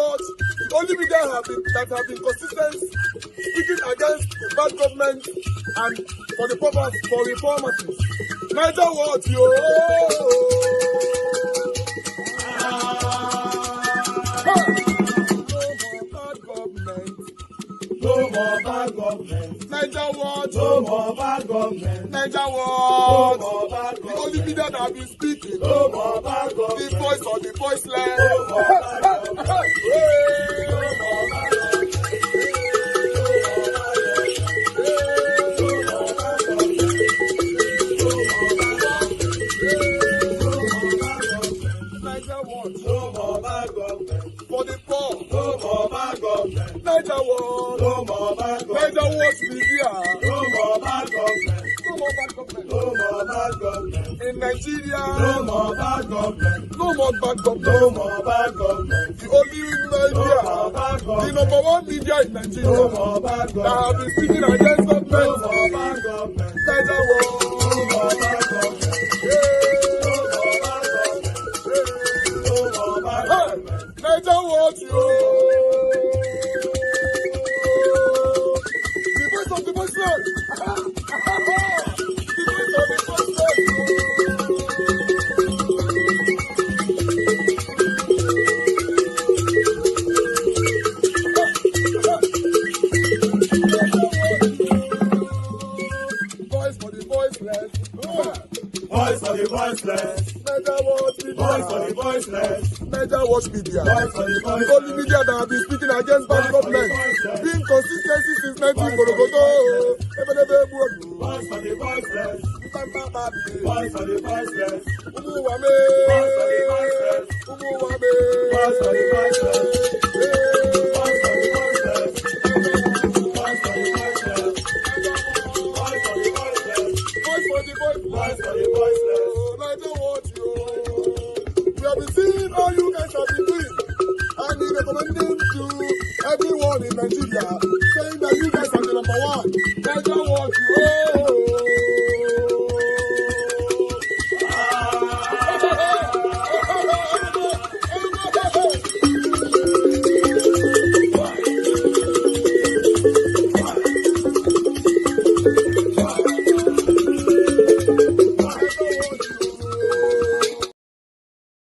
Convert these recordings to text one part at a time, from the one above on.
what? The only media that have been consistent speaking against the bad government and for the purpose for reformers. Niger what, yo? No more bad government. Niger what? No more bad government. Niger what? No more bad government. The only media that have been speaking. No more bad government. The voice of the voiceless. No more bad government. No more bad government. For the poor, no more bad government. Niger what? No more bad government. Niger what be here? No more bad government. No more bad government. No more bad government. In Nigeria, no more bad government. No more bad government. No more bad government. The only media, the number one media in Nigeria, no more bad government. That have been speaking against government. No more bad government. Niger what? No more bad government. Niger what, yo? The voice of the voiceless. The voice of the voiceless. Voice for the voiceless. Voice for the voiceless. Niger what? Voice for the voiceless. Niger watch media. The only media that have been speaking against bad government. Being consistency since 1944. Voice for the voiceless. Voice for the voiceless. Umuwame. Voice for the voiceless. Umuwame. Voice for the voiceless. Voice for the voiceless. Voice for the voiceless. Voice for the voiceless. Voice for the voiceless. Voice for the voiceless. Niger watch you. We have been seeing all you guys have been doing, and we recommending to everyone in Nigeria, saying that you guys are the number one. Niger what you.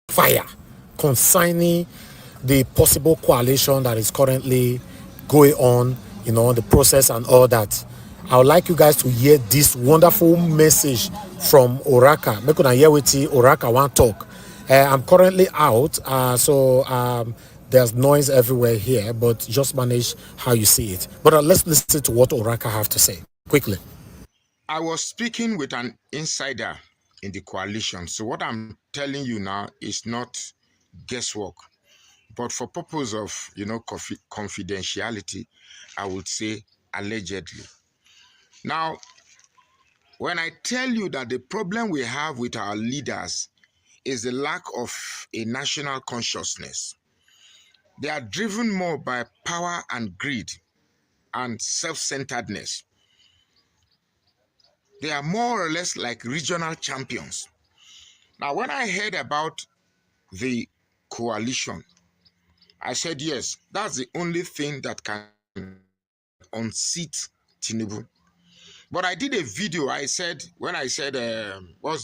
Fire concerning the possible coalition that is currently going on, the process and all that. I would like you guys to hear this wonderful message from Oraka. Make una hear wetin Oraka wan talk. I'm currently out, so there's noise everywhere here, but just manage how you see it. But let's listen to what Oraka have to say quickly. I was speaking with an insider in the coalition. So what I'm telling you now is not guesswork, but for purpose of, confidentiality, I would say allegedly. Now, when I tell you that the problem we have with our leaders is the lack of a national consciousness, they are driven more by power and greed and self-centeredness. They are more or less like regional champions. Now, when I heard about the coalition, I said, yes, that's the only thing that can unseat Tinubu. But I did a video, what's in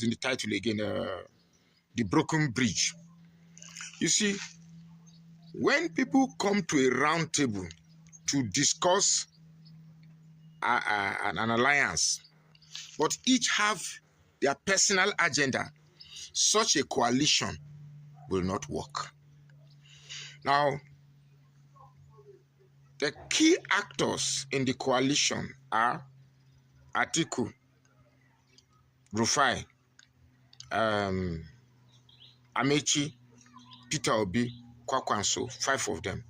the title again? The Broken Bridge. You see, when people come to a round table to discuss an alliance, but each have their personal agenda, such a coalition will not work. Now, the key actors in the coalition are Atiku, Rufai, Amechi, Peter Obi, Kwakwanso, 5 of them.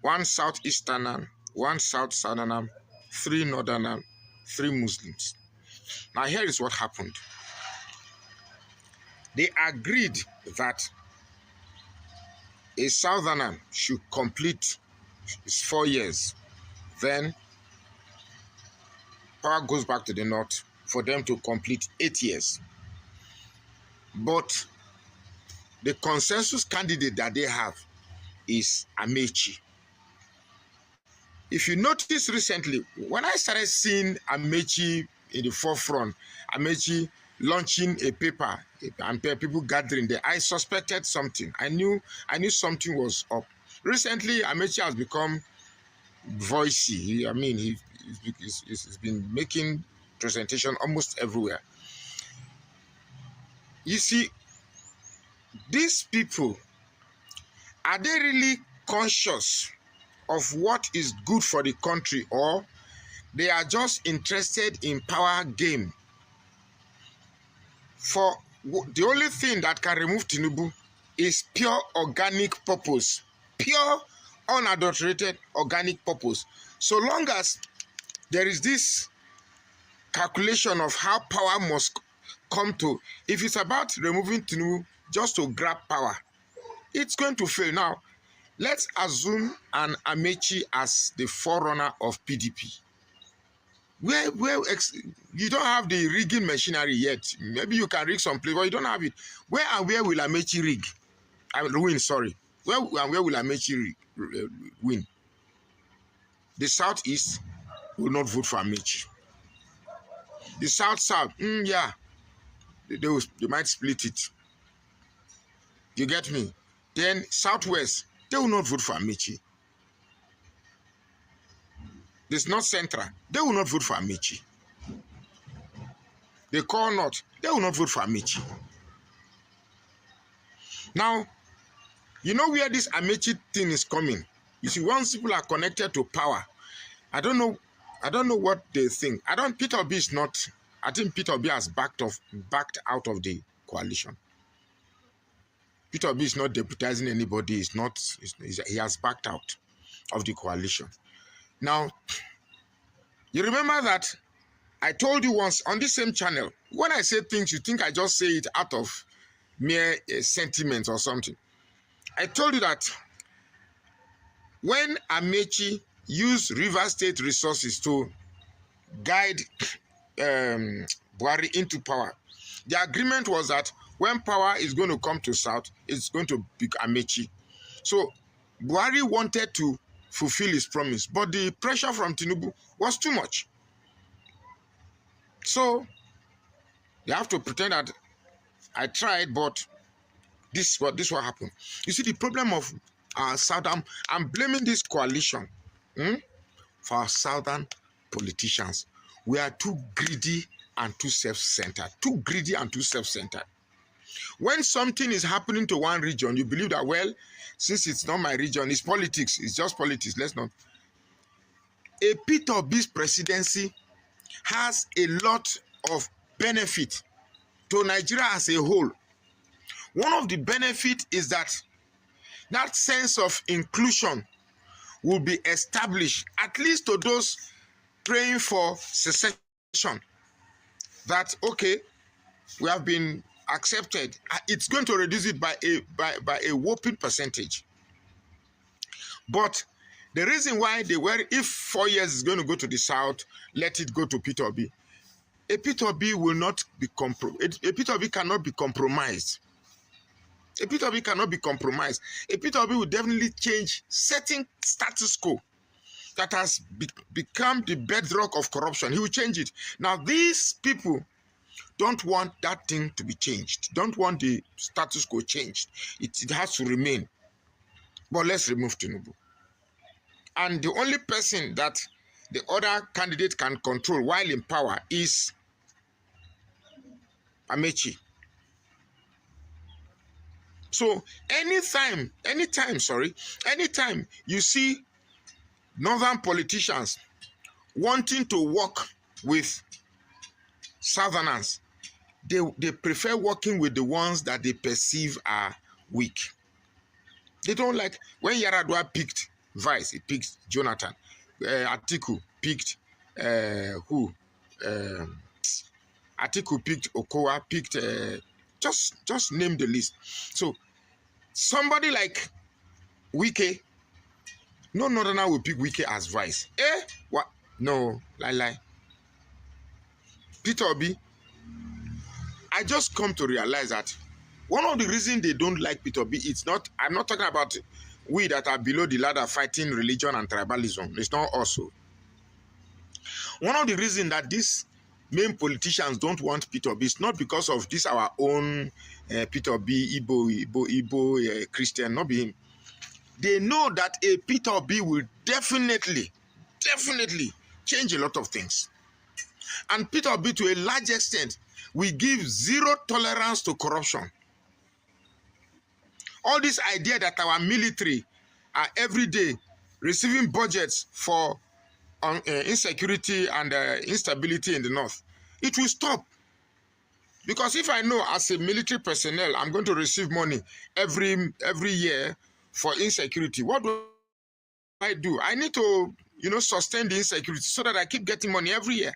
1 Southeasterner, 1 South Southerner, 3 Northerner, 3 Muslims. Now here is what happened. They agreed that a Southerner should complete his 4 years. Then power goes back to the North for them to complete 8 years. But the consensus candidate that they have is Amechi. If you notice recently, when I started seeing Amechi in the forefront, Amechi launching a paper and people gathering there, I suspected something. I knew something was up. Recently, Amechi has become voicey. He's been making presentation almost everywhere. You see, these people, are they really conscious of what is good for the country, or they are just interested in power game? For the only thing that can remove Tinubu is pure organic purpose, pure unadulterated organic purpose. So long as there is this calculation of how power must come to, if it's about removing Tinubu just to grab power, it's going to fail. Now, let's assume an Amechi as the forerunner of PDP. Where you don't have the rigging machinery yet. Maybe you can rig some place, but you don't have it. Where will Amechi rig? Win, sorry. Where will Amechi win? The Southeast will not vote for Amechi. The South, yeah, they might split it. You get me? Then Southwest, they will not vote for Amechi. This North Central, they will not vote for Amechi. The core North, they will not vote for Amechi. Now, you know where this Amechi thing is coming. You see, once people are connected to power, I don't know what they think. Peter Obi is not. I think Peter Obi has backed out of the coalition. Peter Obi is not deputizing anybody. He has backed out of the coalition. Now, you remember that I told you once on this same channel, when I say things, you think I just say it out of mere sentiment or something. I told you that when Amechi used River State resources to guide Buhari into power, the agreement was that when power is going to come to South, it's going to be Amechi. So Buhari wanted to fulfill his promise, but the pressure from Tinubu was too much. So they have to pretend that I tried, but this what happened. You see, the problem of our southern, I'm blaming this coalition for our southern politicians. We are too greedy and too self-centered. Too greedy and too self-centered. When something is happening to one region, you believe that, well, since it's not my region, it's politics. It's just politics. Let's not. A Peter Obi's presidency has a lot of benefit to Nigeria as a whole. One of the benefits is that sense of inclusion will be established, at least to those praying for secession, that, okay, we have been accepted. It's going to reduce it by a whopping percentage. But the reason why if 4 years is going to go to the South, let it go to Peter Obi. A Peter Obi will not be a Peter Obi cannot be compromised. A Peter Obi cannot be compromised. A Peter Obi will definitely change certain status quo that has become the bedrock of corruption. He will change it. Now, these people don't want that thing to be changed. Don't want the status quo changed. It has to remain. But let's remove Tinubu. And the only person that the other candidate can control while in power is Amechi. So anytime you see northern politicians wanting to work with southerners, they prefer working with the ones that they perceive are weak. They don't like when Yaradua picked Vice, he picked Jonathan. Atiku picked who? Atiku picked Okowa, picked just name the list. So somebody like Wike, no northerner will pick Wike as Vice. What? No, lie. Peter Obi, I just come to realize that one of the reasons they don't like Peter Obi, I'm not talking about we that are below the ladder fighting religion and tribalism. It's not also. One of the reasons that these main politicians don't want P2B is not because of this our own P2B, Igbo Christian, not be him. They know that a P2B will definitely change a lot of things. And P2B, to a large extent, will give zero tolerance to corruption. All this idea that our military are every day receiving budgets for insecurity and instability in the north, it will stop. Because if I know as a military personnel, I'm going to receive money every year for insecurity, what do I do? I need to, sustain the insecurity so that I keep getting money every year.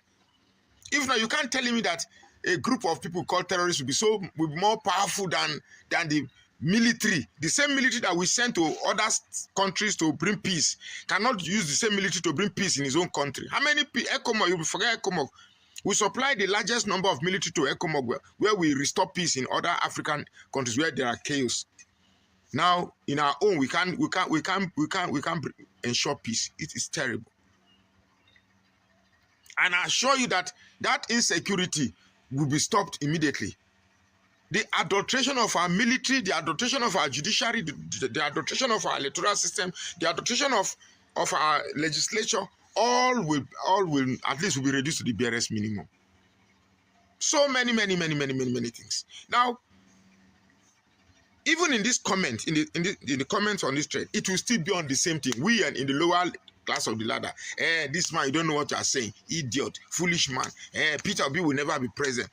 If not, you can't tell me that a group of people called terrorists will be more powerful than the military. The same military that we send to other countries to bring peace cannot use the same military to bring peace in his own country. How many ECOMOG? You will forget ECOMOG. We supply the largest number of military to ECOMOG, where we restore peace in other African countries where there are chaos. Now, in our own, we can't ensure peace. It is terrible. And I assure you that insecurity will be stopped immediately. The adulteration of our military, the adulteration of our judiciary, the adulteration of our electoral system, the adulteration of our legislature, all will at least will be reduced to the barest minimum. So many things. Now, even in this comment, in the comments on this thread, it will still be on the same thing. We are in the lower class of the ladder. This man, you don't know what you are saying. Idiot, foolish man. Peter B will never be president.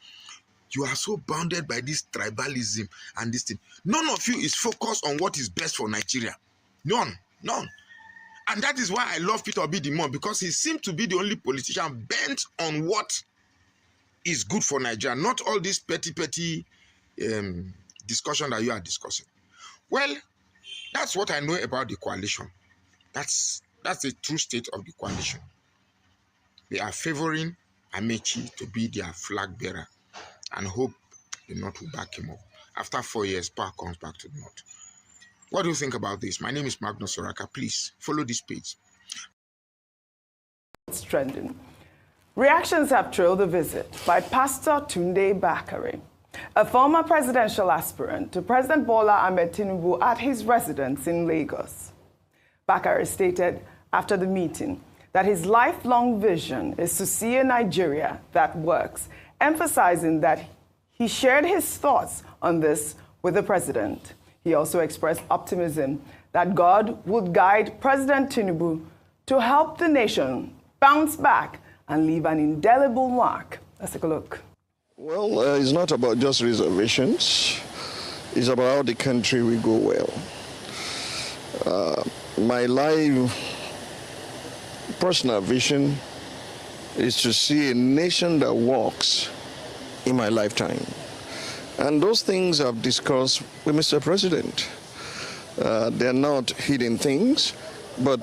You are so bounded by this tribalism and this thing. None of you is focused on what is best for Nigeria. None. And that is why I love Peter Obi the more, because he seems to be the only politician bent on what is good for Nigeria, not all this petty discussion that you are discussing. Well, that's what I know about the coalition. That's the true state of the coalition. They are favoring Amechi to be their flag bearer and hope the North will back him up. After 4 years, power comes back to the North. What do you think about this? My name is Magnus Soraka. Please follow this page. It's trending. Reactions have trailed the visit by Pastor Tunde Bakare, a former presidential aspirant to President Bola Ahmed Tinubu at his residence in Lagos. Bakare stated after the meeting that his lifelong vision is to see a Nigeria that works, emphasizing that he shared his thoughts on this with the president. He also expressed optimism that God would guide President Tinubu to help the nation bounce back and leave an indelible mark. Let's take a look. Well, it's not about just reservations. It's about how the country will go well. My personal vision is to see a nation that walks in my lifetime. And those things I've discussed with Mr. President. They're not hidden things, but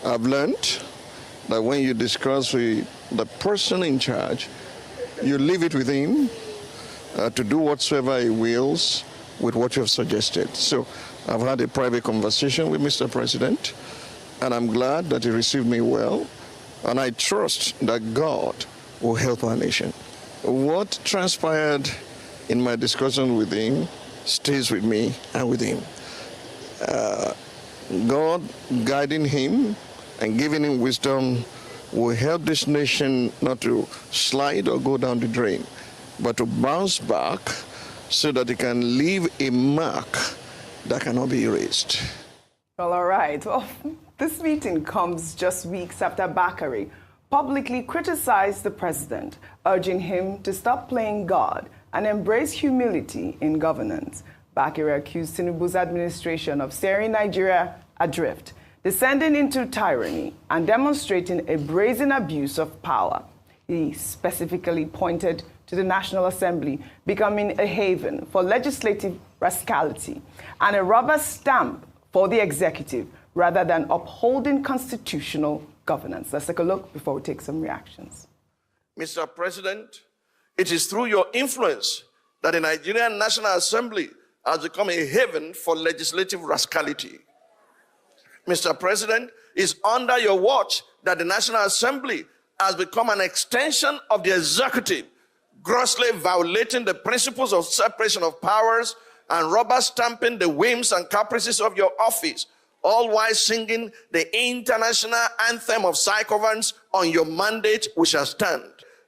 I've learned that when you discuss with the person in charge, you leave it with him to do whatsoever he wills with what you have suggested. So I've had a private conversation with Mr. President, and I'm glad that he received me well, and I trust that God will help our nation. What transpired in my discussion with him stays with me and with him. God guiding him and giving him wisdom will help this nation not to slide or go down the drain, but to bounce back so that it can leave a mark that cannot be erased. Well, all right. Well, this meeting comes just weeks after Bakare publicly criticized the president, urging him to stop playing God and embrace humility in governance. Bakare accused Tinubu's administration of steering Nigeria adrift, descending into tyranny, and demonstrating a brazen abuse of power. He specifically pointed to the National Assembly becoming a haven for legislative rascality and a rubber stamp for the executive rather than upholding constitutional governance. Let's take a look before we take some reactions. Mr. President, it is through your influence that the Nigerian National Assembly has become a haven for legislative rascality. Mr. President, it's under your watch that the National Assembly has become an extension of the executive, grossly violating the principles of separation of powers and rubber stamping the whims and caprices of your office, all while singing the international anthem of psychoviolence on your mandate, we shall stand.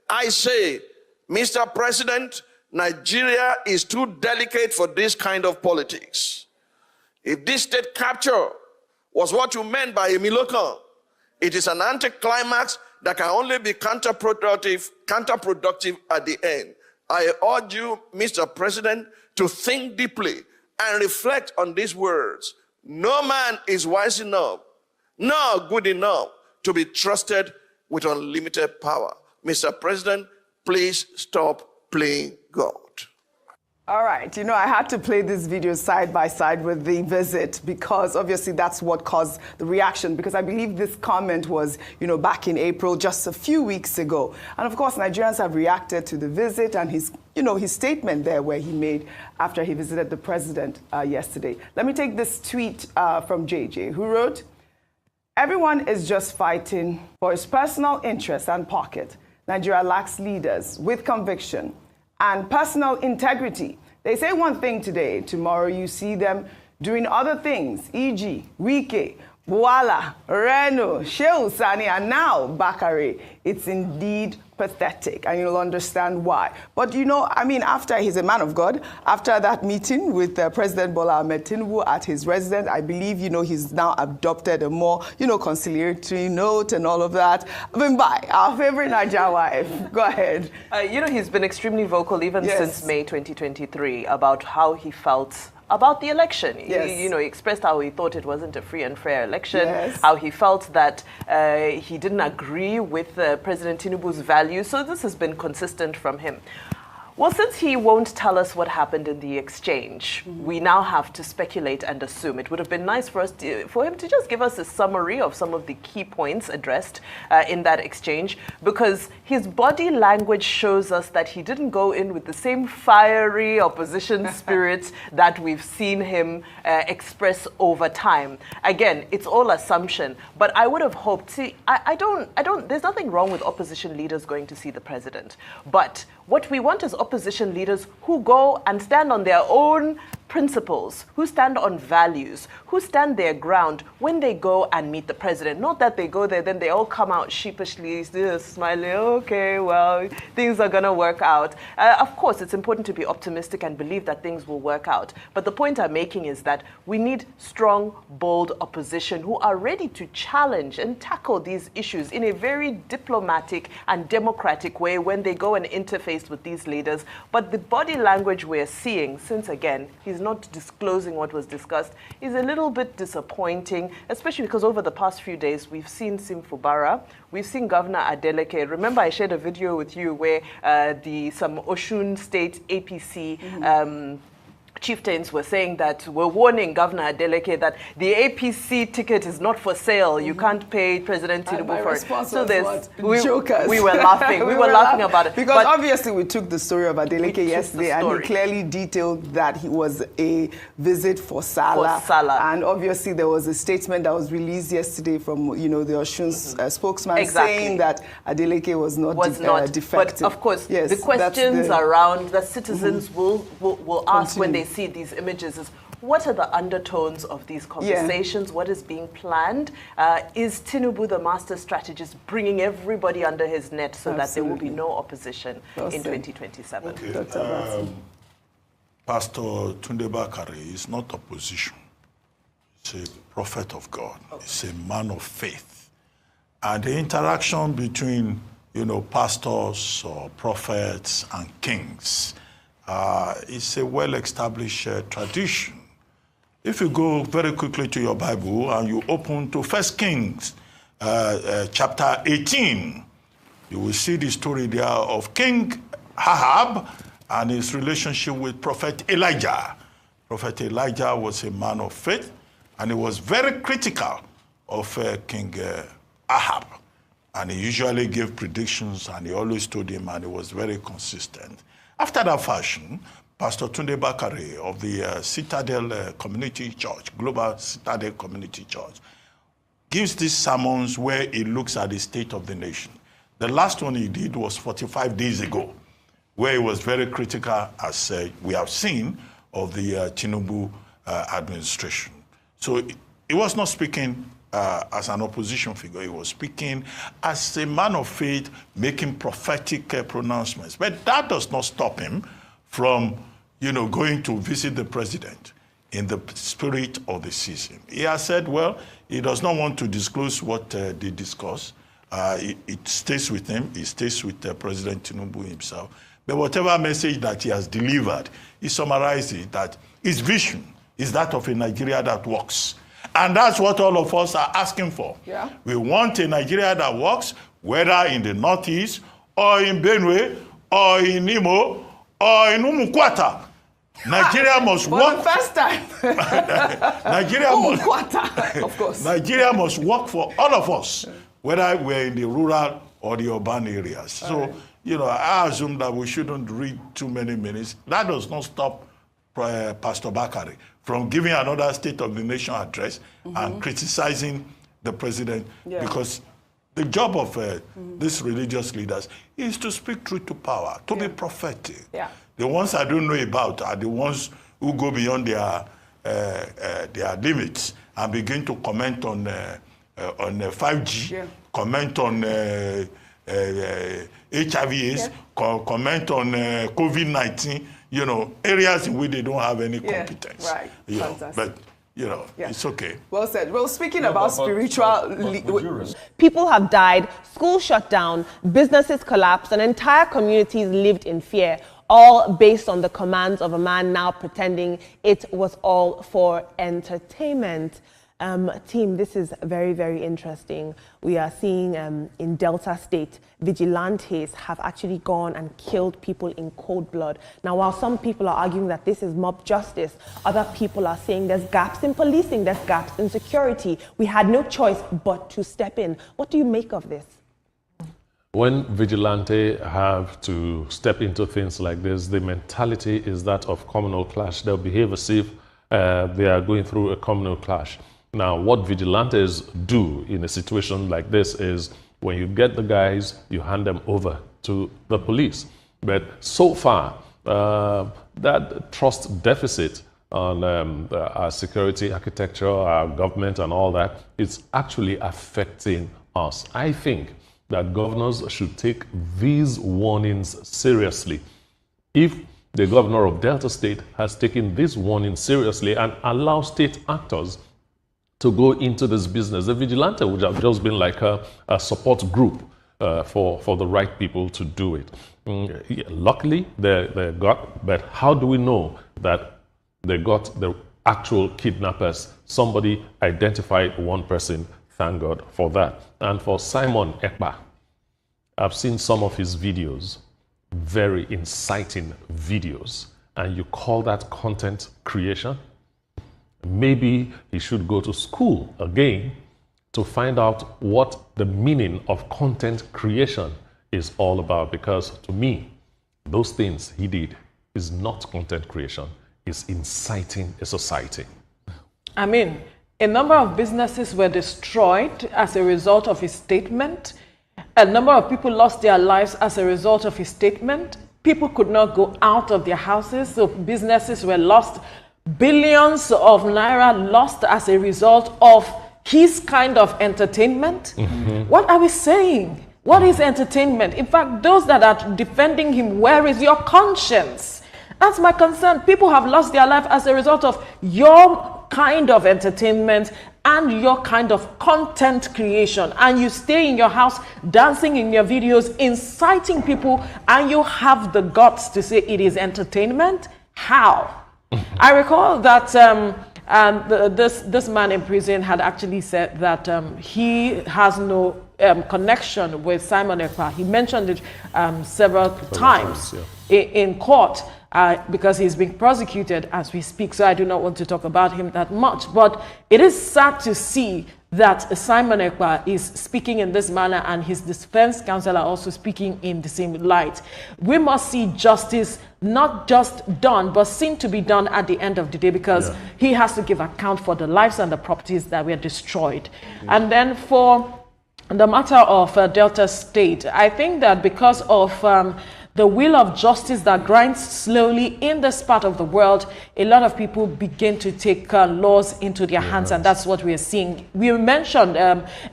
I say, Mr. President, Nigeria is too delicate for this kind of politics. If this state capture was what you meant by a Milokan, it is an anticlimax that can only be counterproductive at the end. I urge you, Mr. President, to think deeply and reflect on these words. No man is wise enough, nor good enough to be trusted with unlimited power. Mr. President, please stop playing God. All right, I had to play this video side by side with the visit because obviously that's what caused the reaction, because I believe this comment was, back in April, just a few weeks ago. And of course, Nigerians have reacted to the visit and his statement there where he made after he visited the president yesterday. Let me take this tweet from JJ, who wrote, "Everyone is just fighting for his personal interest and pocket. Nigeria lacks leaders with conviction and personal integrity. They say one thing today, tomorrow you see them doing other things, e.g. Wike, Bwala, Reno, Shehu Sani, and now Bakare. It's indeed pathetic, and you'll understand why." But after he's a man of God, after that meeting with President Bola Ahmed Tinubu at his residence, I believe, he's now adopted a more, conciliatory note and all of that. Bimbai, our favorite Niger wife, go ahead. He's been extremely vocal even since May 2023 about how he felt about the election. Yes. He expressed how he thought it wasn't a free and fair election, how he felt that he didn't agree with President Tinubu's values. So this has been consistent from him. Well, since he won't tell us what happened in the exchange, we now have to speculate and assume. It would have been nice for him to just give us a summary of some of the key points addressed in that exchange, because his body language shows us that he didn't go in with the same fiery opposition spirit that we've seen him express over time. Again, it's all assumption, but I would have hoped, there's nothing wrong with opposition leaders going to see the president, but what we want is opposition leaders who go and stand on their own principles, who stand on values, who stand their ground when they go and meet the president. Not that they go there, then they all come out sheepishly, smiling, okay, well, things are going to work out. Of course, it's important to be optimistic and believe that things will work out. But the point I'm making is that we need strong, bold opposition who are ready to challenge and tackle these issues in a very diplomatic and democratic way when they go and interface with these leaders. But the body language we're seeing, since again, he's not disclosing what was discussed, is a little bit disappointing, especially because over the past few days, we've seen Simfubara, we've seen Governor Adeleke. Remember, I shared a video with you where some Osun State APC chieftains were saying that, we're warning Governor Adeleke that the APC ticket is not for sale. You can't pay President Tinubu for it. So we were laughing. we were laughing about it. Because obviously we took the story of Adeleke yesterday and he clearly detailed that he was a visit for Salah. And obviously there was a statement that was released yesterday from, the Osun spokesman saying that Adeleke was not defective. But of course, the questions around that citizens will ask when they see these images is, what are the undertones of these conversations? What is being planned? Is Tinubu, the master strategist, bringing everybody under his net so that there will be no opposition in 2027? Okay. Pastor Tunde Bakare is not opposition. He's a prophet of God. He's a man of faith. And the interaction between, pastors or prophets and kings it's a well-established tradition. If you go very quickly to your Bible and you open to 1 Kings chapter 18, you will see the story there of King Ahab and his relationship with Prophet Elijah. Prophet Elijah was a man of faith, and he was very critical of King Ahab. And he usually gave predictions, and he always told him, and he was very consistent. After that fashion, Pastor Tunde Bakare of the Citadel Community Church, Global Citadel Community Church, gives these sermons where he looks at the state of the nation. The last one he did was 45 days ago, where he was very critical, as we have seen, of the Tinubu administration. So he was not speaking as an opposition figure. He was speaking as a man of faith, making prophetic pronouncements. But that does not stop him from, going to visit the president in the spirit of the season. He has said, well, he does not want to disclose what they discuss. It stays with him. It stays with President Tinubu himself. But whatever message that he has delivered, he summarized it that his vision is that of a Nigeria that works. And that's what all of us are asking for. Yeah. We want a Nigeria that works, whether in the Northeast, or in Benue, or in Imo, or in Umukwata. Nigeria must work. For the first time. Of course. Nigeria must work for all of us, whether we're in the rural or the urban areas. So, I assume that we shouldn't read too many minutes. That does not stop Pastor Bakare from giving another State of the Nation address and criticizing the president, because the job of these religious leaders is to speak truth to power, to be prophetic. Yeah. The ones I don't know about are the ones who go beyond their limits and begin to comment on 5G, comment on HIV/AIDS, comment on COVID-19. Areas in which they don't have any competence. Right. Fantastic. But, it's okay. Well said. Well, speaking about spiritual... People have died, schools shut down, businesses collapsed, and entire communities lived in fear, all based on the commands of a man now pretending it was all for entertainment. Team, this is very, very interesting. We are seeing in Delta State, vigilantes have actually gone and killed people in cold blood. Now, while some people are arguing that this is mob justice, other people are saying there's gaps in policing, there's gaps in security. We had no choice but to step in. What do you make of this? When vigilante have to step into things like this, the mentality is that of communal clash. They'll behave as if they are going through a communal clash. Now, what vigilantes do in a situation like this is when you get the guys, you hand them over to the police. But so far, that trust deficit on our security architecture, our government and all that, is actually affecting us. I think that governors should take these warnings seriously. If the governor of Delta State has taken this warning seriously and allow state actors to go into this business, the vigilante would have just been like a support group for the right people to do it. Luckily, they got, but how do we know that they got the actual kidnappers? Somebody identified one person, thank God for that. And for Simon Ekpa, I've seen some of his videos, very inciting videos, and you call that content creation? Maybe he should go to school again to find out what the meaning of content creation is all about, because to me, those things he did is not content creation, it's inciting a society. I mean, a number of businesses were destroyed as a result of his statement. A number of people lost their lives as a result of his statement. People could not go out of their houses, so businesses were lost. Billions of naira lost as a result of his kind of entertainment. What are we saying? What is entertainment? In fact, those that are defending him, where is your conscience? That's my concern. People have lost their life as a result of your kind of entertainment and your kind of content creation. And you stay in your house, dancing in your videos, inciting people, and you have the guts to say it is entertainment? How? I recall that this man in prison had actually said that he has no connection with Simon Ekpa. He mentioned it several times in court because he's being prosecuted as we speak. So I do not want to talk about him that much. But it is sad to see that Simon Ekpa is speaking in this manner and his defense counsel are also speaking in the same light. We must see justice not just done, but seen to be done at the end of the day, because he has to give account for the lives and the properties that were destroyed. And then for the matter of Delta State, I think that because of the wheel of justice that grinds slowly in this part of the world, a lot of people begin to take laws into their hands, and that's what we are seeing. We mentioned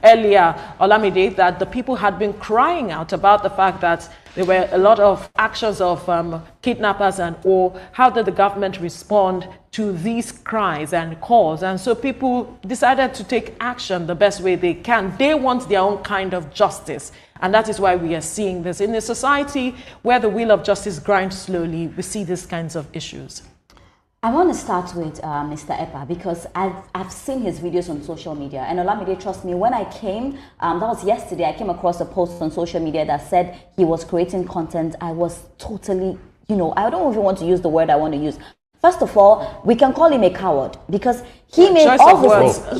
earlier, Olamide, that the people had been crying out about the fact that there were a lot of actions of kidnappers and all. How did the government respond to these cries and calls? And so people decided to take action the best way they can. They want their own kind of justice. And that is why we are seeing this. In a society where the wheel of justice grinds slowly, we see these kinds of issues. I want to start with Mr. Ekpa, because I've seen his videos on social media. And Olamide, trust me, when I came, that was yesterday, I came across a post on social media that said he was creating content. I was totally, I don't even want to use the word I want to use. First of all, we can call him a coward, because he made all these things.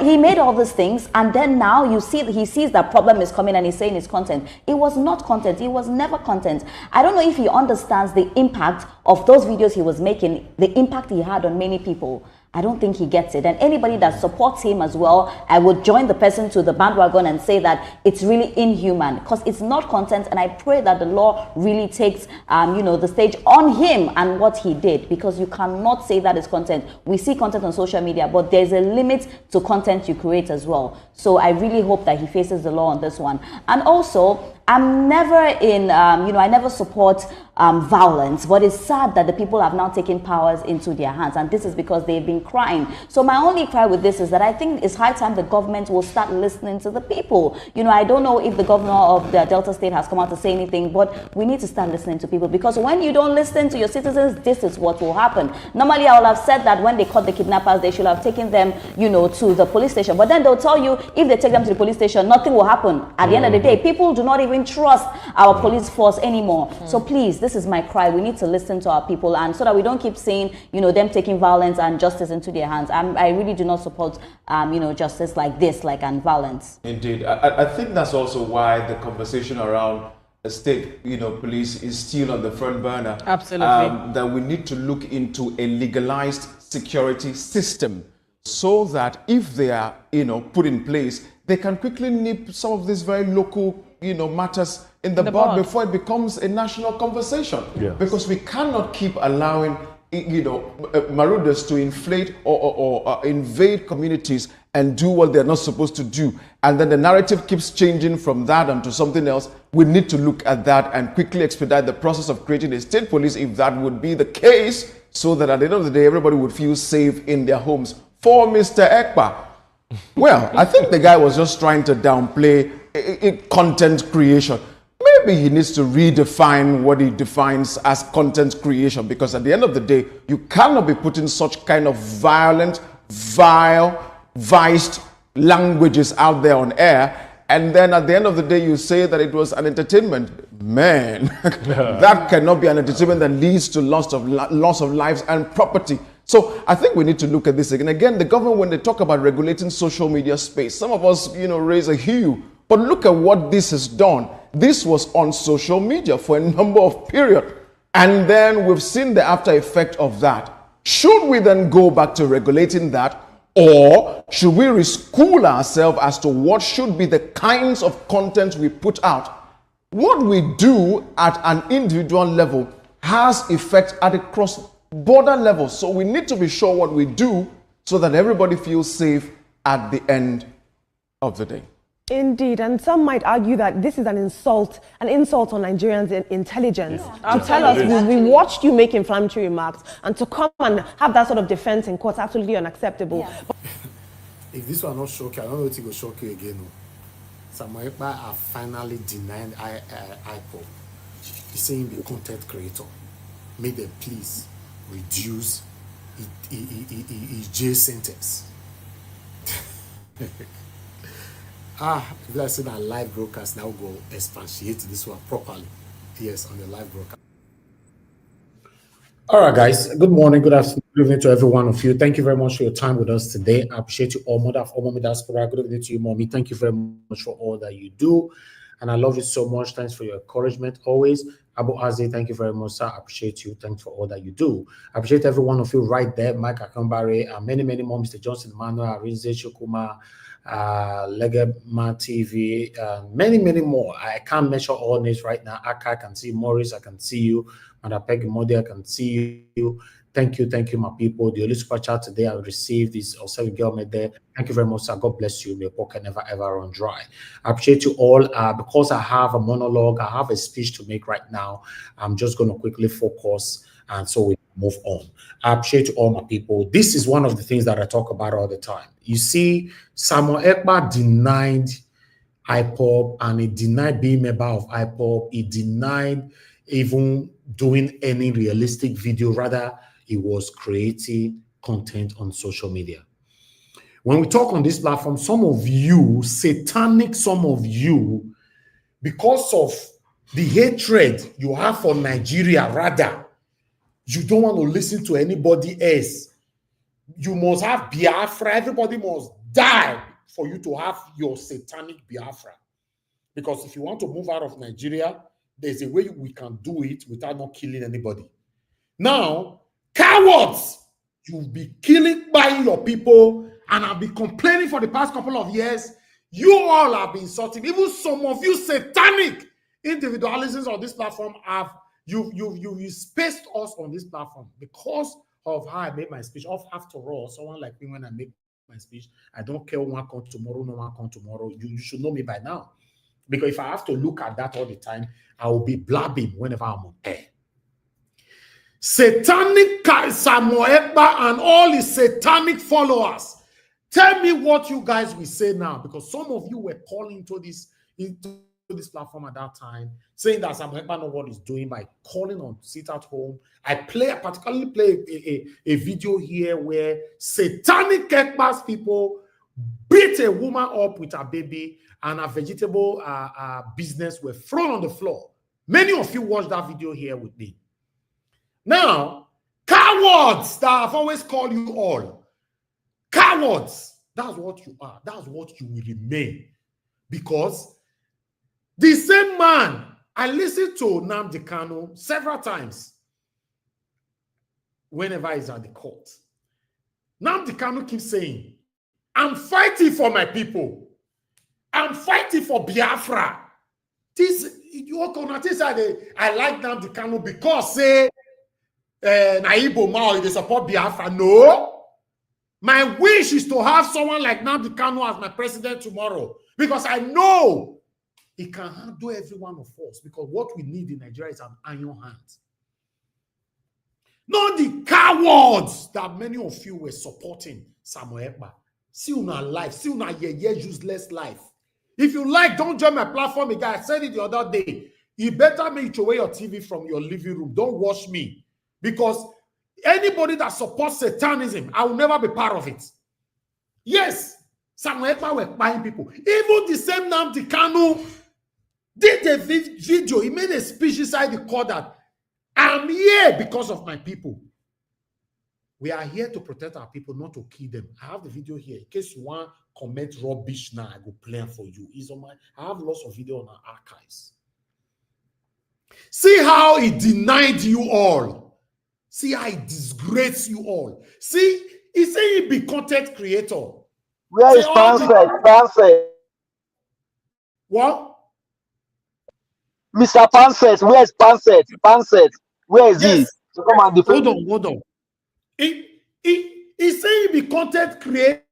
He made all these things, and then now you see he sees that problem is coming and he's saying it's content. It was not content. It was never content. I don't know if he understands the impact of those videos he was making, the impact he had on many people. I don't think he gets it. And anybody that supports him as well, I would join the person to the bandwagon and say that it's really inhuman, because it's not content. And I pray that the law really takes, the stage on him and what he did, because you cannot say that is content. We see content on social media, but there's a limit to content you create as well. So I really hope that he faces the law on this one. And also, I'm never in, I never support violence, but it's sad that the people have now taken powers into their hands, and this is because they've been crying. So my only cry with this is that I think it's high time the government will start listening to the people. I don't know if the governor of the Delta State has come out to say anything, but we need to start listening to people, because when you don't listen to your citizens, this is what will happen. Normally, I would have said that when they caught the kidnappers, they should have taken them, to the police station. But then they'll tell you, if they take them to the police station, nothing will happen. At the end of the day, people do not even trust our police force anymore. So please, this is my cry. We need to listen to our people, and so that we don't keep saying, them taking violence and justice into their hands. I really do not support, justice like this, and violence. Indeed. I think that's also why the conversation around the state, police is still on the front burner. Absolutely. That we need to look into a legalized security system, so that if they are, put in place, they can quickly nip some of these very local, matters in the bud before it becomes a national conversation. Yes. Because we cannot keep allowing, marauders to inflate or invade communities and do what they're not supposed to do. And then the narrative keeps changing from that onto something else. We need to look at that and quickly expedite the process of creating a state police, if that would be the case, so that at the end of the day, everybody would feel safe in their homes. For Mr. Ekpa, well, I think the guy was just trying to downplay content creation. Maybe he needs to redefine what he defines as content creation, because at the end of the day, you cannot be putting such kind of violent, vile, viced languages out there on air, and then at the end of the day, you say that it was an entertainment. Man, that cannot be an entertainment that leads to loss of lives and property. So I think we need to look at this again. Again, the government, when they talk about regulating social media space, some of us, raise a hue. But look at what this has done. This was on social media for a number of periods. And then we've seen the after effect of that. Should we then go back to regulating that? Or should we reschool ourselves as to what should be the kinds of content we put out? What we do at an individual level has effect at a cross-border level. So we need to be sure what we do so that everybody feels safe at the end of the day. Indeed, and some might argue that this is an insult on Nigerians' intelligence. To tell us, we watched you make inflammatory remarks, and to come and have that sort of defense in court is absolutely unacceptable. Yeah. If this was not shocking, I don't know if it will shock you again. Samuel Ekpa have finally denied IPOD. He's saying the content creator made them please reduce his jail sentence. If I say that live broadcast, now go expatiate this one properly. Yes, on the live broadcast. All right, guys. Good morning, good afternoon. Good evening to every one of you. Thank you very much for your time with us today. I appreciate you all, Mother of all Mommy Diaspora. Good evening to you, Mommy. Thank you very much for all that you do. And I love you so much. Thanks for your encouragement always. Abu Azi, thank you very much, sir. I appreciate you. Thanks for all that you do. I appreciate every one of you right there. Mike Akambare, many more, Mr. Johnson Manuel, Arinze Shukuma, Legema TV, many more. I can't measure all names right now. Aka, I can see Morris, I can see you. Madapeg Modi, I can see you. Thank you, my people. The only super chat today I received is also girl there. Thank you very much, sir. God bless you. May your pocket never ever run dry. I appreciate you all. Because I have a monologue, I have a speech to make right now. I'm just going to quickly focus, and so we move on. I appreciate you all, my people. This is one of the things that I talk about all the time. You see, Samuel Ekpa denied IPOD, and he denied being a member of IPOD. He denied even doing any realistic video. Rather, he was creating content on social media. When we talk on this platform, some of you, satanic, some of you, because of the hatred you have for Nigeria, rather, you don't want to listen to anybody else. You must have Biafra. Everybody must die for you to have your satanic Biafra. Because if you want to move out of Nigeria, there's a way we can do it without not killing anybody. Now, cowards, you'll be buying your people, and I've been complaining for the past couple of years. You all have been insulting. Even some of you satanic individualisms on this platform have you spaced us on this platform because of how I made my speech. After all, someone like me, when I make my speech, I don't care one come tomorrow, no one come tomorrow. You should know me by now. Because if I have to look at that all the time, I will be blabbing whenever I'm on air. Satanic Samuel Ekpa and all his satanic followers. Tell me what you guys will say now, because some of you were calling into this platform at that time, saying that Samuel Ekpa knows what he's doing by calling on Sit at Home. I particularly play a video here where satanic Ekpa's people beat a woman up with her baby, and a vegetable business were thrown on the floor. Many of you watched that video here with me. Now, cowards that I've always called you all, cowards, that's what you are. That's what you will remain. Because the same man, I listened to Nnamdi Kanu several times whenever he's at the court. Nnamdi Kanu keeps saying, I'm fighting for my people. I'm fighting for Biafra. I like Nnamdi Kanu because say Naibo Mao, they support Biafra. No. My wish is to have someone like Nnamdi Kanu as my president tomorrow, because I know he can handle every one of us, because what we need in Nigeria is an iron hand. Not the cowards that many of you were supporting Samuel Ekpa. See una life, see una useless life. If you like, don't join my platform again. I said it the other day. You better make throw away your TV from your living room. Don't watch me. Because anybody that supports satanism, I will never be part of it. Yes, Samuel Ekpa were buying people. Even the same Nnamdi Kanu did a video. He made a speech inside the court that I'm here because of my people. We are here to protect our people, not to kill them. I have the video here. In case you want comment rubbish now, I go play for you. It's on I have lots of video on our archives. See how he denied you all. See how he disgraced you all. See, he said he be content creator. Where is Panset? What? Mr. Panset, where is Panset? Where is he? So come and defend. Hold on. He said he be content creator.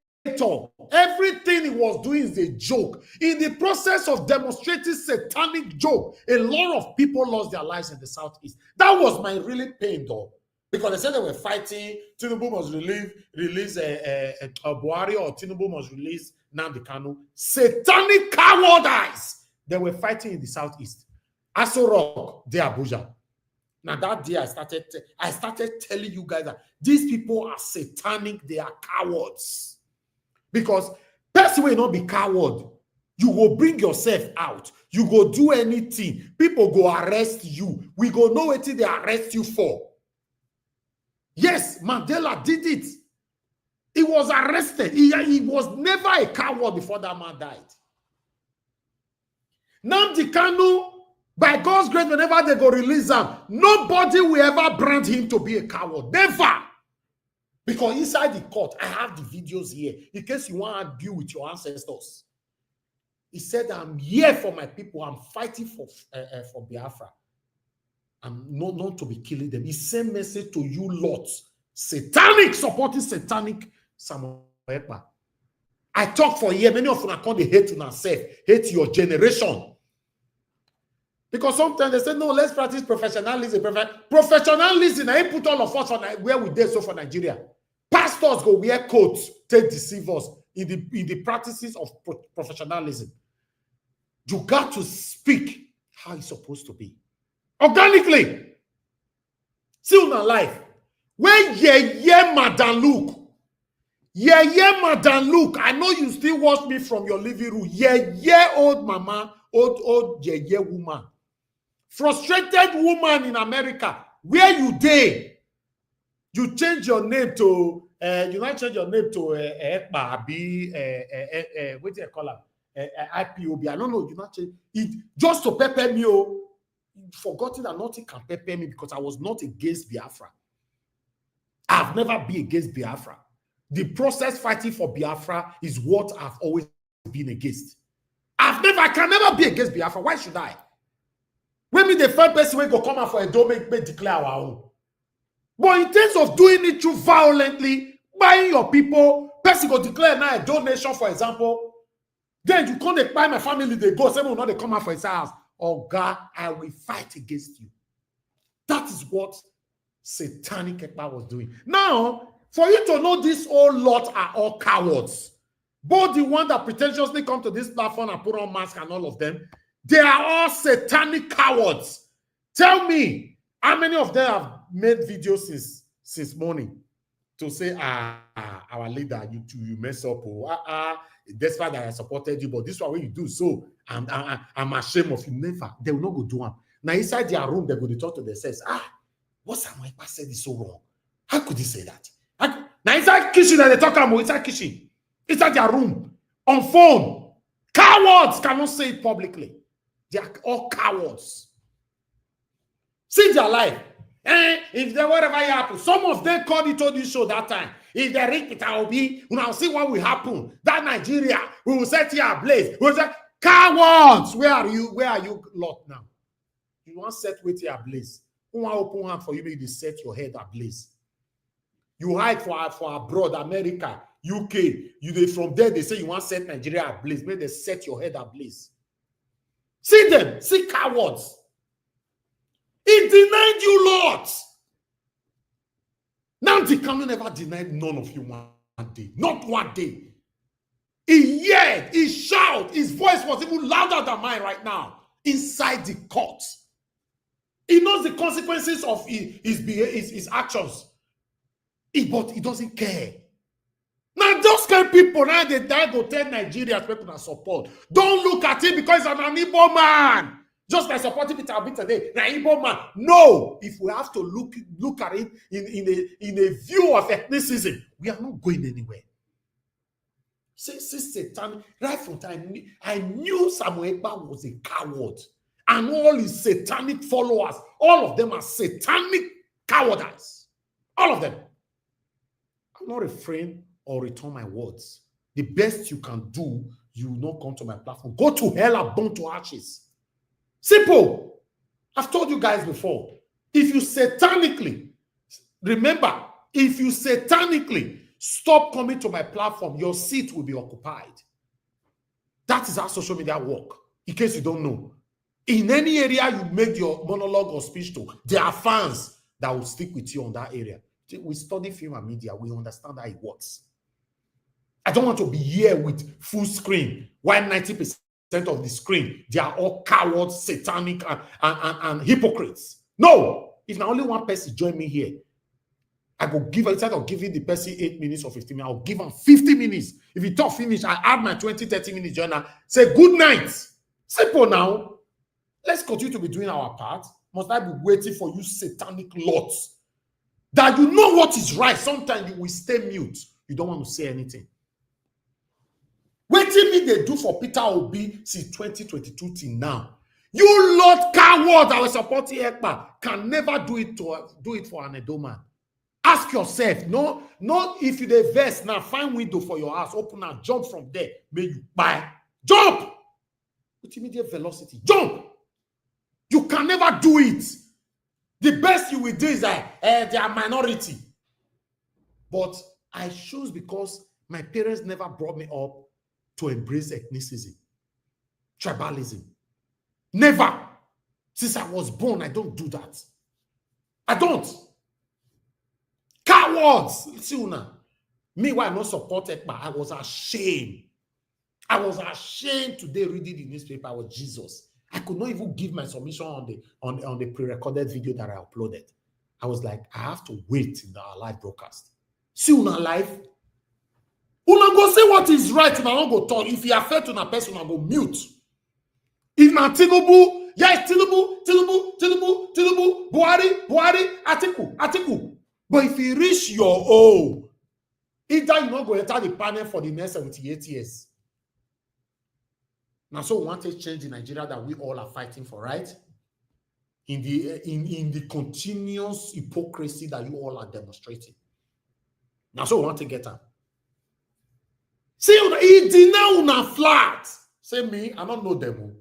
Everything he was doing is a joke. In the process of demonstrating satanic joke, a lot of people lost their lives in the Southeast. That was my really pain, though, because they said they were fighting. Tinubu must release Buhari, or Tinubu must release Nnamdi Kanu. Satanic cowardice. They were fighting in the Southeast. Aso Rock, de Abuja. Now that day I started telling you guys that these people are satanic, they are cowards. Because person will not be coward. You will bring yourself out. You go do anything. People go arrest you. We go know what they arrest you for. Yes, Mandela did it. He was arrested. He was never a coward before that man died. Nnamdi Kanu, by God's grace, whenever they go release him, nobody will ever brand him to be a coward. Never. Because inside the court, I have the videos here. In case you want to argue with your ancestors. He said, I'm here for my people. I'm fighting for Biafra. I'm not to be killing them. He sent message to you lots. Satanic, supporting satanic Samuel Ekpa. I talk for years. Many of you are called the hate to yourself, hate your generation. Because sometimes they say, no, let's practice professionalism. Professionalism, I put all of us on where we did so for Nigeria. Pastors go wear coats, take deceive us in the practices of professionalism. You got to speak how it's supposed to be. Organically. Still not life. When Madam Luke. Madam Luke. I know you still watch me from your living room. Old mama, old woman. Frustrated woman in America. Where you dey? You change your name to you might change your name to Ekpa, what do you call her? IPOD. I don't know. You not change it just to pepper me. Forgotten that nothing can pepper me because I was not against Biafra. I've never been against Biafra. The process fighting for Biafra is what I've always been against. I can never be against Biafra. Why should I? When me the first person will go come out for a door, make declare our own. But in terms of doing it through violently, buying your people, person go declare now a donation, for example, then you can't buy my family, they go, someone will not come out for his house. Oh God, I will fight against you. That is what satanic Ekpa was doing. Now, for you to know this whole lot are all cowards. Both the one that pretentiously come to this platform and put on mask and all of them, they are all satanic cowards. Tell me, how many of them have made videos since morning to say, our leader, you mess up, despite that I supported you, but this is what you do, so I'm ashamed of you. Never. They will not go do them. Now, inside their room, they're going to talk to themselves. What Samuel Ekpa said is so wrong. How could he say that? Now, inside kitchen, they talk about inside kitchen, inside their room, on phone. Cowards cannot say it publicly. They are all cowards. See their life. If there whatever happen, some of them called it on this show that time. If they reach Peter Obi, we now see what will happen. That Nigeria, we will set here ablaze. We will say, cowards, where are you? Where are you lot now? You want set with your ablaze. Who want open hand for you, maybe set your head ablaze. You hide for abroad, America, UK. From there, they say you want set Nigeria ablaze. Maybe they set your head ablaze. See them, see cowards. He denied you, Lord. Nnamdi Kanu never denied none of you one day. Not one day. He yelled, he shouted, his voice was even louder than mine right now. Inside the court. He knows the consequences of his actions. But he doesn't care. Now, those kind of people, now they go tell Nigerians people that support. Don't look at him because he's an Igbo man. Just like supporting Peter Obi today, an Igbo man. No, if we have to look at it in a view of ethnicism, we are not going anywhere. Since Satan, right from time, I knew Samuel Ekpa was a coward. And all his satanic followers, all of them are satanic cowardice. All of them. I'm not refrain or return my words. The best you can do, you will not come to my platform. Go to hell and burn to ashes. Simple. I've told you guys before. If you satanically, remember, if you satanically stop coming to my platform, your seat will be occupied. That is how social media work. In case you don't know. In any area you make your monologue or speech to, there are fans that will stick with you on that area. We study film and media. We understand how it works. I don't want to be here with full screen while 90% of the screen, they are all cowards, satanic, and hypocrites. No! If now only one person join me here, I go give, instead of giving the person 8 minutes or 15 minutes, I'll give him 50 minutes. If he talk finish, I add my 20, 30 minutes joiner. Say good night. Simple now. Let's continue to be doing our part. Must I be waiting for you satanic lots that you know what is right, sometimes you will stay mute. You don't want to say anything. What did me they do for Peter Obi since 2022 till now? You Lord coward, our supporting Ekpa, can never do it for an Edo man. Ask yourself, no, if you the vest now, find window for your house, open and jump from there, may you buy. Jump! With immediate velocity. Jump! You can never do it. The best you will do is that they are minority. But I choose because my parents never brought me up to embrace ethnicity, tribalism. Never. Since I was born, I don't do that. I don't. Cowards. See now. Meanwhile, I not support Ekpa. I was ashamed. I was ashamed today reading the newspaper with Jesus. I could not even give my submission on the pre-recorded video that I uploaded. I was like, I have to wait in our live broadcast. See una live. Una go say what is right, una don't go talk. If you affect una person, una go mute. If na Tinubu, yes, Tinubu, Buhari, Atiku. But if you reach your own, either you not go enter the panel for the next 78 years. Now, so we want to change the Nigeria that we all are fighting for, right? In the continuous hypocrisy that you all are demonstrating. Now, so we want to get up. See, he deny una flat. Say me, I don't know them.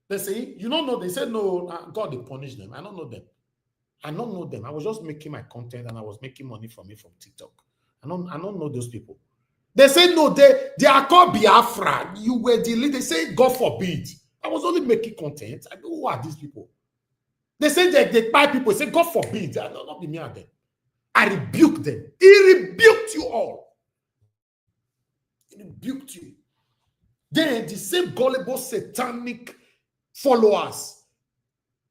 They say, you don't know. They say, no, God, they punish them. I don't know them. I don't know them. I was just making my content and I was making money from it from TikTok. I don't know those people. They say, no, they are called Biafra. You were the leader. They say, God forbid. I was only making content. I know who are these people. They say they buy people. Say, God forbid. I don't not be me and them. I rebuked them. He rebuked you all. He rebuked you. Then the same gullible satanic followers,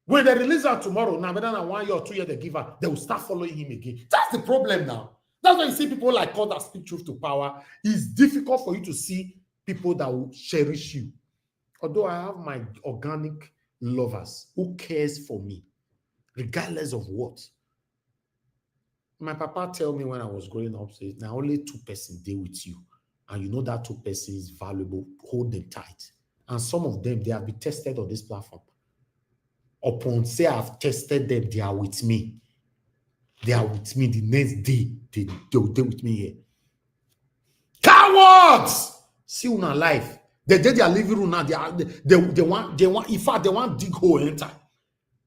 when they release her tomorrow, now whether than 1 year or 2 years they give her, they will start following him again. That's the problem now. That's why you see people like God that speak truth to power. It's difficult for you to see people that will cherish you. Although I have my organic lovers who cares for me, regardless of what. My papa tell me when I was growing up, say, now only 2 persons deal with you. And you know that 2 persons is valuable, hold them tight. And some of them, they have been tested on this platform. Upon say I've tested them, they are with me. They are with me. The next day, they will deal with me here. Cowards! See una life. The day they are living room now, they want, in fact, they want dig hole enter.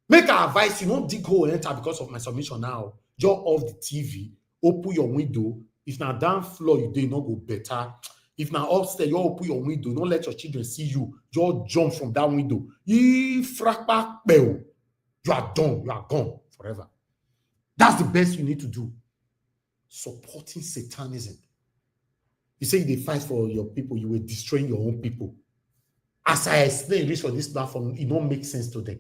Make our advice, you don't dig hole enter because of my submission now. Just off the TV, open your window. If now down floor, you do not go better. If now upstairs, you open your window, don't let your children see you. Just jump from that window. You are done. You are gone forever. That's the best you need to do. Supporting Satanism. You say they fight for your people, you will destroy your own people. As I explained this for this platform, it don't make sense to them.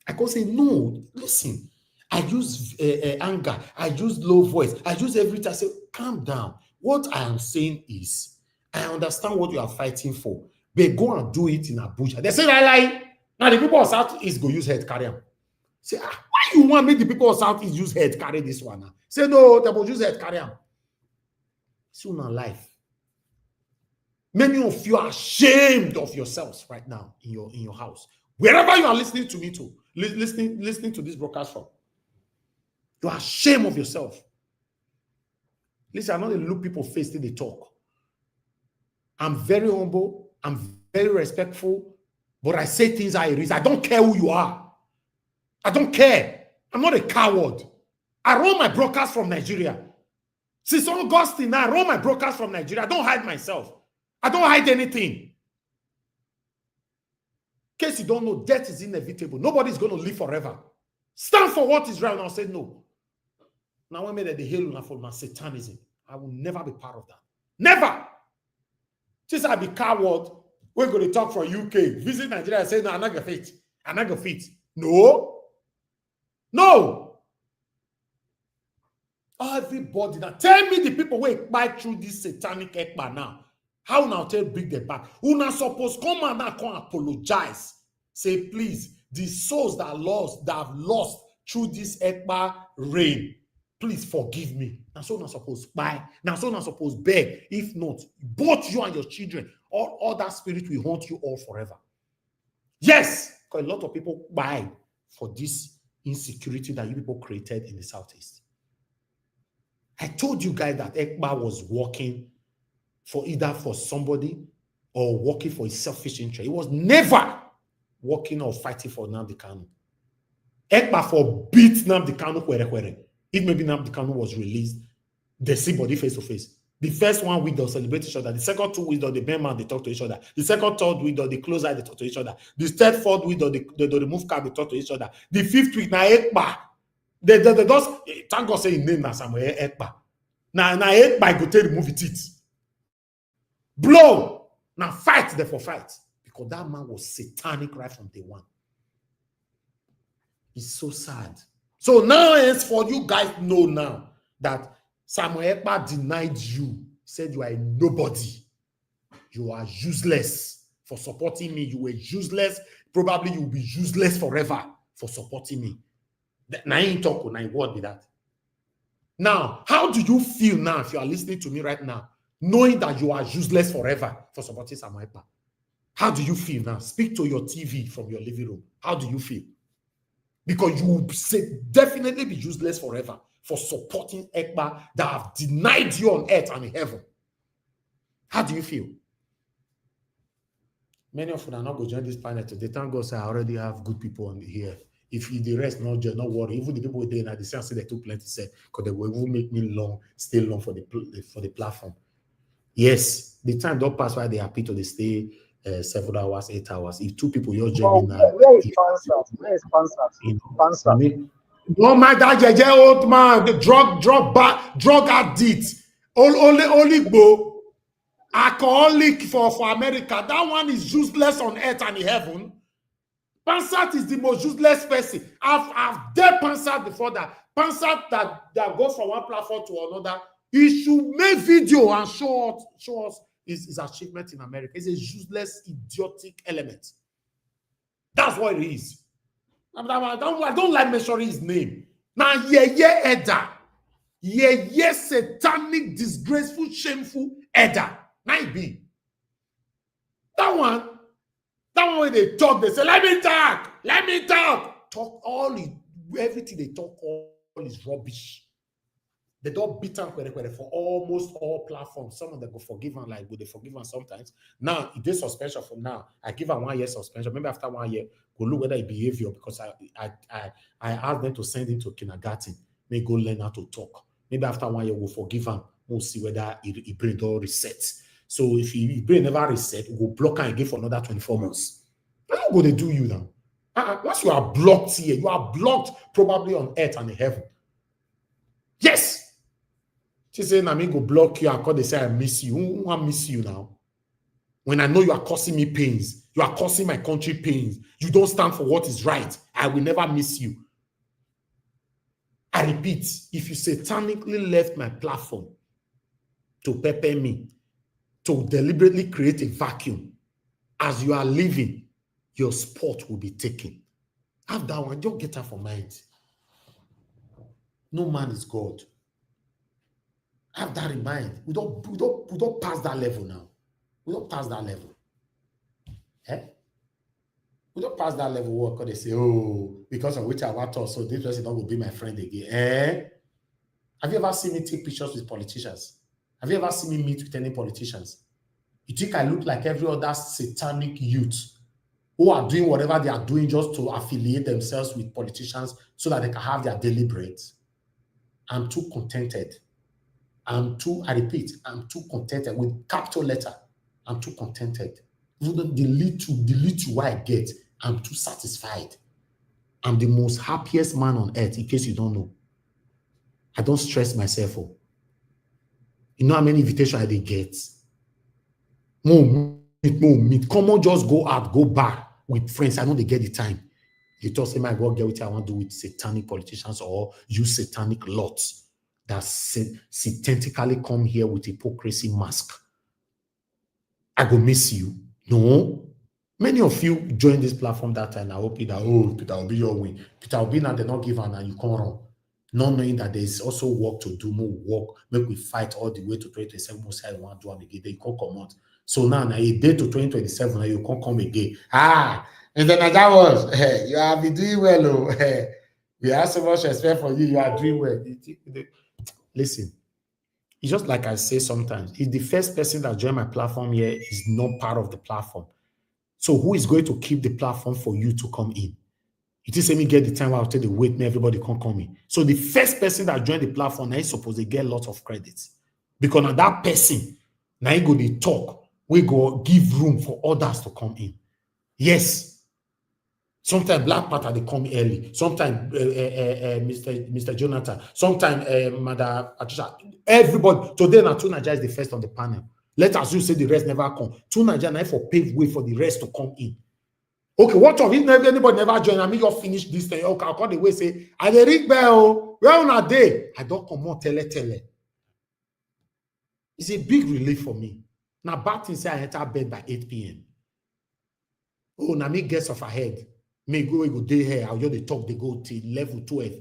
I can say, no, listen. I use anger. I use low voice. I use everything. I say, calm down. What I am saying is, I understand what you are fighting for, but go and do it in Abuja. They say, lie. Now the people of Southeast go use head carrier. Say, why you want me the people of Southeast use head carry this one now? Say, no, they will use head carrier. Soon in life. Many of you are ashamed of yourselves right now in your house. Wherever you are listening to me to, listening to this broadcast from. You are ashamed of yourself. Listen, I'm not going to look people face till they talk. I'm very humble. I'm very respectful. But I say things I read. I don't care who you are. I don't care. I'm not a coward. I run my broadcast from Nigeria. Since Augustine, I run my broadcast from Nigeria. I don't hide myself. I don't hide anything. In case you don't know, death is inevitable. Nobody's going to live forever. Stand for what is right now. Say no. Now, when they hail for my satanism, I will never be part of that. Never. Since I be coward, we're going to talk for UK, visit Nigeria and say, no, I'm not going to fit. I'm not going to fit. No. No. Everybody now, tell me the people who fight through this satanic Ekpa now. How now tell bring them back? Who not supposed come and now come apologize? Say, please, the souls that have lost through this Ekpa reign, please forgive me. Now so not supposed buy. Now so not supposed beg. If not, both you and your children, all that spirit will haunt you all forever. Yes, because a lot of people buy for this insecurity that you people created in the Southeast. I told you guys that Ekpa was working for either for somebody or working for his selfish interest. He was never working or fighting for Nnamdi Kanu. Ekpa forbid Nnamdi Kanu kwere. If maybe Nnamdi Kanu was released, they see body face to face. The first 1 week they'll celebrate each other. The second 2 weeks they bend man, they talk to each other. The second, 3rd week they close eye, they talk to each other. The 3rd, 4th week they remove card, they talk to each other. The 5th week now Ekpa. They just thank God say his name now Samuel Ekpa. Now Ekpa go take remove it. Blow. Now fight, therefore fight. Because that man was satanic right from day one. It's so sad. So now, as for you guys know now that Samuel Ekpa denied you, said you are a nobody. You are useless for supporting me. You were useless. Probably you will be useless forever for supporting me. Now, I ain't talking. Now, what be that? Now, how do you feel now if you are listening to me right now, knowing that you are useless forever for supporting Samuel Ekpa? How do you feel now? Speak to your TV from your living room. How do you feel? Because you will definitely be useless forever for supporting Ekpa that have denied you on earth and in heaven. How do you feel? Many of you are not going to join this panel today. Thank God, I already have good people on here. If the rest not worry, even the people there now, they say they took plenty said because they will even make me stay long for the platform. Yes, the time don't pass by they happy to they stay 7 hours, 8 hours. If 2 people you're joining now, where is Pansat? Where is Pansat? Pansat. Oh my dad, JJ, old man, the drug addict, only go alcoholic for America. That one is useless on earth and in heaven. Pansat is the most useless person. I've dealt Pansat before that. Pansat that goes from one platform to another. He should make video and show us his achievement in America. It's a useless, idiotic element. That's what it is. I don't like mentioning his name. Now, Eda. Satanic, disgraceful, shameful Eda. Now it be. That one where they talk, they say, let me talk. Talk everything they talk, all is rubbish. They don't beat up for almost all platforms. Some of them go forgiven, like they forgiven sometimes. Now, if they suspension for now, I give her 1 year suspension. Maybe after 1 year, go look whether it behavior because I asked them to send him to kindergarten. May go learn how to talk. Maybe after 1 year, we'll forgive him. We'll see whether his brain all resets. So if his brain never reset, we'll block him again for another 24 months. How go they do you now? Once you are blocked here, you are blocked probably on earth and in heaven. Yes. She said, I go block you. I call they say I miss you. Who I miss you now? When I know you are causing me pains, you are causing my country pains. You don't stand for what is right. I will never miss you. I repeat, if you satanically left my platform to pepper me, to deliberately create a vacuum, as you are leaving, your spot will be taken. Have that one. Don't get her for mind. No man is God. Have that in mind. We don't pass that level now. We don't pass that level. We don't pass that level where they say, oh, because of which I want to, so this person will be my friend again. Have you ever seen me take pictures with politicians? Have you ever seen me meet with any politicians? You think I look like every other satanic youth who are doing whatever they are doing just to affiliate themselves with politicians so that they can have their daily bread? I'm too contented. I repeat, I'm too contented with capital letter. I'm too contented. Even the little I get, I'm too satisfied. I'm the most happiest man on earth, in case you don't know. I don't stress myself. You know how many invitations I did get? More meet. Come on, just go out, go back with friends. I know they get the time. You just say, my God, get what I want to do with satanic politicians or use satanic lots that synthetically come here with hypocrisy mask. I go miss you. No. Many of you joined this platform that time. I hope that, oh, Peter will be your win. Peter will be now, they not give her and you come wrong. not knowing that there is also work to do, more work, make we fight all the way to 2027, most I want to do again, they can't come out. So now, a day to 2027, now you can't come again. And then that was, you have been doing well, oh. We have so much respect for you, you are doing well. Listen, it's just like I say sometimes, if the first person that joined my platform here is not part of the platform, so who is going to keep the platform for you to come in? It is me get the time I'll tell the wait, me everybody can't come in. So the first person that joined the platform, now is supposed to get lots of credits. Because now that person, now he go to talk, we go give room for others to come in. Yes. Sometimes Black Panther, they come early. Sometimes Mr. Jonathan. Sometimes Madam Atusha. Everybody. Today, now, 2 Nigeria is the first on the panel. Let us say the rest never come. 2 Nigeria for pave way for the rest to come in. Okay, what of it? Anybody never join? I mean, you finish this thing. Okay, I'll call the way say, I dey ring bell. Where on a day? I don't come on tele. It's a big relief for me. Now, back thing say I enter bed by 8 p.m. Oh, now me guess off ahead. May go day here. I'll just talk. They go to level 12.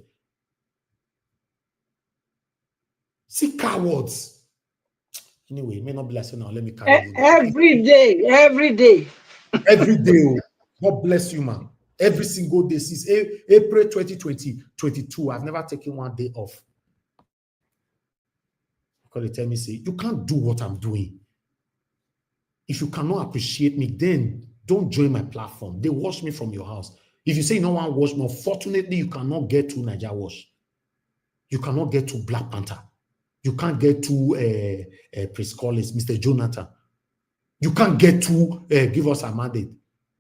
See cowards. Anyway, it may not be like so now. Let me carry you. Every day. Every day. Oh. God bless you, man. Every single day since April 2022, I've never taken one day off. Because they tell me, say, you can't do what I'm doing. If you cannot appreciate me, then don't join my platform. They watch me from your house. If you say no one watch me, unfortunately, you cannot get to Nigeria Watch. You cannot get to Black Panther. You can't get to Prince Collins, Mr. Jonathan. You can't get to Give Us a Mandate.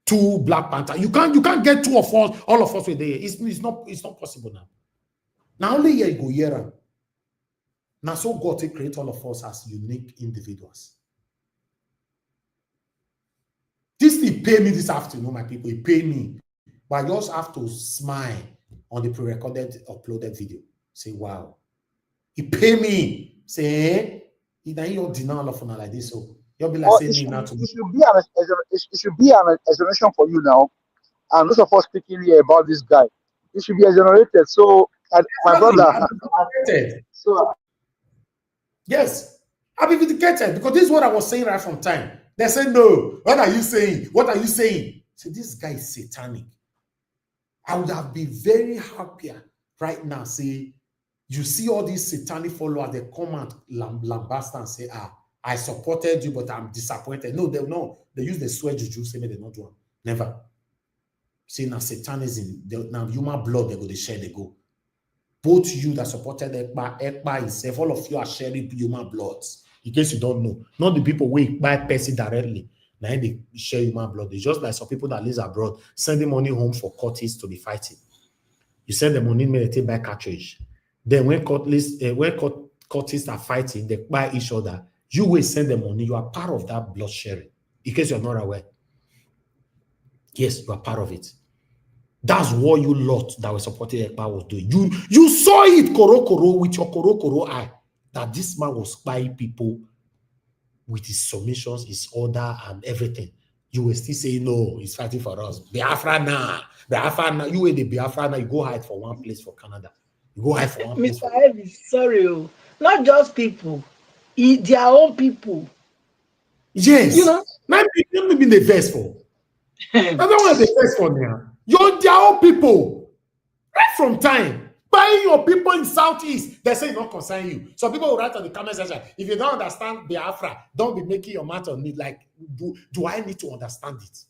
To Black Panther. You can't get 2 of us, all of us were there. It's not possible now. Now only here you go here. Now so God to create all of us as unique individuals. This thing pay me this afternoon, my people. It pay me. But I just have to smile on the pre-recorded, uploaded video. Say, wow. It pay me. Say, now you're denying all of us like this. So you'll be like saying me now to me. It should be an exoneration for you now. And those of us speaking here about this guy, it should be exonerated. So, my brother. So, yes, I've been vindicated because this is what I was saying right from time. They say, no, what are you saying? What are you saying? So this guy is satanic. I would have been very happier right now. Say, you see all these satanic followers, they come and lambast and say, I supported you, but I'm disappointed. No, they use the swear juju, say, they not do it. Never. See, now satanism, now human blood, they go, they share, they go. Both you that supported Ekpa himself, all of you are sharing human bloods. In case you don't know, not the people who buy person directly. Now they share human blood. It's just like some people that live abroad, sending money home for courtists to be fighting. You send the money, they take buy cartridge. Then when courtists are fighting, they buy each other. You will send the money. You are part of that blood sharing. In case you're not aware. Yes, you are part of it. That's what you lot that were supporting Ekpa was doing. You saw it koro with your koro eye that this man was spying people with his submissions, his order, and everything. You were still saying, no, he's fighting for us. Biafra now. You were the Biafra now. You go hide for one place for Canada. You go hide for one place. Mr. Elvis, sorry, not just people, their own people. Yes. You know, let me be the verse for. I don't want the verse for now. You're their own people. Right from time. Buying your people in Southeast, they say it not concern you. So people will write on the comment section, if you don't understand Biafra, don't be making your mouth on me like, do I need to understand it?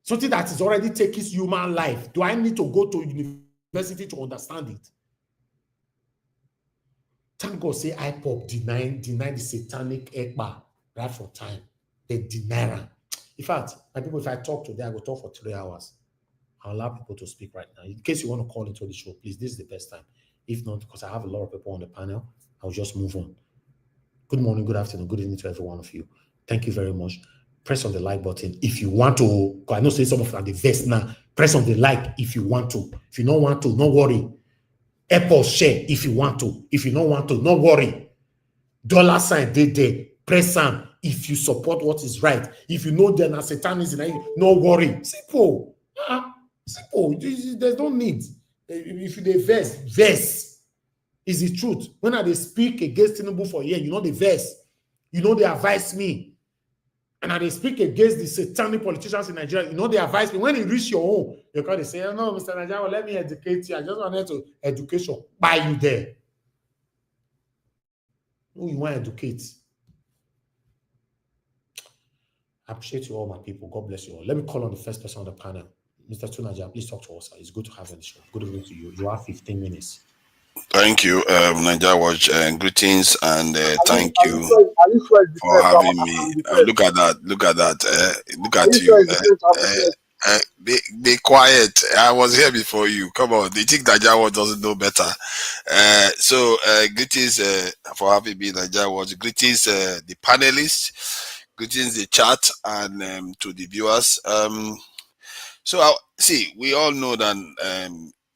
Something that is already taking human life. Do I need to go to university to understand it? Thank God say IPOD deny the satanic Ekpa right from time. They deny them. In fact, my people, if I talk today, I will talk for 3 hours. I'll allow people to speak right now. In case you want to call into the show, please, this is the best time. If not, because I have a lot of people on the panel, I'll just move on. Good morning, good afternoon, good evening to every one of you. Thank you very much. Press on the like button if you want to. I know say some of you are the best now. Press on the like if you want to. If you don't want to, no worry. Apple share if you want to. If you don't want to, no worry. $sign there. Press on if you support what is right. If you know there's satanism, no worry. Simple. Simple. There's no need. if they verse is the truth. When I they speak against Tinubu for a year, you know the verse, you know they advise me, and I they speak against the satanic politicians in Nigeria, you know they advise me. When you reach your home, you can say, oh, no, Mr. Nigeria, let me educate you. I just wanted to education buy you there. Who you want to educate? I appreciate you all, my people. God bless you all. Let me call on the first person on the panel. Mr. Tunaja, please talk to us. It's good to have you on the show. Good evening to you. You have 15 minutes. Thank you, Nigeria Watch. Greetings and thank you for first? having me. Look at that. Look at that. Look at you. Be quiet. I was here before you. Come on. They think Nigeria Watch doesn't know better. Greetings for having me, Nigeria Watch. Greetings, the panelists. Greetings, the chat, and to the viewers. See, we all know that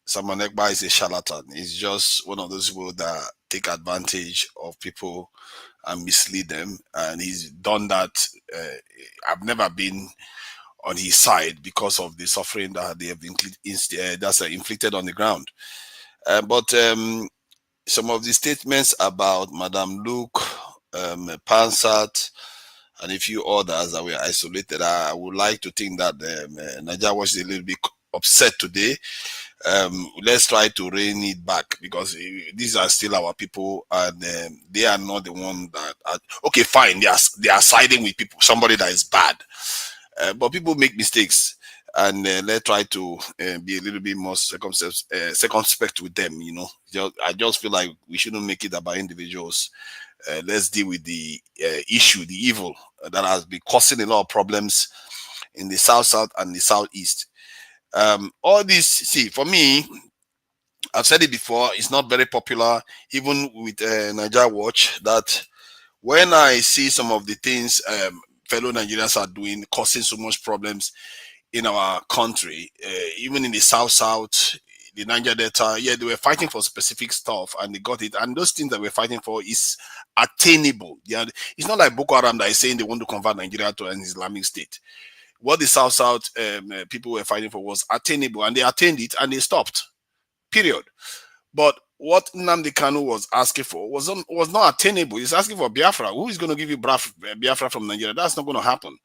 Simon Ekpa is a charlatan. He's just one of those people that take advantage of people and mislead them. And he's done that. I've never been on his side because of the suffering that they have inflicted on the ground. But some of the statements about Madame Luke, Pansat, and a few others that were isolated, I would like to think that Nigeria was a little bit upset today. Let's try to rein it back, because these are still our people, and they are not the one that are, okay, fine, they are siding with people, somebody that is bad, but people make mistakes, and let's try to be a little bit more circumspect with them. You know, I just feel like we shouldn't make it about individuals. Let's deal with the issue, the evil that has been causing a lot of problems in the south and the southeast. All this, see, for me, I've said it before, it's not very popular, even with Nigeria Watch, that when I see some of the things fellow Nigerians are doing, causing so much problems in our country, even in the south, the Niger Delta, yeah, they were fighting for specific stuff and they got it. And those things that we're fighting for is attainable. Yeah, it's not like Boko Haram that is saying they want to convert Nigeria to an Islamic state. What the south people were fighting for was attainable, and they attained it and they stopped. Period. But what Nnamdi Kanu was asking for was not attainable. He's asking for Biafra. Who is going to give you Biafra from Nigeria? That's not going to happen.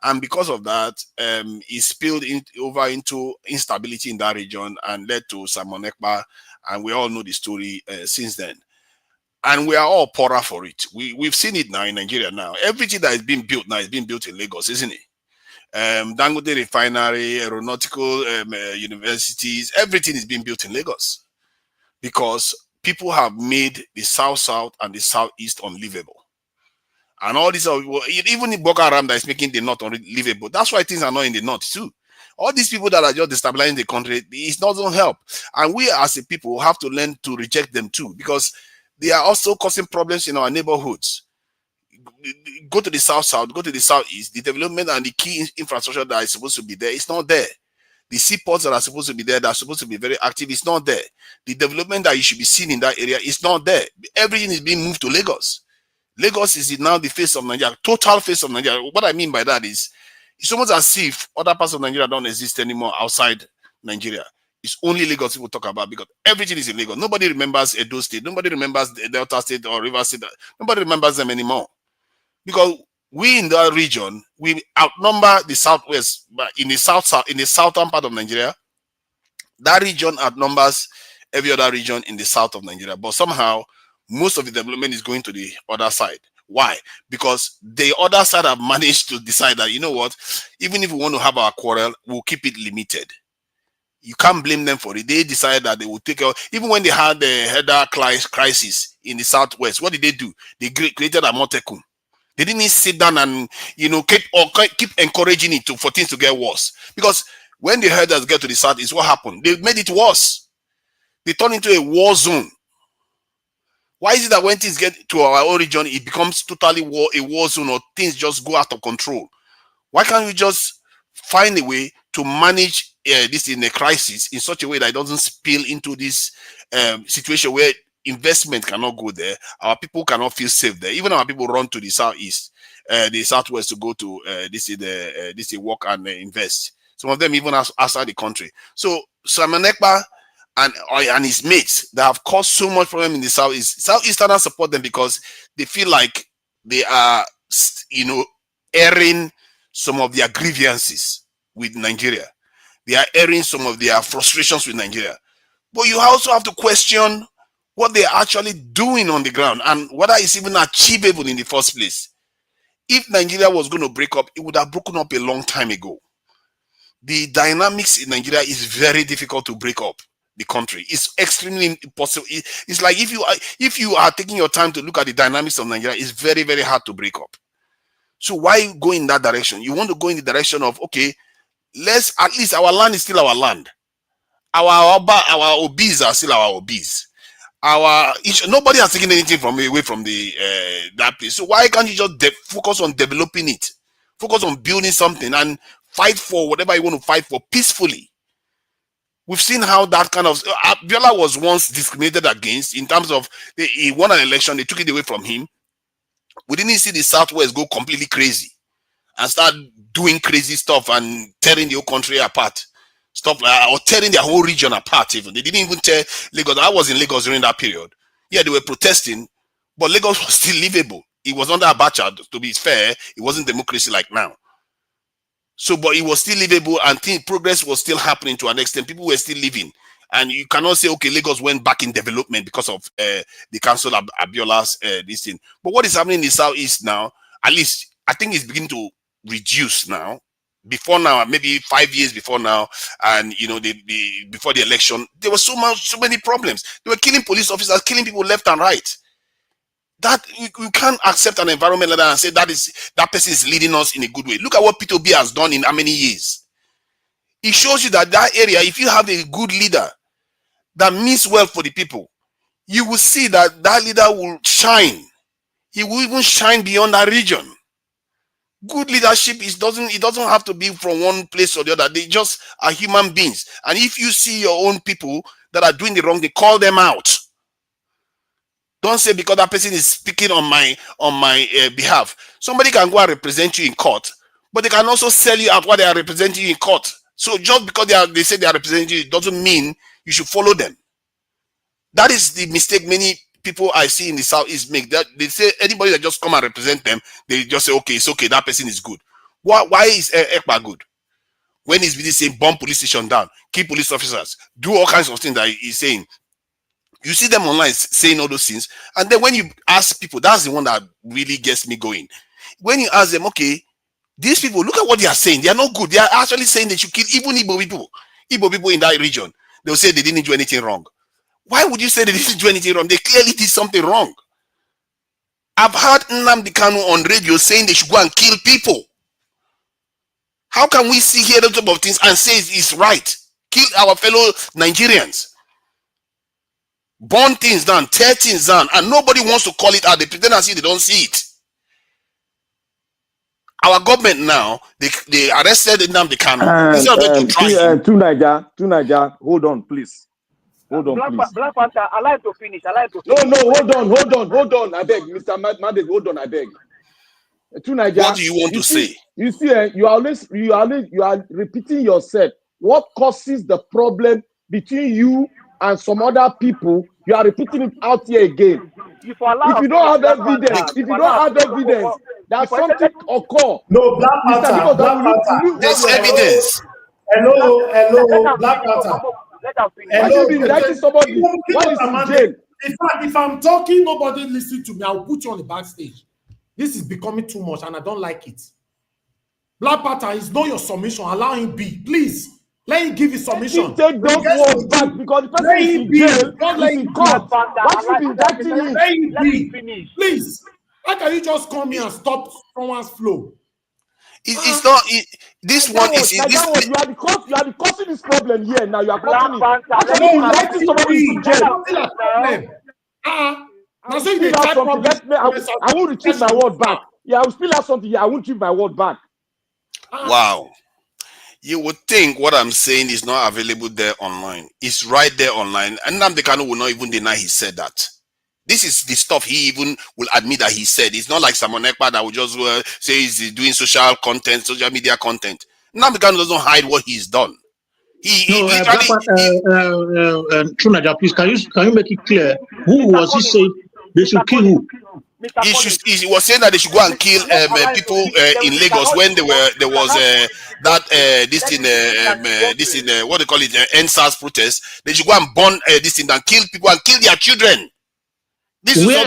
And because of that, it spilled over into instability in that region and led to Simon Ekpa, and we all know the story since then. And we are all poorer for it. We've seen it now in Nigeria now. Everything that is being built now is being built in Lagos, isn't it? Dangote Refinery, aeronautical universities, everything is being built in Lagos because people have made the south and the southeast unlivable. And all this, even in Boko Haram that is making the north unlivable, that's why things are not in the north too. All these people that are just destabilizing the country, it doesn't help. And we as a people have to learn to reject them too, because they are also causing problems in our neighborhoods. Go to the south, go to the southeast, the development and the key infrastructure that is supposed to be there is not there. The seaports that are supposed to be there, that are supposed to be very active, is not there. The development that you should be seeing in that area is not there. Everything is being moved to Lagos. Lagos is now the face of Nigeria, total face of Nigeria. What I mean by that is, it's almost as if other parts of Nigeria don't exist anymore outside Nigeria. It's only Lagos people talk about, because everything is in Lagos. Nobody remembers Edo State. Nobody remembers Delta State or River State. Nobody remembers them anymore. Because we in that region, we outnumber the southwest, but in the southern part of Nigeria, that region outnumbers every other region in the south of Nigeria. But somehow, most of the development is going to the other side. Why? Because the other side have managed to decide that, you know what, even if we want to have our quarrel, we'll keep it limited. You can't blame them for it. They decided that they would take out, even when they had the header crisis in the southwest, what did they do? They created a Motekun. They didn't sit down and, keep encouraging it for things to get worse. Because when the herders get to the south, is what happened. They made it worse. They turned into a war zone. Why is it that when things get to our own region, it becomes totally a war zone, or things just go out of control? Why can't we just find a way to manage this in a crisis in such a way that it doesn't spill into this situation where investment cannot go there, our people cannot feel safe there. Even our people run to the southeast, the southwest to go to this work and invest. Some of them even outside the country. So Simon Ekpa and his mates that have caused so much problem in the Southeast. Southeasterners support them because they feel like they are, airing some of their grievances with Nigeria. They are airing some of their frustrations with Nigeria. But you also have to question what they're actually doing on the ground and whether it's even achievable in the first place. If Nigeria was going to break up, it would have broken up a long time ago. The dynamics in Nigeria is very difficult to break up the country. It's extremely impossible. It's like if you are taking your time to look at the dynamics of Nigeria, it's very, very hard to break up. So why go in that direction? You want to go in the direction of, okay, let's, at least our land is still our land. Our obis are still our obis. Nobody has taken anything away from the that place. So why can't you just focus on developing it? Focus on building something and fight for whatever you want to fight for peacefully. We've seen how that kind of Abiola was once discriminated against in terms of he won an election, they took it away from him. We didn't see the Southwest go completely crazy and start doing crazy stuff and tearing the whole country apart. Stuff like, or tearing their whole region apart. Even they didn't even tear Lagos. I was in Lagos during that period. Yeah, they were protesting, but Lagos was still livable. It was under Abacha. To be fair, it wasn't democracy like now. So, but it was still livable, and progress was still happening to an extent. People were still living, and you cannot say, okay, Lagos went back in development because of the Council of Abiola's this thing. But what is happening in the Southeast now? At least I think it's beginning to reduce now. Before now, maybe 5 years before now, and before the election, there was so many problems. They were killing police officers, killing people left and right. That you can't accept an environment like that and say that person is leading us in a good way. Look at what P2B has done in how many years. It shows you that area, if you have a good leader that means well for the people, you will see that leader will shine. He will even shine beyond that region. Good leadership it doesn't have to be from one place or the other. They just are human beings. And if you see your own people that are doing the wrong, they call them out. Don't say because that person is speaking on my behalf. Somebody can go and represent you in court, but they can also sell you out while they are representing you in court. So just because they say they are representing you, it doesn't mean you should follow them. That is the mistake many people I see in the Southeast make. That they say anybody that just come and represent them, they just say, okay, it's okay, that person is good. Why is Ekpa good? When he's really saying bomb police station down, kill police officers, do all kinds of things that he's saying. You see them online saying all those things, and then when you ask people, that's the one that really gets me going. When you ask them, okay, these people, look at what they are saying. They are not good. They are actually saying they should kill even Igbo people in that region. They'll say they didn't do anything wrong. Why would you say they didn't do anything wrong? They clearly did something wrong. I've heard Nnamdi Kanu on radio saying they should go and kill people. How can we hear those type of things and say it's right? Kill our fellow Nigerians. Burn things down, tear things down, and nobody wants to call it out. They pretend as if they don't see it. Our government now, they arrested Nnamdi Kanu. Instead of them to try him. To Niger, hold on, please. Hold on, please. Black Panther, I like to finish. No, hold on. I beg, Mr. Madek, hold on, I beg. To Niger, what do you want to say? You see, you are repeating yourself. What causes the problem between you and some other people? You are repeating it out here again. If you don't have evidence, that something occur. No, Black Panther. There's evidence. Hello, Black Panther. Why you be indicting somebody? Why is in jail? In fact, if I'm talking, nobody listen to me. I'll put you on the backstage. This is becoming too much, and I don't like it. Black Panther is not your submission. Allow him be, please. Let him give his submission. Take those words back because the person is in jail. Not in court. Why should you be indicting him? Let him finish. Please. How can you just come here and stop someone's flow? It's not. This one is. You are the causing this problem here. Now you are causing it. How can you be indicting somebody in jail? I won't retrieve my word back. Yeah, I will still have something here. I won't retrieve my word back. Wow. You would think what I'm saying is not available there online. It's right there online. And Nnamdi Kanu will not even deny he said that. This is the stuff he even will admit that he said. It's not like Simon Ekpa that will just say he's doing social media content. Nnamdi Kanu doesn't hide what he's done. No, Black True Naija, please, can you make it clear? Who was he saying they should kill who? He was saying that they should go and kill people in Lagos when there was what they call it, NSAS protest. They should go and burn this thing and kill people and kill their children. This is Where?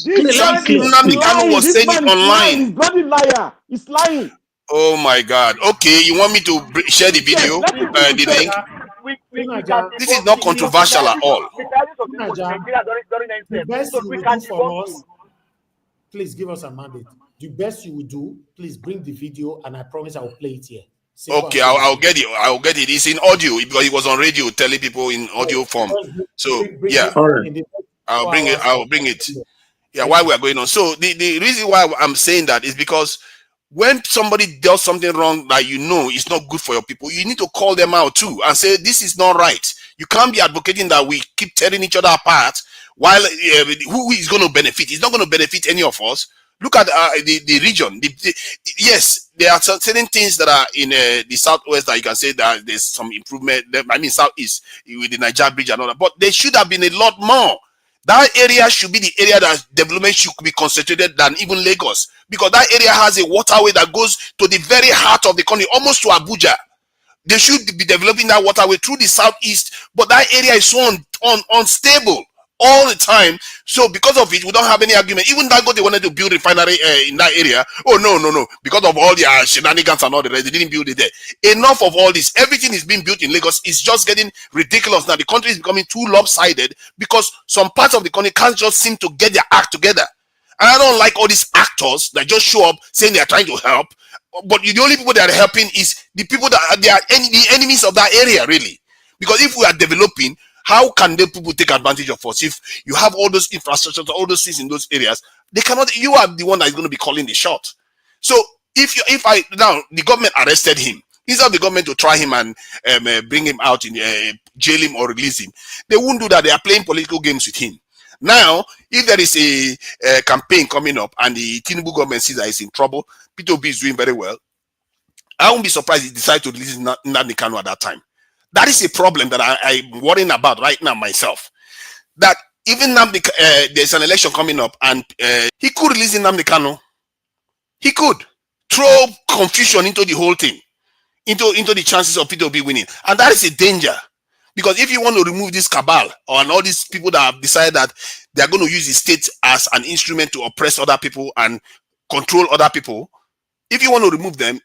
Nnamdi Kanu was saying it online. He's bloody liar. He's lying. Oh my God. Okay, you want me to share the video, the link? This is not controversial at all. The best you will do for us, please give us a mandate. The best you will do, please bring the video, and I promise I will play it here. Okay, I'll get it. I'll get it. It's in audio because it was on radio telling people in audio form. So yeah, I'll bring it. I'll bring it. Yeah, while we are going on. So the reason why I'm saying that is because when somebody does something wrong that you know is not good for your people, you need to call them out too and say this is not right. You can't be advocating that we keep tearing each other apart while who is going to benefit? It's not going to benefit any of us. Look at the region. Yes, there are certain things that are in the southwest that you can say that there's some improvement. I mean, southeast with the Niger bridge and all that, but there should have been a lot more. That area should be the area that development should be concentrated than even Lagos, because that area has a waterway that goes to the very heart of the country, almost to Abuja. They should be developing that waterway through the southeast, but that area is so unstable all the time. So because of it, we don't have any argument. Even that they wanted to build a refinery in that area. Oh no, because of all the shenanigans and all the rest, they didn't build it there. Enough of all this. Everything is being built in Lagos. It's just getting ridiculous now. The country is becoming too lopsided because some parts of the country can't just seem to get their act together. And I don't like all these actors that just show up saying they are trying to help, but the only people that are helping is the people that are the enemies of that area, really. Because if we are developing, how can the people take advantage of us? If you have all those infrastructures, all those things in those areas, they cannot. You are the one that is going to be calling the shot. So now the government arrested him, instead of the government to try him and bring him out in jail him or release him, they won't do that. They are playing political games with him. Now, if there is a campaign coming up and the Tinubu government sees that it's in trouble, P2B is doing very well, I won't be surprised if he decides to release Nnamdi Kanu at that time. That is a problem that I'm worrying about right now myself. That even there's an election coming up and he could release Nnamdi Kanu. He could throw confusion into the whole thing, into the chances of P2B winning. And that is a danger. Because if you want to remove this cabal or all these people that have decided that they are going to use the state as an instrument to oppress other people and control other people, if you want to remove them,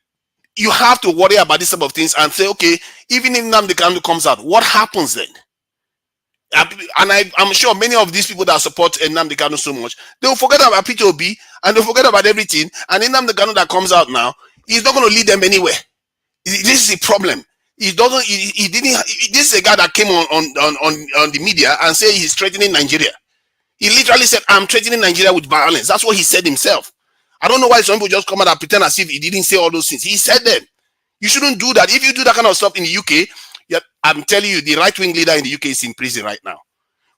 you have to worry about this type of things and say, okay, even if Nnamdi Kanu comes out, what happens then? And I'm sure many of these people that support Nnamdi Kanu so much, they will forget about P2B and they'll forget about everything. And Nnamdi Kanu that comes out now, he's not going to lead them anywhere. This is a problem. This is a guy that came on the media and said he's threatening Nigeria. He literally said, I'm threatening Nigeria with violence. That's what he said himself. I don't know why some people just come out and pretend as if he didn't say all those things. He said them. You shouldn't do that. If you do that kind of stuff in the UK, I'm telling you, the right-wing leader in the UK is in prison right now.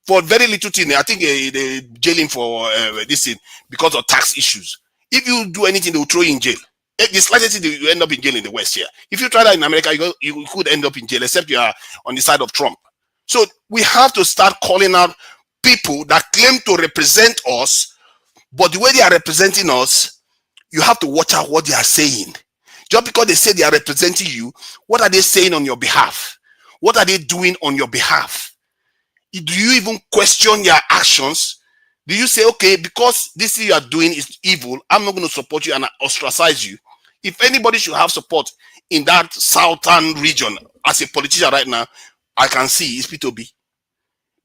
For very little thing. I think they jail him for this thing because of tax issues. If you do anything, they will throw you in jail. The slightest thing, you end up in jail in the West here. If you try that in America, you could end up in jail, except you are on the side of Trump. So we have to start calling out people that claim to represent us, but the way they are representing us, you have to watch out what they are saying. Just because they say they are representing you, what are they saying on your behalf? What are they doing on your behalf? Do you even question their actions? Do you say, okay, because this thing you are doing is evil, I'm not going to support you and ostracize you? If anybody should have support in that southern region as a politician right now, I can see it's P2B.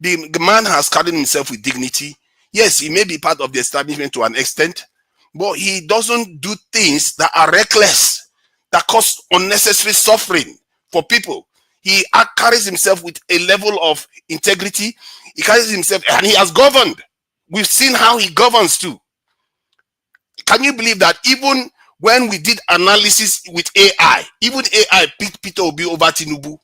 The man has carried himself with dignity. Yes, he may be part of the establishment to an extent, but he doesn't do things that are reckless, that cause unnecessary suffering for people. He carries himself with a level of integrity. He carries himself, and he has governed. We've seen how he governs too. Can you believe that even when we did analysis with AI, even AI picked P2B over Tinubu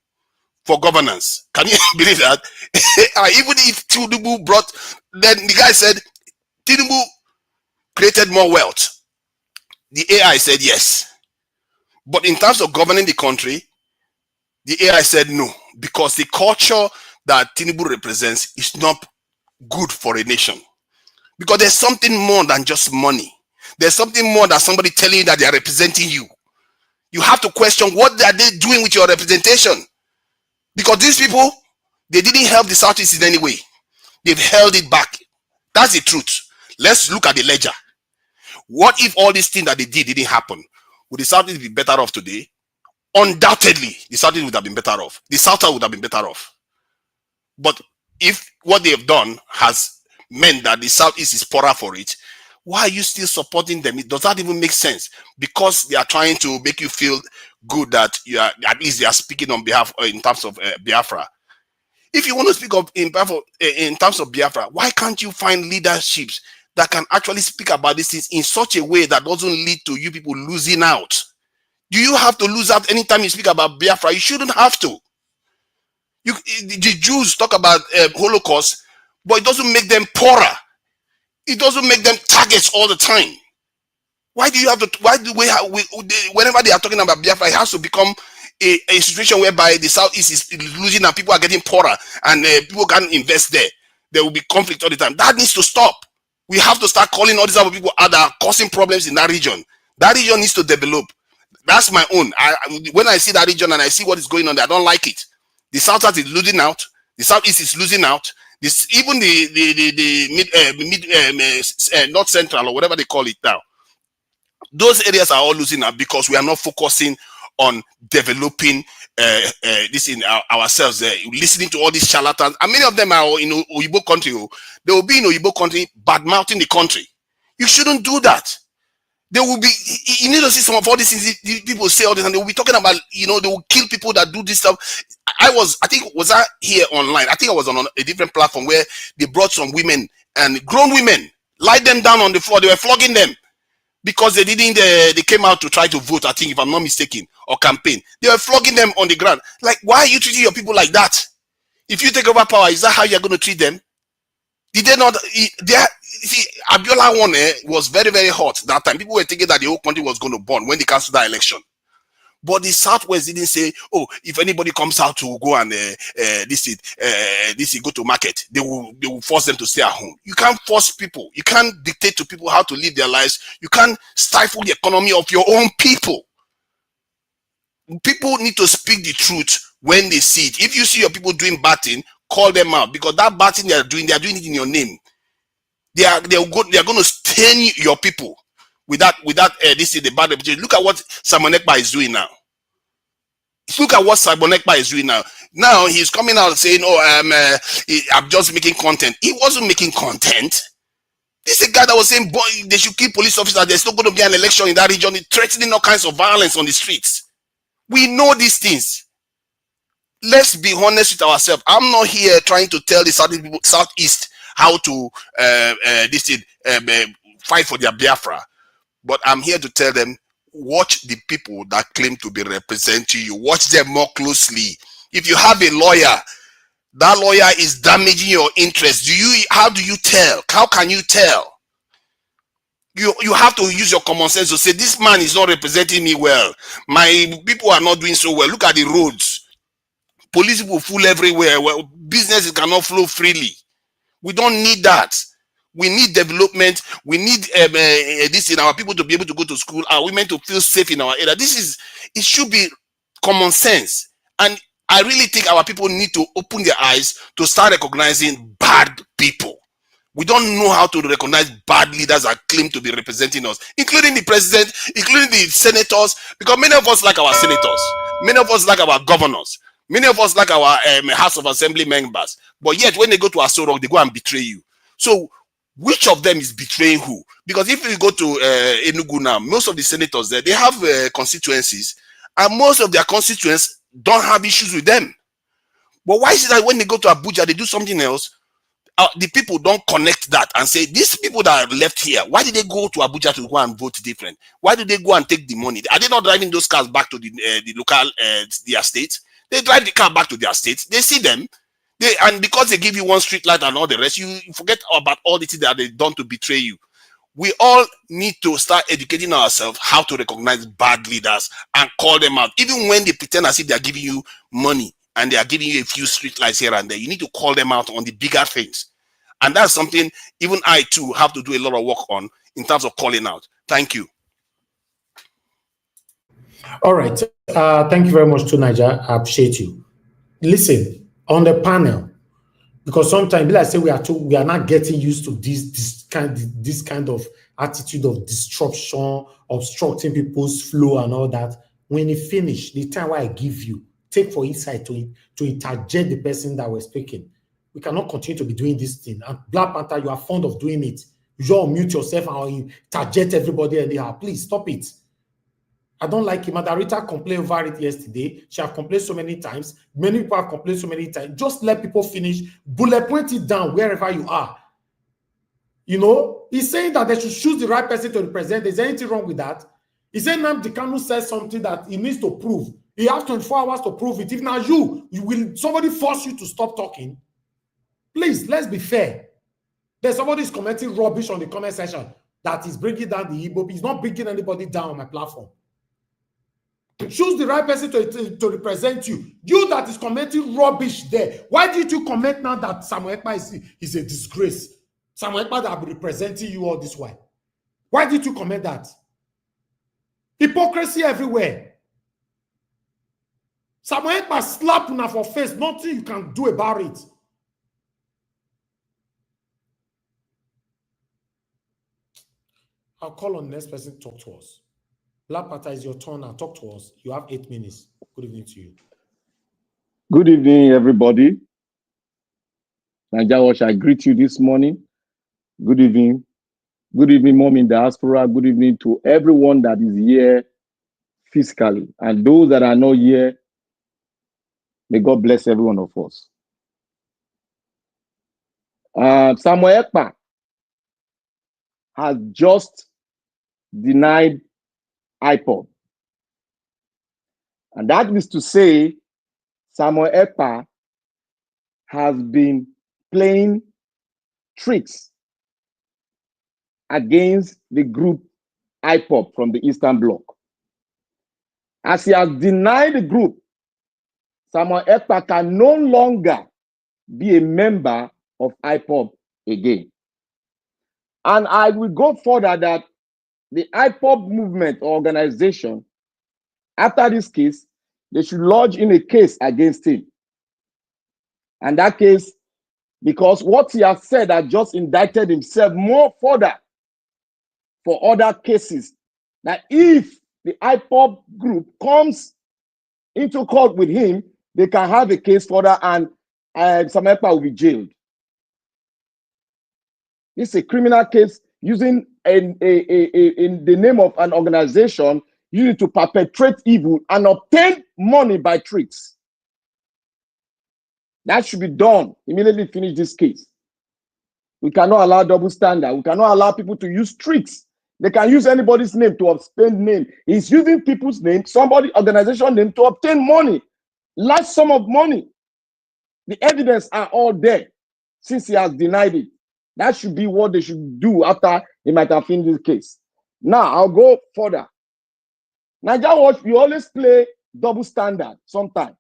for governance? Can you believe that? Even if Tinubu brought, then the guy said Tinubu created more wealth. The AI said yes. But in terms of governing the country, The AI said no, because the culture that Tinubu represents is not good for a nation. Because there's something more than just money. There's something more than somebody telling you that they are representing you. You have to question, what are they doing with your representation? Because these people, they didn't help the Southeast in any way. They've held it back. That's the truth. Let's look at the ledger. What if all these things that they did didn't happen? Would the Southeast be better off today? Undoubtedly, the Southeast would have been better off. The South would have been better off. But if what they have done has meant that the Southeast is poorer for it, why are you still supporting them? It does not even make sense, because they are trying to make you feel good that you are, at least they are speaking on behalf in terms of Biafra. If you want to speak of in terms of Biafra, why can't you find leaderships that can actually speak about these things in such a way that doesn't lead to you people losing out? Do you have to lose out anytime you speak about Biafra? You shouldn't have to. The Jews talk about Holocaust, but it doesn't make them poorer. It doesn't make them targets all the time. Why do you have to? Why do whenever they are talking about Biafra, it has to become a situation whereby the Southeast is losing and people are getting poorer and people can't invest there. There will be conflict all the time. That needs to stop. We have to start calling all these other people that are causing problems in that region. That region needs to develop. That's my own. When I see that region and I see what is going on there, I don't like it. The South is losing out. The Southeast is losing out. Even the North Central or whatever they call it now. Those areas are all losing out because we are not focusing on developing this in ourselves. Listening to all these charlatans, and many of them are in Oyibo country. They will be in Oyibo country, bad mouthing the country. You shouldn't do that. They will be. You need to see some of all these things people say all this, and they will be talking about. They will kill people that do this stuff. I here online? I think I was on a different platform where they brought some women and grown women, lied them down on the floor. They were flogging them because they didn't. They came out to try to vote. I think, if I'm not mistaken, or campaign. They were flogging them on the ground. Like, why are you treating your people like that? If you take over power, is that how you're going to treat them? Did they not? See, Abiola one was very, very hot that time. People were thinking that the whole country was going to burn when they canceled that election. But the Southwest didn't say, oh, if anybody comes out to go and go to market, they will force them to stay at home. You can't force people. You can't dictate to people how to live their lives. You can't stifle the economy of your own people. People need to speak the truth when they see it. If you see your people doing bad thing, call them out, because that bad thing they are doing it in your name. They are going to stain your people with that the bad reputation. Look at what Simon Ekpa is doing now. Look at what Simon Ekpa is doing now. Now he's coming out saying, "Oh, I'm just making content." He wasn't making content. This is a guy that was saying, "Boy, they should kill police officers. There's not going to be an election in that region." He's threatening all kinds of violence on the streets. We know these things. Let's be honest with ourselves. I'm not here trying to tell the Southeast how to fight for their Biafra, but I'm here to tell them, watch the people that claim to be representing you. Watch them more closely. If you have a lawyer, that lawyer is damaging your interest. How do you tell? How can you tell? You have to use your common sense to say, this man is not representing me well. My people are not doing so well. Look at the roads. Police people full everywhere. Well, businesses cannot flow freely. We don't need that. We need development. We need this in our people to be able to go to school, our women to feel safe in our area. It should be common sense. And I really think our people need to open their eyes to start recognizing bad people. We don't know how to recognize bad leaders that claim to be representing us, including the president, including the senators, because many of us like our senators. Many of us like our governors. Many of us like our House of Assembly members. But yet, when they go to Asoro, they go and betray you. So, which of them is betraying who? Because if you go to Enugu now, most of the senators there, they have constituencies, and most of their constituents don't have issues with them. But why is it that when they go to Abuja, they do something else? The people don't connect that and say, these people that are left here, why did they go to Abuja to go and vote different? Why did they go and take the money? Are they not driving those cars back to the local, their state? They drive the car back to their states. They see them. And because they give you one street light and all the rest, you forget about all the things that they've done to betray you. we all need to start educating ourselves how to recognize bad leaders and call them out. Even when they pretend as if they are giving you money and they are giving you a few street lights here and there, you need to call them out on the bigger things. And that's something even I too have to do a lot of work on in terms of calling out. Thank you. All right. Thank you very much, to Niger. I appreciate you. Listen, on the panel, because sometimes, like I say, we are not getting used to this kind of attitude of disruption, obstructing people's flow and all that. When you finish, the time I give you, take for insight to interject the person that we're speaking. We cannot continue to be doing this thing. And Black Panther, you are fond of doing it. You just mute yourself and interject everybody anyhow. Please stop it. I don't like it. Madarita complained over it yesterday. She has complained so many times. Many people have complained so many times. Just let people finish. Bullet point it down wherever you are. You know, he's saying that they should choose the right person to represent. Is there anything wrong with that? He said Nnamdi Kanu says something that he needs to prove. He has 24 hours to prove it. If not will somebody force you to stop talking? Please, let's be fair. There's somebody who's commenting rubbish on the comment section that is bringing down the Igbo. He's not bringing anybody down on my platform. Choose the right person to represent you. You that is commenting rubbish there. Why did you comment now that Samuel Ekpa is a disgrace? Samuel Ekpa that will be representing you all this while. Why did you comment that? Hypocrisy everywhere. Samuel Ekpa slap una for face. Nothing you can do about it. I'll call on the next person to talk to us. Black Panther, is your turn now. Talk to us. You have 8 minutes. Good evening to you. Good evening, everybody. Najawash, I greet you this morning. Good evening. Good evening, Mom in diaspora. Good evening to everyone that is here physically. And those that are not here, may God bless every one of us. Samuel Ekpa has just denied IPOD. And that is to say, Samuel Ekpa has been playing tricks against the group IPOD from the Eastern Bloc. As he has denied the group, Samuel Ekpa can no longer be a member of IPOD again. And I will go further that the IPOD movement or organization, after this case, they should lodge in a case against him. And that case, because what he has said has just indicted himself more further for other cases. That if the IPOD group comes into court with him, they can have a case further and Samuel Ekpa will be jailed. This is a criminal case using in the name of an organization used to perpetrate evil and obtain money by tricks. That should be done. Immediately finish this case. We cannot allow double standard. We cannot allow people to use tricks. They can use anybody's name to obtain name. He's using people's name, somebody, organization name to obtain money. Large sum of money. The evidence are all there since he has denied it. That should be what they should do after he might have finished this case. Now, I'll go further. Nigeria, we always play double standard sometimes.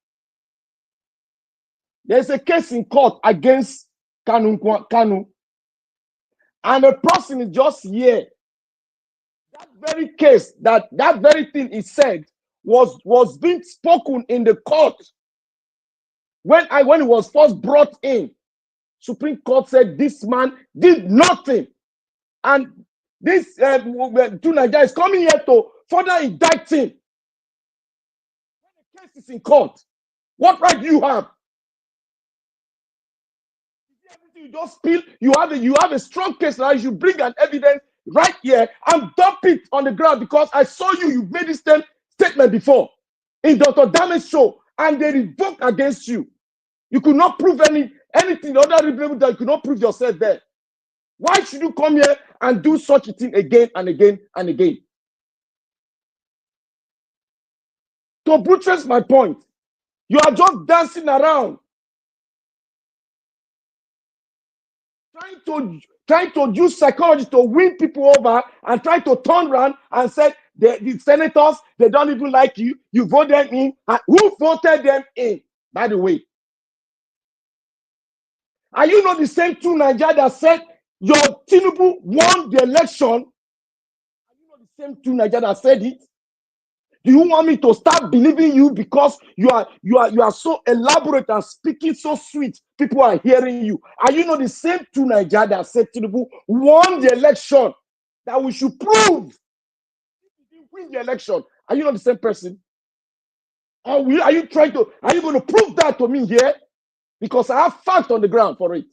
There's a case in court against Kanu. And the person is just here. That very case, that very thing he said was being spoken in the court. When it was first brought in, Supreme Court said this man did nothing. And this Nigeria is coming here to further indict him. When the case is in court, what right do you have? You just spill. You have a strong case now. You should bring an evidence right here and dump it on the ground because I saw you made this statement before in Dr. Dame's show and they revoked against you. You could not prove anything. Other people that you could not prove yourself there. Why should you come here and do such a thing again and again and again? To buttress my point, you are just dancing around, trying to use psychology to win people over and try to turn around and say the senators, they don't even like you. You vote them in. And who voted them in, by the way? Are you not the same two Nigeria that said your Tinubu won the election? Are you not the same two Nigeria that said it? Do you want me to start believing you because you are so elaborate and speaking so sweet? People are hearing you. Are you not the same two Nigeria that said Tinubu won the election? That we should prove he win the election. Are you not the same person? Or are you going to prove that to me here? Because I have facts on the ground for it.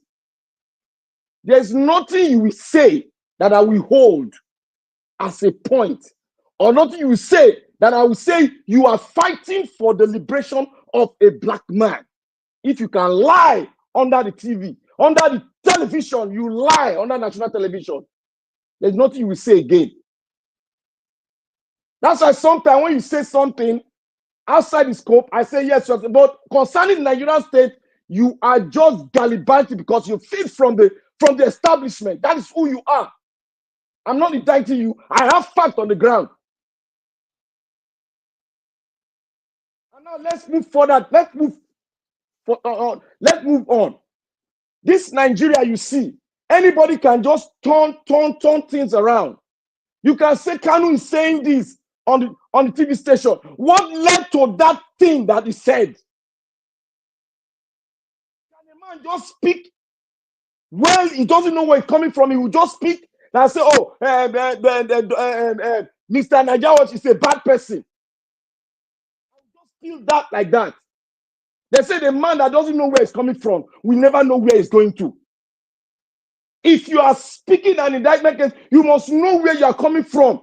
There's nothing you will say that I will hold as a point, or nothing you will say that I will say you are fighting for the liberation of a black man. If you can lie under the TV, under the television, you lie under national television. There's nothing you will say again. That's why sometimes when you say something outside the scope, I say yes, but concerning the Nigerian state, you are just gallivanting because you feed from the establishment. That is who you are. I'm not indicting you. I have facts on the ground. And now let's move further. Let's move on. This Nigeria you see, anybody can just turn things around. You can say Kanu is saying this on the TV station. What led to that thing that he said? Can a man just speak? Well, he doesn't know where it's coming from. He will just speak and say, "Oh, Mr. Najawa is a bad person." I will just feel that like that. They say the man that doesn't know where it's coming from will never know where it's going to. If you are speaking an indictment case, you must know where you are coming from,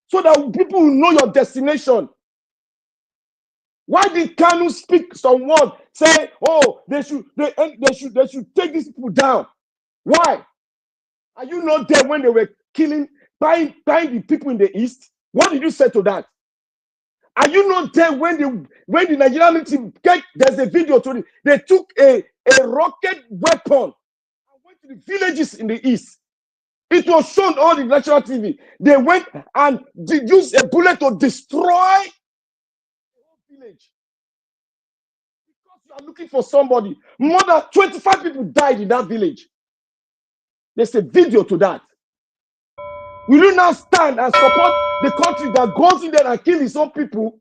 so that people will know your destination. Why did Kanu speak some words, say, "Oh, they should take these people down"? Why? Are you not there when they were buying the people in the East? What did you say to that? Are you not there when the Nigerian military there's a video to it. They took a rocket weapon and went to the villages in the East. It was shown on the national TV. They went and used a bullet to destroy the whole village. Because you are looking for somebody. More than 25 people died in that village. There's a video to that. Will you now stand and support the country that goes in there and kills its own people?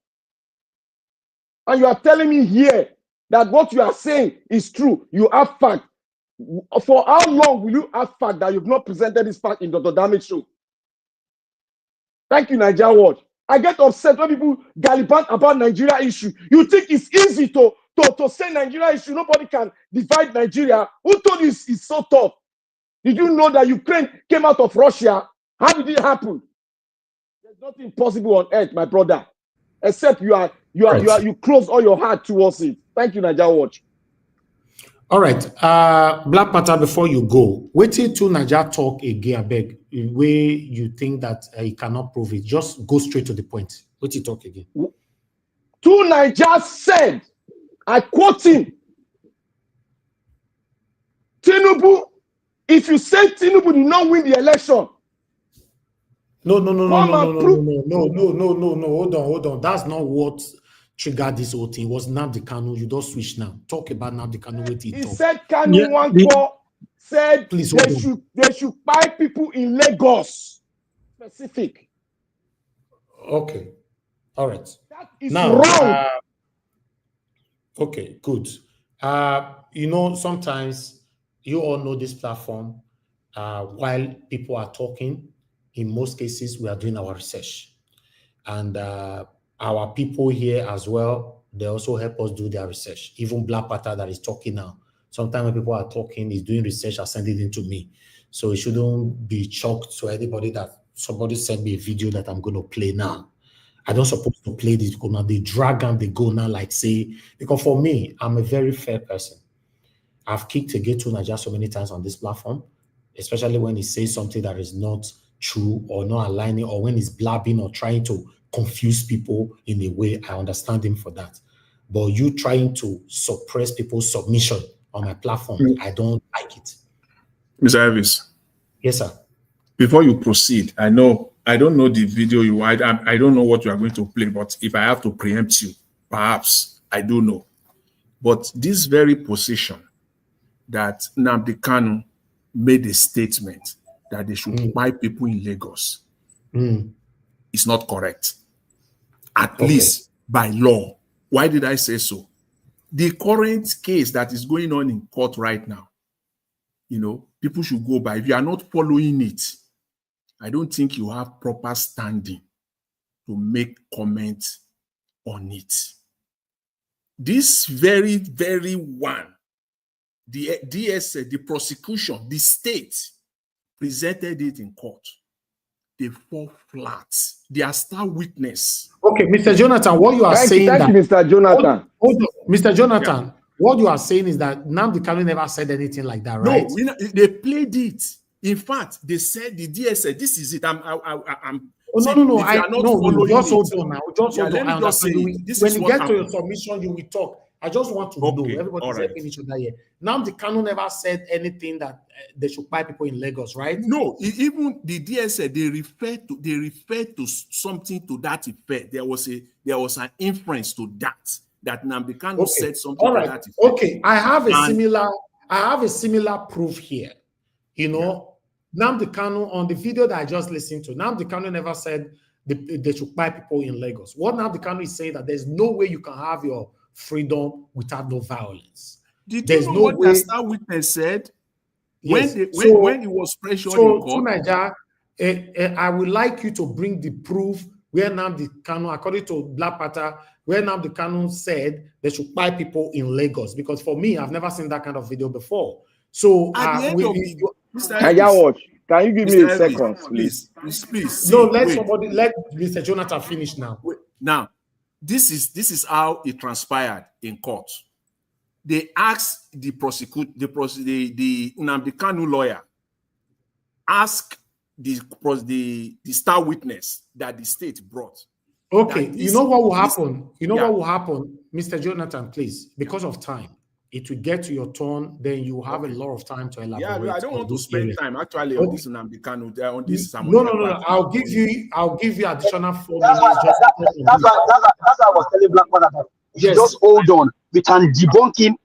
And you are telling me here that what you are saying is true. You have fact. For how long will you have fact that you've not presented this fact in the Damage Show? Thank you, Nigeria Watch. I get upset when people gallivant about Nigeria issue. You think it's easy to say Nigeria issue? Nobody can divide Nigeria. Who told you it's so tough? Did you know that Ukraine came out of Russia? How did it happen? There's nothing possible on earth, my brother, except you close all your heart towards it. Thank you, Nigeria Watch. All right, Black Panther, before you go, wait till two Nigeria talk again, I beg, where you think that he cannot prove it. Just go straight to the point. Wait till talk again. Two Nigeria said, I quote him, Tinubu, if you say Tinubu did not win the election. No. Hold on. That's not what triggered this whole thing. It was Nnamdi Kanu. You don't switch now. Talk about Nnamdi Kanu. He said Kanu said please, they should buy people in Lagos. Specific. Okay. All right. That is now, wrong. Okay, good. Sometimes you all know this platform. While people are talking, in most cases, we are doing our research. And our people here as well, they also help us do their research. Even Black Panther that is talking now. Sometimes when people are talking, he's doing research, I send it in to me. So it shouldn't be shocked to anybody that somebody sent me a video that I'm going to play now. I don't supposed to play this because now they drag and they go now like say, because for me, I'm a very fair person. I've kicked a gate to Nigeria so many times on this platform, especially when he says something that is not true or not aligning, or when he's blabbing or trying to confuse people in a way. I understand him for that. But you trying to suppress people's submission on my platform, I don't like it. Mr. Elvis. Yes, sir. Before you proceed, I don't know the video you I don't know what you are going to play, but if I have to preempt you, perhaps I do know. But this very position that Nnamdi Kanu made a statement that they should buy people in Lagos is not correct. At least by law. Why did I say so? The current case that is going on in court right now, people should go by. If you are not following it, I don't think you have proper standing to make comments on it. This very, very one, the DSA, the prosecution, the state presented it in court. They fall flat. They are star witness. Okay, Mr. Jonathan, what you are saying Thank you, Mr. Jonathan. Hold on, Mr. Jonathan, what you are saying is that Nnamdi Kanu never said anything like that, right? No, they played it. In fact, they said the DSA, this is it. No. Just hold on now. Just hold on. Let me just say when you get to your submission, you will talk. I just want to know. Everybody's helping each other here. Nnamdi Kanu never said anything that they should buy people in Lagos, right? No, even the DSA, they referred to something to that effect. There was an inference to that Nnamdi Kanu said something to that effect. Okay, I have a similar proof here. Nnamdi Kanu, on the video that I just listened to, Nnamdi Kanu never said they should buy people in Lagos. What Nnamdi Kanu is saying that there's no way you can have your freedom without no violence. There's no what way. The star witness said when he was pressured in court. Naija, I would like you to bring the proof where Nnamdi Kanu, according to Black Panther, where Nnamdi Kanu said they should buy people in Lagos. Because for me, I've never seen that kind of video before. So at the end of the can you give me a second, please? Please. No, let Mr. Jonathan finish now. Now, this is how it transpired in court. They asked the Nnamdi Kanu lawyer, ask the star witness that the state brought. Okay, you know what will happen? What will happen, Mr. Jonathan, please, because of time. It will get to your turn, then you have a lot of time to elaborate. Yeah, I don't want to spend time actually on this Nnamdi Kanu, on this. No. I'll give you additional 4 minutes. That's why I was telling Black Panther that just hold on. We can debunk him.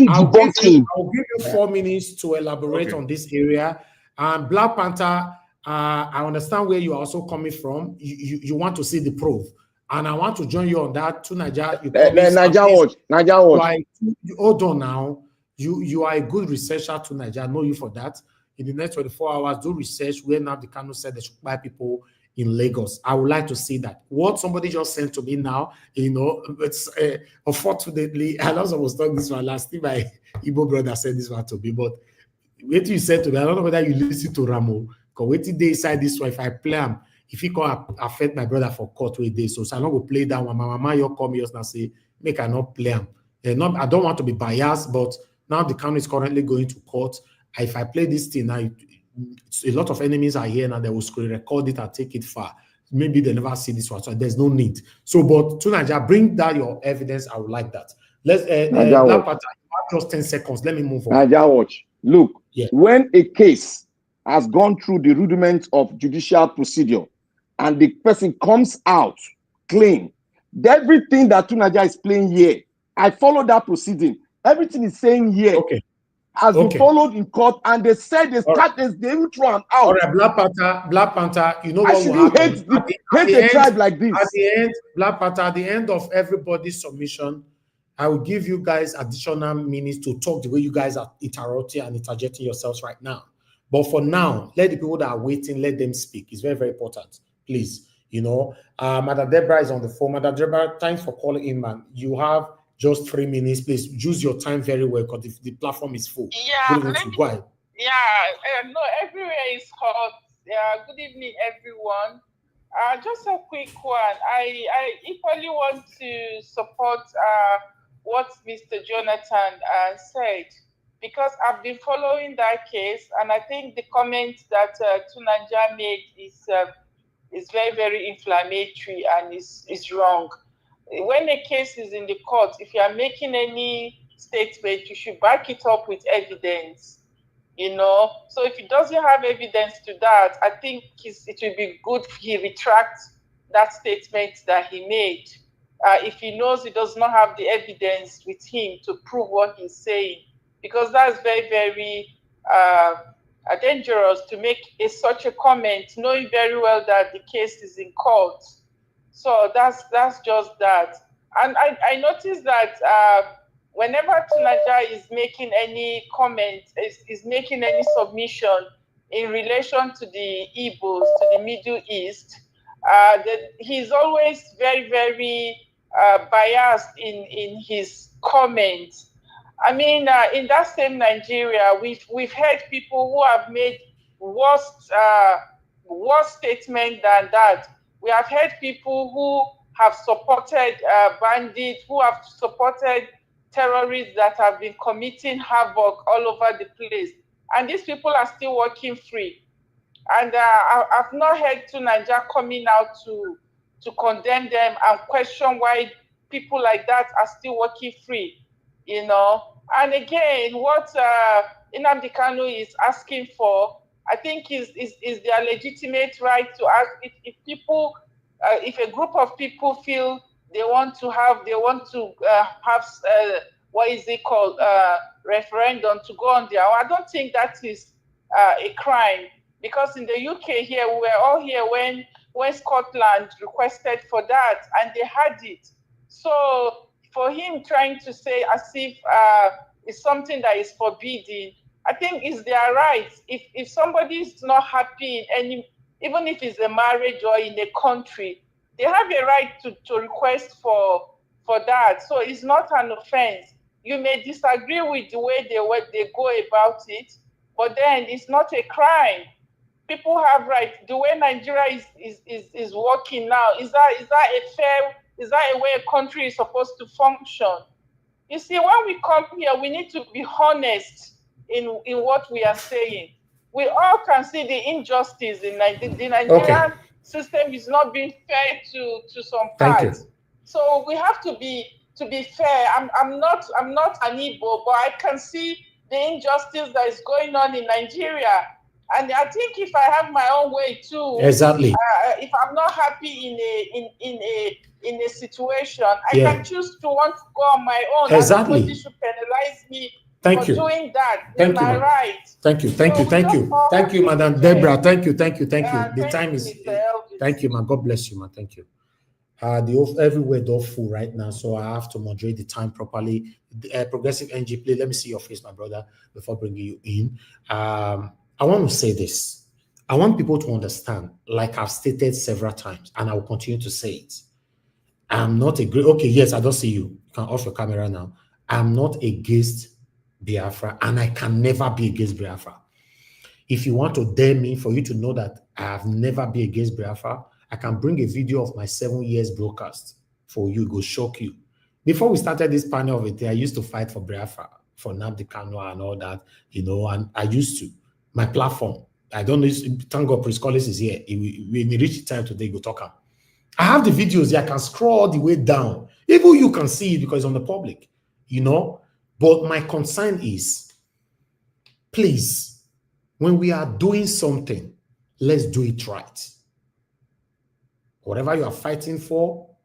I'll give you 4 minutes to elaborate on this area. And Black Panther, I understand where you are also coming from. You want to see the proof. And I want to join you on that. To Naija, Naija watch. Hold on now. You are a good researcher to Naija. I know you for that. In the next 24 hours, do research where Nnamdi Kanu said they should buy people in Lagos. I would like to see that. What somebody just sent to me now, it's unfortunately, I also was talking this one last time. My Igbo brother said this one to me, but wait till you said to me, I don't know whether you listen to Ramo, because wait till they decide this one, if I play him, if he can affect my brother for court with this, so I'm not going to play that one. My mama, you call me just now say, make I not play him. I don't want to be biased, but now the Kanu is currently going to court. If I play this thing now, a lot of enemies are here now. They will screen record it and take it far. Maybe they never see this one, so there's no need. So, but to Naija, bring down your evidence. I would like that. Let's just 10 seconds. Let me move on. Naija watch. Look, when a case has gone through the rudiments of judicial procedure, and the person comes out clean, everything that Tunaja is playing here, I follow that proceeding. Everything is saying here has been followed in court, and they said they will throw him out. All right, Black Panther, you know what will happen? Hate a tribe like this. At the end, Black Panther, at the end of everybody's submission, I will give you guys additional minutes to talk the way you guys are interrupting and interjecting yourselves right now. But for now, let the people that are waiting, let them speak. It's very, very important. Please, Madam Deborah is on the phone. Madam Deborah, thanks for calling in, man. You have just 3 minutes. Please use your time very well because the platform is full. Yeah, no, everywhere is hot. Yeah, good evening, everyone. Just a quick one. I equally want to support what Mr. Jonathan said, because I've been following that case, and I think the comment that Tunaja made is very, very inflammatory and is wrong. When a case is in the court, if you are making any statement, you should back it up with evidence. you know. So if he doesn't have evidence to that, I think it will be good if he retracts that statement that he made. If he knows he does not have the evidence with him to prove what he's saying, because that's very, very dangerous to make such a comment, knowing very well that the case is in court. So that's just that. And I noticed that whenever Tunaja is making any comment, is making any submission in relation to the Igbos, to the Middle East, that he's always very, very biased in his comments. I mean, in that same Nigeria, we've heard people who have made worse statement than that. We have heard people who have supported bandits, who have supported terrorists that have been committing havoc all over the place. And these people are still walking free. And I've not heard Tunaja coming out to condemn them and question why people like that are still walking free, you know. And again, what Nnamdi Kanu is asking for, I think is their legitimate right to ask. If people, if a group of people feel they want to have what is it called, referendum to go on their own, I don't think that is a crime, because in the UK here, we were all here when Scotland requested for that, and they had it. So for him trying to say as if it's something that is forbidden, I think it's their right. If somebody is not happy in any, even if it's a marriage or in a country, they have a right to request for that. So it's not an offense. You may disagree with the way they go about it, but then it's not a crime. People have rights. The way Nigeria is working now, is that a way a country is supposed to function? You see, when we come here, we need to be honest in what we are saying. We all can see the injustice in Nigeria. The Nigerian system is not being fair to some parts. So we have to be fair. I'm not an Igbo, but I can see the injustice that is going on in Nigeria. And I think if I have my own way too, exactly. If I'm not happy in a situation, I can choose to want to go on my own. Exactly. Nobody should penalize me for doing that. It's my right. Thank you, Madam Deborah. Thank you. The time is. Thank you, man. God bless you, man. Thank you. Everywhere door full right now, so I have to moderate the time properly. Progressive NG, please let me see your face, my brother, before bringing you in. I want to say this. I want people to understand, like I've stated several times, and I will continue to say it. I'm not okay, yes, I don't see you. You can off your camera now. I'm not against Biafra, and I can never be against Biafra. If you want to dare me, for you to know that I have never been against Biafra, I can bring a video of my 7 years broadcast for you. It will shock you. Before we started this panel of it, I used to fight for Biafra, for Nnamdi Kanu and all that, you know, and I used to. My platform, I don't know, thank God Prince Collins is here. When we reach the time today, go talk. I have the videos here. I can scroll all the way down. Even you can see it because it's on the public, you know. But my concern is, please, when we are doing something, let's do it right. Whatever you are fighting for,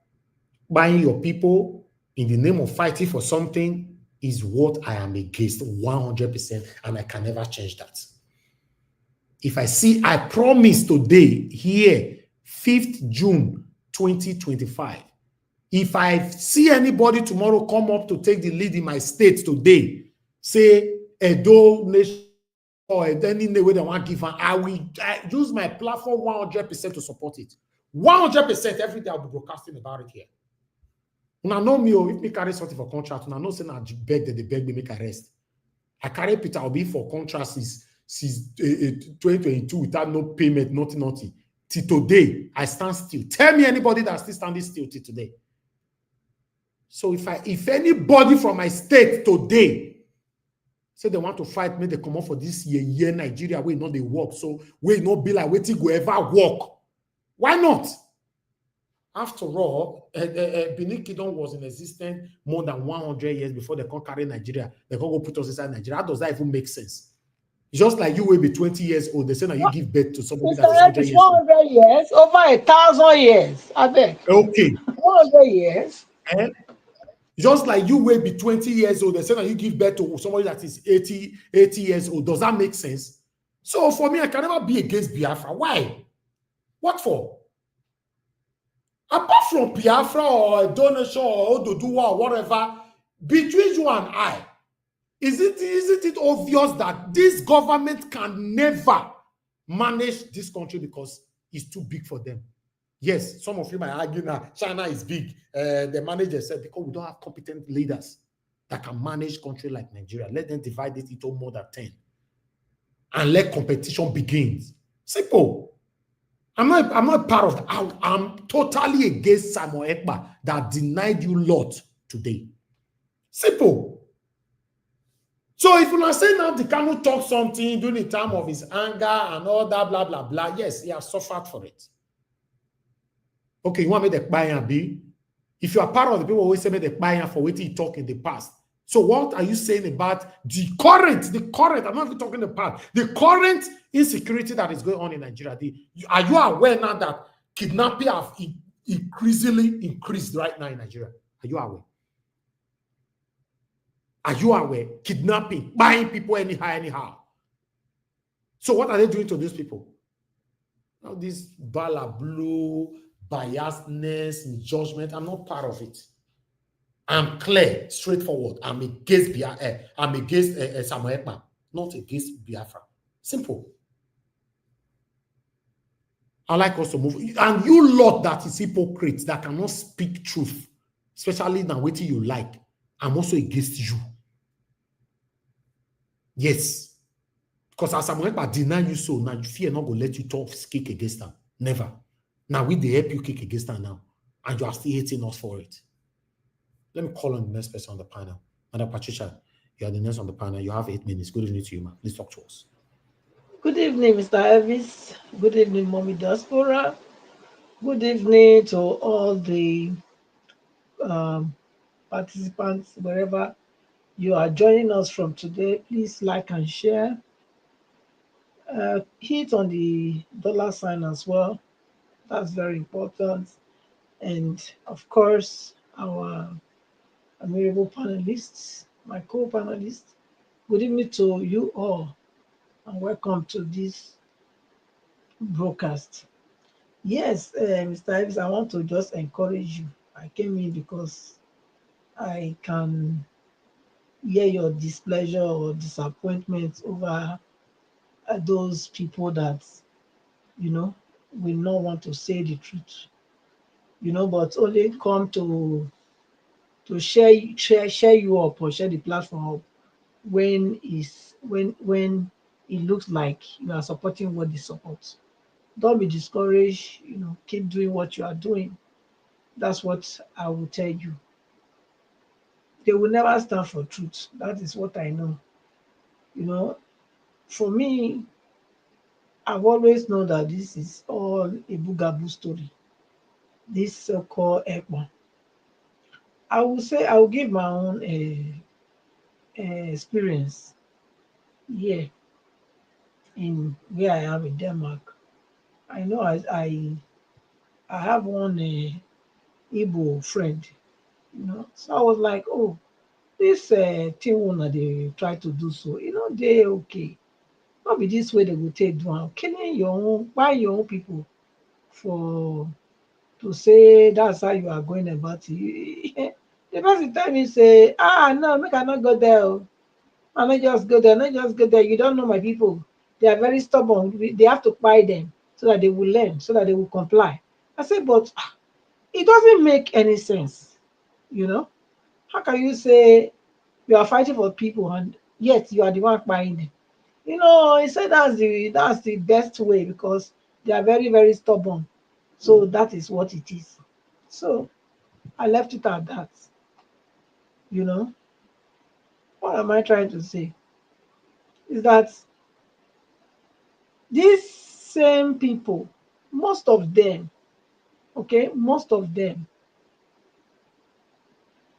buying your people in the name of fighting for something is what I am against 100%, and I can never change that. If I promise today, here, 5th June 2025, if I see anybody tomorrow come up to take the lead in my state today, say Edo Nation or any way they want to give, I will use my platform 100% to support it. 100% every day I'll be broadcasting about it here. Now, know me, if me carry something for contract, now no say I beg that they beg me make arrest. I carry Peter Obi for contract since 2022 without no payment, nothing. Till today, I stand still. Tell me anybody that's still standing still till today. So if anybody from my state today say they want to fight me, they come up for this year Nigeria, we know they work. So we not be like waiting go ever work. Why not? After all, Benin Kingdom was in existence more than 100 years before they can carry Nigeria. They can go put us inside Nigeria. How does that even make sense? Just like you will be 20 years old, they say that you give birth to somebody Mr. that is 100 Elvis, years old. 100 years, over 1,000 years. I beg. Okay. 100 years. Eh? Just like you will be 20 years old, they say that you give birth to somebody that is 80 years old. Does that make sense? So for me, I can never be against Biafra. Why? What for? Apart from Biafra or a donation or Ododuwa or whatever, between you and I, isn't it obvious that this government can never manage this country because it's too big for them? Yes, some of you might argue now China is big. The manager said because we don't have competent leaders that can manage country like Nigeria. Let them divide it into more than 10 and let competition begin. Simple. I'm not part of that. I'm totally against Simon Ekpa that denied you lot today. Simple. So if you are saying now the Kanu talk something during the time of his anger and all that, blah, blah, blah, yes, he has suffered for it. Okay, you want me to buy and be? If you are part of the people who always say me the buy for what he talk in the past. So what are you saying about the current, I'm not even talking the past, the current insecurity that is going on in Nigeria? Are you aware now that kidnapping have increasingly increased right now in Nigeria? Are you aware? Are you aware? Kidnapping, buying people anyhow. So what are they doing to these people? Now this balablu, biasness, judgment, I'm not part of it. I'm clear, straightforward. I'm against Samuel Ekpa, not against Biafra. Simple. I like us to move. And you lot that is hypocrites that cannot speak truth, especially now waiting you like, I'm also against you. Yes. Because as Samuel Ekpa deny you so, now you fear not going to let you talk, kick against them. Never. Now we they help you kick against them now. And you are still hating us for it. Let me call on the next person on the panel. Madam Patricia, you are the next on the panel. You have 8 minutes. Good evening to you, ma'am. Please talk to us. Good evening, Mr. Elvis. Good evening, Mommy Diaspora. Good evening to all the participants, wherever you are joining us from today. Please like and share. Hit on the $ as well. That's very important. And of course, our amiable panelists, my co-panelists, good evening to you all and welcome to this broadcast. Yes, Mr. Ives, I want to just encourage you. I came in because I can hear your displeasure or disappointment over those people that, will not want to say the truth, but only come to share you up or share the platform up when it looks like you are supporting what they support. Don't be discouraged, keep doing what you are doing. That's what I will tell you. They will never stand for truth. That is what I know. For me, I've always known that this is all a boogaboo story. This so-called Ekpa. I will say I will give my own experience here in where I am in Denmark. I know I have one Igbo friend, So I was like, oh, this thing one they try to do so, they okay. Not be this way they will take do am. Killing your own, why your own people for to say that's how you are going about it. The person tell me say, no, make I not go there. I not just go there, not just go there. You don't know my people. They are very stubborn. They have to buy them so that they will learn, so that they will comply. I said, but it doesn't make any sense. How can you say you are fighting for people and yet you are the one buying them? He said that's the best way because they are very, very stubborn. So that is what it is. So I left it at that. What am I trying to say? Is that these same people, most of them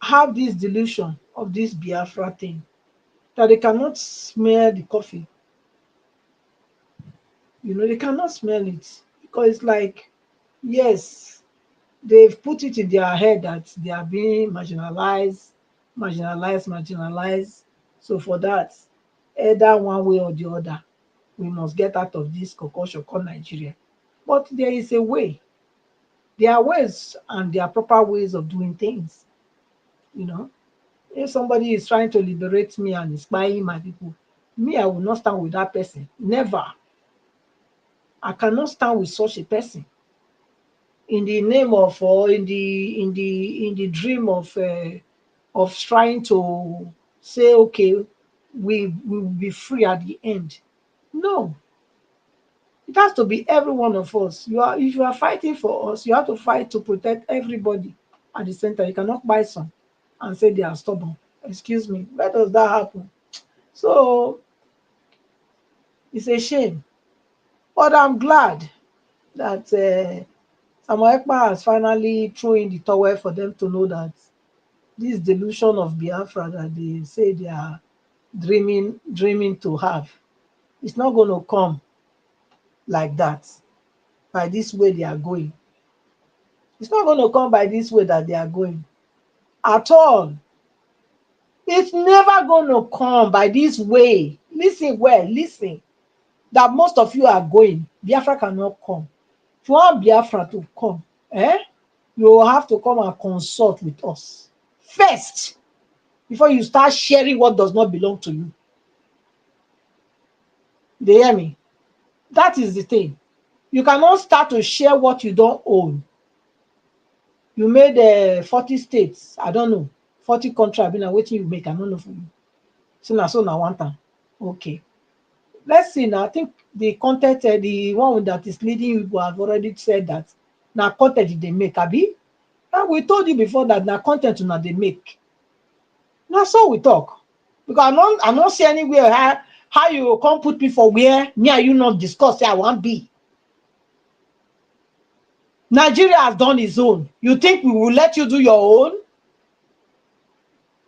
have this delusion of this Biafra thing, that they cannot smell the coffee You know, they cannot smell it because it's like, yes, they've put it in their head that they are being marginalized, marginalized. So for that, either one way or the other, we must get out of this concussion called Nigeria. But there is a way. There are ways and there are proper ways of doing things. You know, if somebody is trying to liberate me and is spying my people, me, I will not stand with that person. Never. I cannot stand with such a person. In the name of, or in the dream of trying to say, okay, we will be free at the end. No, it has to be every one of us. If you are fighting for us, you have to fight to protect everybody at the center. You cannot buy some and say they are stubborn. Excuse me, where does that happen? So it's a shame, but I'm glad that Samuel Ekpa has finally thrown in the towel for them to know that this delusion of Biafra that they say they are dreaming to have, it's not going to come like that by this way they are going. It's not going to come by this way that they are going at all. It's never going to come by this way. Listen well, listen. That most of you are going. Biafra cannot come. If you want Biafra to come, you will have to come and consult with us first before you start sharing what does not belong to you. They hear me? That is the thing. You cannot start to share what you don't own. You made 40 states, I don't know, 40 countries. I mean, what you make, I don't know for you. So now one time. Okay. Let's see now. I think the content, the one that is leading you have already said that now content they make, Abi. And we told you before that now content now they make. Now so we talk. Because I don't see anywhere how you come put me for where me and you not discuss I want be. Nigeria has done its own. You think we will let you do your own?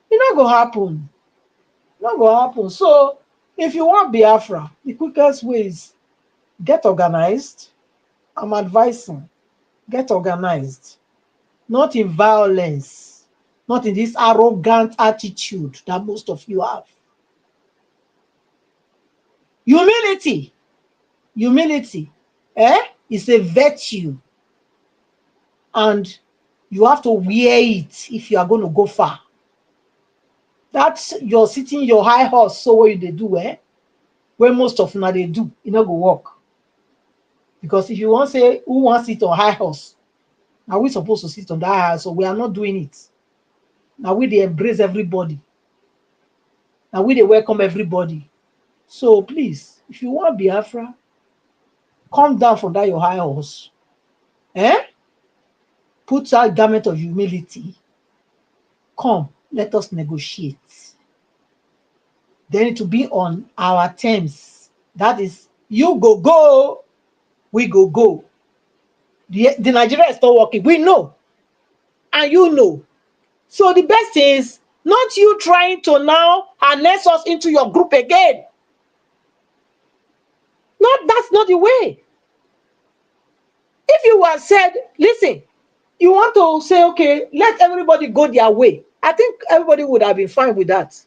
It's not going to happen. It's not going to happen. So, if you want Biafra, the quickest way is get organized. I'm advising, get organized. Not in violence. Not in this arrogant attitude that most of you have. Humility. Humility is a virtue. And you have to wear it if you are going to go far. That's you're sitting your high horse, so what they do, where most of them they do, you know, go walk. Because if you want to say who wants to sit on high horse, now we supposed to sit on that high horse, so we are not doing it. Now they embrace everybody. Now they welcome everybody. So please, if you want Biafra, come down from that your high horse. Put that garment of humility. Come, let us negotiate. Then to be on our terms. That is, you go, we go. The Nigeria is not working. We know. And you know. So the best is not you trying to now harness us into your group again. That's not the way. If you were said, listen, you want to say, okay, let everybody go their way. I think everybody would have been fine with that.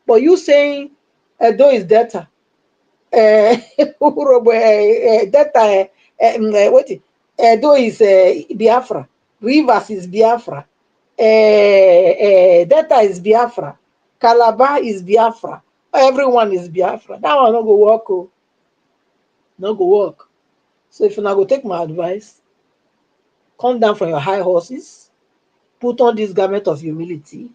But you saying, Edo is data. Data, Edo is Biafra. Rivers is Biafra. Data is Biafra. Calabar is Biafra. Everyone is Biafra. That one not go work. Not go work. So if you not go take my advice, come down from your high horses, put on this garment of humility.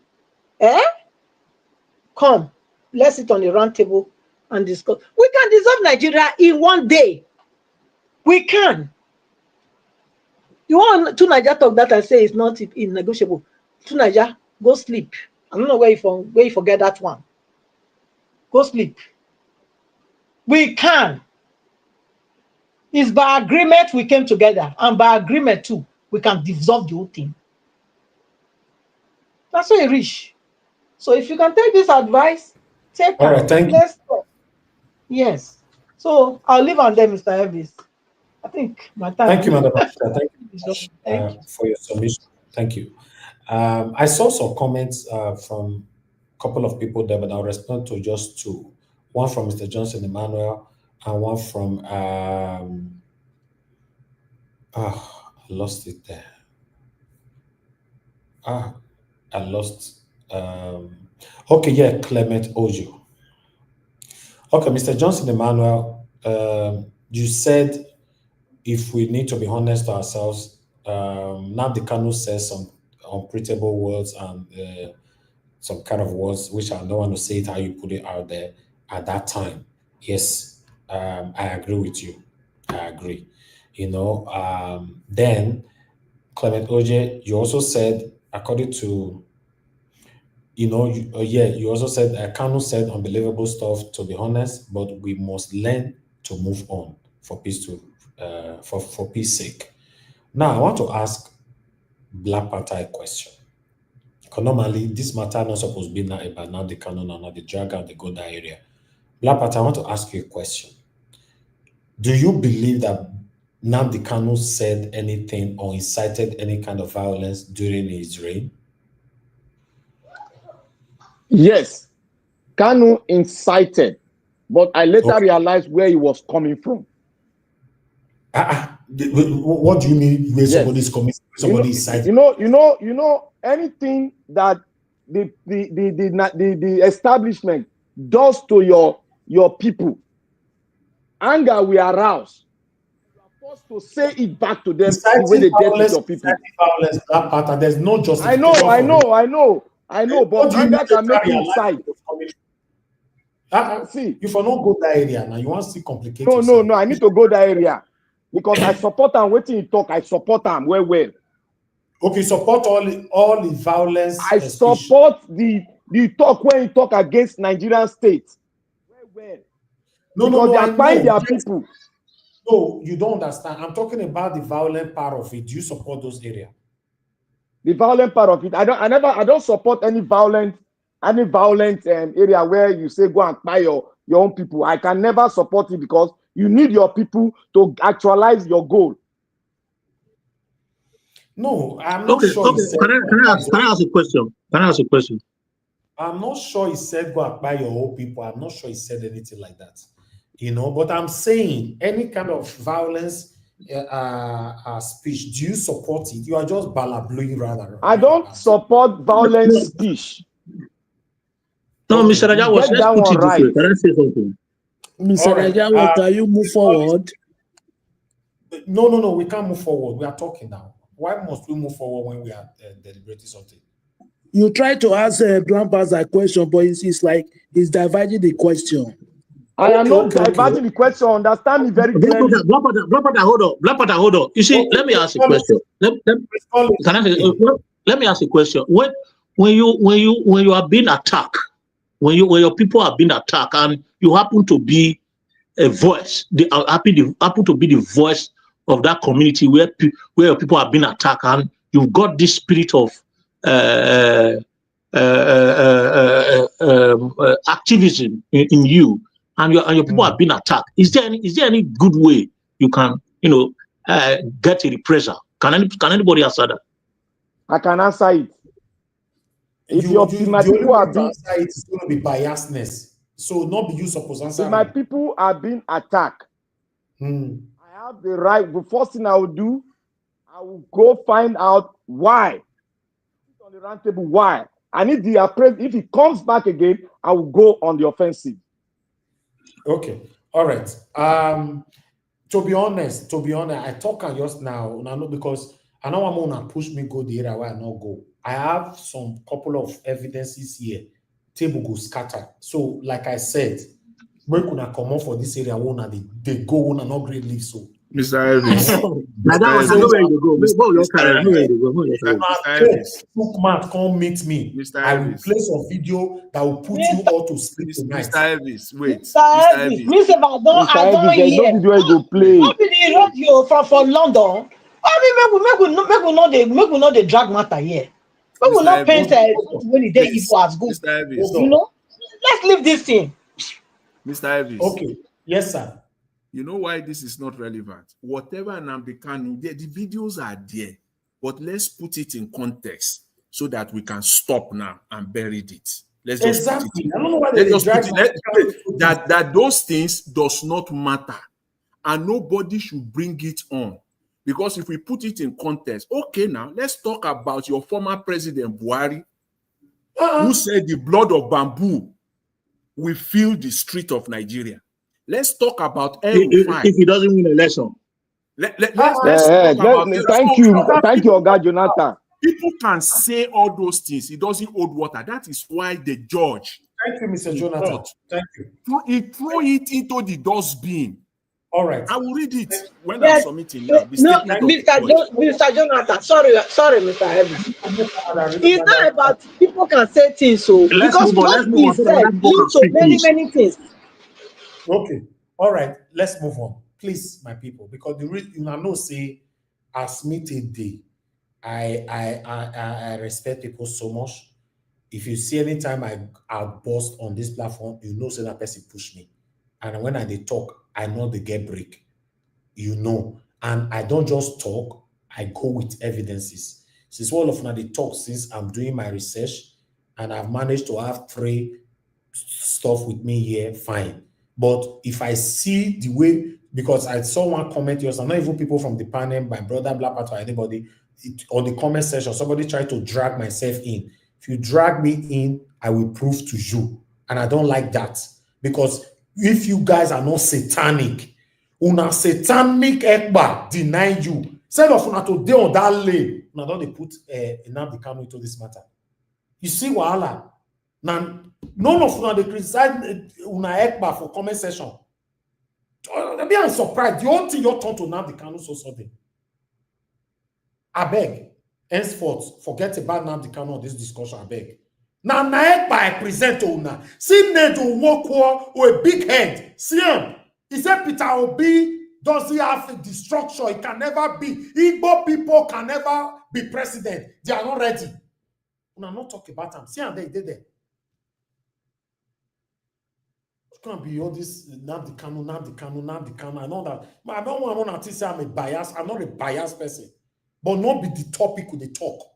Come, let's sit on the round table and discuss. We can dissolve Nigeria in one day. We can. You want to Nigeria talk that I say it's not negotiable. To Nigeria, go sleep. I don't know where you forget that one. Go sleep. We can. It's by agreement we came together, and by agreement too, we can dissolve the whole thing. That's so rich. So if you can take this advice, take All right, it. thank you. Let's talk. Yes. So I'll leave on there, Mr. Elvis. I think my time. Thank you, Madam Asha. Thank you Thank you. for your submission. Thank you. I saw some comments from a couple of people there, but I'll respond to just two. One from Mr. Johnson Emmanuel and one from, I lost it there. I lost, okay, yeah, Clement Ojo. Okay, Mr. Johnson Emmanuel, you said if we need to be honest to ourselves, Nnamdi Kanu says some unprintable words and some kind of words, which I don't want to say it how you put it out there at that time. Yes, I agree with you. I agree. Then Clement Oje, you also said, according to, you also said, Kanu said unbelievable stuff, to be honest, but we must learn to move on for peace for peace sake. Now, I want to ask Black Panther a question. Because normally, this matter not supposed to be about now the canon or not the drag out, they go that area. Black Panther, I want to ask you a question. Do you believe that Nnamdi Kanu said anything or incited any kind of violence during his reign? Yes, Kanu incited, but I later realized where he was coming from. What do you mean where somebody's coming? Somebody incited? You know, anything that the establishment does to your people, anger will arouse. You are forced to say it back to them the way they dealt with your people. Violence, Black Panther, there's no justification. I know, but anger can make you incite. See, you for not go that area now, you want to see complicate yourself. No, I need to go that area because I support him. Waiting he talk, I support him well. Okay, support all the violence. I support the talk when he talk against Nigerian state. Well. No, they are buying their people. No, you don't understand. I'm talking about the violent part of it. Do you support those areas? The violent part of it. I don't support any violent area where you say go and buy your own people. I can never support it because you need your people to actualize your goal. No, I'm not sure. Okay. Can I ask a question? I'm not sure he said go and buy your own people. I'm not sure he said anything like that. But I'm saying any kind of violence speech, do you support it? You are just balablowing rather. I don't support violence speech. No, Mr. Raja, let's put it this way. Can I say something? Mr. Raja, can you move forward? No, we can't move forward. We are talking now. Why must we move forward when we are deliberating something? You try to ask Glampas a question, but it's like he's diverging the question. I am not diverging the question. Understand me very clearly. Black Panther, hold on. You see, let me ask a question. Let me ask a question. When you are being attacked, when your people are being attacked, and you happen to be a voice, happen to be the voice of that community where your people are being attacked, and you've got this spirit of activism in you, and your people are being attacked. Is there any good way you can get a reprisal? Can anybody answer that? I can answer it. If my people are being answer it, it's going to be biasness. So not be you supposed to answer. If my people are being attacked, I have the right. The first thing I will do, I will go find out why. On the round table, why? I need the appraisal. If it comes back again, I will go on the offensive. Okay. All right. To be honest, I talk on yours now, because I know I'm gonna push me go the area where I not go. I have some couple of evidences here. Table go scatter. So, like I said, when can I come on for this area? They go on and not great leave. So, Mr. Elvis. Bookmark, come meet me. I will play some video that will put you all to sleep tonight. Mr. Elvis, wait. Mr. Elvis, I don't hear. What be the radio from London? I mean, make we not the drag matter here. We will not paint when the day evil as good. Let's leave this thing. Mr. Elvis. Okay. Yes, sir. You know why this is not relevant? Whatever Nnamdi Kanu, the videos are there, but let's put it in context so that we can stop now and bury it. Let's just put it. I don't know why Let's they just put drag it. That those things does not matter, and nobody should bring it on, because if we put it in context, okay, now let's talk about your former president Buhari, who said the blood of bamboo will fill the street of Nigeria. Let's talk about if he doesn't win the election. Let's talk about it. Thank you, Oga Jonathan. People can say all those things. It doesn't hold water. That is why the judge. Thank you, Mr. Jonathan. Thank you. He throw it into the dustbin. All right. I will read it when I'm submitting now. Mr. Jonathan, sorry, Mr. Evans. It's not about people can say things, so because what he said leads to many things. Okay. All right. Let's move on, please, my people, because the reason you know say as me today, I respect people so much. If you see anytime I burst on this platform, you know say that person push me, and when they talk, I know they get break, you know, and I don't just talk, I go with evidences. Since all of now they talk, since I'm doing my research, and I've managed to have 3 stuff with me here, fine. But if I see the way, because I saw one comment yesterday, not even people from the panel, my brother, Black Panther, or anybody, on the comment section, somebody tried to drag myself in. If you drag me in, I will prove to you. And I don't like that. Because if you guys are not satanic, una satanic Ekpa deny you. Instead of una to dey on that lane, una don't put Nnamdi Kanu into this matter. You see wahala. Now, none of una they criticize una Ekpa for comment section. Maybe I'm surprised. The whole thing you turn to Nnamdi Kanu so sudden. I beg, henceforth, forget about Nnamdi Kanu on this discussion. I beg. Now, Ekpa I present to una. See Nedo Wokwo with a big head. See him. He said Peter Obi does he have the structure? It can never be. Igbo people can never be president. They are not ready. Una not talk about them. See how they did there. It can't be all this Nnamdi Kanu. I know that. But I don't want to say I'm a bias. I'm not a biased person. But not be the topic with the talk.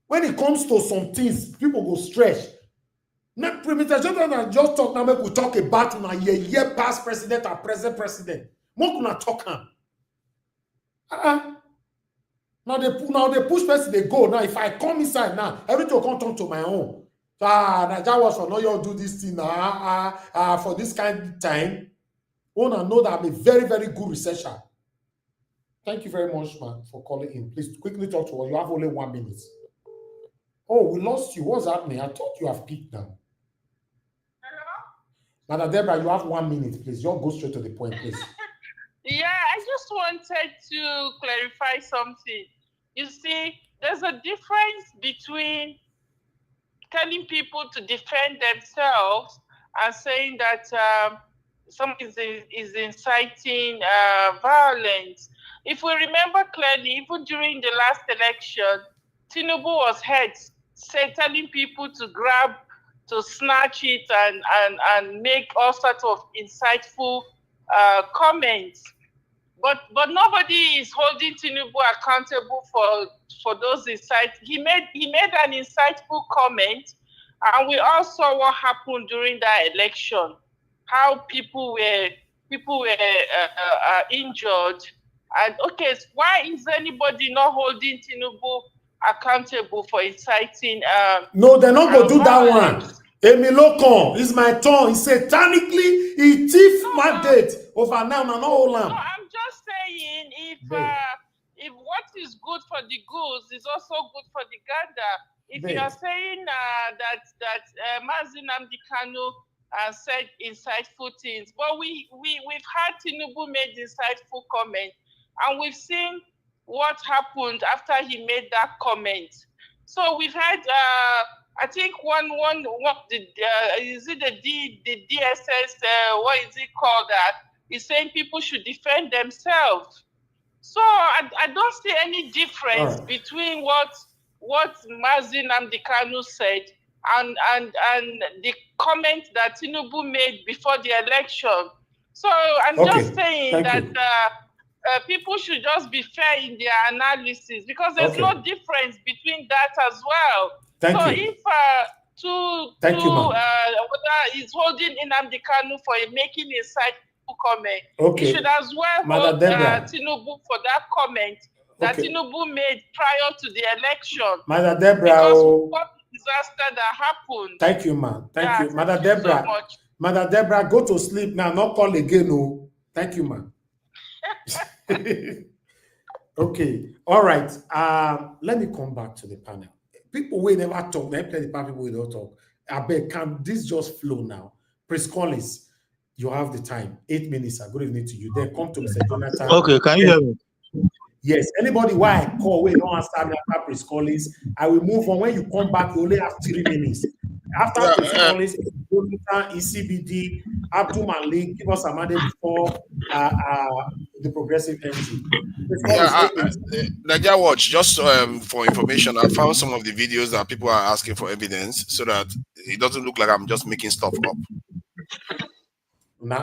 When it comes to some things, people go stretch. Not Mr. Jonathan just talk now. We talk about a year past president or present president. What can I talk on? Now they push person, they go. Now if I come inside now, everything will come to my own. That was for no you do this thing for this kind of time. Wanna know that I'm a very, very good researcher. Thank you very much, man, for calling in. Please quickly talk to us. You have only 1 minute. Oh, we lost you. What's happening? I thought you have picked now. Hello? Madam Deborah, you have 1 minute, please. Just go straight to the point, please. Yeah, I just wanted to clarify something. You see, there's a difference between telling people to defend themselves and saying that something is inciting violence. If we remember clearly, even during the last election, Tinubu was heard telling people to grab, to snatch it and make all sorts of insightful comments. But nobody is holding Tinubu accountable for those insights. He made an insightful comment, and we all saw what happened during that election, how people were injured. And okay, why is anybody not holding Tinubu accountable for inciting? No, they're not going to do that one. Emilokon is my tongue. He satanically, he thief mandate over now. No, I'm just saying, if what is good for the goose is also good for the gander. If you are saying that Mazi Nnamdi Kanu said insightful things, but we've had Tinubu made insightful comments, and we've seen what happened after he made that comment. So we've had, I think is it the DSS? What is it called? That is saying people should defend themselves. So I don't see any difference between what Mazi Nnamdi Kanu said and the comment that Tinubu made before the election. So I'm Okay, just saying thank that you. people should just be fair in their analysis, because there's Okay. no difference between that as well. Thank So you. if Thank you, ma'am. whether he's holding Nnamdi Kanu for making a side comment, Okay. he should as well Madam hold Deborah. Tinubu for that comment that Okay. Tinubu made prior to the election. Madam Deborah. Because what disaster that happened. Thank you, ma'am. Thank Yeah, you. Madam thank you Deborah. so much. Madam Deborah, go to sleep now. Not call again, no. Thank you, ma'am. Okay. All right. Let me come back to the panel. People will never talk. Let the people will not talk. I beg, can this just flow now? Prince Collins, you have the time. 8 minutes. Good evening to you. Then come to Mr. Jonathan. Okay, can you hear me? Yes. Anybody why I call, we don't answer me after Prince Collins. I will move on. When you come back, you only have 3 minutes. After Prince Collins, Jonathan, ECBD, Abdul Malik, give us a mandate before the progressive entity. Nigeria Watch, just for information, I found some of the videos that people are asking for evidence so that it doesn't look like I'm just making stuff up.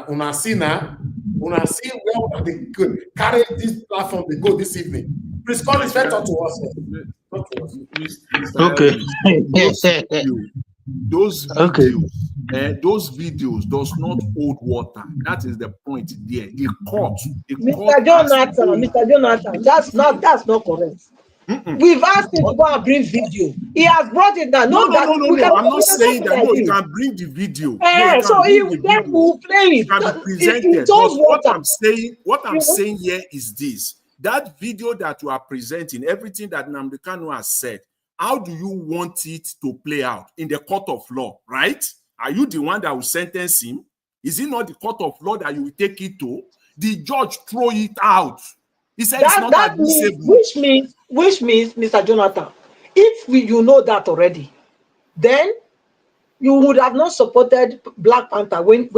Una see where they could carry this platform they go this evening. Please call this talk to us. Talk to us. Okay. Those videos does not hold water. That is the point there. The court. Mr. Jonathan, that's not correct. We've asked him to go and bring video. He has brought it now. No. I'm not saying that. No, you can bring the video. So he will play it. Can be presented. What I'm saying here is this: that video that you are presenting, everything that Nnamdi Kanu has said, how do you want it to play out in the court of law? Right? Are you the one that will sentence him? Is it not the court of law that you will take it to? The judge throw it out. He said it's not admissible. Which means, Mr. Jonathan, if you know that already, then you would have not supported Black Panther when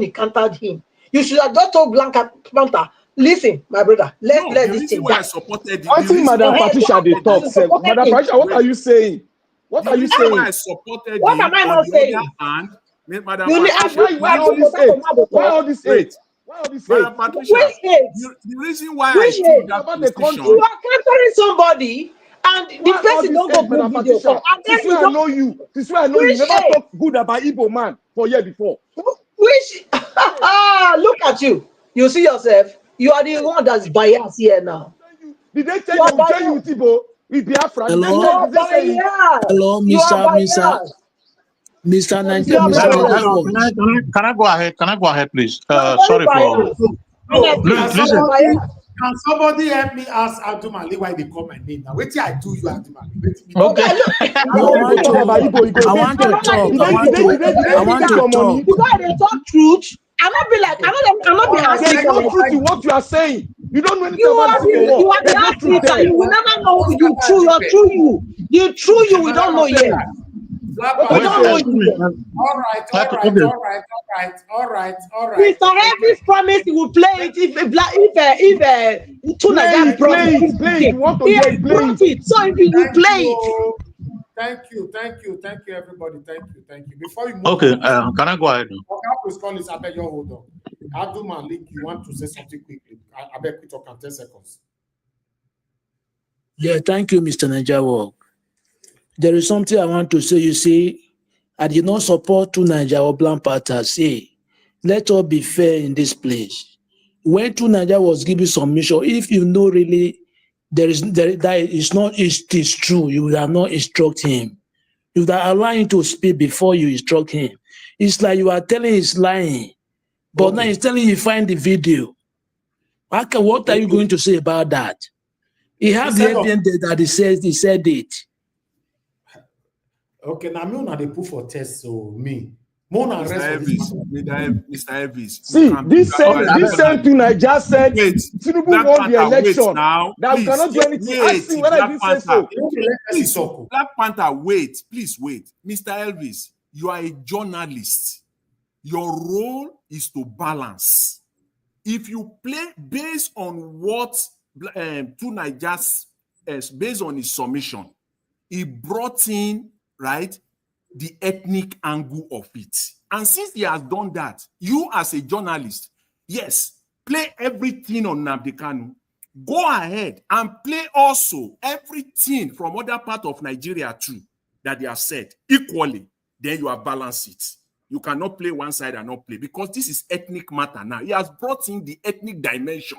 he countered him. You should have not told Black Panther, listen, my brother, let's let this thing I supported I think Madam Patricia they talk. Madam Patricia, what are you saying? What are you saying? I supported what am I not saying? Madam Why all this hate? Why all this hate? Madam Patricia, the reason why I took that position, you are countering somebody and the person don't go Madam video Patricia, and then this way I know you. This way I know you never talk good about Igbo man for year before. Which look at you. You see yourself. You are the one that's biased here now. Did they tell you with Igbo? With Biafra? Hello, Mr. Nigeria. Hello. Can I go ahead? Can I go ahead, please? Sorry for. Can somebody help me ask Abdul Malik why they call my name now? Wait till I do you, Abdul Malik. Okay. I want to talk. Because they talk truth. I'm not be like, I'm not be asking. There's no truth in what you are saying. You don't know anything You about are the African. You will never know you true. You're true you. You true you. We don't know yet. We don't know you. All right. Mr. Harris promised he will play it if two Nigerians play it. You want to get it. So if he will play it. Thank you, everybody. Thank you. Before you move can I go ahead? I beg you hold on. Abdul Malik, you want to say something quickly? I beg you talk in 10 seconds. Yeah, thank you, Mr. Nigeria. There is something I want to say. You see, I did not support two Nigeria or Black Panther. Say, let us be fair in this place. When two Nigeria was giving submission, if you know really that it is true, you would have not instruct him. You would have allowed him to speak before you instruct him. It's like you are telling he's lying, but now he's telling you find the video. What are you going to say about that? He has the evidence that he said it. Okay, now me una dey put for test, so me. Mr. Elvis. See, this same thing I just said. Tinubu won the election. That we cannot do anything. Ask him whether he say so. Please, Black Panther, please wait. Mr. Elvis, you are a journalist. Your role is to balance. If you play based on what two Nigerians, based on his submission, he brought in, right, the ethnic angle of it. And since he has done that, you as a journalist, Yes, play everything on Nnamdi Kanu. Go ahead and play also everything from other part of Nigeria too that they have said equally. Then you have balanced it. You cannot play one side and not play, because this is ethnic matter now. He has brought in the ethnic dimension.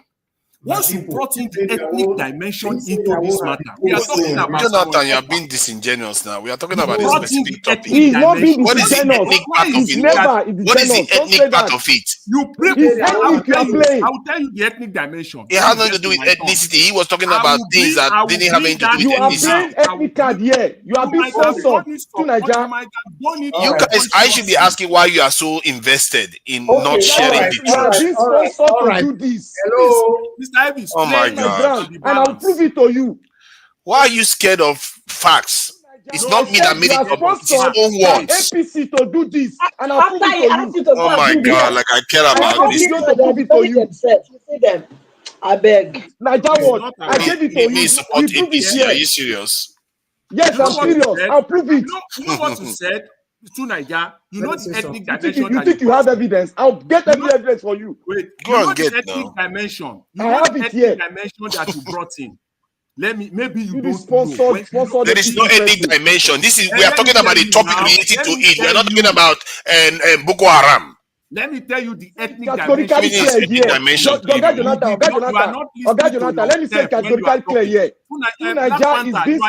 Once you brought in the ethnic dimension into this matter, we are talking about Jonathan, you are being disingeneous now. We are talking about a specific topic. He's not being What is the disingenuous. ethnic part of He's it? never What is the disingenuous. Don't ethnic say part that. of it? It's ethnic you are playing. I will tell you the ethnic dimension. It has nothing to do with ethnicity. He was talking about things that didn't have anything to do with You are ethnicity. playing ethnic card here. You are being sponsored to Nigeria. You guys, I should be asking why you are so invested in not sharing the You are truth. being sponsored to do this. Hello, Mr. Evans. Oh my My God. ground, and I'll prove it to you. Why are you scared of facts? It's not me that made You it are up. It's his sponsored own by words. APC to do this, and I'll prove it to you. Oh my God, like I care I about have this. video to prove it to you. I beg. Nigeria Watch, I gave it to Me you. support We prove it APC. here. Are you serious? Yes, I'm serious. I'll prove it. You know what you said to Nigeria? You know the ethnic dimension. You think you have evidence? I'll get every evidence for you. Wait, Go and the get ethnic now. dimension. You I know have the it ethnic here. dimension that you brought in. Maybe you You don't sponsored, know. sponsored There is no ethnic dimension. This is we are talking about the topic related to it. We are not talking about Boko Haram. Let me tell you the ethnic Categorically dimension. clear here. dimension. Oga Jonathan, let me say categorically clear here. Nigeria is being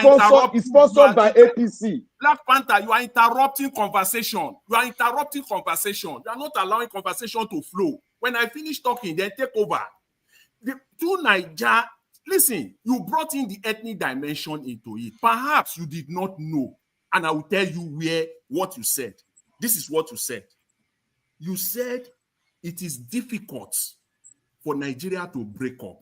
sponsored by APC. Black Panther, you are interrupting conversation. You are interrupting conversation. You are not allowing conversation to flow. When I finish talking, then take over. To Nigeria, listen, you brought in the ethnic dimension into it. Perhaps you did not know. And I will tell you what you said. This is what you said. You said it is difficult for Nigeria to break up.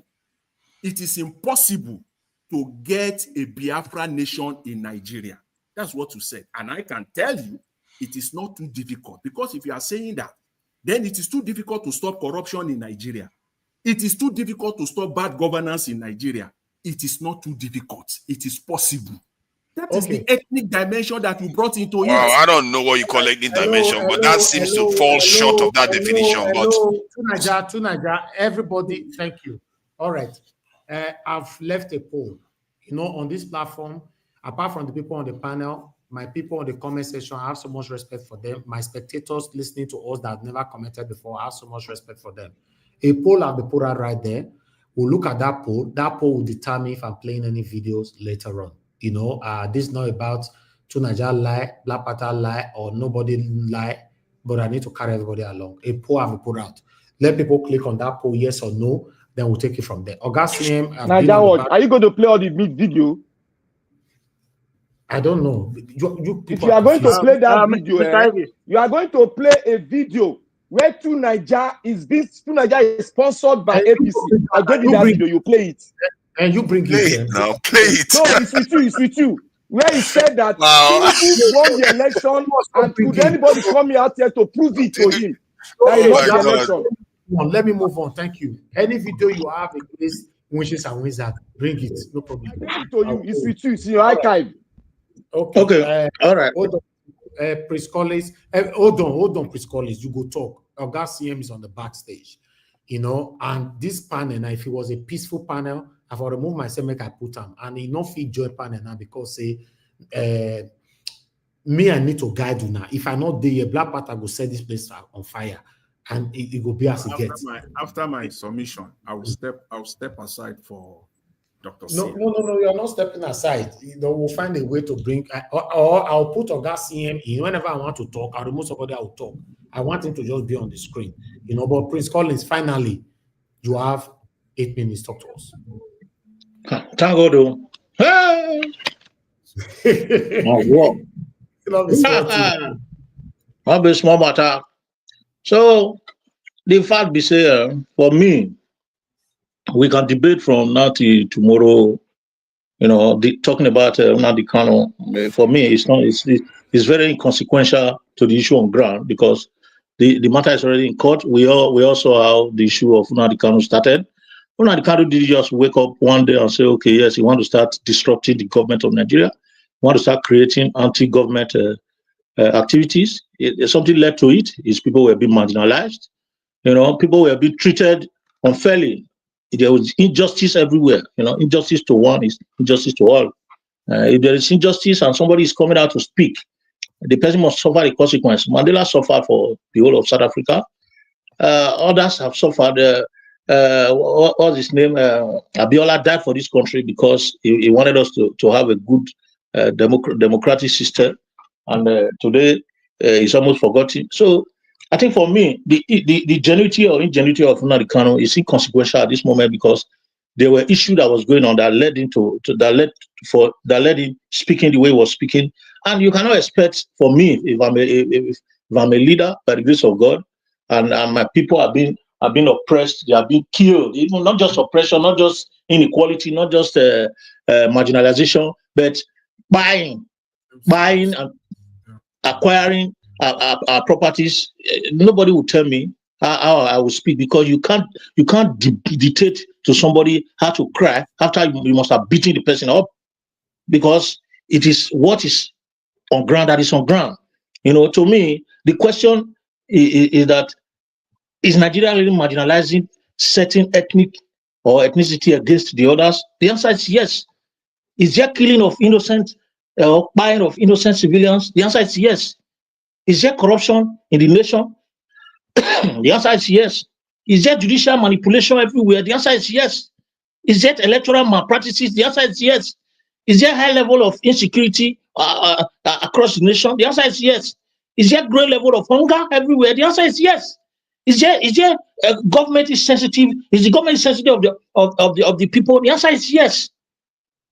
It is impossible to get a Biafra nation in Nigeria. That's what you said. And I can tell you it is not too difficult, because if you are saying that, then it is too difficult to stop corruption in Nigeria. It is too difficult to stop bad governance in Nigeria. It is not too difficult. It is possible. That is the ethnic dimension that you brought into it. Wow, I don't know what you call ethnic dimension, but that seems to fall short of that definition. But to Nigeria, everybody, thank you. All right. I've left a poll. You know, on this platform, apart from the people on the panel, my people on the comment section, I have so much respect for them. My spectators listening to us that have never commented before, I have so much respect for them. A poll I'll be put out right there. We'll look at that poll. That poll will determine if I'm playing any videos later on. You know, this is not about to Nigeria lie, Black Panther lie, or nobody lie, but I need to carry everybody along. A poll I will put out. Let people click on that poll, yes or no, then we'll take it from there. Nigeria Watch, are you going to play all the video? I don't know. If you are going to play that video, you are going to play a video where Nigeria is sponsored by APC. I gave you that video, you play it. And you bring it now. Play it. No, it's with you. Where he said that Tinubu won the election, and could anybody come out here to prove it to him? That he won the election. Let me move on. Thank you. Any video you have against Wishes and Wizard, bring it. No problem. I give it to you. It's with you. It's in your archive. Okay. All right. Hold on. Prince Collins. Hold on, Prince Collins. You go talk. Oga CM is on the backstage. You know, and this panel, now, if it was a peaceful panel, I've removed myself, make I put him. And he not fit join panel now because say me, I need to guide you now. If I not there, Black Panther go set this place on fire. And it will be as it gets. After my submission, I will step aside for Dr. No, you're not stepping aside. You know, we'll find a way to bring, or I'll put Oga CM in. Whenever I want to talk, I'll remove somebody, I'll talk. I want him to just be on the screen. You know, but Prince Collins, finally, you have 8 minutes to talk to us. Thank God. Hey! I'll be small matter. So the fact be say, for me, we can debate from now till tomorrow. You know, talking about Nnamdi Kanu. For me, it's not. It's very inconsequential to the issue on ground because the matter is already in court. We also saw how the issue of Nnamdi Kanu started. Nnamdi Kanu did just wake up one day and say, okay, yes, he want to start disrupting the government of Nigeria. He want to start creating anti-government activities. Something led to it. His people were being marginalized. You know, people were being treated unfairly. There was injustice everywhere. You know, injustice to one is injustice to all. If there is injustice and somebody is coming out to speak, the person must suffer the consequence. Mandela suffered for the whole of South Africa. Others have suffered. What's his name? Abiola died for this country because he wanted us to have a good democratic system, and today he's almost forgotten. So I think for me, the genuity or ingenuity of Nnamdi Kanu is inconsequential at this moment, because there were issues that was going on that led him speaking the way he was speaking. And you cannot expect for me, if I'm a leader by the grace of God, and my people have been oppressed, they have been killed, even not just oppression, not just inequality, not just marginalization, but buying and acquiring our properties. Nobody will tell me how I will speak, because you can't dictate to somebody how to cry after you must have beaten the person up, because it is what is on ground that is on ground. You know, to me, the question is that, is Nigeria really marginalizing certain ethnic or ethnicity against the others? The answer is yes. Is there killing of innocent or buying of innocent civilians? The answer is yes. Is there corruption in the nation? The answer is yes. Is there judicial manipulation everywhere? The answer is yes. Is there electoral malpractices? The answer is yes. Is there high level of insecurity across the nation? The answer is yes. Is there great level of hunger everywhere? The answer is yes. Is there government is sensitive? Is the government sensitive of the people? The answer is yes.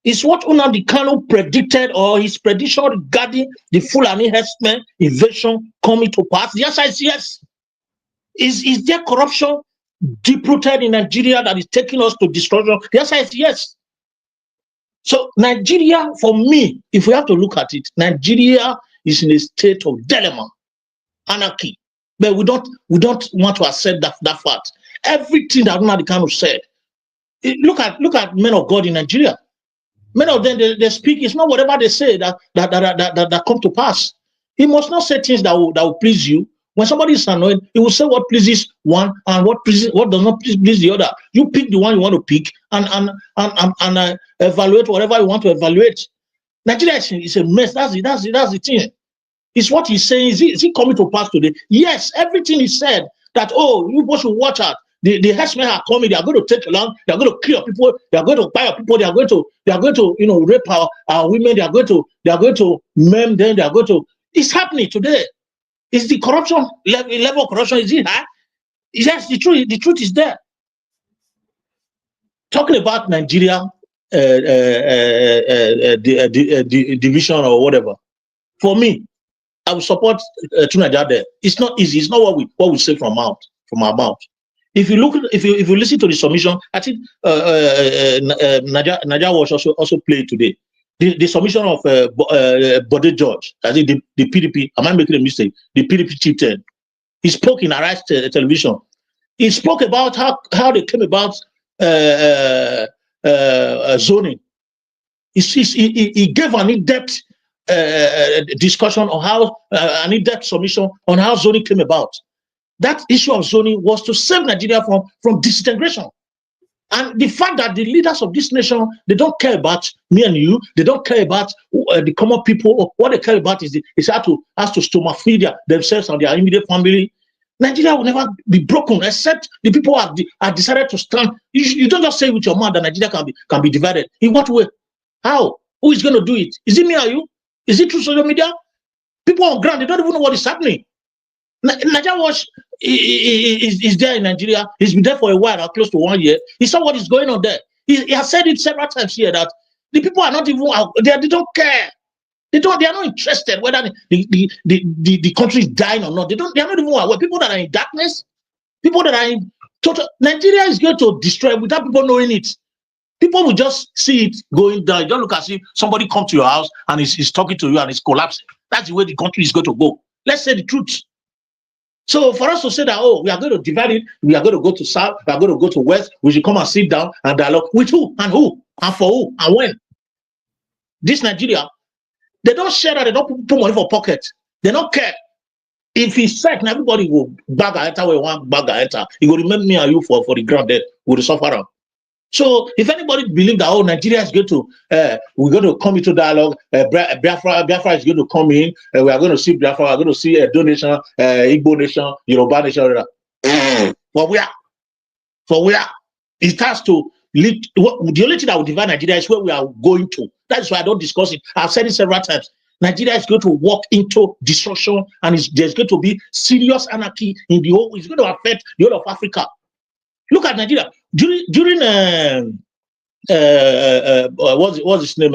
Is what Nnamdi Kanu predicted, or his prediction regarding the Fulani herdsmen invasion coming to pass? The answer is yes. Is there corruption deep-rooted in Nigeria that is taking us to destruction? The answer is yes. So Nigeria, for me, if we have to look at it, Nigeria is in a state of dilemma, anarchy. But we don't want to accept that fact. Everything that Nnamdi Kanu said, look at men of God in Nigeria. Many of them they speak. It's not whatever they say that come to pass. He must not say things that will please you. When somebody is annoyed, he will say what pleases one and what does not please the other. You pick the one you want to pick and evaluate whatever you want to evaluate. Nigeria is a mess. That's the thing. It's what he's saying. Is it coming to pass today? Yes, everything he said that, oh, you both should watch out. The herdsmen are coming. They are going to take along. They are going to kill people. They are going to buy people. They are going to rape our women. They are going to maim them. They are going to. It's happening today. Is the corruption level of corruption, is it high? Yes, the truth is there. Talking about Nigeria division or whatever, for me, I will support Nigeria there. It's not easy. It's not what we say from our mouth. If you listen to the submission, I think Nigeria was also played today. The submission of Bode George, I think the PDP. Am I making a mistake? The PDP chieftain. He spoke in Arise television. He spoke about how they came about zoning. He gave an in-depth discussion on how an in-depth submission on how zoning came about. That issue of zoning was to save Nigeria from disintegration. And the fact that the leaders of this nation, they don't care about me and you, they don't care about the common people. What they care about is how to stomach feed themselves and their immediate family. Nigeria will never be broken except the people have decided to stand. You don't just say with your mouth that Nigeria can be divided. In what way? How? Who is going to do it? Is it me or you? Is it through social media? People on ground, they don't even know what is happening. Nigeria Watch is there in Nigeria. He's been there for a while, close to 1 year. He saw what is going on there. He has said it several times here that the people are not even out. They don't care. They are not interested whether the country is dying or not. They are not even aware. People that are in darkness, people that are in total. Nigeria is going to destroy without people knowing it. People will just see it going down. You don't look as if somebody come to your house and is talking to you and is collapsing. That's the way the country is going to go. Let's say the truth. So for us to say that, oh, we are going to divide it, we are going to go to south, we are going to go to west, we should come and sit down and dialogue with who and for who and when. This Nigeria, they don't share that, they don't put money for pocket. They don't care. If he said everybody will bag a enter, we want bag a enter, he will remember me and you for the ground there with the sufferer. So if anybody believe that Nigeria is going to we're going to come into dialogue, Biafra is going to come in, we are going to see Biafra, we are going to see a donation, Igbo nation, Yoruba nation. For where it has to lead. The only thing that will divide Nigeria is where we are going to. That's why I don't discuss it. I've said it several times. Nigeria is going to walk into destruction, and there's going to be serious anarchy in the whole. It's going to affect the whole of Africa. Look at Nigeria during what's his name?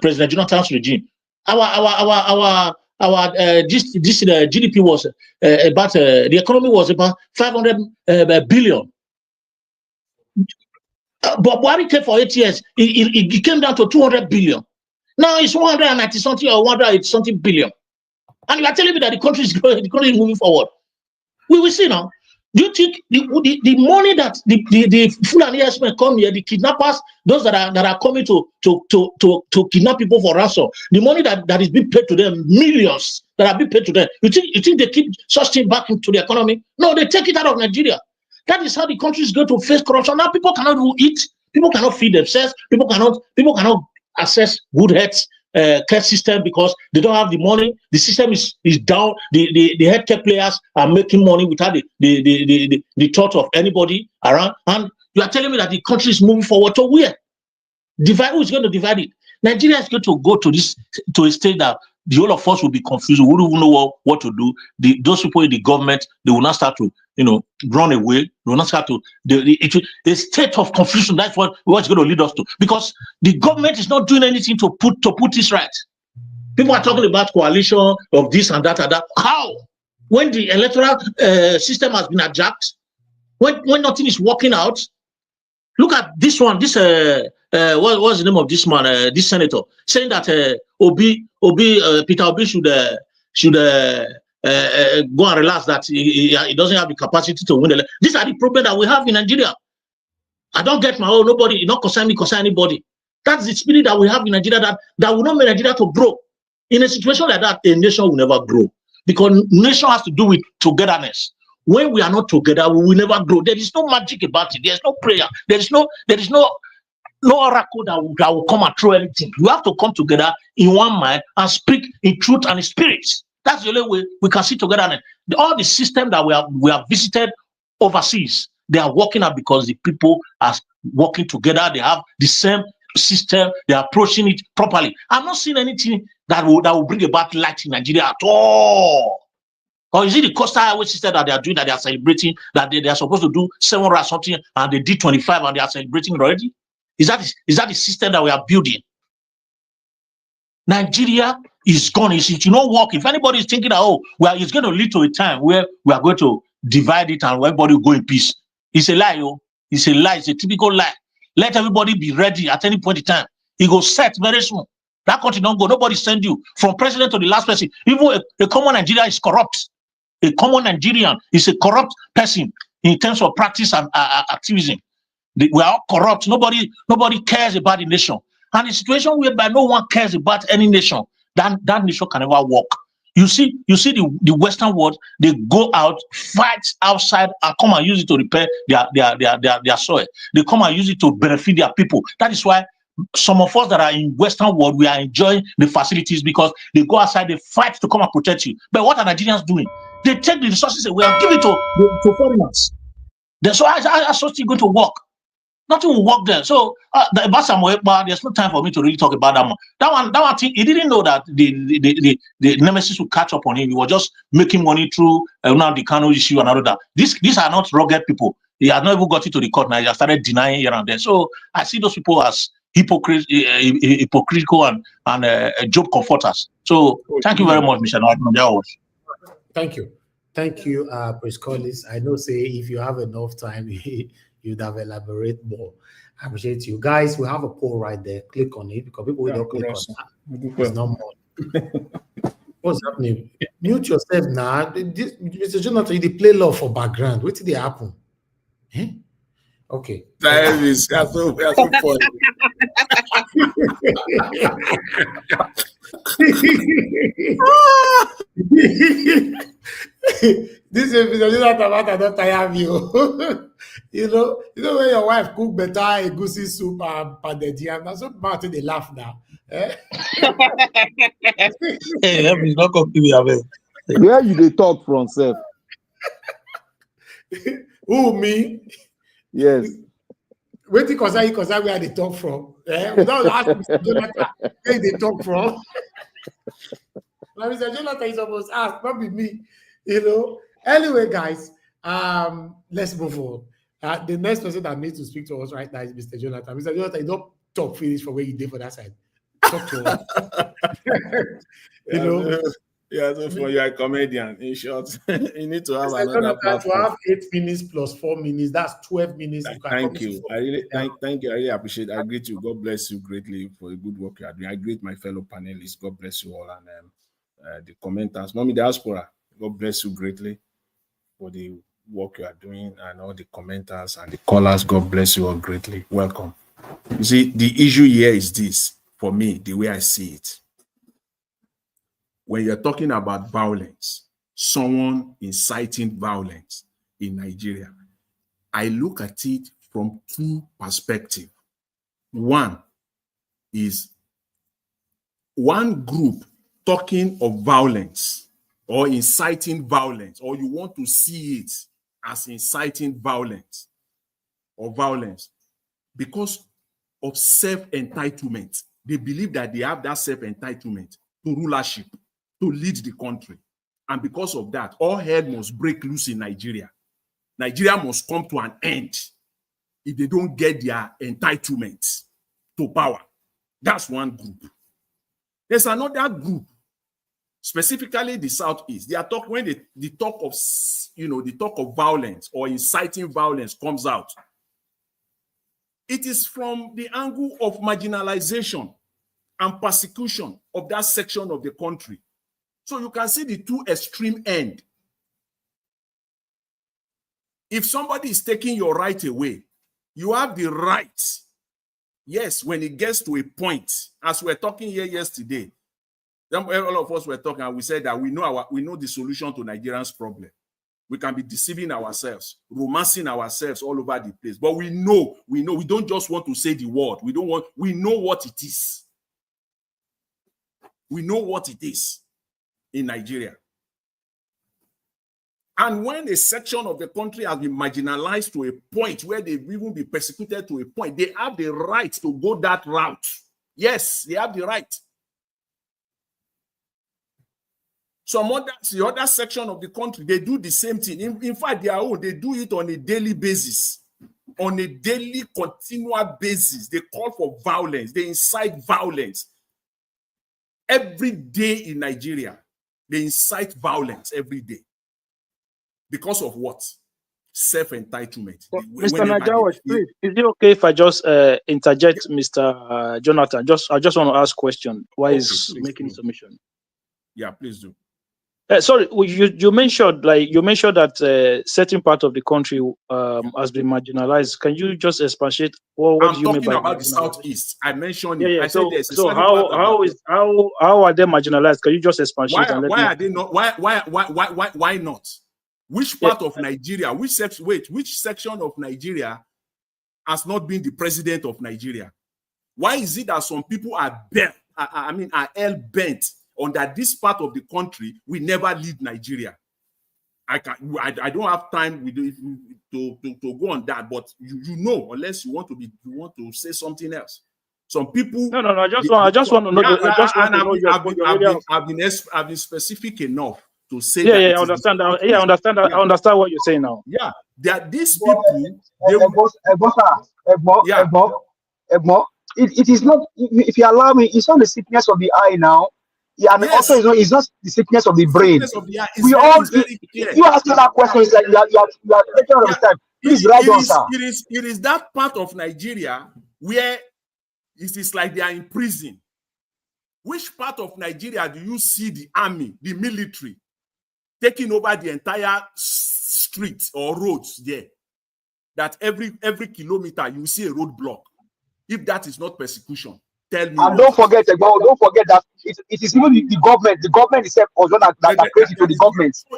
President Jonathan's regime. Our GDP was about the economy was about 500 billion. But Buhari came for 8 years. It came down to 200 billion. Now it's 190 something or 180 something billion. And you are telling me that the country is growing, the country is moving forward. We will see now. Do you think the money that the Fulani herdsmen come here, the kidnappers, those that are coming to kidnap people for ransom, the money that is being paid to them, millions that are being paid to them, you think they keep such thing back into the economy? No, they take it out of Nigeria. That is how the country is going to face corruption. Now people cannot eat, people cannot feed themselves, people cannot access good health care system because they don't have the money. The system is down. The healthcare players are making money without the thought of anybody around. And you are telling me that the country is moving forward to where? Divide, who is going to divide it? Nigeria is going to go to a state that the whole of us will be confused. We wouldn't know what to do. Those people in the government, they will not start to, run away. They will not start to a state of confusion. That's what's going to lead us to, because the government is not doing anything to put this right. People are talking about coalition of this and that and that. How? When the electoral system has been adjusted, when nothing is working out. Look at this one. This what's the name of this man? This senator saying that Peter Obi should go and relax, that he doesn't have the capacity to win. These are the problems that we have in Nigeria. I don't get my own. Nobody, it not concern me, concern anybody. That's the spirit that we have in Nigeria that will not make Nigeria to grow. In a situation like that, a nation will never grow, because nation has to do with togetherness. When we are not together, we will never grow. There is no magic about it. There is no prayer. There is no oracle that will come and throw anything. You have to come together in one mind and speak in truth and in spirit. That's the only way we can sit together. And all the system that we have visited overseas, they are working out because the people are working together. They have the same system. They are approaching it properly. I'm not seeing anything that will bring about light in Nigeria at all. Or is it the coastal highway system that they are doing, that they are celebrating, that they are supposed to do 700 or something and they did 25 and they are celebrating already? Is that the system that we are building? Nigeria is gone. It will not work. If anybody is thinking that, it's going to lead to a time where we are going to divide it and everybody will go in peace, it's a lie. It's a lie. It's a typical lie. Let everybody be ready at any point in time. It will set very soon. That country don't go. Nobody send you from president to the last person. Even a common Nigeria is corrupt. A common Nigerian is a corrupt person in terms of practice and activism. We are all corrupt. Nobody cares about the nation. And the situation whereby no one cares about any nation, that nation can never work. You see the Western world, they go out, fight outside, and come and use it to repair their soil. They come and use it to benefit their people. That is why some of us that are in Western world, we are enjoying the facilities, because they go outside, they fight to come and protect you. But what are Nigerians doing? They take the resources away and give it to foreigners. So I such thing going to work. Nothing will work there. So about Samuel Ekpa, there's no time for me to really talk about that one. That one thing, he didn't know that the nemesis would catch up on him. He was just making money through now the Kano issue and all of that. These are not rugged people. He has not even got it to the court now. He has started denying here and there. So I see those people as hypocritical and job comforters. So thank you very much, Mr. Norton. Thank you. Thank you, Prince Collis. I know, say, if you have enough time, you'd have elaborate more. I appreciate you. Guys, we have a poll right there. Click on it, because people will not click on that. It's not more. What's happening? Mute yourself now. Mr. Jonathan, you play love for background. What did they happen? Eh? Okay. That is so funny. This is not about I don't tire me. You know when your wife cook better egusi soup and pounded yam, that's what Martin they laugh now. Eh? Hey, that is not going to be away. Where you they talk from, sir? Who, me? Yes. Wait till concern where they talk from. We don't ask Mr. Jonathan where they talk from. Now, Mr. Jonathan is supposed to ask, not be me. You know. Anyway, guys, let's move on. The next person that needs to speak to us right now is Mr. Jonathan. Mr. Jonathan, you don't talk finish for where you did for that side. Talk to us. You know. Yeah, so for you are a comedian. In short, you need to have Mr. another Jonathan, platform. to have 8 minutes plus 4 minutes, that's 12 minutes. Thank you. I really thank you. I really appreciate it. I greet you. God bless you greatly for the good work you are doing. I greet my fellow panelists. God bless you all. And the commenters, Mommy Diaspora, God bless you greatly for the work you are doing, and all the commenters and the callers. God bless you all greatly. Welcome. You see, the issue here is this, for me, the way I see it. When you're talking about violence, someone inciting violence in Nigeria, I look at it from two perspectives. One is one group talking of violence or inciting violence, or you want to see it as inciting violence or violence because of self-entitlement. They believe that they have that self-entitlement to rulership, to lead the country. And because of that, all hell must break loose in Nigeria. Nigeria must come to an end if they don't get their entitlement to power. That's one group. There's another group, specifically the Southeast. They are talking when the talk of the talk of violence or inciting violence comes out. It is from the angle of marginalization and persecution of that section of the country. So you can see the two extreme ends. If somebody is taking your right away, you have the right. Yes, when it gets to a point, as we were talking here yesterday, all of us were talking and we said that we know the solution to Nigerians' problem. We can be deceiving ourselves, romancing ourselves all over the place. But we know, we don't just want to say the word. We know what it is. We know what it is in Nigeria. And when a section of the country has been marginalized to a point where they've even been persecuted to a point, they have the right to go that route. Yes, they have the right. The other section of the country, they do the same thing. In fact, they do it on a daily basis. On a daily, continual basis. They call for violence. They incite violence. Every day in Nigeria, they incite violence every day. Because of what? Self-entitlement. Mr. Najawa, please, is it okay if I just interject, Mr. Jonathan? I just want to ask a question while he's making submission. Yeah, please do. Sorry, you mentioned that certain part of the country has been marginalized. Can you just expatiate what do you mean by I'm talking about the Southeast. I mentioned it. Yeah. I said there's so how are they marginalized? Can you just expatiate? Why are they not? Why not? Which part of Nigeria? Which section of Nigeria has not been the president of Nigeria? Why is it that some people are hell-bent on that this part of the country will never lead Nigeria? I don't have time to go on that, but you know, unless you want to say something else. Some people. No. I just want to know. I've been specific enough to say. I understand. I understand. I understand what you're saying now. Yeah, that these people. It is not. If you allow me, it's not the sickness of the eye now. Yeah, and yes. Also it's not the sickness of the brain. We all. You ask me that question. It's like you are taking all the time. Please write down, sir. It is that part of Nigeria where it is like they are in prison. Which part of Nigeria do you see the army, the military, taking over the entire street or roads there? That every kilometer you see a roadblock. If that is not persecution, tell me. And don't forget that it is even the government. The government itself was one that created it to the government. So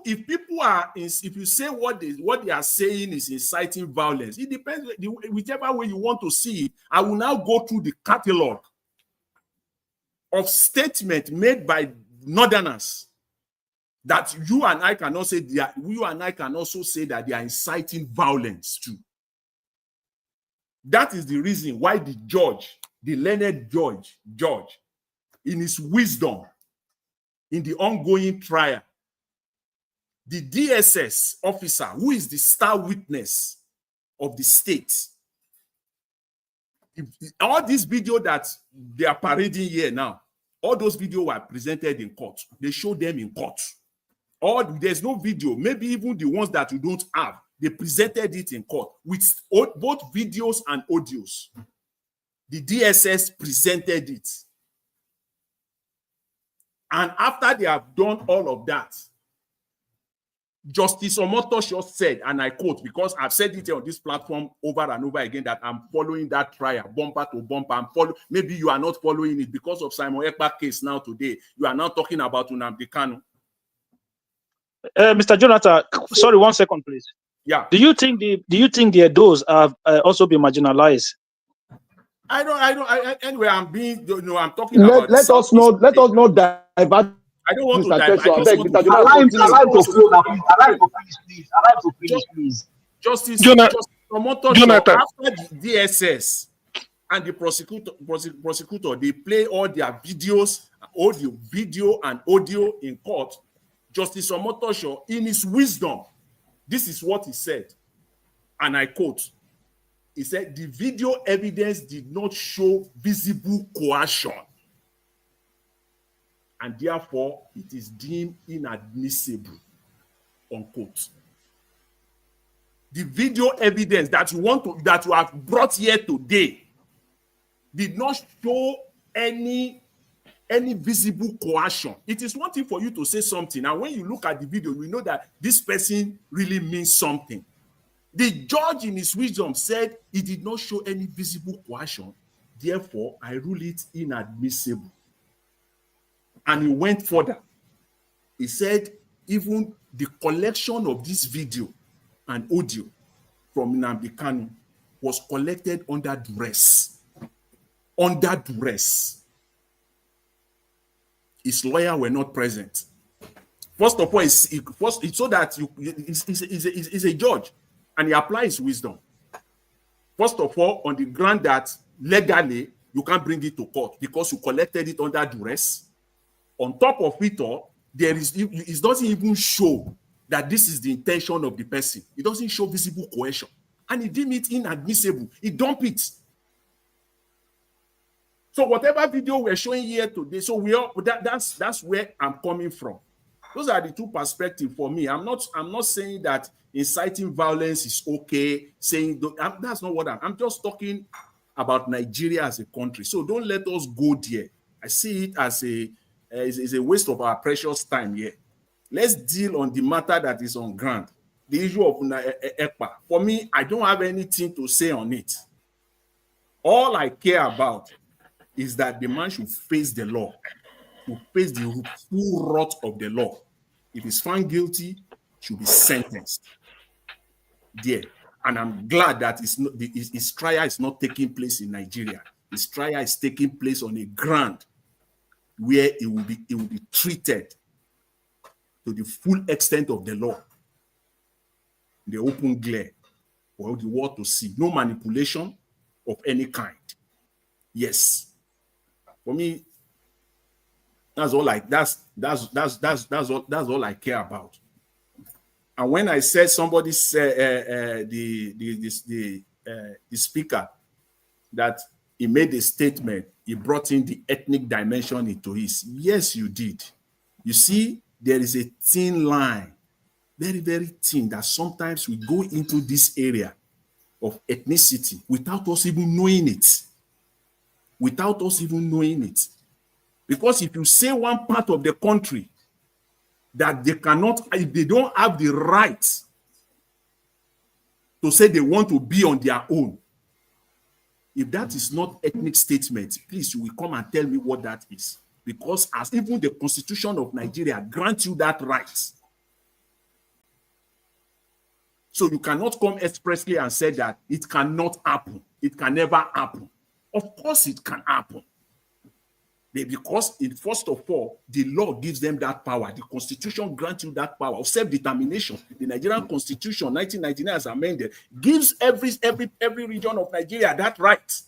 if people are, if you say what they are saying is inciting violence, it depends whichever way you want to see it. I will now go through the catalog of statements made by Northerners that you and I can also say that they are inciting violence too. That is the reason why the judge, the learned judge, in his wisdom, in the ongoing trial, the DSS officer, who is the star witness of the state, all these videos that they are parading here now, all those videos were presented in court. They showed them in court. Or there's no video, maybe even the ones that you don't have, they presented it in court with both videos and audios. The DSS presented it. And after they have done all of that, Justice Omotosho said, and I quote, because I've said it on this platform over and over again, that I'm following that trial, bumper to bumper. Maybe you are not following it because of Simon Ekpa case now today. You are now talking about Nnamdi Kanu. Mr. Jonathan, sorry, 1 second, please. Yeah. Do you think the Edos have also been marginalized? Anyway, I'm talking about. Let us not divert. I don't want Mr. to divert. Allow to finish, please. Justice Jonathan, after the DSS and the prosecutor, they play all their videos, audio, video, and audio in court. Justice Omotosho, in his wisdom, this is what he said, and I quote. He said, the video evidence did not show visible coercion, and therefore it is deemed inadmissible, unquote. The video evidence that you have brought here today did not show any visible coercion. It is one thing for you to say something, and when you look at the video, you know that this person really means something. The judge in his wisdom said he did not show any visible coercion. Therefore, I rule it inadmissible. And he went further. He said even the collection of this video and audio from Nnamdi Kanu was collected under duress. Under duress. His lawyer were not present. First of all, it's so that he's a judge. And he applies wisdom. First of all, on the ground that legally you can't bring it to court because you collected it under duress. On top of it all, it doesn't even show that this is the intention of the person. It doesn't show visible coercion. And he deemed it inadmissible. He dumped it. So whatever video we're showing here today, so that's where I'm coming from. Those are the two perspectives for me. I'm not saying that inciting violence is okay. That's not what I'm just talking about Nigeria as a country. So don't let us go there. I see it as a waste of our precious time here. Let's deal on the matter that is on ground. The issue of Ekpa. For me, I don't have anything to say on it. All I care about is that the man should face the law, to face the full wrath of the law. If he's found guilty, should be sentenced there. And I'm glad that his trial is not taking place in Nigeria. His trial is taking place on a ground where it will be treated to the full extent of the law, the open glare for the world to see. No manipulation of any kind. Yes, for me, that's all I care about. And when I said somebody said the speaker that he made a statement, he brought in the ethnic dimension into his. Yes, you did. You see, there is a thin line, very, very thin, that sometimes we go into this area of ethnicity without us even knowing it. Without us even knowing it. Because if you say one part of the country that they cannot, if they don't have the right to say they want to be on their own, If that is not ethnic statement, please, you will come and tell me what that is. Because as even the Constitution of Nigeria grants you that right. So you cannot come expressly and say that it cannot happen. It can never happen. Of course it can happen. Because first of all, the law gives them that power. The Constitution grants you that power of self-determination. The Nigerian Constitution, 1999 as amended, gives every region of Nigeria that right.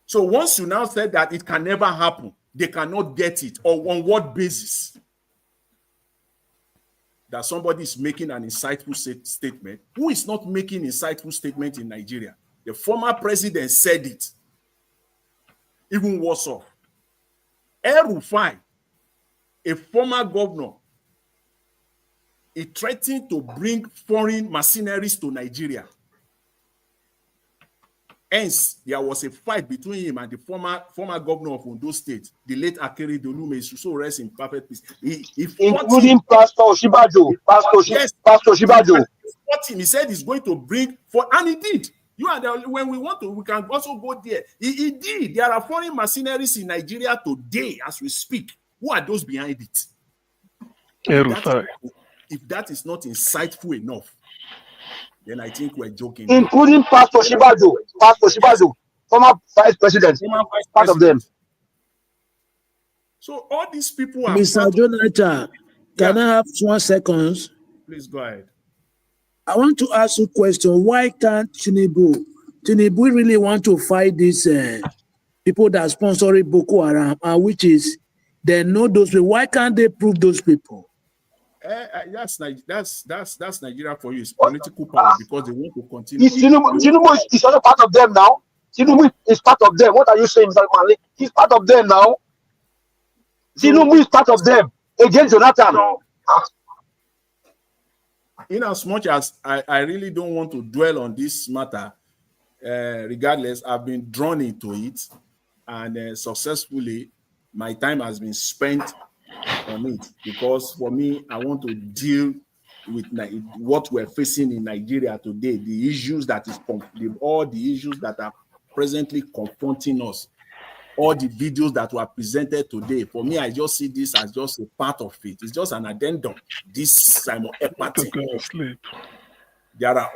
So once you now said that it can never happen, they cannot get it, or on what basis? That somebody is making an insightful statement. Who is not making insightful statement in Nigeria? The former president said it. Even worse off. El-Rufai, a former governor, he threatened to bring foreign mercenaries to Nigeria. Hence, there was a fight between him and the former governor of Ondo State, the late Akere Dolu, may so rest in perfect peace. He fought him. Pastor Shibajo. Pastor Shibajo. He fought him. He said he's going to bring and he did. When we want to, we can also go there. He did. There are foreign mercenaries in Nigeria today, as we speak. Who are those behind it? If that is not insightful enough, then I think we're joking. Including Pastor Shibajo, former vice president, part of them. So all these people are. Mr. Jonathan, can I have 1 second? Please go ahead. I want to ask you a question. Why can't Tinubu really want to fight these people that sponsor Boko Haram, which is they know those people? Why can't they prove those people? That's Nigeria for you. It's political power because they want to continue. Tinubu is also part of them now. Tinubu is part of them. What are you saying, Mr. Malik? He's part of them now. Tinubu is part of them against Jonathan. In as much as I really don't want to dwell on this matter, regardless, I've been drawn into it, and successfully, my time has been spent on it, because for me, I want to deal with what we're facing in Nigeria today, the issues that all the issues that are presently confronting us, all the videos that were presented today. For me, I just see this as just a part of it. It's just an addendum. This Simon Ekpa thing. There are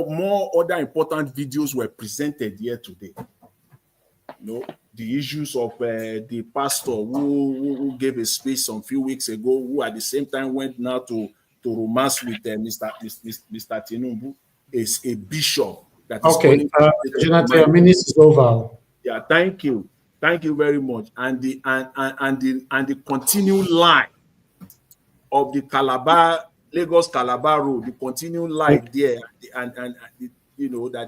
more important videos were presented here today. The issues of the pastor who gave a speech some few weeks ago, who at the same time went now to romance with Mr. Tinubu, is a bishop that is calling. Jonathan, your minute is over. Yeah, thank you very much. And the continued lie of the Lagos Calabar road, the continued lie there, and that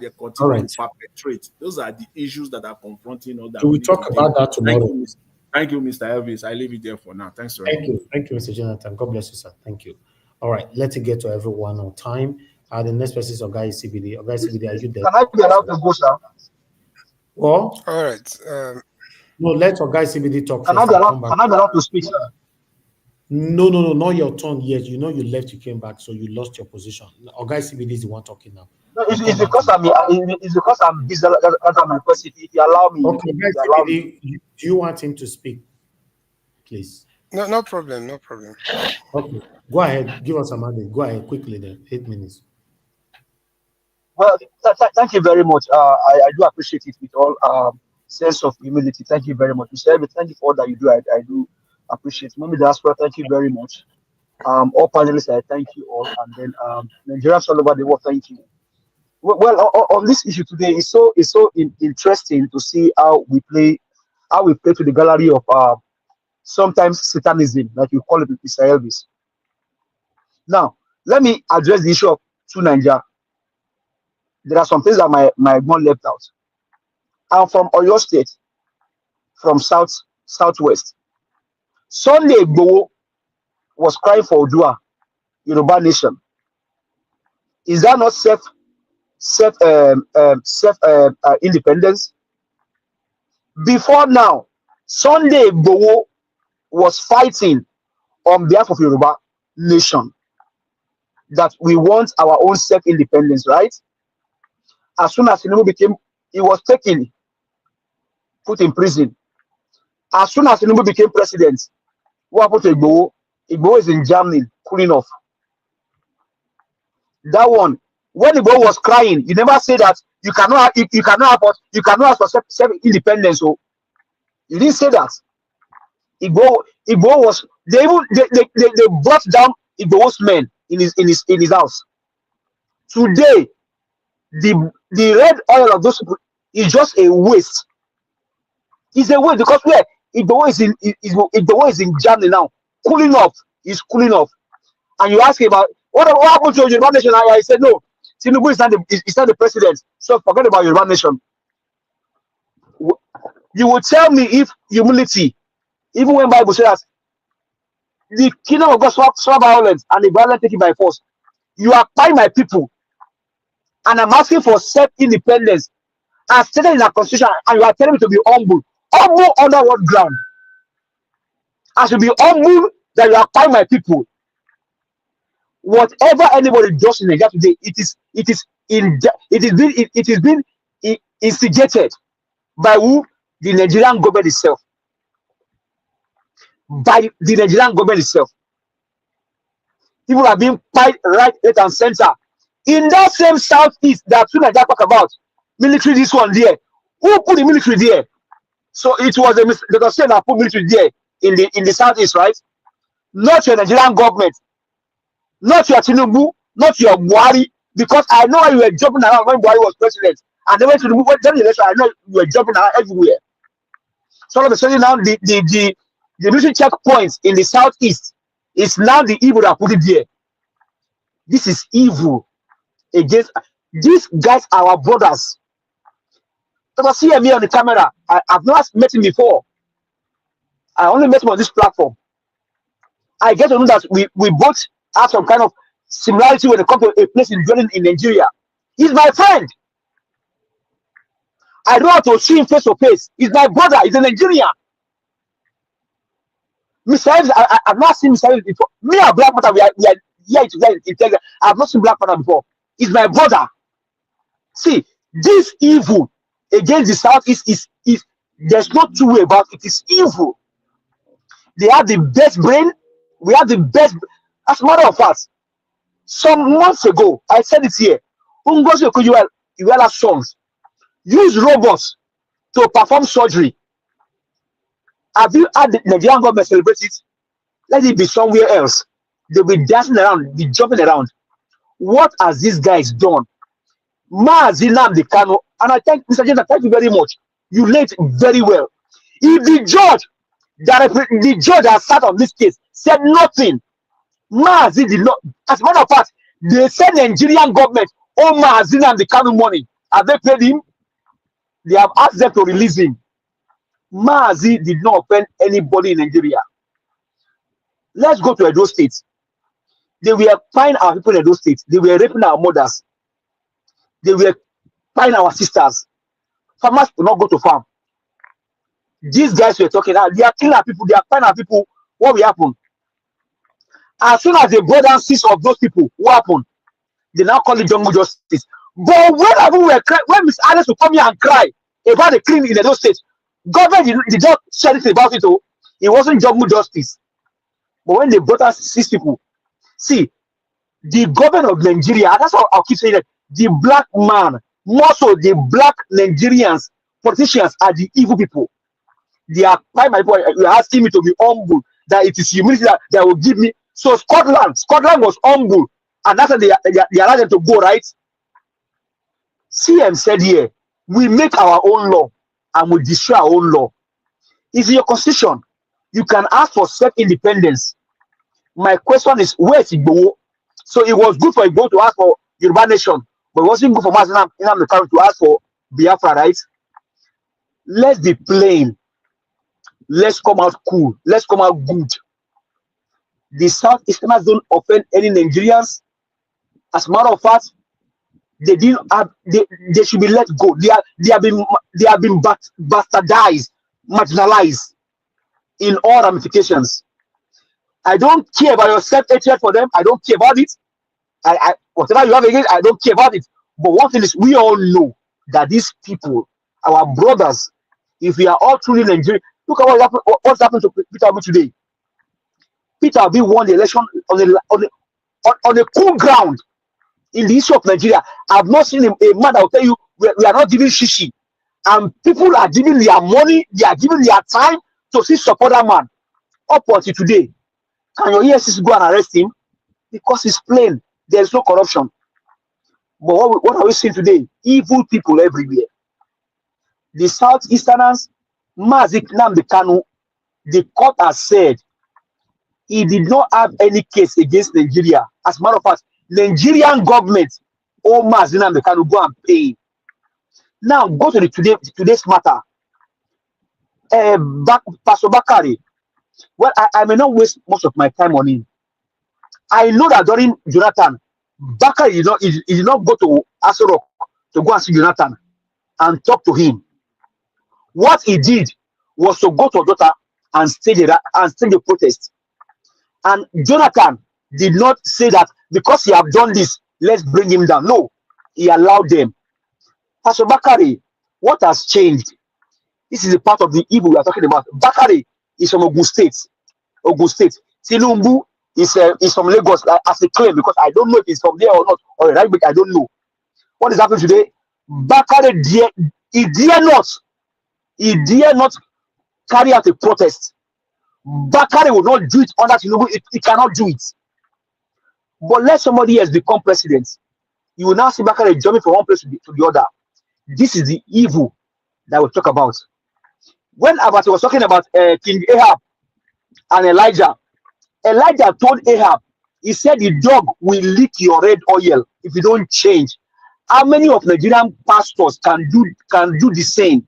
they continue to perpetrate. Those are the issues that are confronting us. We talk about that tomorrow. Thank you, Mr. Elvis. I leave it there for now. Thanks, sir. Thank you, Mr. Jonathan. God bless you, sir. Thank you. All right, let's get to everyone on time. The next person is Ogai CBD. Ogai CBD, are you there? Can I be allowed to go, sir? Well, all right. No, let Ogai CBD talk. Can I be allowed to speak, sir? No, not your turn yet. You left, you came back, so you lost your position. Ogai CBD is the one talking now. No, it's because I'm busy. That's my question. If you allow me. Okay, CBD, do you want him to speak, please? No problem. Okay, go ahead. Give us some money. Go ahead quickly then. 8 minutes. Well, thank you very much. I do appreciate it with all sense of humility. Thank you very much. Mr. Elvis, thank you for all that you do. I do appreciate it. Maybe Diaspora, thank you very much. All panelists, I thank you all. And then Nigerians all over the world, thank you. Well, on this issue today, it's so interesting to see how we play to the gallery of sometimes satanism, like you call it, Mr. Elvis. Now, let me address the issue of Nigeria. There are some things that my mom left out. I'm from Oyo State, from southwest. Sunday Igboho was crying for Odua, Yoruba nation. Is that not self independence? Before now, Sunday Igboho was fighting on behalf of Yoruba nation, that we want our own self-independence, right? As soon as Tinubu became, he was taken, put in prison. As soon as Tinubu became president, what happened to Igboho? Igboho is in Germany, cooling off. That one, when Igboho was crying, you never say that you cannot have for self-independence. So you didn't say that. Igboho was, they brought down Igboho's men in his house. Today, the red oil of those people is just a waste. It's a waste because where Igboho is in Germany now, cooling off. He's cooling off. And you ask him about what happened to Yoruba Nation? I said no. Tinubu is not the president. So forget about Yoruba Nation. You will tell me if humility, even when Bible says the kingdom of God saw violence and the violence taken by force. You are by my people, and I'm asking for self-independence as stated in our constitution, and you are telling me to be humble. Humble under what ground? I should be humble that you are by my people. Whatever anybody does in Nigeria today, it is being instigated by who? The Nigerian government itself. By the Nigerian government itself. People are being fight right, left, and center. In that same southeast that Nigeria talk about, military this one there. Who put the military there? So it was the state that put military there in the southeast, right? Not your Nigerian government, not your Tinubu, not your Buhari, because I know you were jumping around when Buhari was president. And then when Tinubu went during the election, I know you were jumping around everywhere. So all of a sudden now the military checkpoints in the southeast is now the evil that put it there. This is evil against these guys, our brothers. Because see me on the camera, I've not met him before. I only met him on this platform. I get to know that we both have some kind of similarity when it comes to a place in dwelling in Nigeria. He's my friend. I don't have to see him face to face. He's my brother. He's a Nigerian. Mr. I've not seen Mr. before. Me and Black Panther, we are here together in Texas. I've not seen Black Panther before. He's my brother. See, this evil against the Southeast is there's no two way about it. It is evil. They have the best brain. We have the best. As a matter of fact, some months ago, I said it here. Ungozi sons use robots to perform surgery. Have you had the Nigerian government celebrate it? Let it be somewhere else. They'll be dancing around, be jumping around. What has these guys done? Mazinam the Kano, and I thank Mr. Jenna, thank you very much. You laid very well. If the judge that sat on this case said nothing, Mazi did not. As a matter of fact, they said Nigerian government, oh Mazinam the Kano money. Have they paid him? They have asked them to release him. Mazi did not offend anybody in Nigeria. Let's go to Edo State. They were finding our people in Edo State. They were raping our mothers. They were finding our sisters. Farmers could not go to farm. These guys were talking. They are killing our people. They are finding our people. What will happen? As soon as they brought down 6 of those people, what happened? They now call it jungle justice. But when Miss Alice will come here and cry about the clean in Edo State, government did not say anything about it. It wasn't jungle justice. But when they brought us 6 people, see, the government of Nigeria, and that's how I'll keep saying that, the black man, more so the black Nigerians, politicians are the evil people. They are by my point. You're asking me to be humble, that it is humility that will give me. So Scotland was humble, and that's why they allowed them to go, right? CM said here, we make our own law and we destroy our own law. It's in your constitution. You can ask for self-independence. My question is, where is Igboho? So it was good for Igboho to ask for Yoruba Nation, but it wasn't good for Mazinam to ask for Biafra, right? Let's be plain. Let's come out cool. Let's come out good. The Southeasterners don't offend any Nigerians. As a matter of fact, they didn't have. They should be let go. They have been bastardized, marginalized in all ramifications. I don't care about your self-hatred for them. I don't care about it. Whatever you have against, I don't care about it. But one thing is, we all know that these people, our brothers, if we are all truly Nigerian, look at what's happened to Peter Obi today. Peter Obi won the election on a cool ground in the issue of Nigeria. I've not seen a man that will tell you we are not giving shishi. And people are giving their money, they are giving their time to see support that man. Up until today, can your ESCs go and arrest him? Because it's plain, there's no corruption. But what are we seeing today? Evil people everywhere. The Southeasterners, Mazik Nnamdi Kanu, the court has said he did not have any case against Nigeria. As a matter of fact, Nigerian government or Mazik Nnamdi Kanu go and pay. Now go to today's matter. Pastor Bakare. Well, I may not waste most of my time on him. I know that during Jonathan, Bakare did not go to Aso Rock to go and see Jonathan and talk to him. What he did was to go to Odota and stage a protest. And Jonathan did not say that because he have done this, let's bring him down. No, he allowed them. Pastor Bakare, what has changed? This is a part of the evil we are talking about. Bakare is from Ogun State. Ogun State. Tinubu is from Lagos as a claim, because I don't know if he's from there or not, or right, but I don't know. What is happening today? Bakare he dare not carry out a protest. Bakare will not do it under Tinubu. He cannot do it. But let somebody else become president. You will now see Bakare jumping from one place to the other. This is the evil that we talk about. When Abati was talking about King Ahab and Elijah told Ahab, he said the dog will lick your red oil if you don't change. How many of Nigerian pastors can do the same?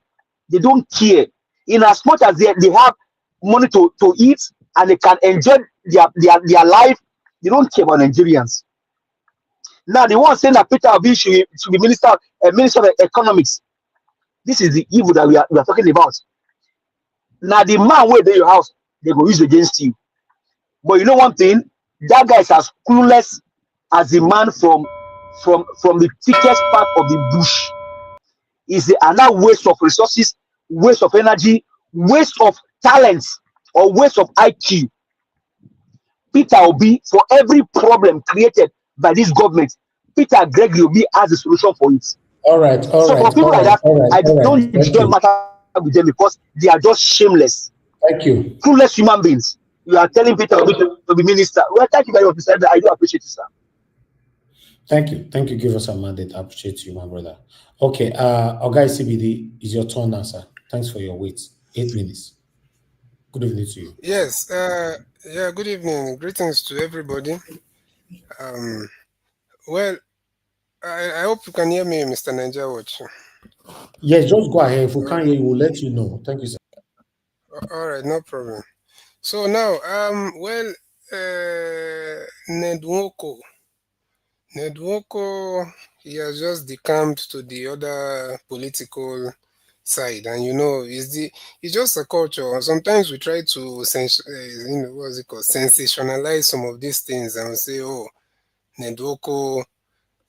They don't care. In as much as they have money to eat and they can enjoy their life, they don't care about Nigerians. Now the one saying that Peter Obi should be minister of economics. This is the evil that we are talking about. Now the man where they your house, they go use against you. But you know one thing, that guy is as clueless as the man from the thickest part of the bush. Is another waste of resources, waste of energy, waste of talents, or waste of IQ. Peter Obi, for every problem created by this government, Peter Gregory Obi has a solution for it. All right. For people like that, I don't join matter with them because they are just shameless. Thank you. Clueless human beings. You are telling Peter Obi to be minister. Well, thank you very much, Mr. I do appreciate it, sir. Thank you. Thank you. Give us a mandate. I appreciate you, my brother. Okay. Ogai CBD, is your turn now, sir. Thanks for your wait. 8 minutes. Good evening to you. Yes. Yeah. Good evening. Greetings to everybody. Well, I hope you can hear me, Mr. Niger Watch. Yes, just go ahead. If we can't hear you, we'll let you know. Thank you, sir. All right, no problem. So now, Nedwoko, he has just decamped to the other political side, and it's just a culture. Sometimes we try to sensationalize some of these things and say, oh, Nedwoko,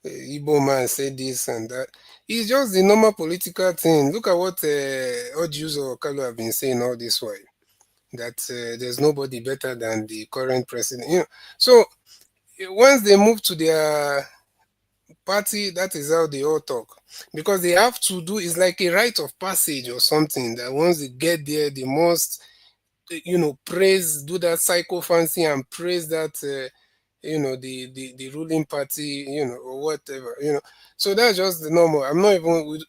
Igbo man said this and that. It's just the normal political thing. Look at what Ojuzo Okalu have been saying all this while, that there's nobody better than the current president. So once they move to their party, that is how they all talk, because they have to do, it's like a rite of passage or something, that once they get there, they must praise, do that psycho fancy and praise that the ruling party, or whatever, so that's just the normal. I'm not even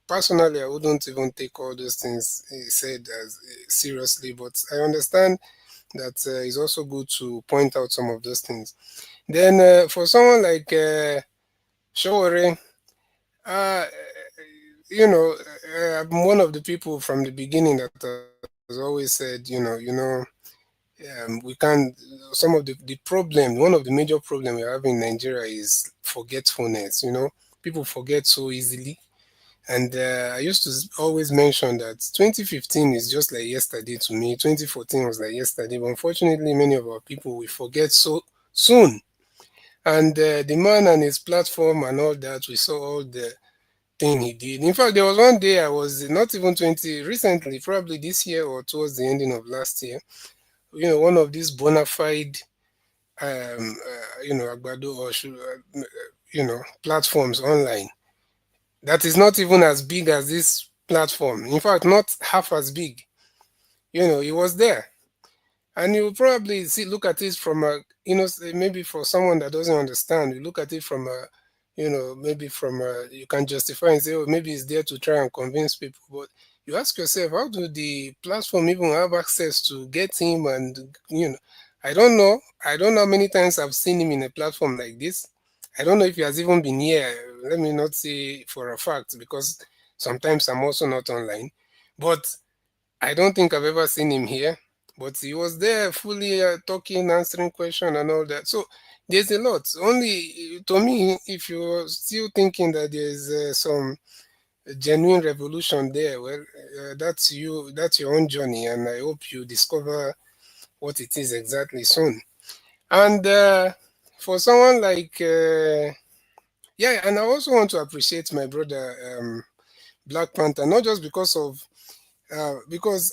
personally, I wouldn't even take all those things he said as seriously, but I understand that it's also good to point out some of those things. Then for someone like Showore, I'm one of the people from the beginning that has always said, we can't. Some of the problem, one of the major problems we have in Nigeria is forgetfulness. People forget so easily, and I used to always mention that 2015 is just like yesterday to me. 2014 was like yesterday, but unfortunately, many of our people we forget so soon. And the man and his platform and all that, we saw all the thing he did. In fact, there was one day I was not even 20 recently, probably this year or towards the ending of last year. One of these bona fide, Agbado or platforms online that is not even as big as this platform. In fact, not half as big. He was there. And you probably look at it from a, maybe for someone that doesn't understand, you look at it from a, maybe from a, you can justify and say, oh, maybe it's there to try and convince people. But you ask yourself, how do the platform even have access to get him? And, I don't know. I don't know how many times I've seen him in a platform like this. I don't know if he has even been here. Let me not say for a fact, because sometimes I'm also not online. But I don't think I've ever seen him here, but he was there fully talking, answering questions and all that. So there's a lot. Only to me, if you're still thinking that there's some genuine revolution there, well, that's you. That's your own journey, and I hope you discover what it is exactly soon. And for someone like, yeah, and I also want to appreciate my brother Black Panther, not just because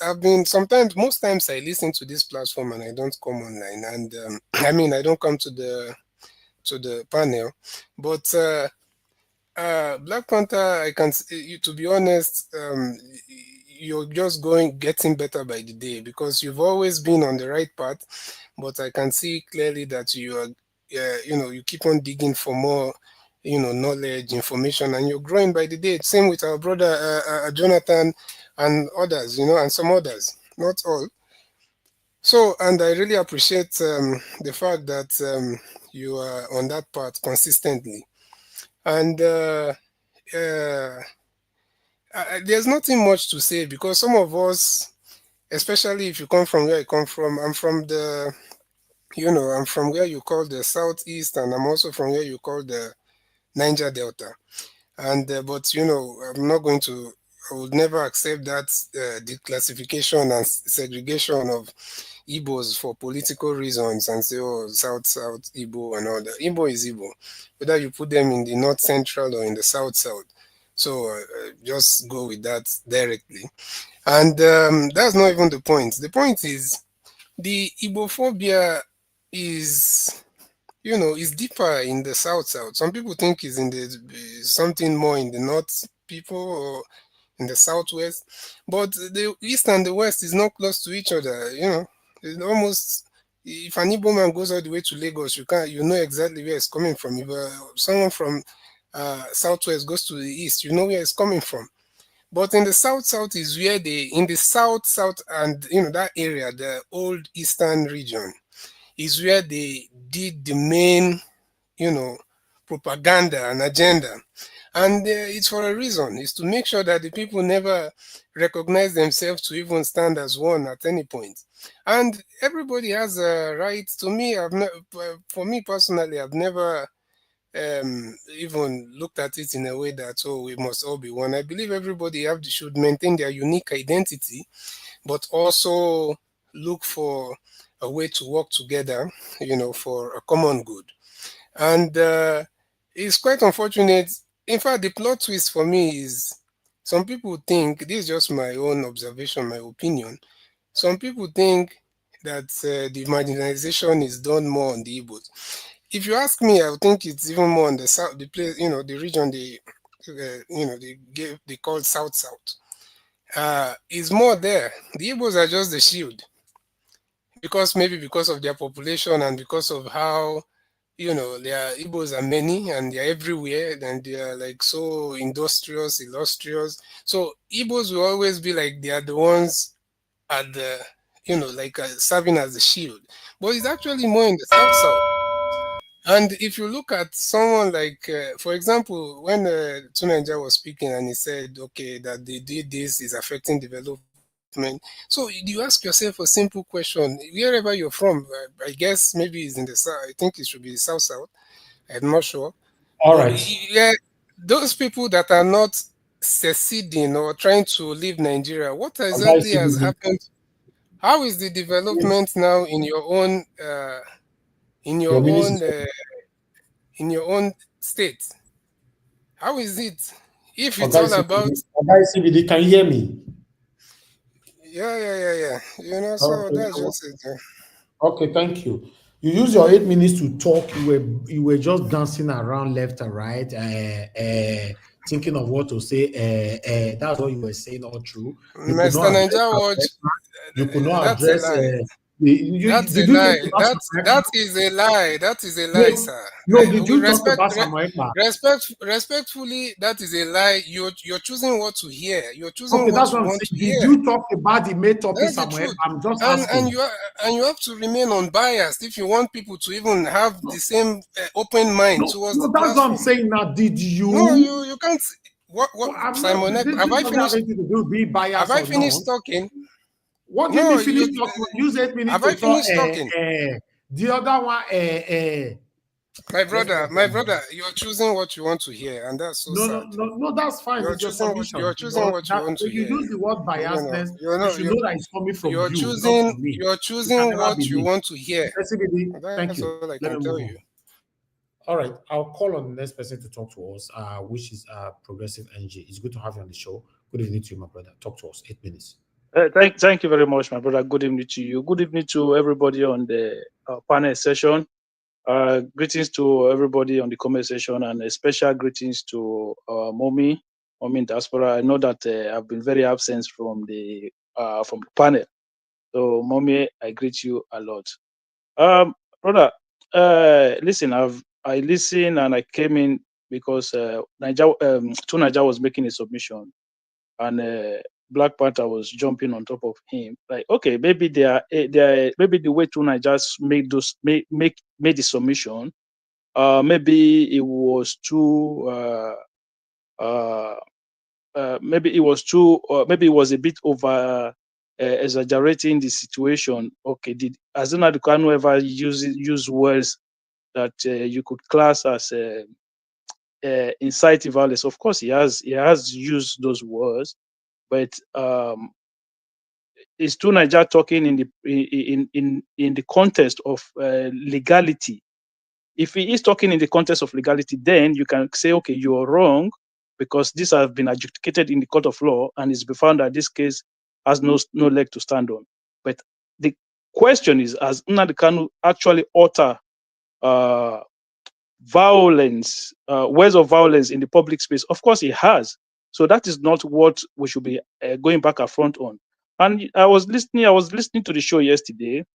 I've been sometimes, most times I listen to this platform and I don't come online, and I mean I don't come to the panel, but Black Panther, I can to be honest, you're just getting better by the day because you've always been on the right path, but I can see clearly that you are, you keep on digging for more, knowledge, information, and you're growing by the day. Same with our brother Jonathan and others, and some others, not all. So, and I really appreciate the fact that you are on that path consistently. And there's nothing much to say because some of us, especially if you come from where I come from, I'm from where you call the southeast, and I'm also from where you call the Niger Delta. And but I'm not going to. I would never accept that declassification and segregation of Igbos for political reasons and say, oh, South Igbo and all that. Igbo is Igbo, whether you put them in the North Central or in the South. So just go with that directly. And that's not even the point. The point is the Igbophobia is, is deeper in the South. Some people think it's in the something more in the North people or in the Southwest, but the East and the West is not close to each other. It's almost, if an Igbo man goes all the way to Lagos, you know exactly where it's coming from. If someone from Southwest goes to the East, you know where it's coming from. But in the South is where in the South and that area, the old Eastern region, is where they did the main, propaganda and agenda. And it's for a reason. It's to make sure that the people never recognize themselves to even stand as one at any point. And everybody has a right. To me, for me personally, I've never even looked at it in a way that, oh, we must all be one. I believe everybody should maintain their unique identity, but also look for a way to work together, for a common good. And it's quite unfortunate. In fact, the plot twist for me is some people think, this is just my own observation, my opinion. Some people think that the marginalization is done more on the Igbos. If you ask me, I would think it's even more on the south, the place, the region they call South. Is more there. The Igbos are just the shield maybe because of their population and because of how their Igbos are many and they're everywhere and they are like so industrious, illustrious. So Igbos will always be like they are the ones at the like serving as a shield. But it's actually more in the South. And if you look at someone like, for example, when Tunanja was speaking and he said, okay, that they did this is affecting development. So you ask yourself a simple question: wherever you're from, I guess maybe it's in the south. I think it should be the South. I'm not sure, All but right. yeah, those people that are not seceding or trying to leave Nigeria, what exactly Advice has citizen. happened? How is the development now in your own? In your Your own minister. in your own state? How is it? If Oh, it's all guys, about, CBD, can you hear me? yeah. So Okay. that's just it. Okay, thank you. You use your 8 minutes to talk. You were just dancing around left and right, thinking of what to say. That's what you were saying all through. You could Mr. not address Ninja Watch, America. You could not that's a address. lie. That's a Did you talk lie. about America? That is a lie. That is a lie, No, sir. no. Did We you talk about America? respectfully, that is a lie. You're choosing what to hear. You're choosing Okay, what that's you what I'm want to saying. Did hear. you talk about the main topic, That's the Samuel? truth. I'm just And asking. you have to remain unbiased if you want people to even have the same open mind No, towards the no, that's what I'm platform. saying now. Did No, you? you can't. What No, I'm not. Simon Ekpa, This doesn't have anything to do with being have biased I or not. finished talking? What do you No, mean finish talking? Use 8 minutes have to I talk. finished talking? The other one. Let's not My talk about brother, it. you're choosing what you want to hear, and that's so No, sad. no, no, no. That's fine. It's your You're submission. choosing what you That want to when you hear. use the word biasness, You're you not should know that it's coming from you, not from me. you're It can choosing never what be you me. want to hear. SCBD, thank That's you. all I Let can me tell move you. on. All right, I'll call on the next person to talk to us, which is Progressive NG. It's good to have you on the show. Good evening to you, my brother. Talk to us. 8 minutes. Thank you very much, my brother. Good evening to you. Good evening to everybody on the panel session. Greetings to everybody on the comment session, and a special greetings to Mommy in diaspora. I know that I've been very absent from the panel. So, Mommy, I greet you a lot. Brother, listen, I listened and I came in because Tunaja was making a submission, and Black Panther was jumping on top of him. Like, okay, maybe maybe the way Tuna just made the submission, maybe it was too maybe it was too maybe it was a bit over exaggerating the situation. Okay, did Azuna Dukanu ever use words that you could class as inciting violence? Of course, he has used those words, but is Tunaja talking in the context of legality? If he is talking in the context of legality, then you can say, okay, you are wrong, because these have been adjudicated in the court of law, and it's been found that this case has no leg to stand on. But the question is, has Nnamdi Kanu actually utter violence, words of violence in the public space? Of course, he has. So that is not what we should be going back and front on. And I was listening to the show yesterday,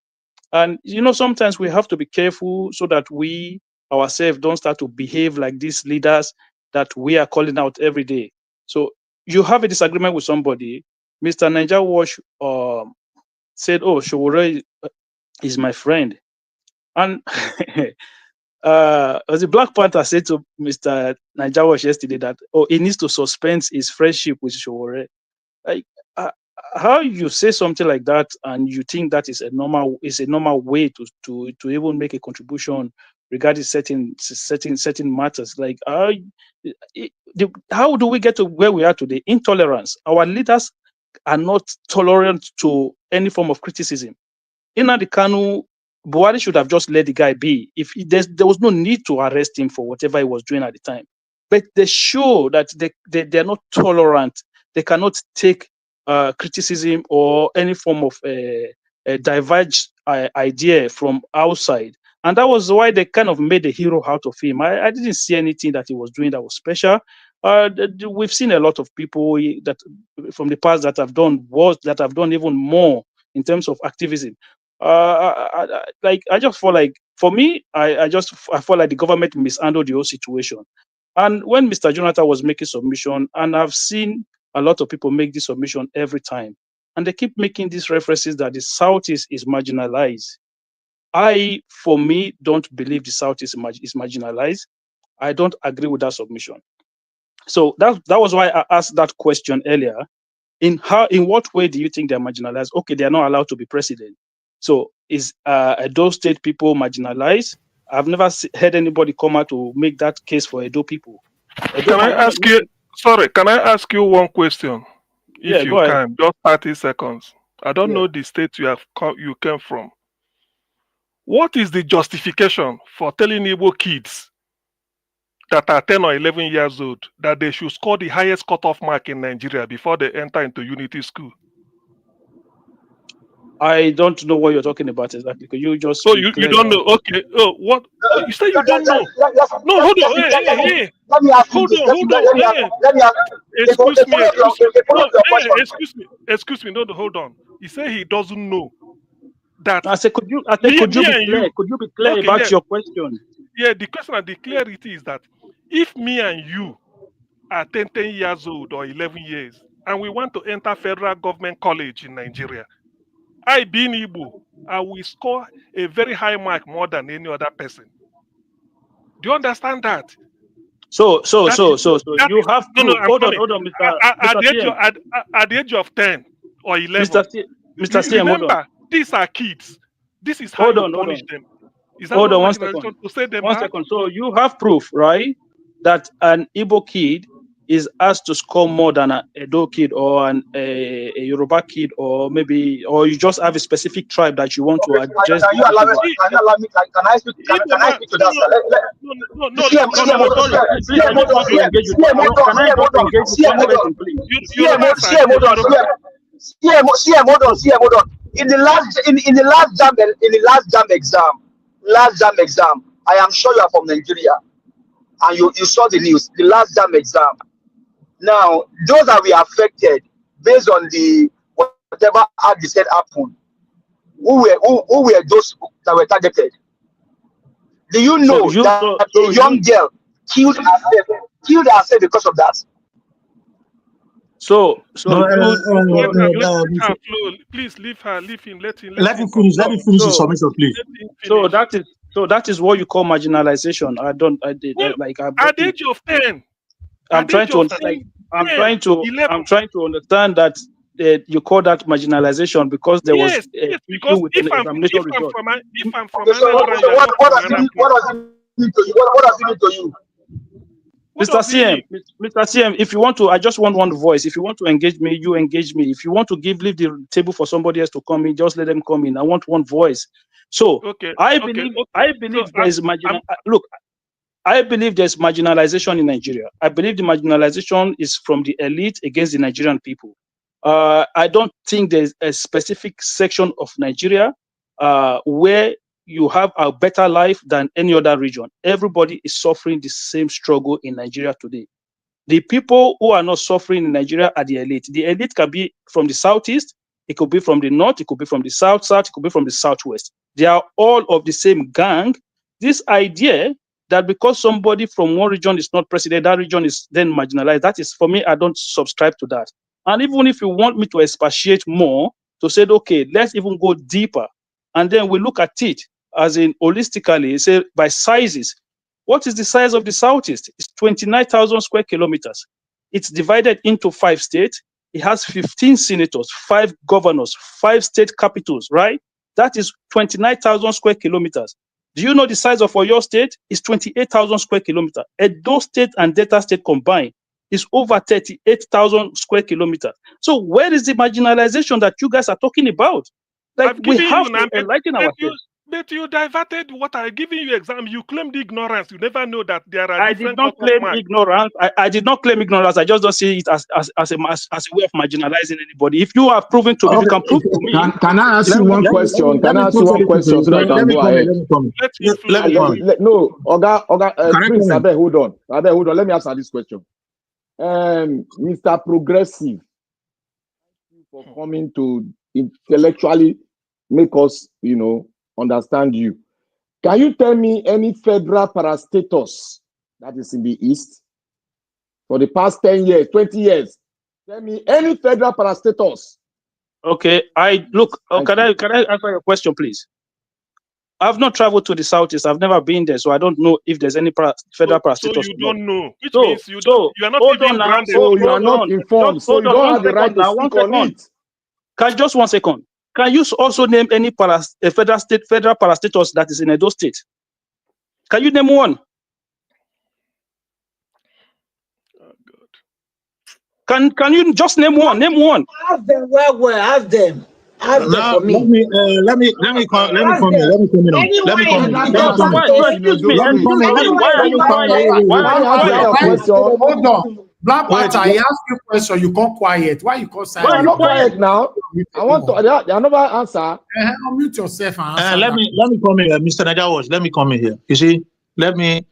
and sometimes we have to be careful so that we ourselves don't start to behave like these leaders that we are calling out every day. So you have a disagreement with somebody. Mr. Niger Wash said, "Oh, Showore is my friend," and as the Black Panther said to Mr. Niger Wash yesterday that, "Oh, he needs to suspend his friendship with Showore." Like, how you say something like that and you think that is a normal way to even make a contribution regarding certain matters? Like, how do we get to where we are today? Intolerance. Our leaders are not tolerant to any form of criticism. Nnamdi Kanu, Buhari should have just let the guy be. There was no need to arrest him for whatever he was doing at the time. But they show that they are not tolerant. They cannot take criticism or any form of a diverged idea from outside. And that was why they kind of made a hero out of him. I didn't see anything that he was doing that was special. We've seen a lot of people that from the past that have done even more in terms of activism. I just feel like, for me, I feel like the government mishandled the whole situation. And when Mr. Jonathan was making submission, and I've seen a lot of people make this submission every time, and they keep making these references that the Southeast is marginalized. For me, don't believe the Southeast is marginalized. I don't agree with that submission. So that was why I asked that question earlier. In what way do you think they're marginalized? Okay, they are not allowed to be president. So is Edo State people marginalized? I've never heard anybody come out to make that case for Edo people. Edo Can I ask you? Sorry, can I ask you one question, Yeah, if go you ahead. can? Just 30 seconds. I don't Yeah. know the state you came from. What is the justification for telling Igbo kids that are 10 or 11 years old that they should score the highest cutoff mark in Nigeria before they enter into unity school? I don't know what you're talking about exactly. Could you just Oh, be you clear? don't know? Okay. Oh, what? Oh, you say you don't know? No, hold on. Hey. Let me ask you Hold this. on. Let me ask. Excuse me. Follow your question. Excuse me. No, hold on. He said he doesn't know that. I said, could you be clear? Could you be clear Okay, about your question? Yeah, the question and the clarity is that if me and you are 10 years old or 11 years and we want to enter federal government college in Nigeria, I being Igbo, I will score a very high mark more than any other person. Do you understand that? So you have proof. I'm Hold coming. on, Mr. At the age of 10 or 11, Mr. CM, hold on. remember, these are kids. This is how Hold you on. punish them. Is that Hold not on 1 marginalization second. to say them 1 back? second. So you have proof, right, that an Igbo kid is asked to score more than an Edo kid or a Yoruba kid, or you just have a specific tribe that you want to address? Can you allow me? Can I speak to that, sir? Hold on. In the last jam exam, I am sure you are from Nigeria, and you saw the news. The last jam exam. Now, those that were affected based on the whatever act they said happened, who were those that were targeted? Do you know that a young girl killed herself because of that? Please leave him. Let him finish. Let me finish the submission, please. So that is what you call marginalization. At the age of 10. I'm trying to understand that you call that marginalization because there was issue with an examination result. If I'm from what does it mean to you? Mr. CM, if you want to, I just want one voice. If you want to engage me, you engage me. If you want to leave the table for somebody else to come in, just let them come in. I want one voice. So I believe there is I believe there's marginalization in Nigeria. I believe the marginalization is from the elite against the Nigerian people. I don't think there's a specific section of Nigeria where you have a better life than any other region. Everybody is suffering the same struggle in Nigeria today. The people who are not suffering in Nigeria are the elite. The elite can be from the southeast, it could be from the north, it could be from the south, it could be from the southwest. They are all of the same gang. This idea that because somebody from one region is not president, that region is then marginalized, that is, for me, I don't subscribe to that. And even if you want me to expatiate more, to say, okay, let's even go deeper, and then we look at it as in holistically, say by sizes. What is the size of the Southeast? It's 29,000 square kilometers. It's divided into 5 states. It has 15 senators, 5 governors, 5 state capitals, right? That is 29,000 square kilometers. Do you know the size of Oyo State? It's 28,000 square kilometers. Edo State and Delta State combined is over 38,000 square kilometers. So where is the marginalization that you guys are talking about? Like, we have to enlighten ourselves. But you diverted what I'm giving you exam. You claimed ignorance. You never know that there are I different did not claim ignorance. I did not claim ignorance. I just don't see it as a way of marginalizing anybody. If you have proven to me, if you can prove to me. Can I ask you one question? Can I ask you one question so that I can go ahead? No, Oga, Prince, hold on. Let me answer this question. Mr. Progressive, thank you for coming to intellectually make us, understand you. Can you tell me any federal parastatus that is in the East for the past 10 years, 20 years? Tell me any federal parastatus. Okay, can I answer your question, please? I've not traveled to the Southeast. I've never been there, so I don't know if there's any federal parastatus. So you don't know, which means you are not even grounded. So you are not informed, so you don't have the right to speak on it. Just 1 second. Can you also name any federal parastatus that is in Edo State? Can you name one? Oh, God. Can you just name one? Name one. Ask them ask them. Ask them for me. Let me come here. Let me come in. Let me come in. Let Let me me answer come the in. No, question. excuse me, Let me come in. excuse me. Why are you quiet? Why are Let me you answer your quiet? question. Hold on. Black Wait, Panther, he asked you question, you can't quiet. Why you can't Why No, are I'm you silent? not quiet? quiet now. I want to. They are never answer. Unmute yourself and answer let that. me come in here, Mr. Najawas. Let me come in here. You see, let me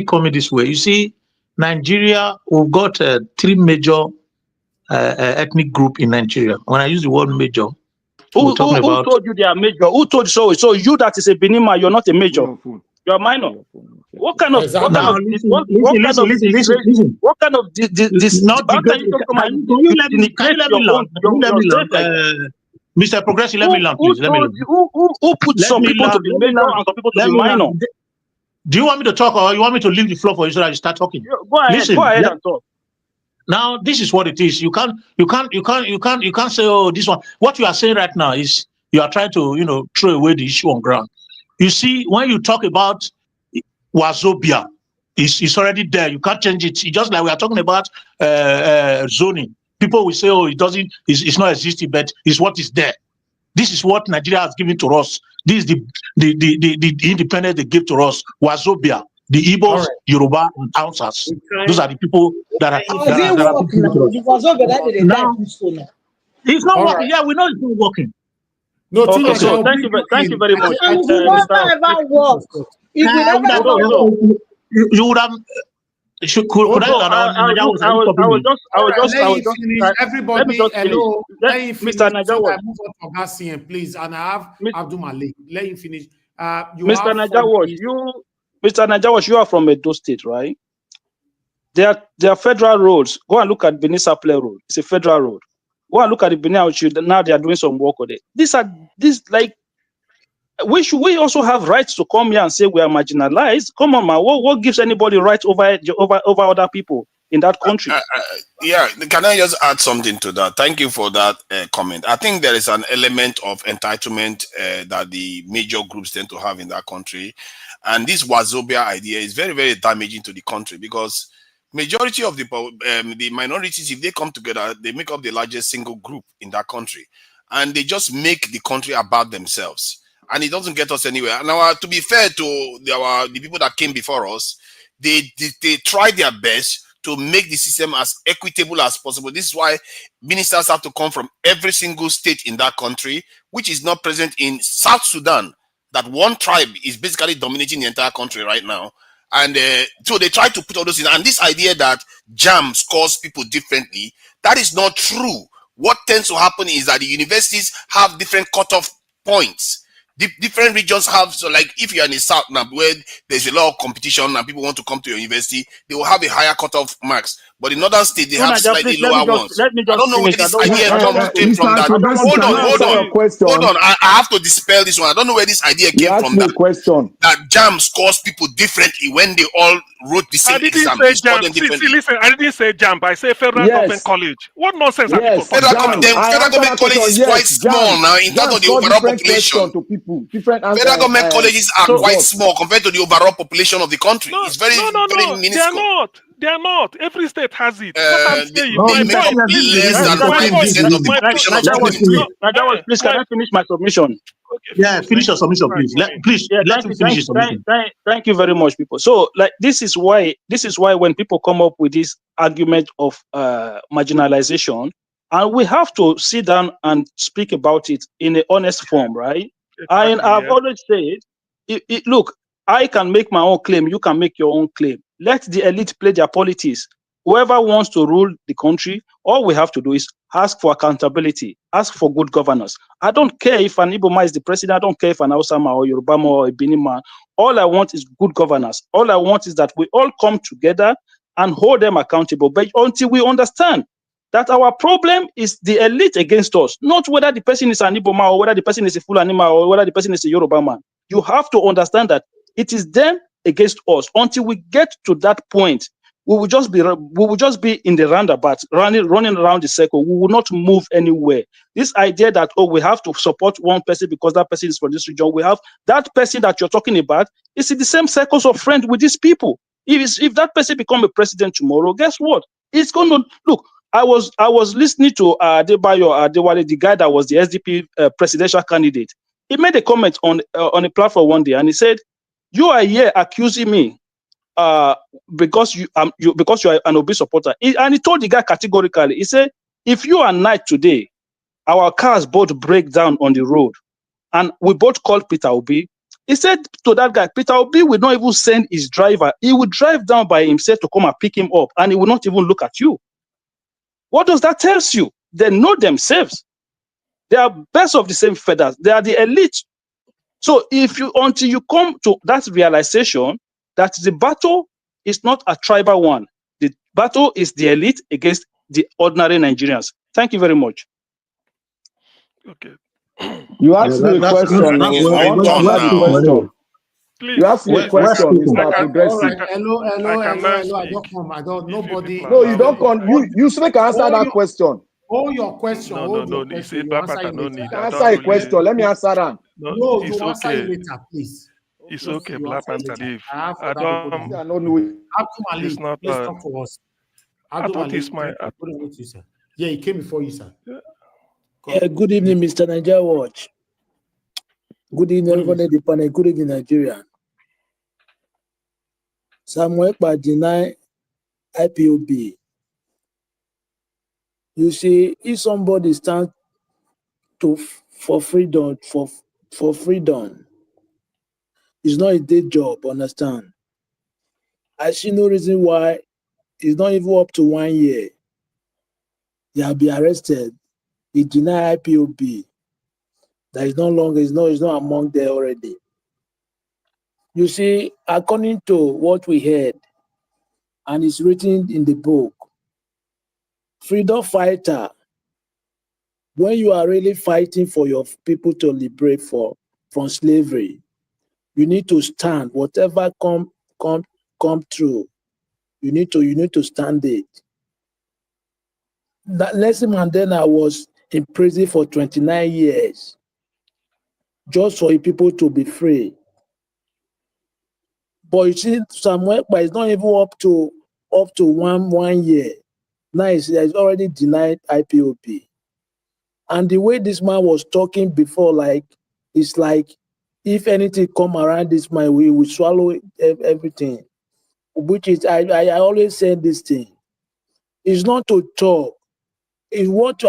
come in this way. You see, Nigeria, we've got three major ethnic group in Nigeria. When I use the word major, we're talking Who about. told you they are major? Who told you so? So you that is a Benima, you're not a major. You're a minor. What kind of Now, listen. what kind of Not how can degrade. you just come and Can you let me denigrate your own land? Can you let me yourself land? like that? Mr. Progressive, let me land, Who please. Let me told land. you who put Let some me people to land. be Let me major land. and some people to Let be me minor? land. Do you want me to talk, or you want me to leave the floor for you so that you start talking? Go ahead and talk. Now, this is what it is. You can't say, oh, this one. What you are saying right now is you are trying to, throw away the issue on ground. You see, when you talk about Wazobia, it's already there. You can't change it. It's just like we are talking about zoning. People will say, oh, it's not existing, but it's what is there. This is what Nigeria has given to us. This is the independence they give to us. Wazobia, the Igbos, Yoruba, and Hausas. Those are the people that are As it work now, because over that they die now. peaceful now. It's not working. Yeah, we know it's not working. No, Okay, Tina, so thank you very much, And it will never ever work. It will never ever work. You would have. Could I land on Najawas? Are you I stopping was me? just Let him finish. let me Everybody, just finish. hello. Let him Mr. finish so Najawas, that I move on to Gassian, please. And I have Abdul Malik. Let him finish. You Mr. have 4 Najawas, minutes. Mr. Najawas, you are from Edo State, right? There are federal roads. Go and look at Benin Saple Road. It's a federal road. Go and look at the Benin Auchi. Now they are doing some work on it. We also have rights to come here and say we are marginalized. Come on, man. What gives anybody rights over other people in that country? Yeah, can I just add something to that? Thank you for that comment. I think there is an element of entitlement that the major groups tend to have in that country. And this Wazobia idea is very, very damaging to the country because majority of the minorities, if they come together, they make up the largest single group in that country. And they just make the country about themselves. And it doesn't get us anywhere. Now, to be fair to the people that came before us, they tried their best to make the system as equitable as possible. This is why ministers have to come from every single state in that country, which is not present in South Sudan. That one tribe is basically dominating the entire country right now. And so they try to put all those in. And this idea that JAM scores people differently, that is not true. What tends to happen is that the universities have different cutoff points. Different regions have, so like if you're in the south now where there's a lot of competition and people want to come to your university, they will have a higher cutoff marks. But in northern states, they have slightly lower ones. I don't know where this idea came from. That hold on. I have to dispel this one. I don't know where this idea came from. That JAM scores people differently when they all wrote the same I didn't exam. say They score jam. them See, differently. listen, I didn't say jam, but I say federal government college. What nonsense are people talking about? Federal government college is quite small now in terms of the overall population. To people, different answers. Federal government colleges are quite small compared to the overall population of the country. No, It's very, very They are minuscule. not. They are not. Every state has it. What I'm saying, They make up less than 5% of the population of the country. Please, can I finish my submission? Yeah, finish your submission, please. Let him finish his submission. Thank you very much, people. So, this is why when people come up with this argument of marginalization, and we have to sit down and speak about it in an honest form, right? Exactly, And I've always said, look, I can make my own claim, you can make your own claim. Let the elite play their politics. Whoever wants to rule the country, all we have to do is ask for accountability, ask for good governance. I don't care if an Igbo man is the president, I don't care if an Hausama or Yoruba man or a Benin man. All I want is good governance. All I want is that we all come together and hold them accountable. But until we understand that our problem is the elite against us, not whether the person is an Igbo man or whether the person is a Fulani man or whether the person is a Yoruba man. You have to understand that it is them against us. Until we get to that point, we will just be in the roundabout, running around the circle. We will not move anywhere. This idea that we have to support one person because that person is from this region, we have that person that you're talking about is in the same circles of friends with these people. If that person become a president tomorrow, guess what? It's going to look. I was listening to Adebayo Adewale, the guy that was the SDP presidential candidate. He made a comment on a platform one day, and he said, "You are here accusing me because you are an Obi supporter." And he told the guy categorically, he said, "If you and I today, our cars both break down on the road, and we both call Peter Obi." He said to that guy, Peter Obi will not even send his driver. He will drive down by himself to come and pick him up, and he will not even look at you. What does that tell you? They know themselves. They are birds of the same feathers. They are the elite. So until you come to that realization that the battle is not a tribal one, the battle is the elite against the ordinary Nigerians. Thank you very much. Okay. You asked me a That's question. I want to answer the question. Please, You asked me a question, Mr. I can, Progressive. I can now I don't speak. come. I don't. If you Nobody. people No, you allow don't me. con. You still can answer that question. Hold your question. No, Hold your you question. said You Black answer Panther it no later. need. You I answer don't a really. question. Let me answer that. No, No, it's you answer it okay. later, please. It's Just okay, you Black answer it Panther later. leave. I have I other people don't. that I don't know it. Abdul It's Malik, not. let's talk to us. I Abdul thought it's Malik, my. thank you. Good evening to you, sir. Yeah, he came before you, sir. Yeah, good evening, Mr. Nigeria Watch. Good evening, everybody in the panel. Good evening, Nigeria. Samuel Ekpa deny IPOD. You see, if somebody stands for freedom, for freedom, it's not a day job, understand? I see no reason why it's not even up to 1 year. He'll be arrested. He deny IPOB. That is no longer, it's not among there already. You see, according to what we heard, and it's written in the book, freedom fighter, when you are really fighting for your people to liberate from slavery, you need to stand. Whatever come through, you need to stand it. That Nelson Mandela was in prison for 29 years, just for people to be free. But you see, Samuel, but it's not even up to 1 year. Now he's already denied IPOP. And the way this man was talking before, it's like if anything come around this man, we will swallow everything. Which is, I always say this thing. It's not to talk. It's what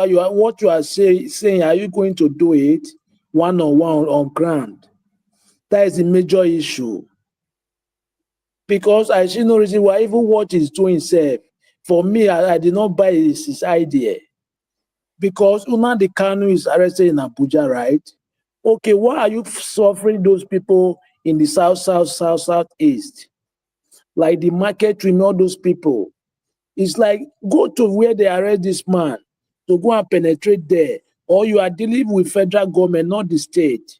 you are saying. Are you going to do it one-on-one on ground? That is the major issue. Because I see no reason why even what he's doing himself. For me, I did not buy his idea. Because Nnamdi Kanu is arrested in Abuja, right? Okay, why are you suffering those people in the southeast? Like the market room, all those people. It's like, go to where they arrest this man, to go and penetrate there. Or you are dealing with federal government, not the state.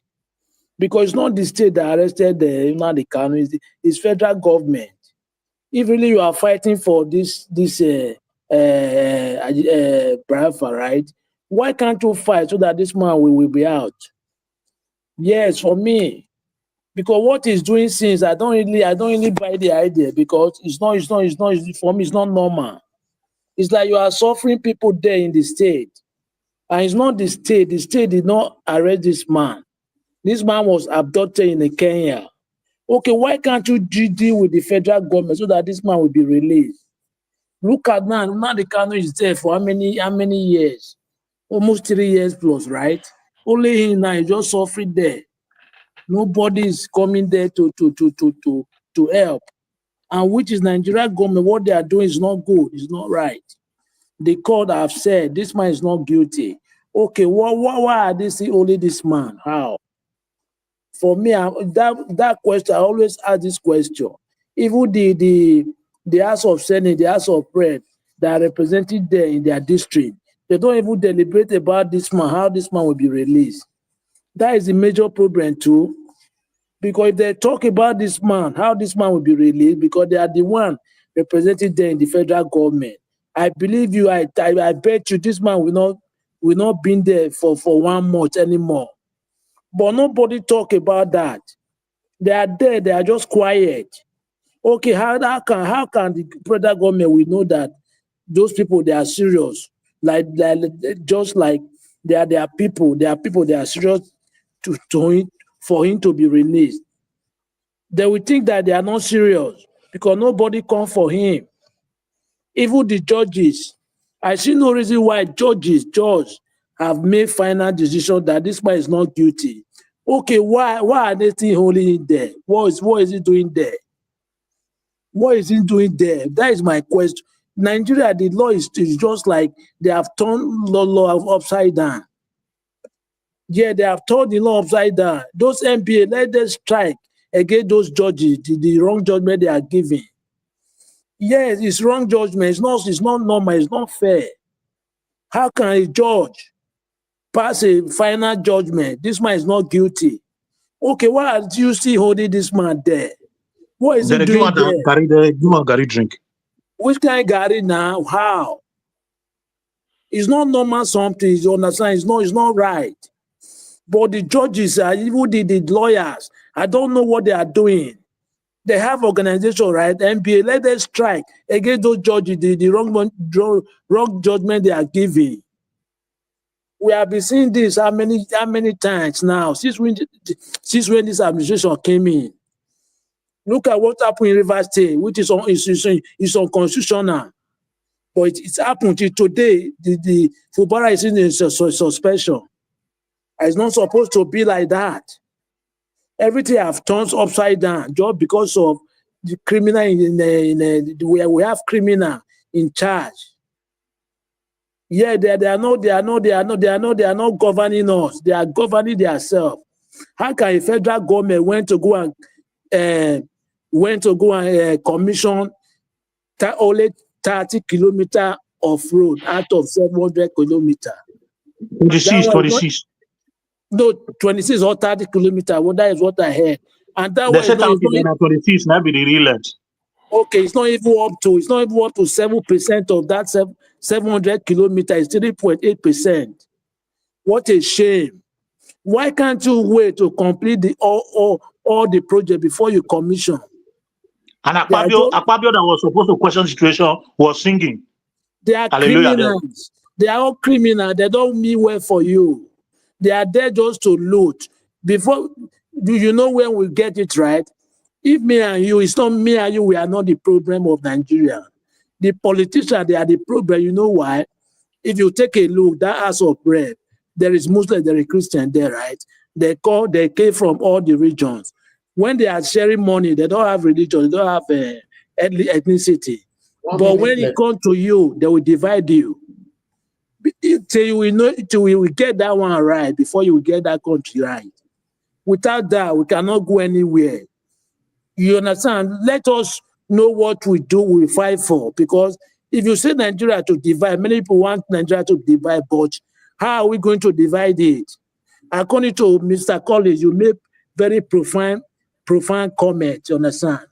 Because it's not the state that arrested Nnamdi Kanu, it's federal government. If really you are fighting for this Biafra, right? Why can't you fight so that this man will be out? Yes, for me, because what he's doing since I don't really buy the idea, because it's not for me, it's not normal. It's like you are suffering people there in the state, and it's not the state. The state did not arrest this man. This man was abducted in Kenya. Okay, why can't you deal with the federal government so that this man will be released? Look at now the Kanu is there for how many years? Almost 3 years plus, right? Only him now is just suffering there. Nobody is coming there to help. And which is Nigeria government, what they are doing is not good, it's not right. The court have said this man is not guilty. Okay, why are they saying only this man? How? For me, that question, I always ask this question. Even the House of Senate, the House of Rep, that are represented there in their district, they don't even deliberate about this man, how this man will be released. That is the major problem too. Because if they talk about this man, how this man will be released, because they are the one represented there in the federal government. I believe you, I bet you this man will not be there for 1 month anymore. But nobody talk about that. They are there, they are just quiet. Okay, how can the federal government will know that Those people, they are serious. Just like they are people, they are serious for him to be released. They will think that they are not serious because nobody come for him. Even the judges, I see no reason why judges have made final decision that this man is not guilty. Okay, why are they still holding him there? What is he doing there? What is he doing there? That is my question. Nigeria, the law is just like they have turned law upside down. Yeah, they have turned the law upside down. Those MPA, let them strike against those judges, the wrong judgment they are giving. Yes, it's wrong judgment. It's not normal. It's not fair. How can a judge pass a final judgment? This man is not guilty. Okay, why are you still holding this man there? What is he Then doing there? give one Gary drink. Which kind of Gary now? How? It's not normal something. You understand? It's not right. But the judges, even the lawyers, I don't know what they are doing. They have organization, right? MPA, let them strike against those judges, the wrong judgment they are giving. We have been seeing this how many times now since when this administration came in. Look at what happened in Rivers State, which is unconstitutional. But it's happened till today. The Fubara is in suspension. It's not supposed to be like that. Everything have turned upside down just because of the criminal where we have criminal in charge. Yeah, they are not governing us. They are governing themselves. How can a federal government went to go and commission only 30 kilometers of road out of 700 kilometers? 26. No, 26 or 30 kilometers. Well, that is what I heard. And that they said 26, not be the real length. Okay, it's not even up to 7% of that 700 kilometers. It's 3.8%. What a shame. Why can't you wait to complete all the project before you commission? And Akpabio that was supposed to question the situation was singing. They are criminals. They are all criminals. They don't mean well for you. They are there just to loot. Do you know when we get it right? If me and you, it's not me and you, we are not the problem of Nigeria. The politicians, they are the problem. You know why? If you take a look, that house of bread, there is Muslim, there is Christian there, right? They came from all the regions. When they are sharing money, they don't have religion, they don't have ethnicity. But when it comes to you, they will divide you. Till we will get that one right before you will get that country right. Without that, we cannot go anywhere. You understand? Let us know what we do, we fight for. Because if you say Nigeria to divide, many people want Nigeria to divide, but how are we going to divide it? According to Mr. Collins, you made very profound comment, you understand?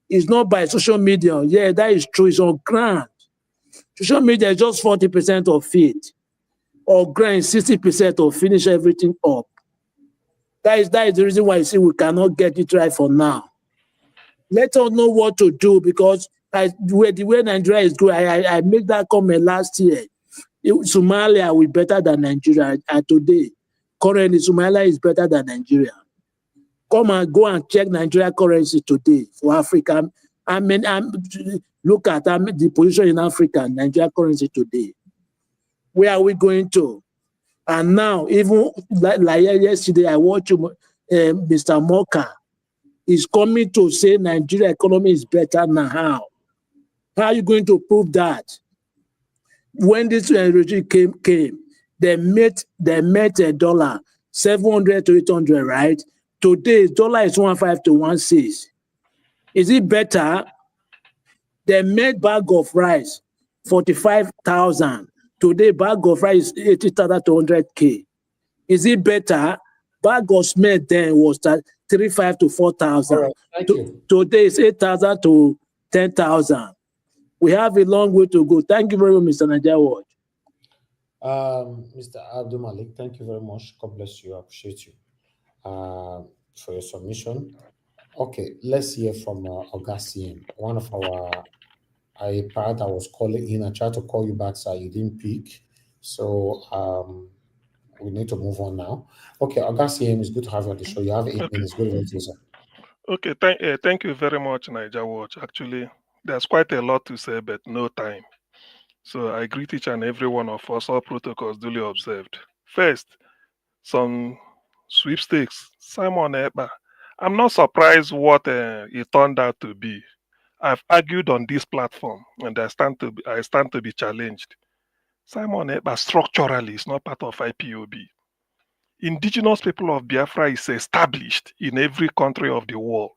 It's not by social media. Yeah, that is true. It's on ground. Social media is just 40% of it. Or grind 60% or finish everything up. That is the reason why you see we cannot get it right for now. Let us know what to do because the way Nigeria is going, I made that comment last year. Somalia will be better than Nigeria today. Currently, Somalia is better than Nigeria. Come and go and check Nigeria currency today for Africa. Look at the position in Africa, Nigeria currency today. Where are we going to? And now, even like yesterday, I watched Mr. Moka is coming to say Nigeria economy is better now. How are you going to prove that? When this regime came, they met $1 700 to 800, right? Today, dollar is 1.5 to 1.6. Is it better? They made bag of rice 45,000. Today, bag of rice is 80,000 to 100K. Is it better? Bag of cement then was 3,500 to 4,000. Right, thank you. Today it's 8,000 to 10,000. We have a long way to go. Thank you very much, Mr. Nigeria. Mr. Abdul Malik, thank you very much. God bless you. I appreciate you for your submission. Okay, let's hear from Augustine, one of our Part I was calling in. I tried to call you back, sir. You didn't pick. So we need to move on now. Okay, Augustine, it's good to have you on the show. You have 8 Okay. minutes. Go ahead, sir. Okay. Thank you very much, Niger Watch. Actually, there's quite a lot to say, but no time. So I greet each and every one of us, all protocols duly observed. First, some sweepstakes. Simon Ekpa. I'm not surprised what it turned out to be. I've argued on this platform, and I stand to be challenged. Simon Ekpa structurally is not part of IPOB. Indigenous people of Biafra is established in every country of the world.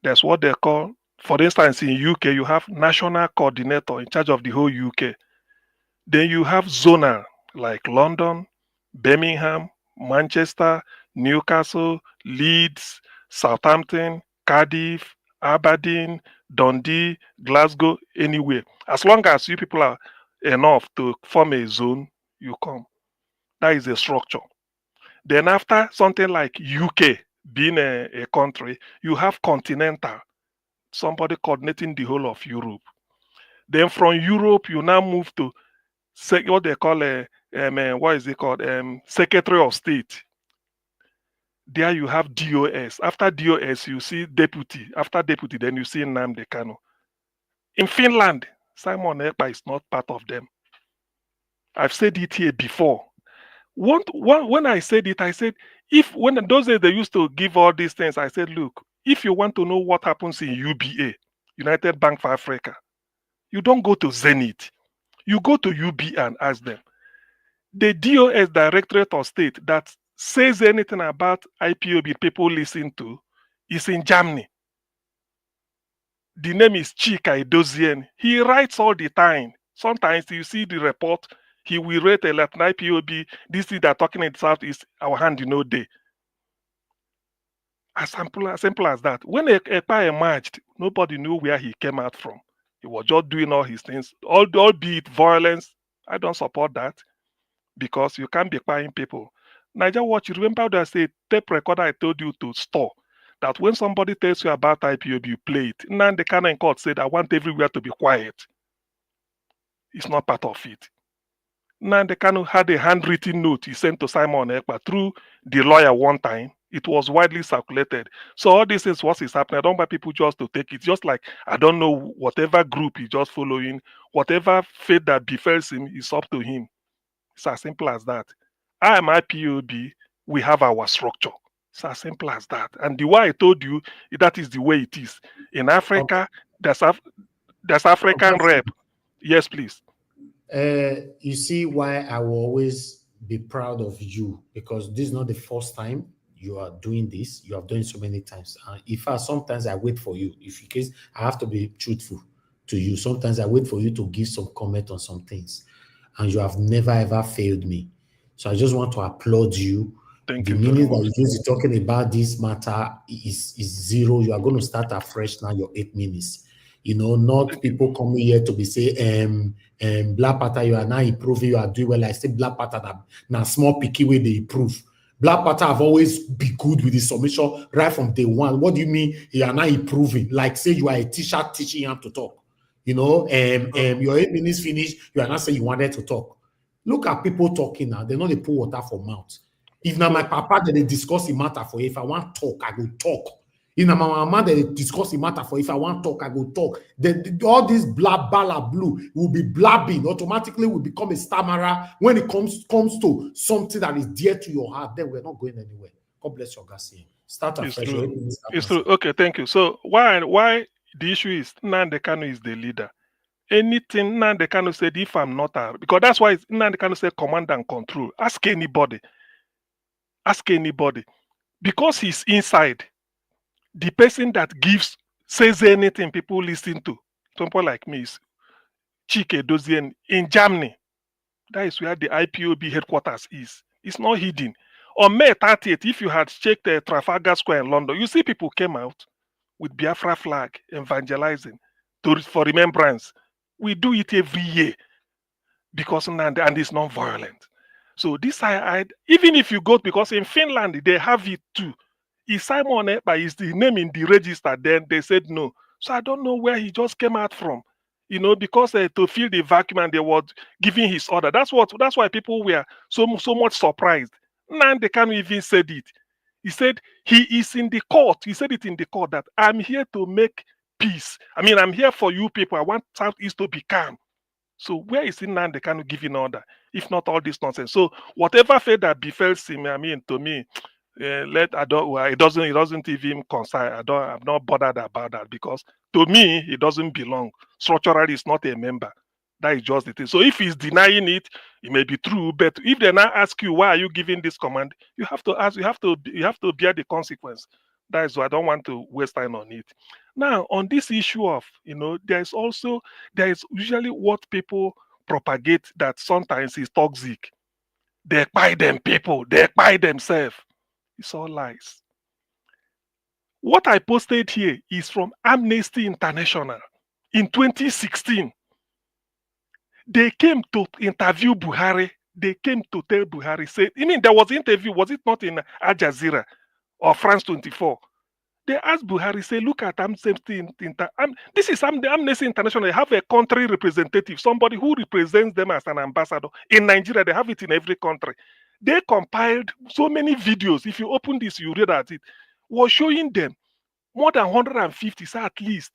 That's what they call, for instance, in UK, you have national coordinator in charge of the whole UK. Then you have zonal, like London, Birmingham, Manchester, Newcastle, Leeds, Southampton, Cardiff, Aberdeen, Dundee, Glasgow, anywhere. As long as you people are enough to form a zone, you come. That is a structure. Then after something like UK being a country, you have continental, somebody coordinating the whole of Europe. Then from Europe, you now move to what they call what is it called? Secretary of State. There you have DOS. After DOS, you see deputy. After deputy, then you see Nnamdi Kanu. In Finland, Simon Ekpa is not part of them. I've said it here before. When I said it, I said, when those days they used to give all these things, I said, look, if you want to know what happens in UBA, United Bank for Africa, you don't go to Zenith. You go to UBA and ask them. The DOS Directorate of State that says anything about IPOB people listen to is in Germany. The name is Chika Edozien. He writes all the time. Sometimes you see the report, he will rate a Latin IPOB. This is that talking in the South is our hand, day. As simple as that. When Ekpa emerged, nobody knew where he came out from. He was just doing all his things, albeit violence. I don't support that because you can't be buying people. Niger Watch, you remember that say tape recorder I told you to store? That when somebody tells you about IPOB, you play it. Now the canon in court said, I want everywhere to be quiet. It's not part of it. Now the canon had a handwritten note he sent to Simon Ekpa through the lawyer one time. It was widely circulated. So all this is what is happening. I don't want people just to take it. Just like I don't know whatever group he's just following, whatever fate that befalls him is up to him. It's as simple as that. I am IPOB. We have our structure. It's as simple as that. And the way I told you, that is the way it is. In Africa, there's African rep. Yes, please. You see why I will always be proud of you, because this is not the first time you are doing this. You have done it so many times. Sometimes I wait for you. If in case I have to be truthful to you, sometimes I wait for you to give some comment on some things, and you have never ever failed me. So I just want to applaud you. Thank the you minute very that you are talking about this matter is zero. You are going to start afresh now. Your 8 minutes. Not people coming here to be saying, Black Panther, you are now improving, you are doing well. I say Black Panther, now small picky way they improve. Black Panther have always been good with the submission right from day one. What do you mean you are now improving? Like say you are a teacher teaching him to talk. Your 8 minutes finished, you are not saying you wanted to talk. Look at people talking now. They know they pour water for mouth. If now my papa that they discuss the matter for you, if I want talk, I go talk. In my mama, they discuss the matter for if I want talk, I go talk. All this blah, blah, blue will be blabbing. Automatically will become a stammerer when it comes to something that is dear to your heart. Then we're not going anywhere. God bless your Garcia. Start afresh. It's true. Okay, thank you. So why the issue is Nnamdi Kanu is the leader. Anything Nnamdi Kanu said, if I'm not because that's why Nnamdi Kanu said command and control. Ask anybody. Because he's inside. The person that says anything people listen to, people like me, is Chike Edozien in Germany. That is where the IPOB headquarters is. It's not hidden. On May 30th, if you had checked the Trafalgar Square in London, you see people came out with Biafra flag evangelizing for remembrance. We do it every year because and it's non-violent. So this even if you go, because in Finland they have it too. If Simon Ekpa is the name in the register, then they said no. So I don't know where he just came out from. you know, because to fill the vacuum and they were giving his order. That's why people were so much surprised. Nnamdi Kanu even said it. He said he is in the court. He said it in the court that I'm here to make peace. I mean, I'm here for you people. I want Southeast to be calm. So where is Nnamdi Kanu giving order, if not all this nonsense? So whatever fate that befalls him, I mean, to me, it doesn't even concern. I'm not bothered about that, because to me it doesn't belong. Structurally, it's not a member. That is just the thing. So if he's denying it, it may be true. But if they now ask you why are you giving this command, you have to ask. You have to bear the consequence. That is why I don't want to waste time on it. Now, on this issue of, there is usually what people propagate that sometimes is toxic. They buy them people. They buy themselves. It's all lies. What I posted here is from Amnesty International in 2016. They came to interview Buhari. They came to tell Buhari, there was an interview, was it not in Al Jazeera or France 24? They asked Buhari, look at Amnesty International. This is the Amnesty International. They have a country representative, somebody who represents them as an ambassador. In Nigeria, they have it in every country. They compiled so many videos. If you open this, you read at it. Was showing them more than 150, so at least.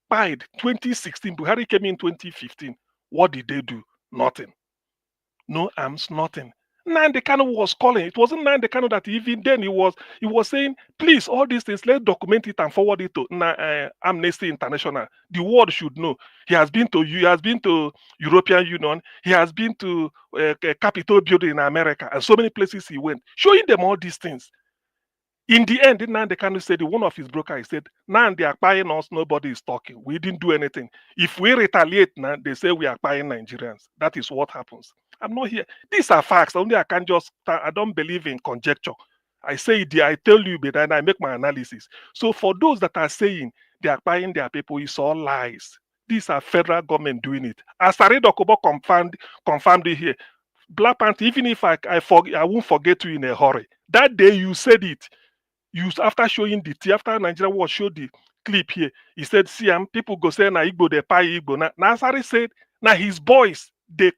By 2016, Buhari came in 2015. What did they do? Nothing. No arms, nothing. Nnamdi Kanu was calling. It wasn't Nnamdi Kanu that even then he was saying, please, all these things, let's document it and forward it to Amnesty International. The world should know. He has been to European Union. He has been to Capitol building in America, and so many places he went, showing them all these things. In the end, Nnamdi Kanu said, one of his brokers, he said, now they are buying us, nobody is talking. We didn't do anything. If we retaliate now, they say we are buying Nigerians. That is what happens. I'm not here. These are facts. Only I can't I don't believe in conjecture. I say it, I tell you, but then I make my analysis. So for those that are saying they are buying their people, it's all lies. These are federal government doing it. As Sarid Okobo confirmed it here. Black Panther, even if I won't forget you in a hurry. That day you said it. After showing after Nigeria was showed the clip here, he said, see, people go say, na Igbo, they pay Igbo. Now, Nasari said, now his boys, they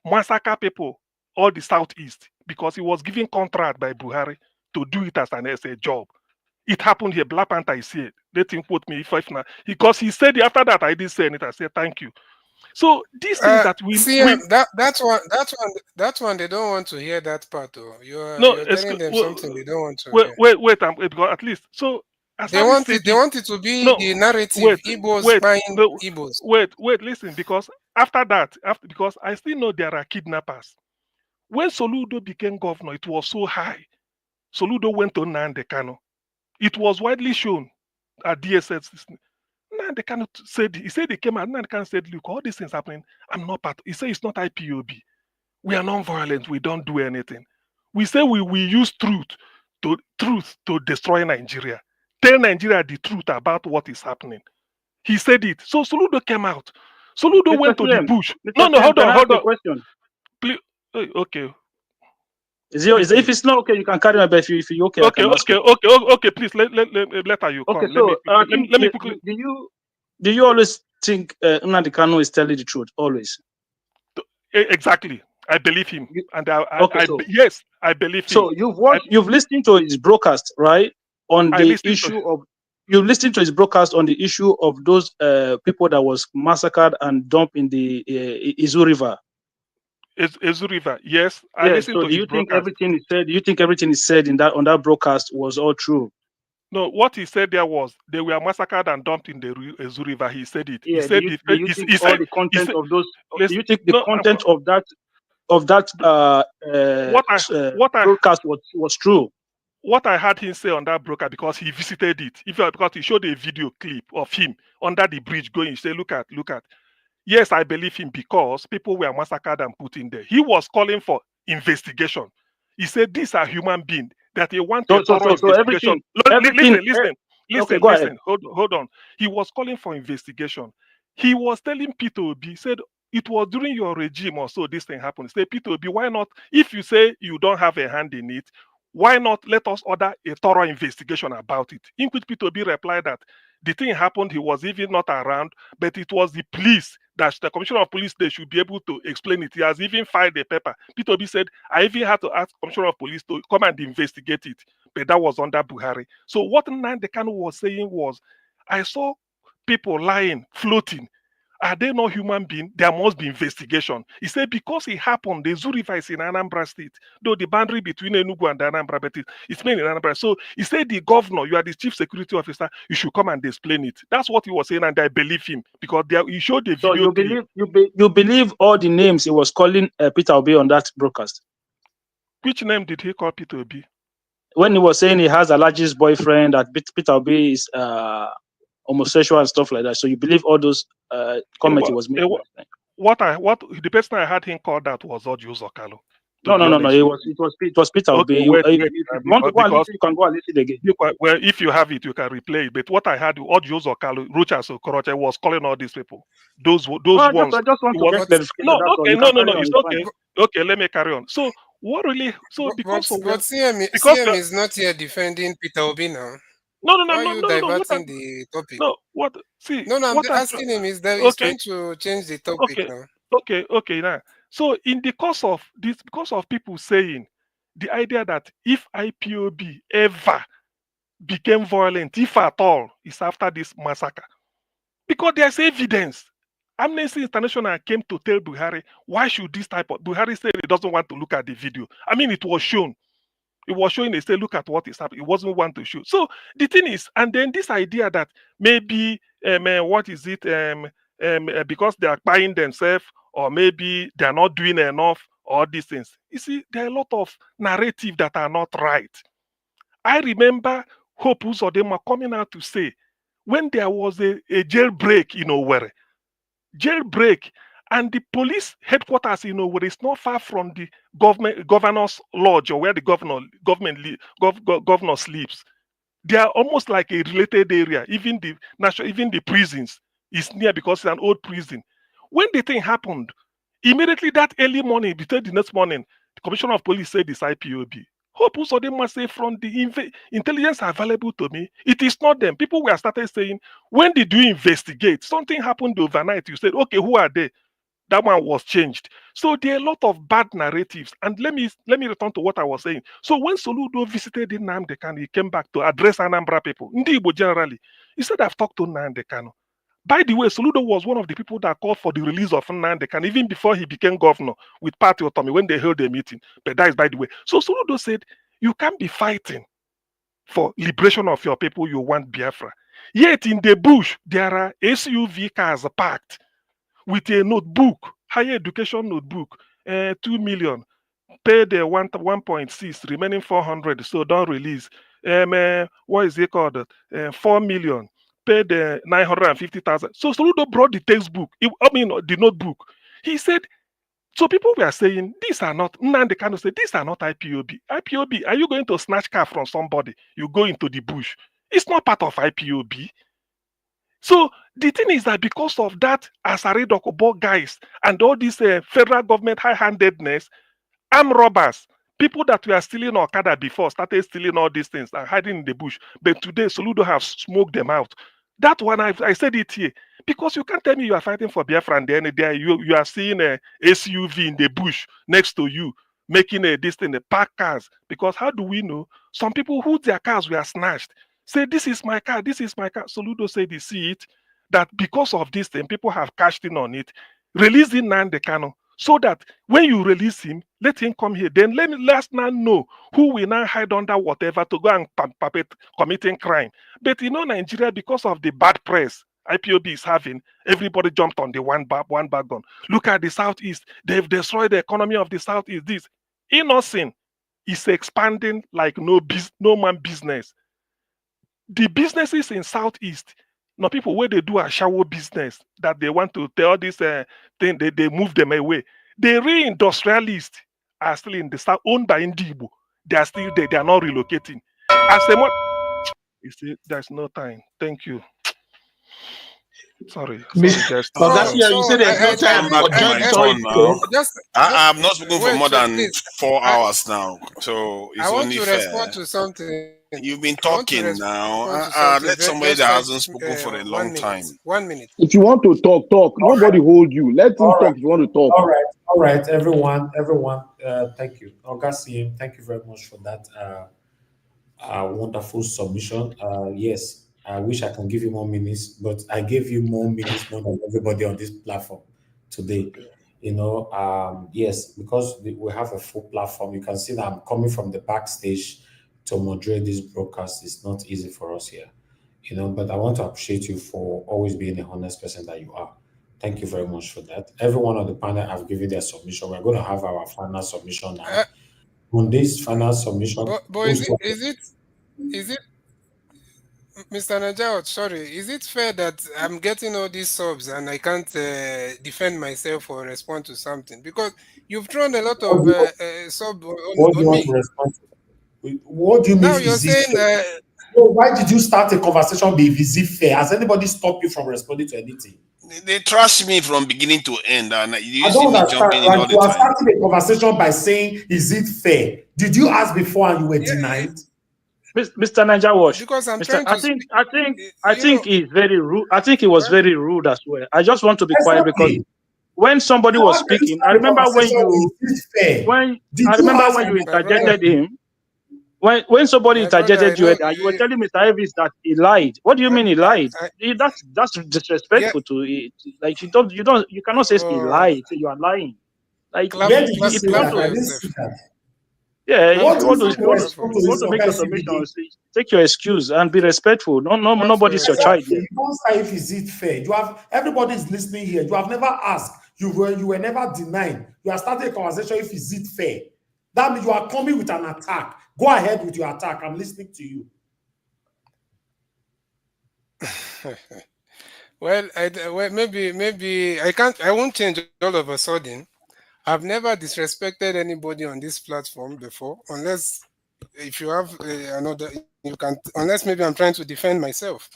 massacre people, all the Southeast, because he was given contract by Buhari to do it as a job. It happened here. Black Panther is here. They think put me if now. Because he said after that, I didn't say anything. I said, thank you. So these things that we that one they don't want to hear that part though. You're telling them something they don't want to hear. Wait, at least so they want it to be the narrative. Igbos buying Igbos. Wait, listen, because because I still know there are kidnappers. When Soludo became governor, it was so high. Soludo went to Nnamdi Kanu. It was widely shown at DSS. Nnamdi Kanu said he came out. Nnamdi Kanu said, look, all these things happening. I'm not part. He said it's not IPOB. We are non-violent. We don't do anything. We say we use truth to destroy Nigeria. Tell Nigeria the truth about what is happening. He said it. So Soludo came out. Soludo went to the bush. No, hold on. Question. Please, okay. If it's not okay, you can carry on. But if you're okay, okay. Please let her you come. Okay, so let me quickly. Do you always think Nnamdi Kanu is telling the truth? Always. Exactly. I believe him, and yes, I believe him. So you've listened to his broadcast, right? On the issue of you listened to his broadcast on the issue of those people that was massacred and dumped in the Izu River. Izu River, yes. I listened to his broadcast. Do you think everything he said on that broadcast was all true? No, what he said there was they were massacred and dumped in the Izu River. He said it. Yeah, he said the content of those. Do you think the content of that broadcast was true? What I heard him say on that broadcast, because he visited it, because he showed a video clip of him under the bridge going, he said, look at. Yes, I believe him, because people were massacred and put in there. He was calling for investigation. He said these are human beings, that he want a thorough investigation. Listen. Hold on. He was calling for investigation. He was telling Peter Obi, said, it was during your regime or so this thing happened. Say, Peter Obi, why not? If you say you don't have a hand in it, Why not let us order a thorough investigation about it? In which P2B replied that the thing happened, he was even not around, but it was the police, that the commissioner of police, they should be able to explain it. He has even filed a paper. P2B said, I even had to ask commissioner of police to come and investigate it, but that was under Buhari. So what Nnamdi Kanu was saying was, I saw people lying, floating. Are they not human beings? There must be investigation. He said because it happened, the Zoo River is in Anambra State, though the boundary between Enugu and Anambra, but it's made in Anambra. So he said the governor, you are the chief security officer, you should come and explain it. That's what he was saying, and I believe him because he showed the So video. you believe you believe all the names he was calling Peter Obi on that broadcast? Which name did he call Peter Obi? When he was saying he has a largest boyfriend, that Peter Obi is homosexual and stuff like that. So you believe all those comments he was making? What the person I had him call that was Odius Okalo. No. It was Peter Obi. Okay, wait, If you want to go and listen, you can go and listen again. Well, if you have it, you can replay it. But what I had, Odius Okalo, Rochas Okoroche was calling all these people. Those ones. I just want to get clarification. No, it's okay. Okay, let me carry on. So what really? So because CM is not here defending Peter Obi now. No. Why are you diverting the topic? No, what? See, no, I'm asking him. Is that he's trying to change the topic now? Okay. Now, so in the course of this, because of people saying the idea that if IPOB ever became violent, if at all, is after this massacre, because there's evidence. Amnesty International came to tell Buhari why should this type of Buhari said he doesn't want to look at the video. I mean, it was shown. It was showing, they say, look at what is happening. It wasn't one to show. So the thing is, and then this idea that maybe, what is it, because they are buying themselves, or maybe they are not doing enough, all these things. You see, there are a lot of narrative that are not right. I remember Hope Uzodinma coming out to say, when there was a jailbreak in Owerri, and the police headquarters in Owerri is not far from the governor's lodge, or where the governor sleeps. They are almost like a related area. Even the prisons is near because it's an old prison. When the thing happened, immediately that early morning, before the next morning, the commissioner of police said it's IPOB. Hope Uzodinma say from the intelligence available to me, it is not them. People were started saying, when did you investigate? Something happened overnight. You said, okay, who are they? That one was changed. So there are a lot of bad narratives. And let me return to what I was saying. So when Soludo visited Nnamdi Kanu, he came back to address Anambra people, Ndi Igbo generally. He said, I've talked to Nnamdi Kanu. By the way, Soludo was one of the people that called for the release of Nnamdi Kanu, even before he became governor with Party Autonomy when they held a meeting. But that is by the way. So Soludo said, you can't be fighting for liberation of your people, you want Biafra. Yet in the bush, there are SUV cars parked with a notebook, higher education notebook, 2 million, pay the 1.6, remaining 400, so don't release. What is it called? 4 million, pay the 950,000. So Soludo brought the textbook, the notebook. He said, so people were saying, these are not, Nnamdi Kanu said, these are not IPOB. IPOB, are you going to snatch car from somebody? You go into the bush. It's not part of IPOB. So the thing is that because of that, Asari Dokobo guys and all this federal government high-handedness, armed robbers, people that were stealing Okada before started stealing all these things and hiding in the bush. But today, Soludo have smoked them out. That one, I said it here. Because you can't tell me you are fighting for Biafra and then you are seeing a SUV in the bush next to you, making this thing, the park cars. Because how do we know? Some people who their cars were snatched say, this is my car, this is my car. Soludo said, they see it, that because of this thing, people have cashed in on it, releasing Nnamdi Kanu, so that when you release him, let him come here. Then let us now know who will now hide under whatever to go and committing crime. But you know, Nigeria, because of the bad press IPOB is having, everybody jumped on the one wagon. Look at the Southeast. They've destroyed the economy of the Southeast. This Innocent is expanding like no man business. The businesses in Southeast, now people where they do a shower business that they want to tell this thing, they move them away. The reindustrialists are still in the South, owned by Indibo. They are still there. They are not relocating. As a you see, there's no time. Thank you. Sorry, guys. You said there's no time for judge. Sorry, I'm not speaking for more than please, 4 hours now, so I it's want only to fair. respond to something. You've been I want to talking now. respond to something. Let somebody Just that for hasn't spoken for a 1 long minute. time. 1 minute. If you want to talk, talk. Nobody hold you. Let him talk if you want to talk. All right, everyone. Thank you. Augustine, thank you very much for that wonderful submission. Yes, I wish I can give you more minutes, but I gave you more minutes more than everybody on this platform today. Yes, because we have a full platform. You can see that I'm coming from the backstage to moderate this broadcast. It's not easy for us here, but I want to appreciate you for always being a honest person that you are. Thank you very much for that. Everyone on the panel have given their submission. We're going to have our final submission now. On this final submission, But is it, Mr. Najao, sorry, is it fair that I'm getting all these subs and I can't defend myself or respond to something? Because you've thrown a lot of sub what do you on want to me. respond to? What do you mean? Now you're saying why did you start a conversation with is it fair? Has anybody stopped you from responding to anything? They trash me from beginning to end, and you I see don't me understand. jumping in all Like the you are time. starting a conversation by saying, "Is it fair?" Did you ask before and you were denied? Mr. Niger Wash. Because I'm Mr. trying to I think he's very rude. I think he was very rude as well. I just want to be quiet because when somebody was speaking, I remember when you interjected him. When somebody interjected you, and you were telling Mr. Elvis that he lied. What do you mean he lied? That's disrespectful to it. Like you cannot say he lied. Say you are lying. Like Where did you if say you want that? I to, didn't see that. yeah, if you want What to make your submission, take your excuse and be respectful. Nobody's your child here. You don't say if is it fair. You have everybody is listening here. You have never asked. You were never denied. You are starting a conversation if is it fair. That means you are coming with an attack. Go ahead with your attack. I'm listening to you. Well, maybe I won't change all of a sudden. I've never disrespected anybody on this platform before, unless if you have another, you can, unless maybe I'm trying to defend myself.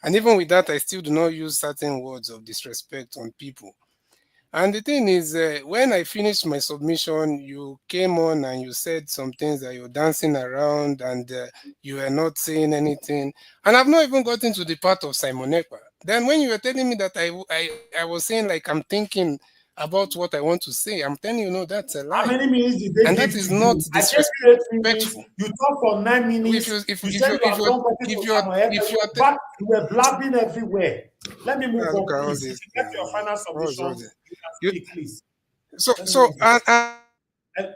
And even with that, I still do not use certain words of disrespect on people. And the thing is, when I finished my submission, you came on and you said some things that you're dancing around and you were not saying anything. And I've not even gotten to the part of Simon Ekpa. Then when you were telling me that I was saying like I'm thinking about what I want to say, I'm telling you, no, that's a lie. How many minutes did they and give that is to not you? disrespectful. You talk for 9 minutes. You were blabbing everywhere. Let me move on, please. If you get your final submission, you can speak, please.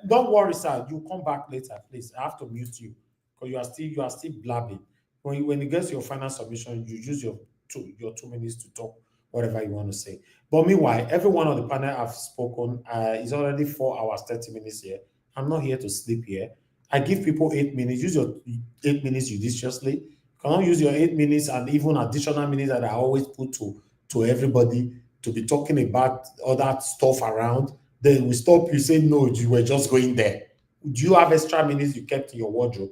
Don't worry, sir. You come back later, please. I have to mute you because you are still blabbing. When you get to your final submission, you use your 2 minutes to talk whatever you want to say. But meanwhile, everyone on the panel have spoken. It's already 4 hours, 30 minutes here. I'm not here to sleep here. I give people 8 minutes. Use your 8 minutes judiciously. You cannot use your 8 minutes and even additional minutes that I always put to everybody to be talking about all that stuff around. Then we stop you say, no, you were just going there. Do you have extra minutes you kept in your wardrobe?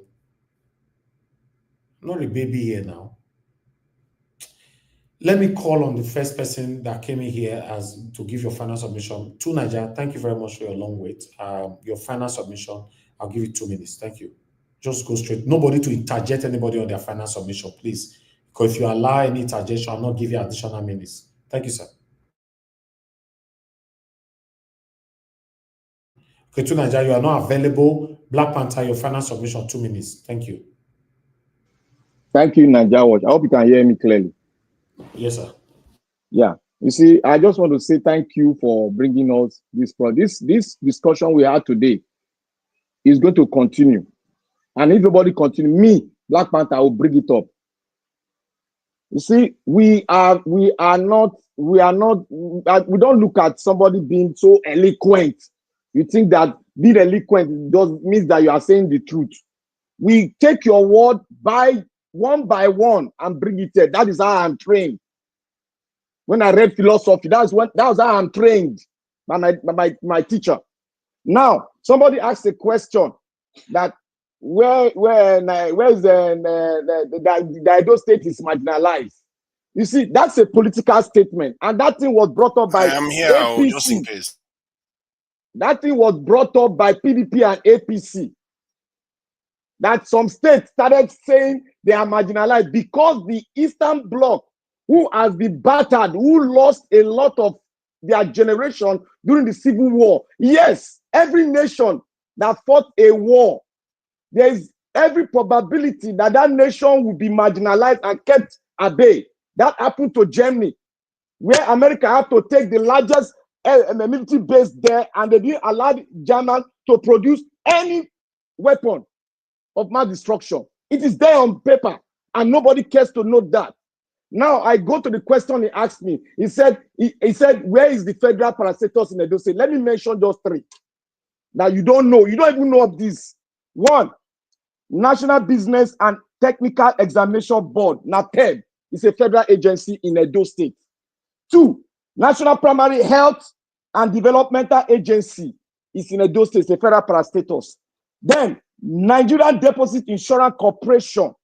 I'm not a baby here now. Let me call on the first person that came in here as to give your final submission. To Niger, thank you very much for your long wait. Your final submission, I'll give you 2 minutes. Thank you. Just go straight. Nobody to interject anybody on their final submission, please. Because if you allow any interjection, I'll not give you additional minutes. Thank you, sir. Okay, to Niger, you are not available. Black Panther, your final submission, 2 minutes. Thank you. Thank you, Niger Watch. I hope you can hear me clearly. Yes, sir. Yeah. You see, I just want to say thank you for bringing us this discussion we had today is going to continue. And if nobody continue, me, Black Panther, will bring it up. You see, we don't look at somebody being so eloquent. You think that being eloquent means that you are saying the truth. We take your word by one and bring it here. That is how I'm trained. When I read philosophy, that was how I'm trained by my teacher. Now, somebody asked a question that where is the Edo State is marginalized. You see, that's a political statement, and that thing was brought up by I am here, APC. just in case. That thing was brought up by PDP and APC. That some states started saying they are marginalized because the Eastern Bloc, who has been battered, who lost a lot of their generation during the Civil War. Yes, every nation that fought a war, there is every probability that that nation will be marginalized and kept at bay. That happened to Germany, where America had to take the largest military base there, and they didn't allow the Germans to produce any weapon of mass destruction. It is there on paper, and nobody cares to note that. Now I go to the question he asked me. He said, where is the federal parastatals in Edo State? Let me mention those three that you don't know. You don't even know of this. One, National Business and Technical Examination Board, NATEB, is a federal agency in Edo State. Two, National Primary Health and Developmental Agency is in Edo State, it's a federal parastatus. Then, Nigerian Deposit Insurance Corporation,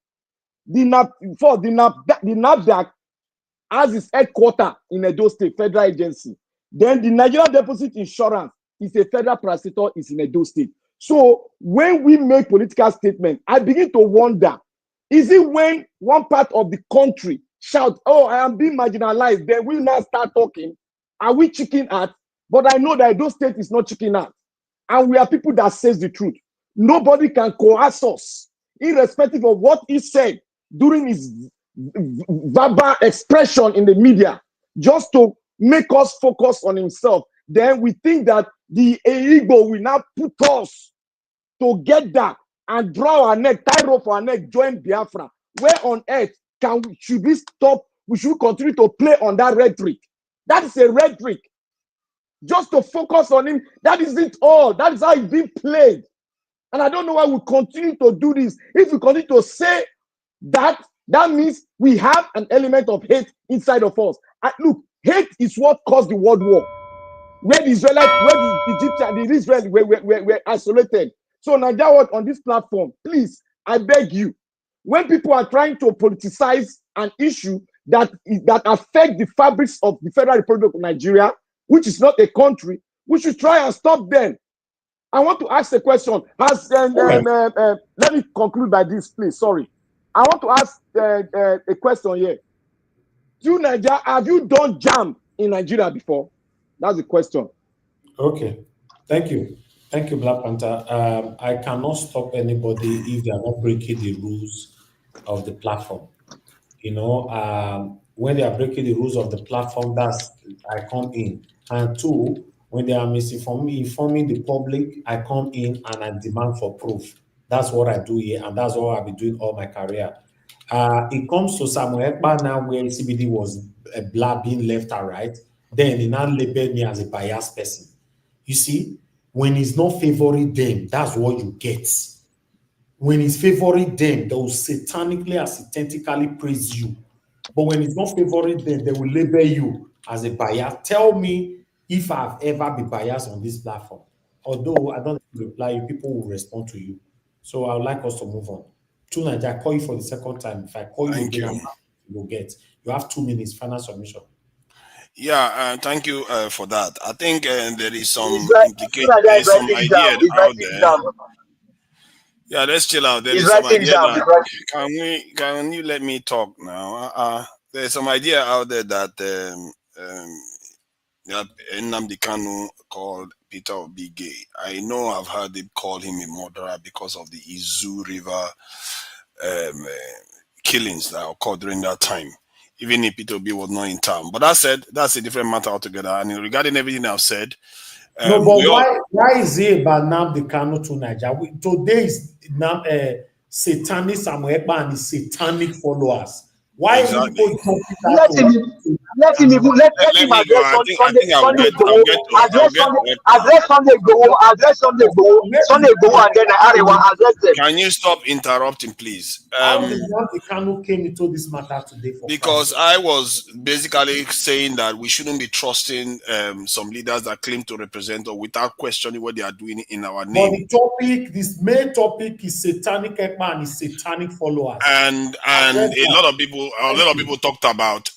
the NAFDAC has its headquarters in Edo State, federal agency. Then the Nigerian Deposit Insurance is a federal parastatus, is in Edo State. So when we make political statements, I begin to wonder, is it when one part of the country shout, oh, I am being marginalized, then we now start talking? Are we chicken out? But I know that Edo State is not chicken out. And we are people that says the truth. Nobody can coerce us, irrespective of what he said during his verbal expression in the media, just to make us focus on himself. Then we think that the Igbo will now put us together and draw our neck, tie rope for our neck, join Biafra. Where on earth should we stop? We should continue to play on that rhetoric. That is a rhetoric. Just to focus on him, that is it all. That is how it's being played. And I don't know why we continue to do this. If we continue to say that, that means we have an element of hate inside of us. Look, hate is what caused the World War. Where the Israelites, where the Egyptians, the Israelis were isolated. So Nigeria, on this platform, please, I beg you, when people are trying to politicize an issue that affects the fabrics of the Federal Republic of Nigeria, which is not a country, we should try and stop them. I want to ask a question. Let me conclude by this, please. Sorry. I want to ask a question here. Nigeria, have you done jam in Nigeria before? That's the question. Okay. Thank you. Thank you, Black Panther. I cannot stop anybody if they are not breaking the rules of the platform. You know, when they are breaking the rules of the platform, that's I come in. And two, when they are informing the public, I come in and I demand for proof. That's what I do here, and that's what I've been doing all my career. It comes to Samuel Ekpa now, where CBD was blabbing left and right. Then he now labeled me as a biased person. You see, when he's not favoring them, that's what you get. When he's favoring them, they will satanically and satantically praise you. But when he's not favoring them, they will label you as a bias. Tell me if I've ever been biased on this platform. Although I don't reply you, people will respond to you. So I would like us to move on. Tonight, I call you for the second time. If I call you again, you will get. You have 2 minutes, final submission. Yeah, thank you for that. I think there is some implication, there is some idea out there. Yeah, let's chill out. There is some idea that can you let me talk now? There's some idea out there that Nnamdi Kanu called Peter Obi gay. I know I've heard them call him a murderer because of the Izu River killings that occurred during that time, even if Peter Obi was not in town. But that said, that's a different matter altogether. And regarding everything I've said, no, but why is it about Nnamdi Kanu to Nigeria? Today is satanic Samuel Ekpa and his satanic followers. Why exactly. People let him address Sunday Igboho, and then Arewa address them. Can you stop interrupting, please? How did Nnamdi Kanu came into this matter today? Because I was basically saying that we shouldn't be trusting some leaders that claim to represent us without questioning what they are doing in our name. But this main topic is satanic Ekpa and his satanic followers. And a lot of people a lot of people talked about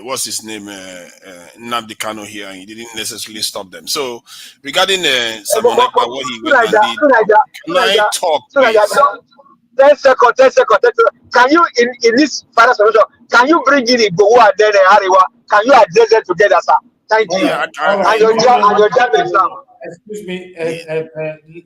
what's his name, Nnamdi Kanu here, and he didn't necessarily stop them. So regarding Simon Ekpa, what he went and did, can I talk, please? 10 seconds, 10 seconds, 10 seconds. Can you, in this final solution, can you bring in Igbo and then Ariwa? Can you address them together, sir? Thank you. Yeah, and your job exam. Excuse me,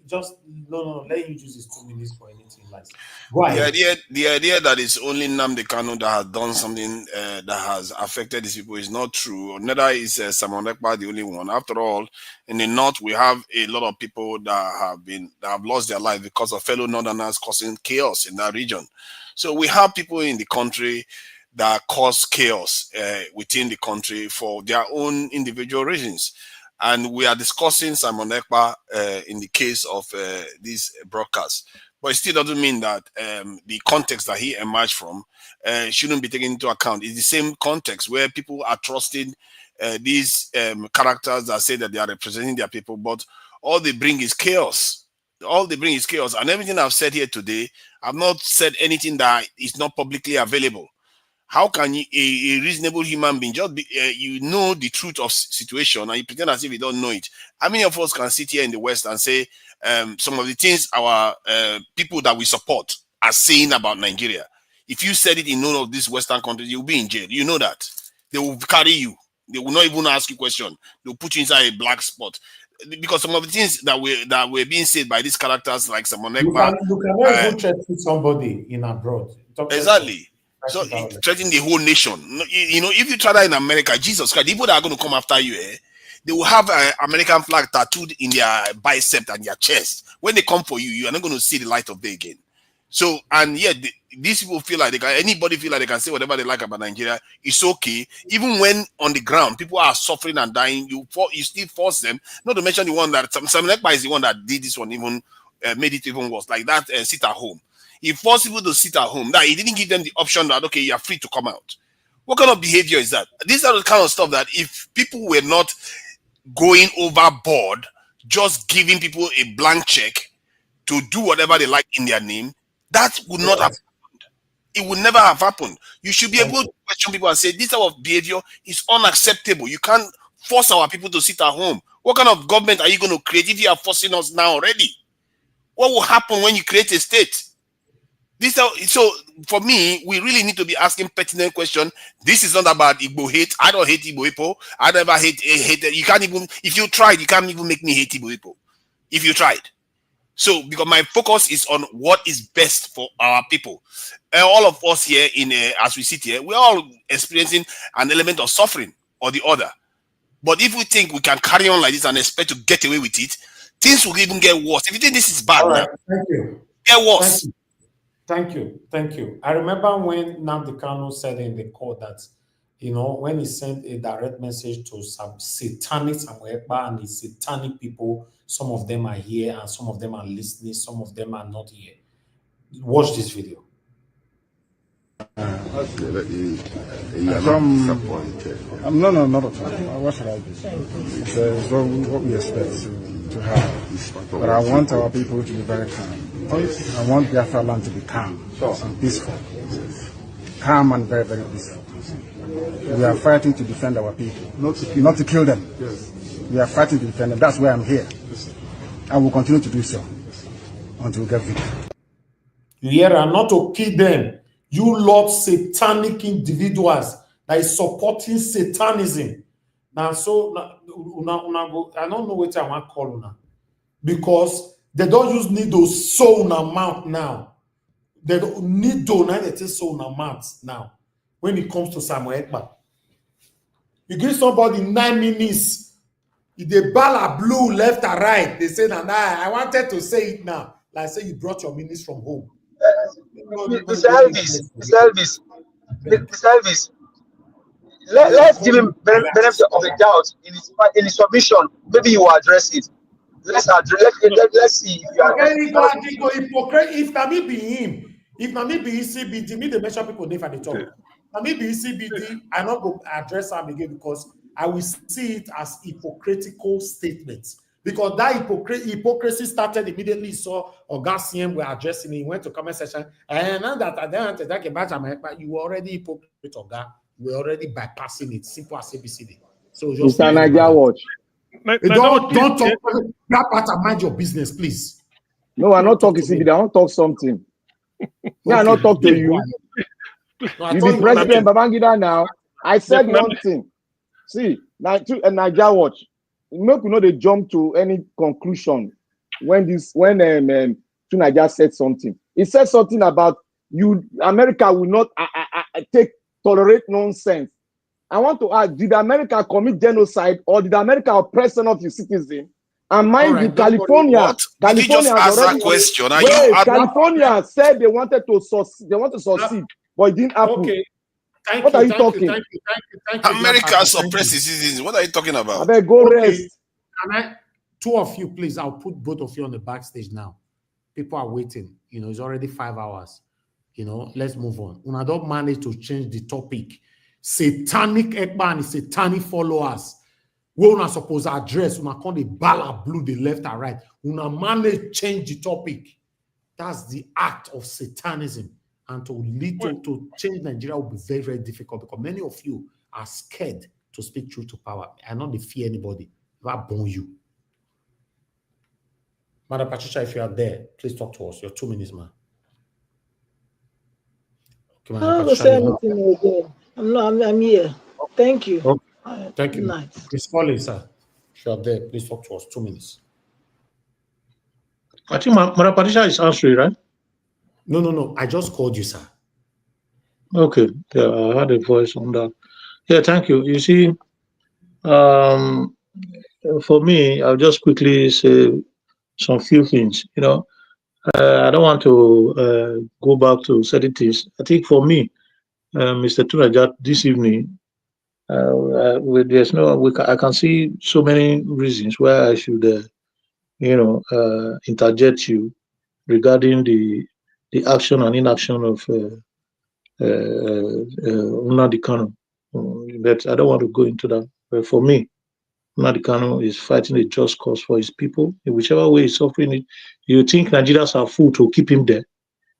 just no, let you use this 2 minutes for anything like. Go ahead. The idea that it's only Nnamdi Kanu that has done something that has affected these people is not true. Neither is Simon Ekpa the only one. After all, in the north we have a lot of people that have lost their life because of fellow northerners causing chaos in that region. So we have people in the country that cause chaos within the country for their own individual reasons. And we are discussing Simon Ekpa in the case of this broadcast. But it still doesn't mean that the context that he emerged from shouldn't be taken into account. It's the same context where people are trusting these characters that say that they are representing their people, but all they bring is chaos. All they bring is chaos. And everything I've said here today, I've not said anything that is not publicly available. How can you, a reasonable human being, just be, you know the truth of situation and you pretend as if you don't know it? How many of us can sit here in the West and say some of the things our people that we support are saying about Nigeria? If you said it in none of these Western countries, you'll be in jail. You know that. They will carry you. They will not even ask you a question. They'll put you inside a black spot. Because some of the things that were being said by these characters like Simon Ekpa, you cannot even threaten somebody in abroad. Exactly. So threatening the whole nation. You know, if you try that in America, Jesus Christ, the people that are going to come after you, they will have an American flag tattooed in their bicep and their chest. When they come for you, you are not going to see the light of day again. So, and yet these people feel like anybody feel like they can say whatever they like about Nigeria. It's okay. Even when on the ground, people are suffering and dying, you still force them. Not to mention the one that Simon Ekpa is the one that did this one, even made it even worse. Like that, sit at home. He forced people to sit at home. That he didn't give them the option that, okay, you are free to come out. What kind of behavior is that? These are the kind of stuff that if people were not going overboard, just giving people a blank check to do whatever they like in their name, that would not have happened. It would never have happened. You should be able to question people and say, this type of behavior is unacceptable. You can't force our people to sit at home. What kind of government are you going to create if you are forcing us now already? What will happen when you create a state? So for me, we really need to be asking pertinent questions. This is not about Igbo hate. I don't hate Igbo people. I never hate. You can't even, if you tried, you can't even make me hate Igbo people. If you tried. So because my focus is on what is best for our people. All of us here, as we sit here, we're all experiencing an element of suffering or the other. But if we think we can carry on like this and expect to get away with it, things will even get worse. If you think this is bad, now, thank you. Get worse. Thank you. I remember when Nnamdi Kanu said in the court that, you know, when he sent a direct message to some satanic Samuel Ekpa and his satanic people, some of them are here and some of them are listening, some of them are not here. Watch this video. No, not at all. What should I do? It's what we expect to have. But I want our people to be very calm. I want Biafra land to be calm and peaceful. Calm and very, very peaceful. We are fighting to defend our people, not to kill them. We are fighting to defend them. That's why I'm here. I will continue to do so until we get victory. You hear, and not to kill them. You lot satanic individuals that is supporting satanism. Now, so I don't know what I want to call now, because they don't use needle sew in a mouth now. They don't need to sew in a mouth now. When it comes to Samuel Ekpa, you give somebody 9 minutes. If the ball are blue left and right, they say, "Nah, I wanted to say it now." Like say you brought your minutes from home. Mr. Elvis, let's give him benefit of the doubt in his submission. Maybe you will address it. Let's see if you are. If Nami be him, if Nami be CBD, me the mention people name for the talk. Nami be CBD, I not go address him again because I will see it as hypocritical statements. Because that hypocrisy started immediately. So Oga CM were addressing it. He went to comment section. And now that I don't take a batch, you were already hypocrite, Oga. You were already bypassing it. Simple as ABCD. So just Mr. Niger Watch. don't talk that part and mind your business, please. No, I'm not talking CBD. I want to talk something. Yeah, I not talk to you. No, You be President Babangida now. I said one thing. See, Niger Watch. Make we know they jump to any conclusion when Niger said something. He said something about America will not tolerate nonsense. I want to ask, did America commit genocide or did America oppress some of its citizens? And mind you, California, Did you just ask that question? California said they wanted to succeed, but it didn't happen. Okay. What are you talking? Thank you. America suppressed its citizens. What are you talking about? I better go rest. Two of you, please. I'll put both of you on the backstage now. People are waiting. It's already 5 hours. Let's move on. Una don't manage to change the topic. Satanic Ekpa and satanic followers. We are supposed to address. Una call the bala blue, the left and right. Una manage change the topic. That's the act of satanism. And to lead to change Nigeria will be very, very difficult because many of you are scared to speak truth to power. I not fear anybody. I born you. Madam Patricia, if you are there, please talk to us. Your 2 minutes, man. Okay, I'm not going to say anything again. I'm here. Thank you. Okay. Thank you. Nice. Please call in, sir. If you are there, please talk to us. 2 minutes. I think Madam Patricia is answering, right? No. I just called you, sir. Okay. Yeah, I had a voice on that. Yeah, thank you. You see, for me, I'll just quickly say some few things. I don't want to go back to certain things. I think for me, Mr. Tunajat, this evening, I can see so many reasons why I should, interject you regarding the action and inaction of Nnamdi Kanu. But I don't want to go into that. But for me, Nnamdi Kanu is fighting a just cause for his people. In whichever way he's suffering it, you think Nigerians are fools to keep him there.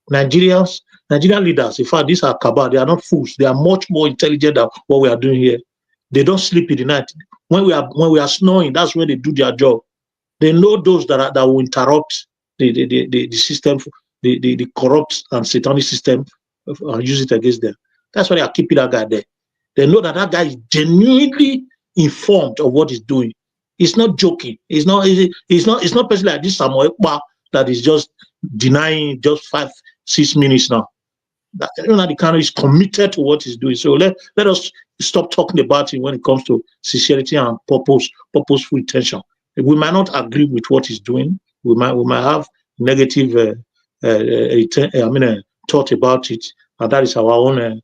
Nigerian leaders, in fact, these are cabal. They are not fools. They are much more intelligent than what we are doing here. They don't sleep in the night. When we are snoring, that's when they do their job. They know those that will interrupt the system, the corrupt and satanic system, and use it against them. That's why they are keeping that guy there. They know that guy is genuinely informed of what he's doing. He's not joking. He's not person like this Samuel Ekpa that is just denying just 5-6 minutes now. The country is committed to what he's doing. So let us stop talking about it when it comes to sincerity and purposeful intention. We might not agree with what he's doing. We might have negative thought about it, and that is our own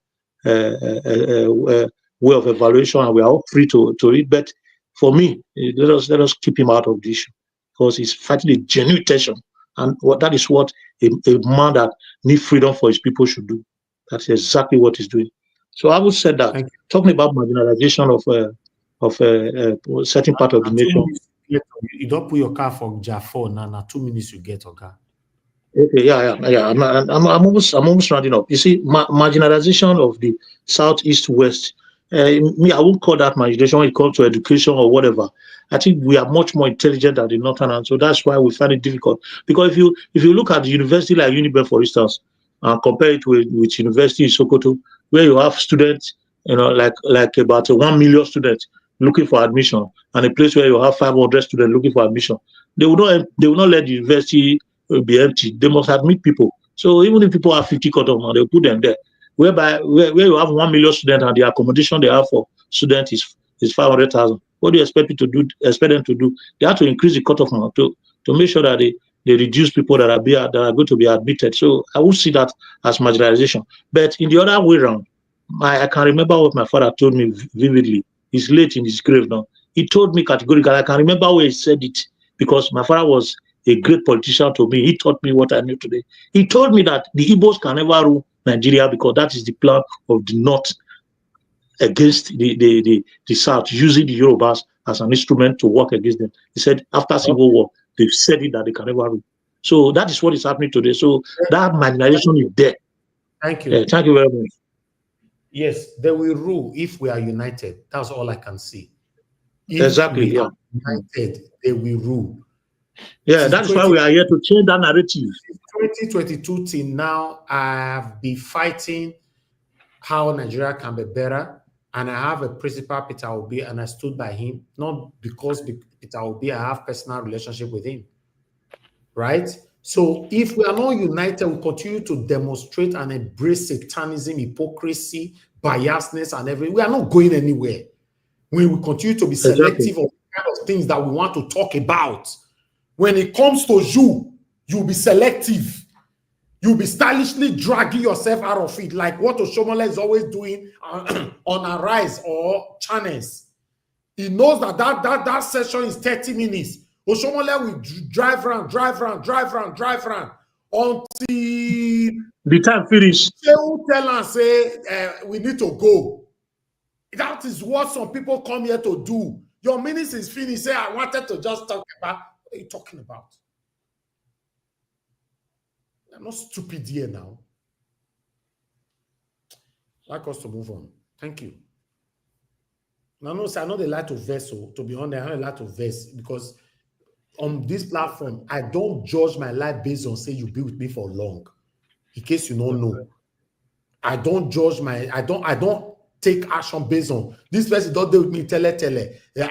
way of evaluation, and we are all free to it. But for me, let us keep him out of the issue because he's fighting a genuine tension, and that is what a man that needs freedom for his people should do. That's exactly what he's doing. So I would say that talking about marginalization of a certain part of the nation. You don't put your car for Jaffa now. 2 minutes you get, okay? Okay, yeah. I'm almost rounding up. You see, marginalization of the southeast west. I won't call that marginalization when it comes to education or whatever. I think we are much more intelligent than the northern, and so that's why we find it difficult. Because if you look at the university like Uniben, for instance, and compare it with university in Sokoto, where you have students, like about 1 million students looking for admission, and a place where you have 500 students looking for admission, they will not let the university be empty. They must admit people. So even if people have 50 cut-off now, they'll put them there. Where you have 1 million students and the accommodation they have for students is 500,000. What do you expect them to do? They have to increase the cut-off now to make sure that they reduce people that are going to be admitted. So I would see that as marginalization. But in the other way around, I can remember what my father told me vividly. He's late in his grave now. He told me categorically, I can remember where he said it, because my father was a great politician to me. He taught me what I knew today. He told me that the Igbos can never rule Nigeria because that is the plan of the North against the South, using the Yorubas as an instrument to work against them. He said after Civil War, they've said it that they can never rule. So that is what is happening today. So that marginalization is there. Thank you. Thank you very much. Yes, they will rule if we are united. That's all I can see. If Exactly. we are united, they will rule. Yeah, that's why we are here to change that narrative. 2022 till now, I have been fighting how Nigeria can be better. And I have a principal, Peter Obi, and I stood by him, not because Peter Obi, I have personal relationship with him. Right? So if we are not united, we continue to demonstrate and embrace satanism, hypocrisy, biasness, and everything. We are not going anywhere. We will continue to be selective of the kind of things that we want to talk about. When it comes to you'll be selective. You'll be stylishly dragging yourself out of it, like what Oshomola is always doing on Arise or channels. He knows that session is 30 minutes. Oshomola will drive around until the time finish. They will tell us, say, we need to go. That is what some people come here to do. Your minutes is finished. Say, I wanted to just talk about. What are you talking about? I'm not stupid here now. I'd like us to move on. Thank you. Now, no, sir, I know they like to verse, so to be honest, I know they like to verse because on this platform, I don't judge my life based on say you be with me for long. In case you don't know. I don't judge I don't take action based on this person don't deal with me, tele.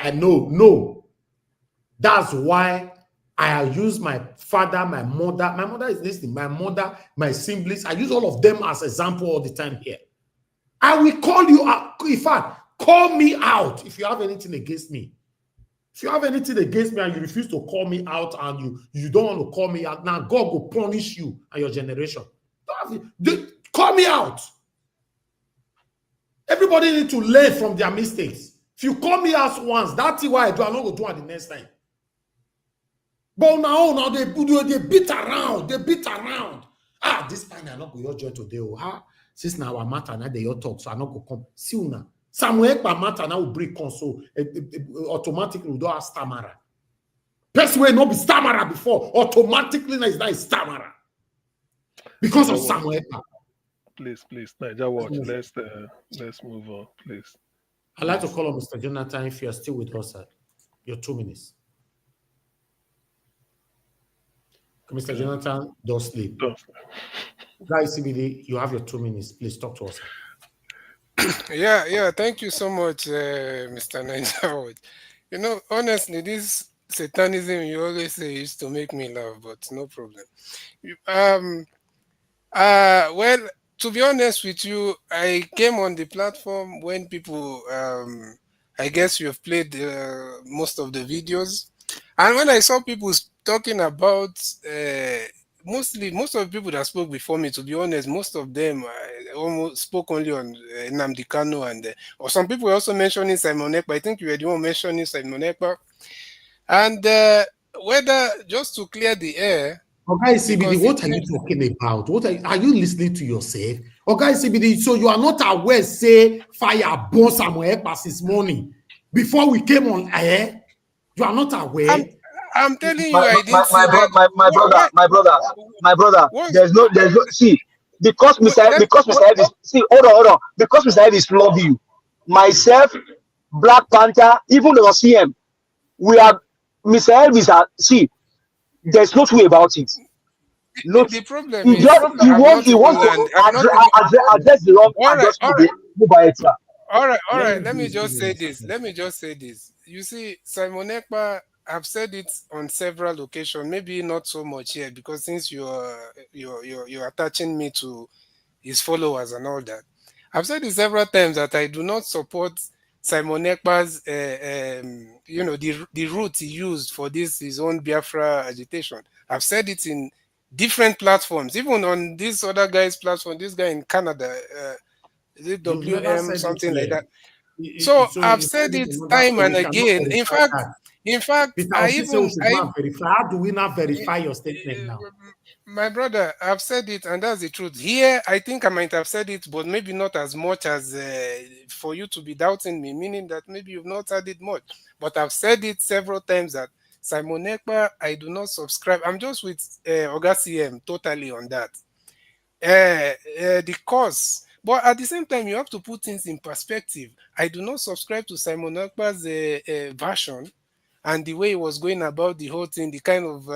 I know, no. That's why I use my father, my mother. My mother is listening. My mother, my siblings. I use all of them as example all the time here. I will call you out. In fact, call me out if you have anything against me. If you have anything against me and you refuse to call me out and you don't want to call me out, now God will punish you and your generation. Call me out. Everybody need to learn from their mistakes. If you call me out once, that's why I do. I'm not going to do it the next time. But now they beat around. They beat around. This time I'm not going to join today. Since now our matter now they talk, so I'm not going to come. See you now. Somewhere Ekpa matter now will break console. Automatically we don't have stammerer. Best way not be stammerer before. Automatically now is not stammerer. Because of Samuel Ekpa. Please, Niger Watch. Let's move on, please. I'd like to call on Mr. Jonathan if you are still with us, sir. Your 2 minutes. Mr. Jonathan, don't sleep. Guys, CBD, you have your 2 minutes. Please talk to us. Yeah. Thank you so much, Mr. Niger. You know, honestly, this satanism you always say used to make me laugh, but no problem. Well, to be honest with you, I came on the platform when people, I guess you have played most of the videos, and when I saw people talking about most of the people that spoke before me, to be honest, most of them almost spoke only on Nnamdi Kanu, and or some people were also mentioning Simon Ekpa. I think you were the one mentioning Simon Ekpa, and whether just to clear the air. Okay, CBD, what are you talking about? Are you listening to yourself? Okay, CBD, so you are not aware, say, fire burn Samuel Ekpa this morning before we came on air? You are not aware? I'm telling you, I did my brother. There's no. See, because Mr. Ed see, hold on. Because Mr. Ed is love you, myself, Black Panther, even the CM, we are Mr. Ed is see. There's no way about it. Look, the problem is he wants to address the wrong. All right. Let me just say this. You see, Simon Ekpa, I've said it on several occasions. Maybe not so much here because since you're attaching me to his followers and all that, I've said it several times that I do not support Simon Ekpa's, the route he used for his own Biafra agitation. I've said it in different platforms, even on this other guy's platform, this guy in Canada, is it WM, something like that. So I've said it time and again. In fact, In fact, Peter Obi say we should I not verify. How do we not verify your statement now? my brother, I've said it, and that's the truth. Here, I think I might have said it, but maybe not as much as for you to be doubting me, meaning that maybe you've not heard it much. But I've said it several times that Simon Ekpa, I do not subscribe. I'm just with Oga CM totally on that. The cause. But at the same time, you have to put things in perspective. I do not subscribe to Simon Ekpa's version and the way he was going about the whole thing, the kind of,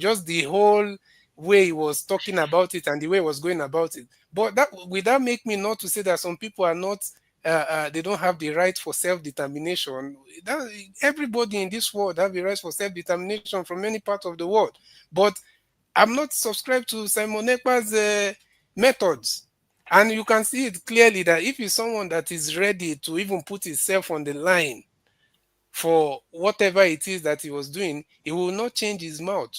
just the whole way he was talking about it and the way he was going about it. But that will that make me not to say that some people are not, they don't have the right for self-determination. Everybody in this world have the right for self-determination from any part of the world. But I'm not subscribed to Simon Ekpa's methods. And you can see it clearly that if he's someone that is ready to even put himself on the line for whatever it is that he was doing, he will not change his mouth.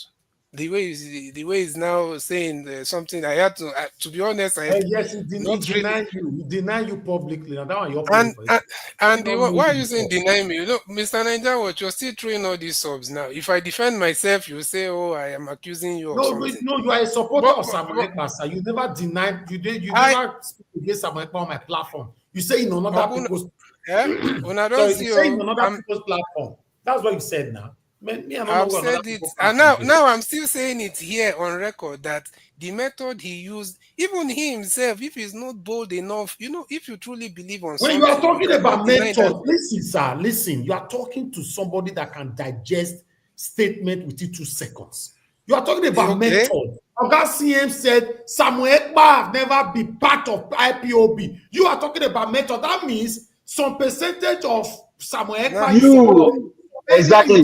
The way he's now saying something, I had to be honest, I yes, he not really. He denied you publicly. Now that one you're Why are you saying deny me? Mr. Niger, you're still throwing all these subs now. If I defend myself, you say, "Oh, I am accusing you of something." No, you are a supporter of Samuel Ekpa, sir. You never denied. You never speak against Samuel Ekpa on my platform. You say in another people's. Sorry, you say in another people's platform. That's what you said now. I've said it, and now I'm still saying it here on record that the method he used, even he himself, if he's not bold enough, if you truly believe on something. When you are talking about method, listen, sir, listen. You are talking to somebody that can digest statement within 2 seconds. You are talking about method. Oga CM said Samuel Ekpa never be part of IPOB. You are talking about method. That means some percentage of Samuel Ekpa exactly.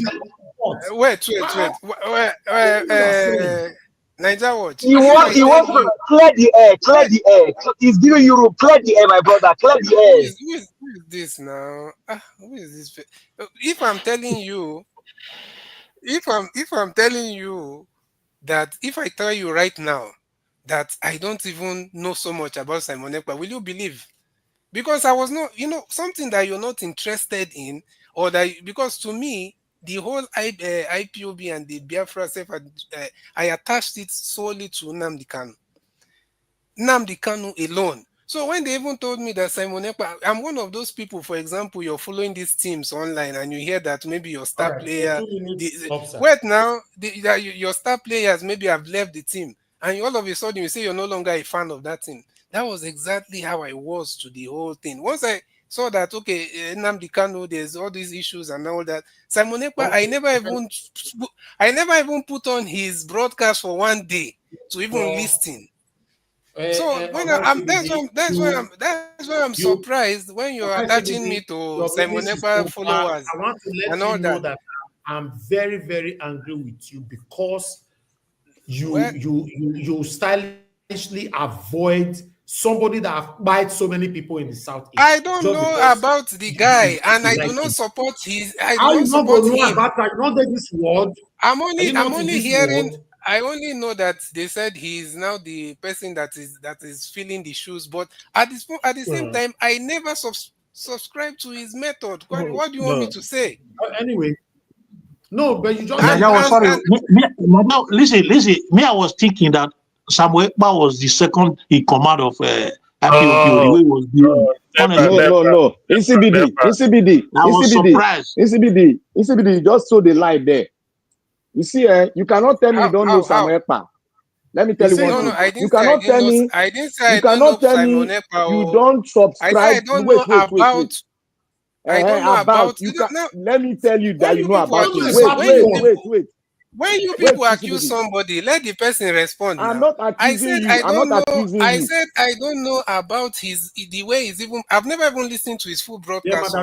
Wait. Niger Watch. He wants to clear the air. He's giving you clear the air, my brother. Clear the air. Who is this now? Who is this? If I'm telling you, if I'm telling you that if I tell you right now that I don't even know so much about Simon Ekpa, will you believe? Because I was not, something that you're not interested in, or that because to me the whole IPOB and the Biafra self, I attached it solely to Nnamdi Kanu alone. So when they even told me that Simon Ekpa, I'm one of those people, for example, you're following these teams online and you hear that maybe your star player, wait now, your star players maybe have left the team, and all of a sudden you say you're no longer a fan of that team. That was exactly how I was to the whole thing. Once I saw that, okay, Nnamdi Kanu, there's all these issues and all that. Simon Ekpa, I never even put on his broadcast for one day to even listen. So when that's why I'm surprised when you're attaching me to Simon Ekpa followers. I want to let you know that I'm very, very angry with you because you stylishly avoid somebody that bites so many people in the Southeast. I don't know about the guy, and I do not support his. I do not support him. I'm only hearing. I only know that they said he is now the person that is filling the shoes. But at the same time, I never subscribe to his method. What do you want me to say? Anyway. No, but you just listen. Me, I was thinking that Samuel Ekpa was the second in command of IPOD. The way he was doing. No. NCBD. I was surprised. NCBD just saw the light there. You see, you cannot tell me you don't know Samuel Ekpa. Let me tell you one thing. You cannot tell me. I didn't say I don't know Simon Ekpa. You don't subscribe. I don't know about. I don't know about. Let me tell you that you know about it. Wait. When you people accuse somebody, let the person respond. I'm not accusing you. I'm not accusing you. I said I don't know about the way he's even. I've never even listened to his full broadcast.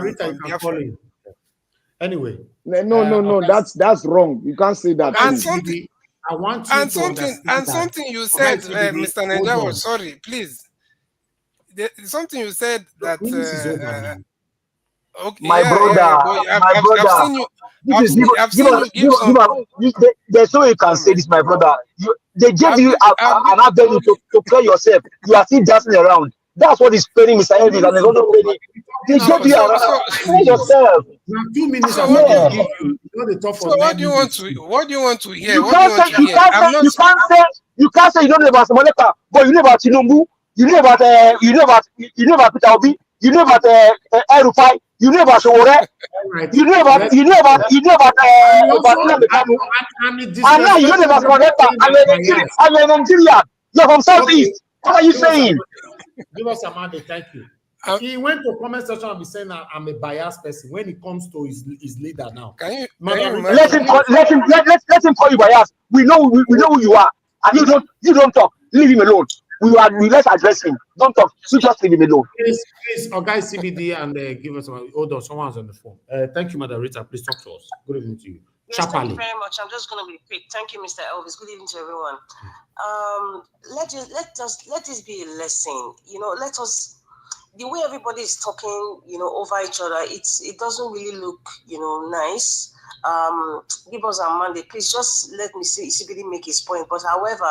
Anyway. No. That's wrong. You can't say that. And something. I want you to understand something you said, Mr. Niger. Sorry, please. Something you said that. Okay, my brother. I've seen you. There's no way you can say this, my brother. They gave you an avenue to play yourself. You are still dancing around. That's what is paining Mr. Elvis, and it's also paining yourself. Now 2 minutes So I what want do to you, give you. You know they talk for so 9 what do you want minutes. to what do you want to hear? You What do you can't want say to hear? I'm not you can't say you don't know about Samoneka, but you know about Tinubu, you know about Peter Obi, you know about El-Rufai, you know about Sowore, All right. you know about And also, Nnamdi Kanu. and it And now you don't know disrespectful about that you're Samoneka, saying and that bias. you're a Nigerian. You're from Okay, Southeast. What are you give us saying? give us a mandate. Thank you. He went to comment section and be saying that I'm a biased person when it comes to his leader now. Can you Madam Rita, Let him call you bias. We know who you are, and you don't talk. Leave him alone. We let's address him. Don't talk. You just leave him alone. please, our guy CBD and give us one. Hold on, someone's on the phone. Thank you, Madam Rita. Please talk to us. Good evening to you. Yes, thank you very much. I'm just going to be quick. Thank you, Mr. Elvis. Good evening to everyone. Let this be a lesson. Let us. The way everybody is talking, over each other, it doesn't really look, nice. Give us our mandate. Please just let me see CBD make his point. But however,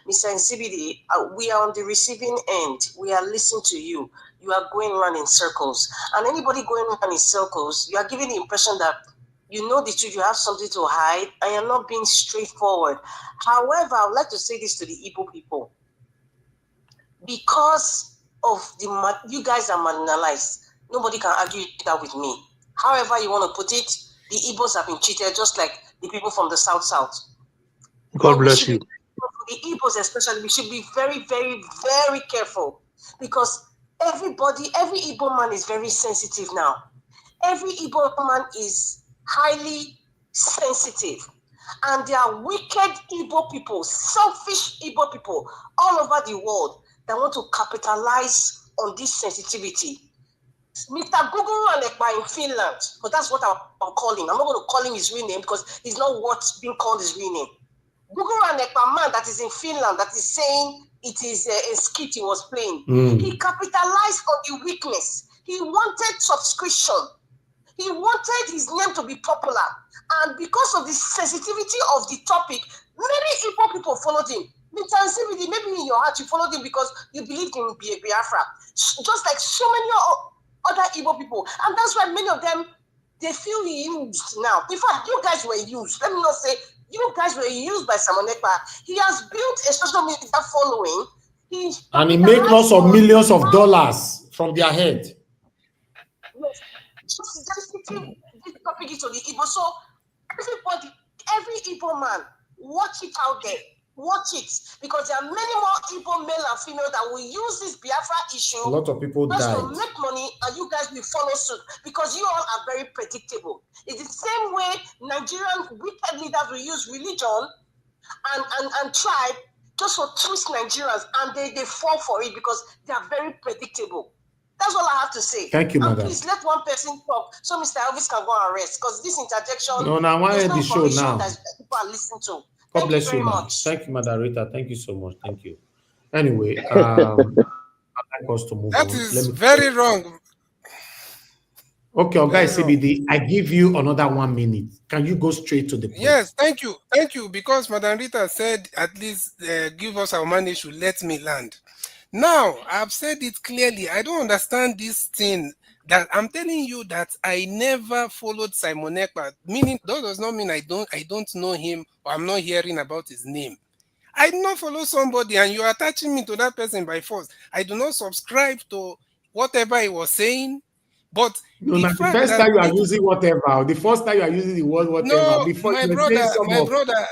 Mr. CBD, we are on the receiving end. We are listening to you. You are going around in circles. And anybody going around in circles, you are giving the impression that you know the truth, you have something to hide, and you're not being straightforward. However, I would like to say this to the Igbo people. Because of you guys are marginalized, nobody can argue that with me. However you want to put it, the Igbos have been cheated just like the people from the South. God bless you. The Igbos especially, we should be very, very, very careful, because every Igbo man is very sensitive now. Every Igbo man is highly sensitive. And there are wicked Igbo people, selfish Igbo people all over the world that want to capitalize on this sensitivity. Mr. Guguru and Ekpa in Finland, but that's what I'm calling. I'm not going to call him his real name because he's not what's being called his real name. Guguru and Ekpa man that is in Finland that is saying it is a skit he was playing. He capitalized on the weakness. He wanted subscription. He wanted his name to be popular. And because of the sensitivity of the topic, many Igbo people followed him. Mr. CBD, maybe in your heart you followed him because you believed in Biafra. Just like so many other Igbo people. And that's why many of them, they feel used now. In fact, you guys were used. Let me not say, you guys were used by Simon Ekpa. He has built a social media following. And he make lots of millions of dollars from their head. Yes. So sensitive this topic is to the Igbo. So everybody, every Igbo man, watch it out there. Watch it, because there are many more Igbo male and female that will use this Biafra issue. A lot of people just died. to make money, and you guys will follow suit because you all are very predictable. It's the same way Nigerian wicked leaders will use religion and tribe just to twist Nigerians, and they fall for it because they are very predictable. That's all I have to say. Thank you, and madam. Please let one person talk so Mr. Elvis can go and rest, because this interjection. No, I want to end the show now. That people are listening to. God bless you, ma'am. Thank you, Madam Rita. Thank you so much. Thank you. Anyway, I'd like us to move that on. is very wrong. Okay, okay, CBD, I give you another 1 minute. Can you go straight to the point? Yes, thank you. Thank you, because Madam Rita said at least give us our money, should let me land. Now, I've said it clearly. I don't understand this thing that I'm telling you that I never followed Simon Ekpa. Meaning, that does not mean I don't know him or I'm not hearing about his name. I do not follow somebody and you are attaching me to that person by force. I do not subscribe to whatever he was saying. But no, the first time you are using whatever, the first time you are using the word whatever, no, before my brother,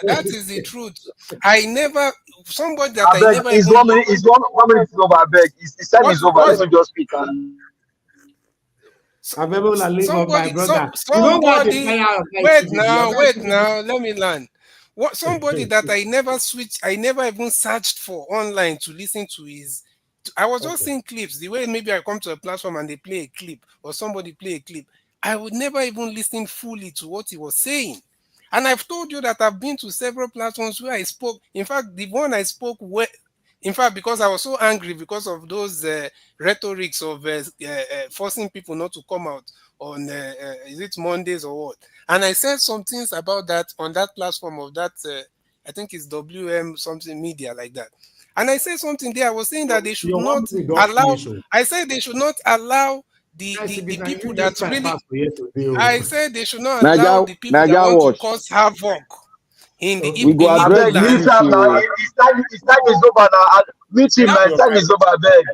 that is the truth. I never, somebody that I never. It's 1 minute. It's 1 minute over. I beg. His time is over. Let me just speak. Somebody, wait now. Let me learn. What somebody that I never switched, I never even searched for online to listen to his. I was just seeing clips. The way maybe I come to a platform and they play a clip or somebody play a clip, I would never even listen fully to what he was saying. And I've told you that I've been to several platforms where I spoke. In fact, the one I spoke with, in fact, because I was so angry because of those rhetorics of forcing people not to come out on, is it Mondays or what? And I said some things about that on that platform of that, I think it's WM something media like that. And I said something there. I was saying that they should not allow. I said they should not allow the people you that try really, pass for here today. I said they should not allow Naija the people that want to Watch. cause havoc in the Okay. We go in I Igbo address beg, this land. meet him now. issue. His time is over now. Meet him That, now. His time is over, I beg.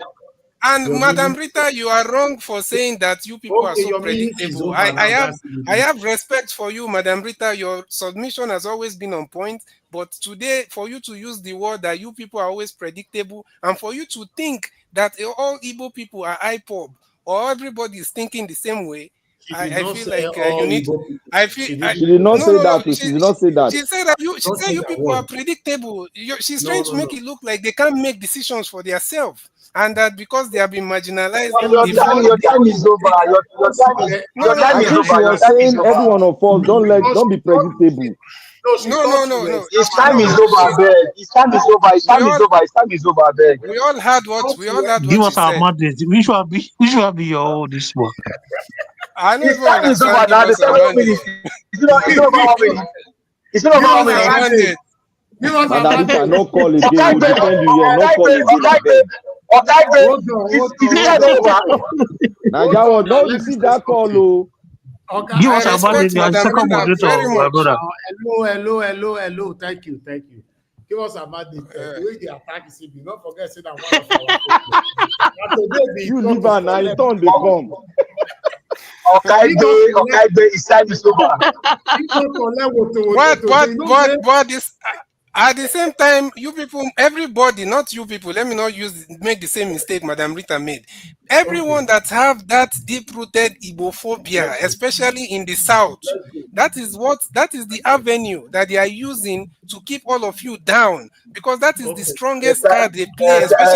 and Your Madam minute. Rita, you are wrong for saying that you people are Okay, so your minute is predictable. over now. That's I it. have respect for you, Madam Rita. Your submission has always been on point. But today, for you to use the word that you people are always predictable, and for you to think that all Igbo people are IPOD or everybody is thinking the same way, She did I not feel say like you all need. Igbo people. I feel. She She didn't did say not No, that. say no, no. that. She did not say that. She said that you. She Don't said say you that people are word. predictable. She's No, trying to no, make no. it look like they can't make decisions for themselves, and that because they have been marginalized, Your they time, fall. your time is over. No, Your no, time I no, is no. think she over. Your was time is saying every over. one of us Because don't be predictable. she No, no, thought you no, were no. His someone time that No, is was over, I she's. beg. His time is over. His We time is all over. His time is over, I beg. we all heard what thought we you all were heard Give what she us our said. mandate. Which will be your own this one? I don't His even time is over understand. Give now. The us our 7 mandate. minutes. It's not over 1 minute. It's not over give Give one us us a our minute. mandate. mandate. Give us a Madam Rita, mandate. no call again. We'll Okaibe, defend you here. No call again, I beg. Is the time over? Naija Watch, Now no let me receive say that call, something. oh. Okay, Give I us our mandate. respect You are the Madam second Rita moderator, very my much. brother. hello. Thank you. Give us a mandate. The way they attack is CB. Don't forget, say that one of our people. Now today be You turn leave to her now, his collect. turn they come. Okaibe, his time is over. He don't collect what today. You know, say, But this at the same time, you people, everybody, not you people. Let me not make the same mistake Madam Rita made. okay, Everyone that have that deep-rooted Ibophobia, let's go. especially in the south, that is the avenue that they are using to keep all of you down, because that is the Okay. strongest card they play, Thank you.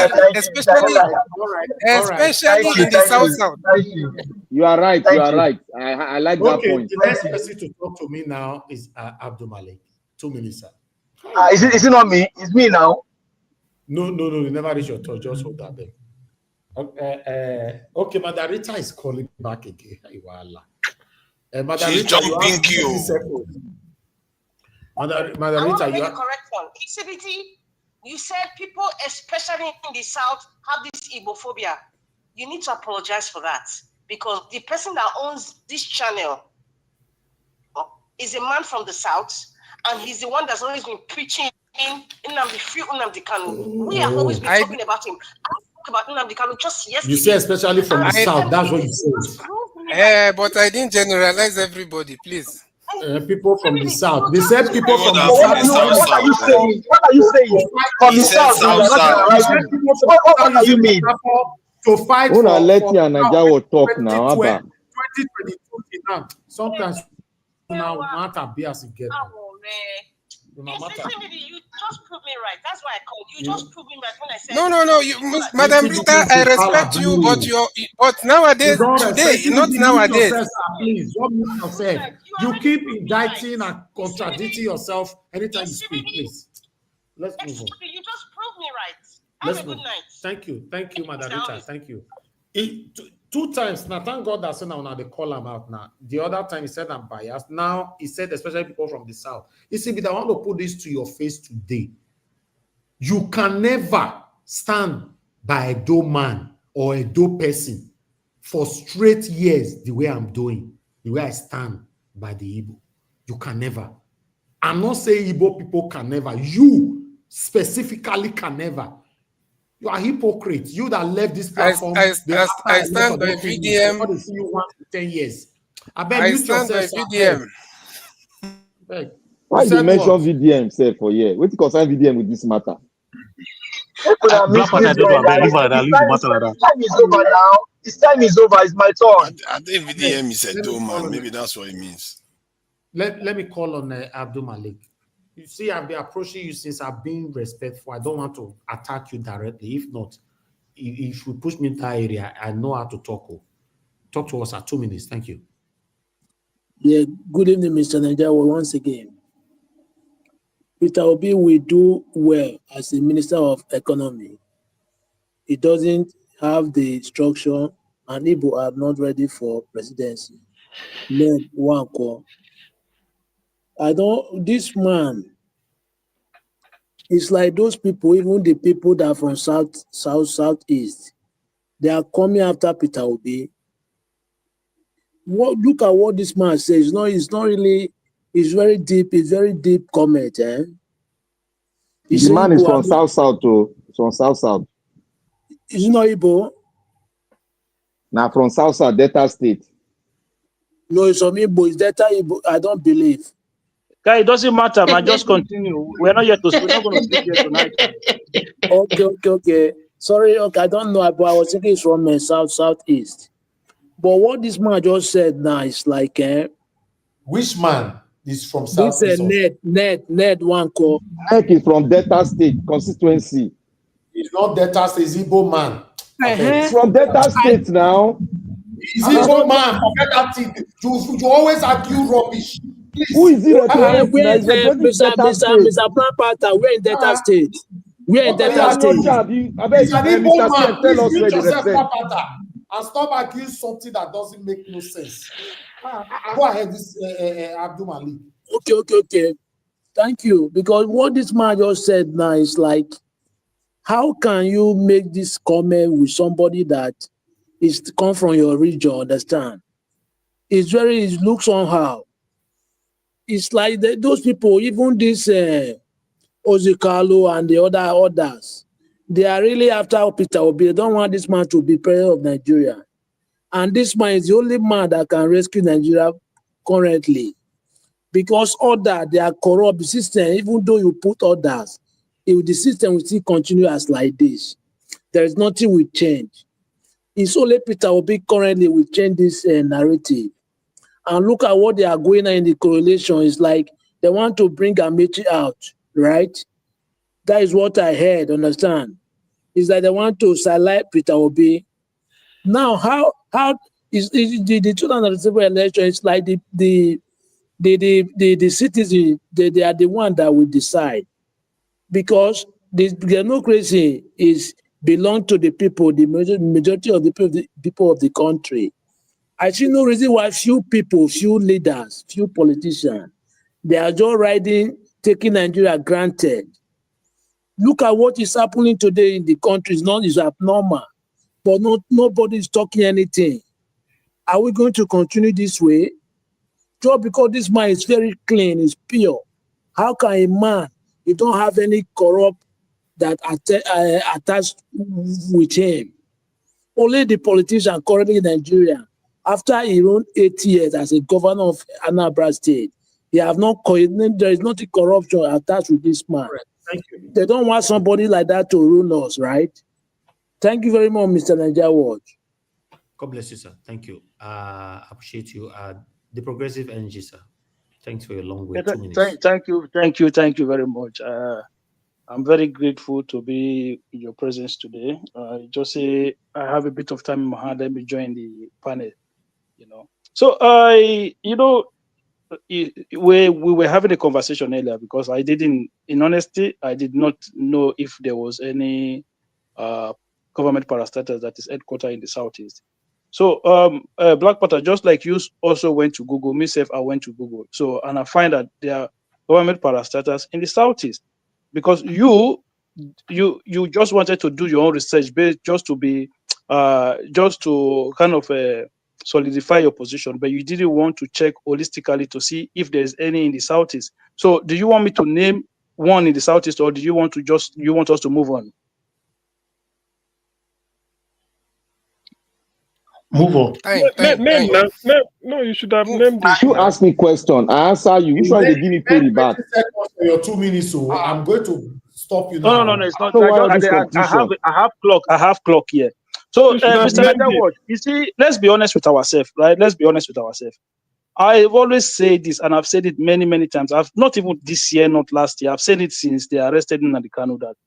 All right. especially in the south. Thank you. You are right. Thank you. I like that Okay, point. the next person to talk to me now is Abdul Malik. 2 minutes, sir. Is it not me? It's me now. No, you never reach your turn. Just hold that there. Okay, Madarita is calling back again. She's Madarita, you have jumping 60 queue. seconds. I want to Madarita, make you a have... correction. Insecurity, you said people, especially in the South, have this Igbophobia. You need to apologize for that, because the person that owns this channel is a man from the South, and he's the one that's always been preaching Nnamdi Kanu. We have always been talking about him. I spoke about Nnamdi Kanu just yesterday. You say especially from the South, that's what you said. But I didn't generalize everybody, please. People from the South. They said people from the What South. are you saying? What are you saying? From the South, you are not generalizing. What are you mean? To fight Una let for me and Naija Watch talk now, Abba. 2022 now. Sometimes now matter be as it get. You just proved me right. That's why I called. You just proved me right when I said No, Madam Rita, I respect you, but nowadays, today, not nowadays. Please, don't mute yourself. You keep indicting and contradicting yourself anytime you speak, please. Let's move on. You just proved me right. Let's Have a good night. Thank you, Madam Rita. Thank you. Two times now, thank God that now they call him out now. The other time he said I'm biased. Now he said especially people from the South. You see, but I want to put this to your face today. You can never stand by a Edo man or a Edo person for straight years the way I'm doing, the way I stand by the Igbo. You can never. I'm not saying Igbo people can never. You specifically can never. You are hypocrite. You that left this platform. I stand by VDM. They see you 1 to 10 years. I stand by VDM. Why you mention VDM himself for here? What concern VDM with this matter? Black Panther, His time is over now. His time is over. It's my turn. I think VDM is a dough man. Maybe that's what it means. Let me call on Abdul Malik. You see, I've been approaching you since I've been respectful. I don't want to attack you directly. If not, if you push me in that area, I know how to talk. Talk to us at 2 minutes. Thank you. Yeah, good evening, Mr. Nigeria. Once again, Peter Obi will do well as a Minister of Economy. He doesn't have the structure, and Igbo are not ready for presidency. Then one call. This man, it's like those people, even the people that are from southeast, they are coming after Peter Obi Look at what this man says. No, it's not really. It's very deep. It's very deep comment. He The say man is Igbo from South too. It's from South. Is not Igbo? Now from South, Delta State. No, it's from Igbo. It's Delta Igbo. I don't believe. Guy, it doesn't matter, man. Just continue. We're not We're not going to sleep here tonight, man. Okay. Sorry, okay. I don't know, but I was thinking it's from southeast. But what this man just said now is like, Which man is from this southeast? Ned Wanko. Ned is from Delta State constituency. It's not Delta State, it's Igbo man. It's from Delta State now. He's Igbo man. Forget that thing. You always argue rubbish. Please. Who is he representing? Mr. Blackpata, we're in Delta State. We're in Delta State. He's an Igbo man. Please mute yourself, Blackpata, and stop arguing something that doesn't make no sense. Go ahead, this Abdul Malik. Okay. Thank you. Because what this man just said now is like, how can you make this comment with somebody that is come from your region? Understand? It looks somehow. It's like those people, even this Ozikalo and the others, they are really after Peter Obi. They don't want this man to be president of Nigeria. And this man is the only man that can rescue Nigeria currently. Because they are corrupt. The system, even though you put others, if the system will still continue as like this, there is nothing will change. It's only Peter Obi currently will change this narrative. And look at what they are going on in the correlation. It's like they want to bring Amechi out, right? That is what I heard, understand? It's like they want to silence Peter Obi. Now, how is the 2007 election? It's like the citizen, they are the one that will decide. Because the democracy belong to the people, the majority of the people of the country. I see no reason why few people, few leaders, few politicians, they are just taking Nigeria granted. Look at what is happening today in the country. It's abnormal, but nobody is talking anything. Are we going to continue this way? Just because this man is very clean, is pure. How can a man, you don't have any corrupt that attached with him? Only the politician currently in Nigeria, after he run 8 years as a governor of Anambra State, there is not a corruption attached with this man. Thank you. They don't want somebody like that to rule us, right? Thank you very much, Mr. Nigeria Watch. God bless you, sir. Thank you. Appreciate you. The Progressive Energy, sir. Thanks for your long way. 2 minutes. Thank you very much. I'm very grateful to be in your presence today. Just say I have a bit of time in my hand. Let me join the panel. So we were having a conversation earlier because in honesty, I did not know if there was any government parastatals that is headquartered in the southeast. So Black Panther, just like you also went to Google, myself, I went to Google. So and I find that there are government parastatals in the southeast because you just wanted to do your own research based just to kind of solidify your position, but you didn't want to check holistically to see if there's any in the southeast. So do you want me to name one in the southeast, or do you want us to move on? Move on. No, you should have named it. You ask me question, I answer you. Which one they give me pay back? For your 2 minutes, so I'm going to stop you now. No, it's not. I have clock here. So, Mr. Nigeria, you see, let's be honest with ourselves, right? Let's be honest with ourselves. I've always said this, and I've said it many, many times. I've not even this year, not last year. I've said it since they arrested Nnamdi Kanu that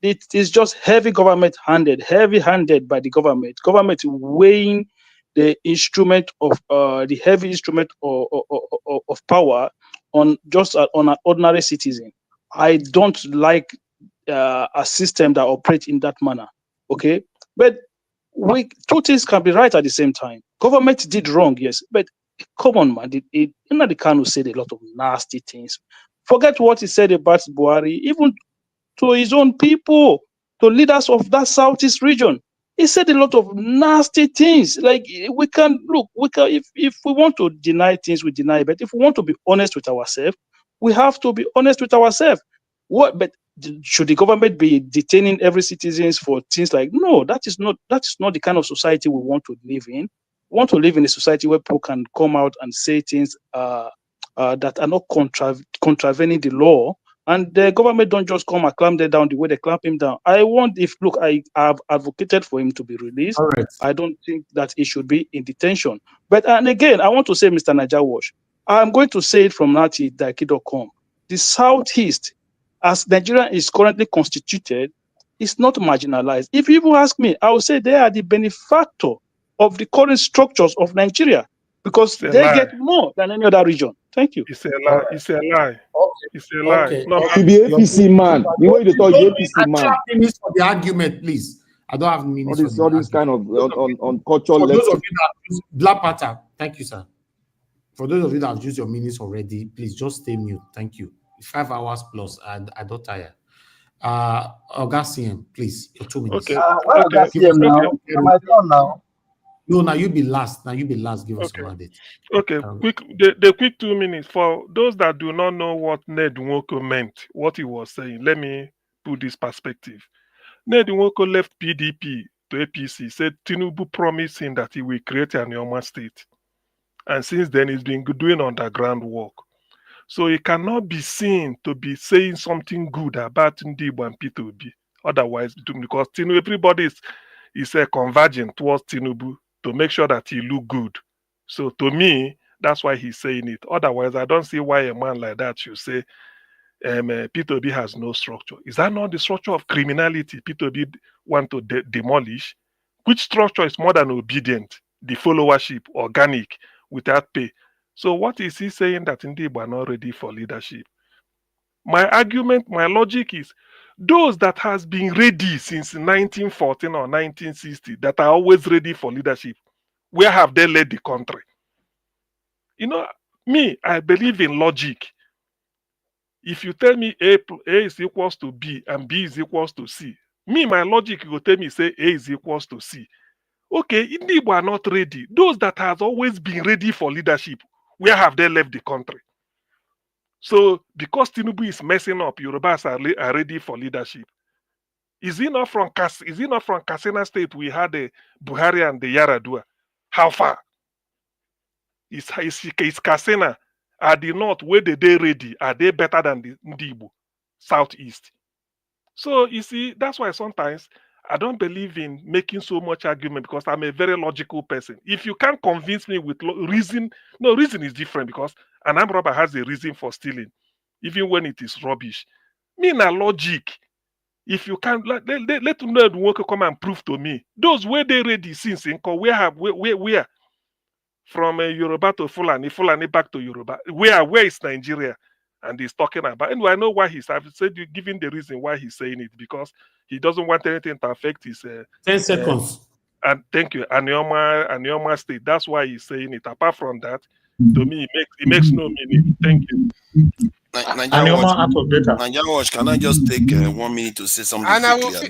it is just heavy-handed by the government. Government weighing the instrument of the heavy instrument of power on an ordinary citizen. I don't like a system that operates in that manner. Okay, but two things can be right at the same time. Government did wrong, yes, but come on, man. Nnamdi Kanu said a lot of nasty things. Forget what he said about Buhari, even to his own people, to leaders of that southeast region. He said a lot of nasty things. Like we can look, we can if we want to deny things, we deny. But if we want to be honest with ourselves, we have to be honest with ourselves. What? But should the government be detaining every citizens for things like no? That is not the kind of society we want to live in. We want to live in a society where people can come out and say things that are not contravening the law. And the government don't just come and clamp them down the way they clamp him down. I have advocated for him to be released. All right. I don't think that he should be in detention. But and again, I want to say, Mr. Najawash, I'm going to say it from nati.com. The Southeast, as Nigeria is currently constituted, is not marginalized. If you even ask me, I will say they are the benefactor of the current structures of Nigeria because they get more than any other region. Thank you. It's a lie. It's a lie. It's a lie. Okay. No, You be APC man. The way you talk, you APC man. Minutes for the argument, please. I don't have minutes. All this kind of on cultural. For those of you that use Black Panther, thank you, sir. For those of you that have used your minutes already, please just stay mute. Thank you. 5 hours plus, and I don't tire. Augustine, please, your 2 minutes. Okay. now. My turn now. No, now you be last. Give us a mandate. Okay, the quick 2 minutes. For those that do not know what Ned Nwoko meant, what he was saying, let me put this perspective. Ned Nwoko left PDP to APC, said Tinubu promised him that he will create an Yoma state. And since then, he's been doing underground work. So he cannot be seen to be saying something good about Ndibo and P2B. Otherwise, because Tinubu, everybody is converging towards Tinubu to make sure that he look good. So to me, that's why he's saying it. Otherwise, I don't see why a man like that should say P2B has no structure. Is that not the structure of criminality P2B want to demolish? Which structure is more than obedient? The followership, organic, without pay. So what is he saying that Ndibo are not ready for leadership? My argument, my logic is those that has been ready since 1914 or 1960 that are always ready for leadership, where have they led the country? You know, me, I believe in logic. If you tell me A is equals to B and B is equals to C, me, my logic will tell me, say A is equals to C. Okay, Indigo are not ready. Those that has always been ready for leadership, where have they left the country? So, because Tinubu is messing up, Yorubas are ready for leadership. Is it not from Katsina State we had the Buhari and the Yaradua? How far? Is Katsina at the north, where they ready? Are they better than the Ndibo, southeast? So, you see, that's why sometimes I don't believe in making so much argument because I'm a very logical person. If you can't convince me with reason, no, reason is different because an armed robber has a reason for stealing, even when it is rubbish. Me, na logic. If you can't, let Ned Nwoko come and prove to me. Those where they ready since, where? From Yoruba to Fulani back to Yoruba. Where is Nigeria? And he's talking about. Anyway, I know why I've said you, given the reason why he's saying it, because he doesn't want anything to affect his 10 seconds. And thank you, Anioma State. That's why he's saying it. Apart from that, to me, it makes no meaning. Thank you. Nigeria Watch, can I just take 1 minute to say something? And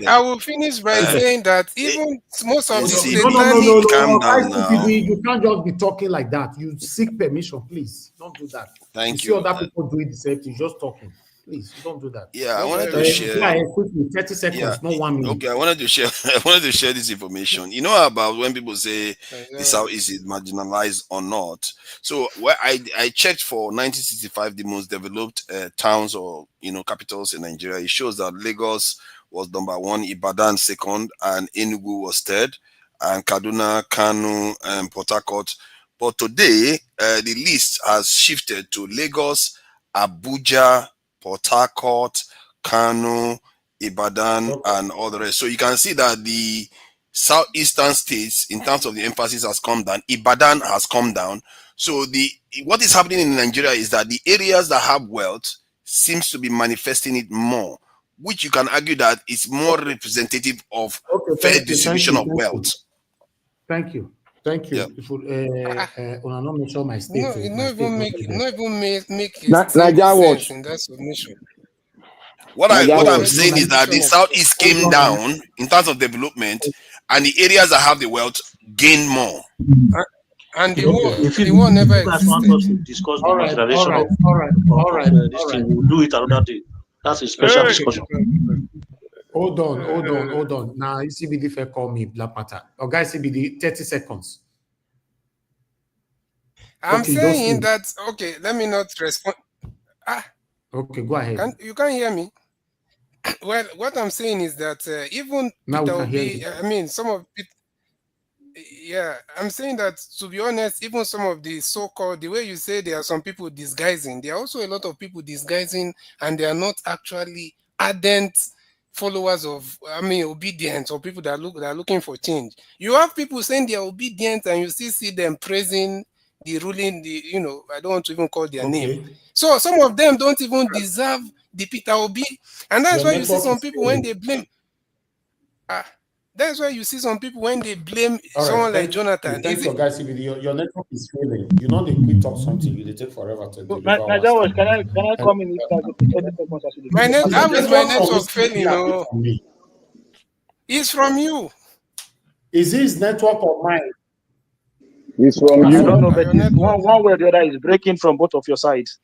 I will finish by saying that even most of the satanic... Calm down now. You can't just be talking like that. You seek permission, please. Don't do that. Thank you. you. See other people doing the same thing, just talking. Please, don't do that. Yeah, I wanted to share. Quickly, 30 seconds, not 1 minute. Okay, I wanted to share this information. You know about when people say the Southeast is marginalized or not. So where I checked for 1965, the most developed towns or capitals in Nigeria. It shows that Lagos was number 1, Ibadan second, and Enugu was third, and Kaduna, Kano, and Port Harcourt. But today, the list has shifted to Lagos, Abuja, Port Harcourt, Kano, Ibadan, and all the rest. So you can see that the southeastern states, in terms of the emphasis, has come down. Ibadan has come down. So what is happening in Nigeria is that the areas that have wealth seems to be manifesting it more, which you can argue that it's more representative of fair distribution of wealth. Thank you. Thank you. Yeah. Not mention my state. No, not even make it Nigeria sense in that submission. What I'm saying is that the Southeast came down in terms of development, and the areas that have the wealth gain more. And the Okay. war never you guys want existed. us to discuss the marginalization of this thing, we'll do it another day. That's a special discussion. Hold on. Now, CBD fair call me Black Panther. Or guys, CBD 30 seconds. I'm saying that, okay, let me not respond. Okay, go ahead. You can't hear me? Well, what I'm saying is that even now Peter we can hear Obi, you. I mean, some of it, yeah, I'm saying that, to be honest, even some of the so-called, the way you say there are some people disguising, there are also a lot of people disguising, and they are not actually ardent followers of, obedient, or people that are looking for change. You have people saying they are obedient, and you still see them praising the ruling, I don't want to even call their name. So some of them don't even deserve the Peter Obi, and that's why you see some people when they blame. That's why you see some people when they blame someone like Jonathan. Thanks for guys, CBD. Your network is failing. You know they quit talk something. You take forever to deliver. Nigeria, can I come in if that's okay? 30 seconds. How is my network failing? It's from you. Is his network or mine? It's from you. I don't know, but one way or the other is breaking from both of your sides.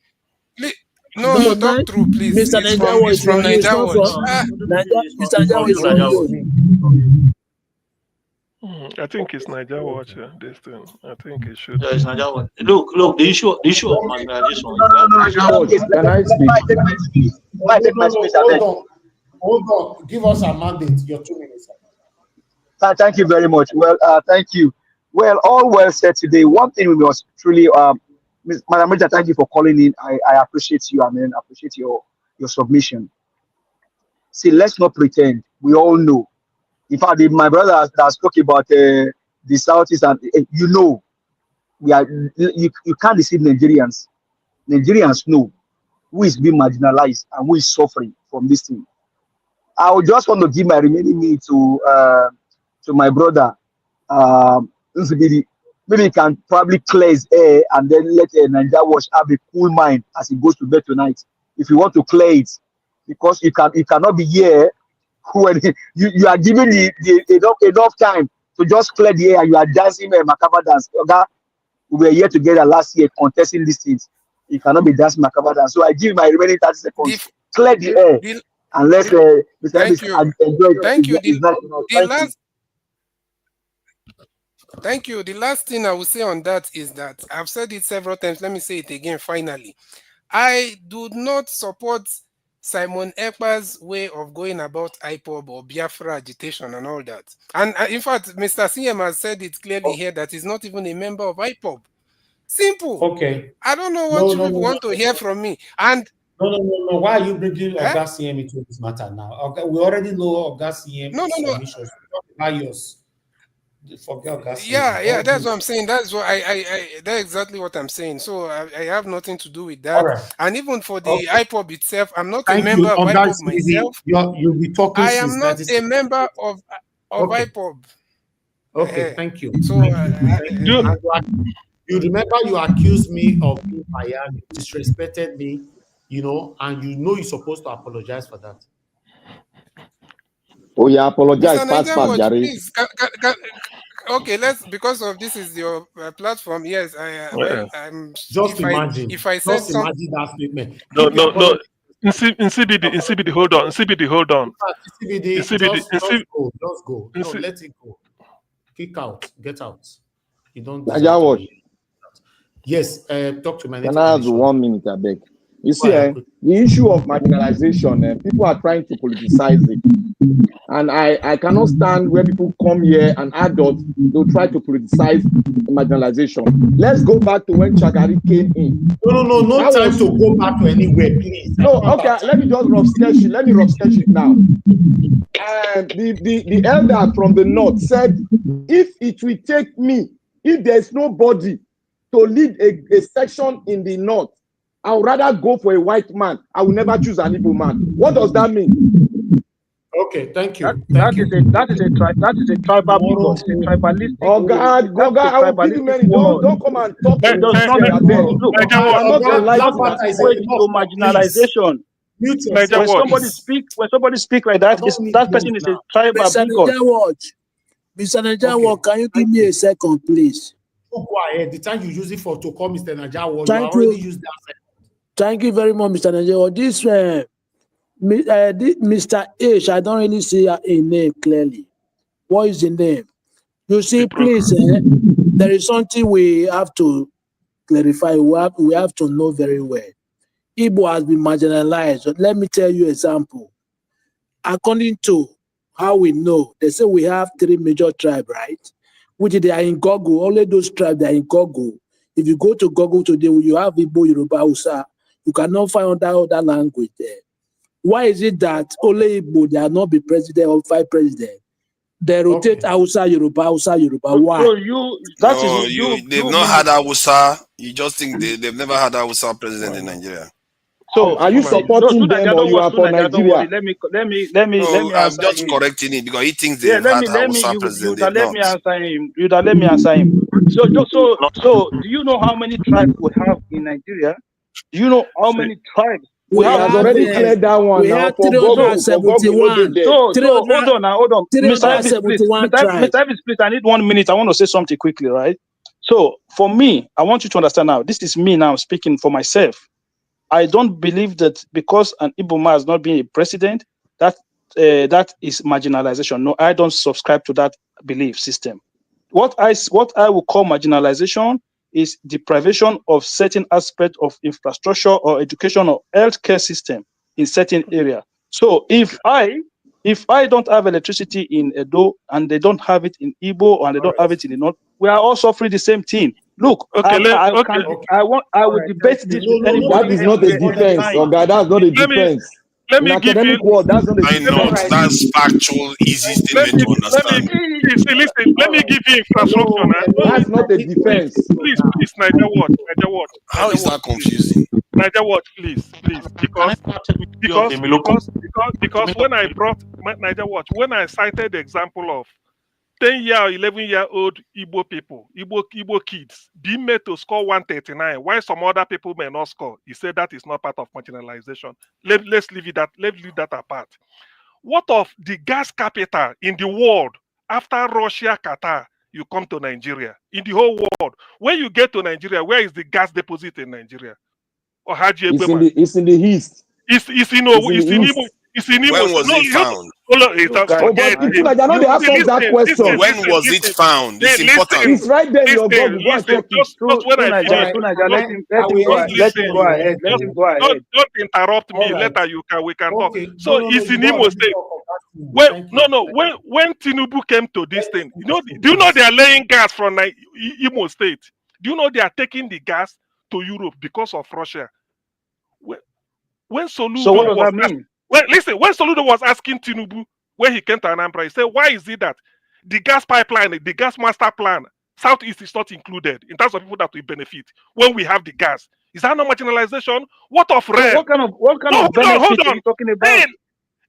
No, talk through, please. Mr. Nigeria is from you. It's not from Mr. Nigeria is from you. I think it's Nigeria Watch. This thing. I think it should. Yeah, it's Nigeria Watch. Look, the issue of marginalization. Can I speak? Hold on. Give us a mandate. Your 2 minutes. Thank you very much. Well, thank you. Well, all well said today. One thing we must truly, Madam Major, thank you for calling in. I appreciate you, and then appreciate your submission. See, let's not pretend. We all know. In fact, my brother has spoken about the Southeast, and you can't deceive Nigerians. Nigerians know who is being marginalized and who is suffering from this thing. I would just want to give my remaining minute to my brother. Maybe he can probably clear his air and then let Nigeria Watch have a cool mind as he goes to bed tonight. If you want to clear it, because you cannot be here when you are giving the enough time to just clear the air and you are dancing a macabre dance. Okay? We were here together last year contesting these things. You cannot be dancing macabre dance. So I give my remaining 30 seconds. Clear the air and let Mr. enjoy it. Thank you. Thank you. The last thing I will say on that is that I've said it several times. Let me say it again finally. I do not support Simon Ekpa's way of going about IPOD or Biafra agitation and all that. And in fact, Mr. CM has said it clearly here that he's not even a member of IPOD. Simple. Okay. I don't know what you people want to hear from me. And No. Why are you bringing Oga CM into this matter now? Okay, we already know Oga CM. No. Forget Oga CM. Yeah, that's what I'm saying. That's what that's exactly what I'm saying. So I have nothing to do with that. Right. And even for the IPOD itself, I'm not a member of IPOD myself. You'll be talking. I am not a member of IPOD. Okay, thank you. So you remember you accused me of being biased, you disrespected me, and you're supposed to apologize for that. Oh yeah, apologize. Please, okay, because of this is your platform. Yes, I'm. Just imagine. If I said something, imagine that statement. No. In CBD, hold on. Just go. No, let it go. Kick out. Get out. You don't. Yes, talk to my. Can I have 1 minute, I beg? You see, the issue of marginalization, people are trying to politicize it. And I cannot stand where people come here and adults, they'll try to politicize marginalization. Let's go back to when Chagari came in. No time to go back to anywhere, please. No, okay, let me just rough sketch it now. And the elder from the north said, if it will take me, if there's nobody to lead a section in the north, I would rather go for a white man. I will never choose an Igbo man. What does that mean? Okay, thank you. That is a tribal people. It's a tribalistic. Oh God, I will give you many. Don't come and talk to me. Look, I'm not enlightened to marginalization. When somebody speak like that, that person is a tribal bigot. Mr. Najawo, can you give me a second, please? Oh, go ahead. The time you use it for to call Mr. Najawo, you Thank already you. used that. Thank you very much, Mr. Najawo. This Mr. H, I don't really see a name clearly. What is the name? You see, please, there is something we have to clarify. We have to know very well. Igbo has been marginalized. Let me tell you an example. According to how we know, they say we have 3 major tribes, right? Which they are in Google. Only those tribes that are in Google. If you go to Google today, you have Igbo, Yoruba, Hausa. You cannot find other language there. Why is it that only Igbo, they are not be president or 5 presidents? They rotate Hausa, Yoruba. Why? No, they've not had Hausa. You just think they've never had Hausa president in Nigeria. So are you supporting them or you are for Nigeria? Let me No, I'm answer just him. correcting it because he thinks Yeah, they've had Hausa you president. let They've me not. answer him. Let me answer him. So do you know how many tribes we have in Nigeria? Do you know how many tribes We He has have already cleared that one we now have for Google. For Google, no dey 371. there. So hold on. Mr. Evans, please. 371 tribes. Mr. Evans, please, I need 1 minute. I want to say something quickly, right? So for me, I want you to understand now, this is me now speaking for myself. I don't believe that because an Igbo man has not been a president, that is marginalization. No, I don't subscribe to that belief system. What I will call marginalization is deprivation of certain aspect of infrastructure or education or healthcare system in certain area. So if I don't have electricity in Edo and they don't have it in Igbo and they don't have it in the North, we are all suffering the same thing. Look, I will debate this with anybody. That is not a defense, Oga. That's not a defense. Let In me give academic you. world, that's not a Why not? defense. That's factual, easy statement to understand. Listen. Let me give you infrastructure now. That's not a defense. Please, Niger Watch. How is that confusing? Niger Watch, please, because when I brought Niger Watch, when I cited the example of 10-year or 11-year-old Igbo people, Igbo kids being made to score 139, while some other people may not score, he said that is not part of marginalization. Let's leave that apart. What of the gas capital in the world after Russia, Qatar? You come to Nigeria. In the whole world, when you get to Nigeria, where is the gas deposit in Nigeria? Or Haji It's Ekpa? it's in the east. It's in Imo. When was it found? Forget People it. like I know they ask us that question. When was it found? It's important. It's right there in your Google. Go and check it. Just when I finish, Let him go ahead. Don't interrupt me. Later we can talk. So it's in Imo State. When Tinubu came to this thing, do you know they are laying gas from Imo State? Do you know they are taking the gas to Europe because of Russia? When Soludo so what does that mean? When Soludo was asking Tinubu when he came to Anambra, he said, why is it that the gas pipeline, the gas master plan, Southeast is not included in terms of people that will benefit when we have the gas? Is that not marginalization? What of rail? What kind of benefit are you talking about? Hey,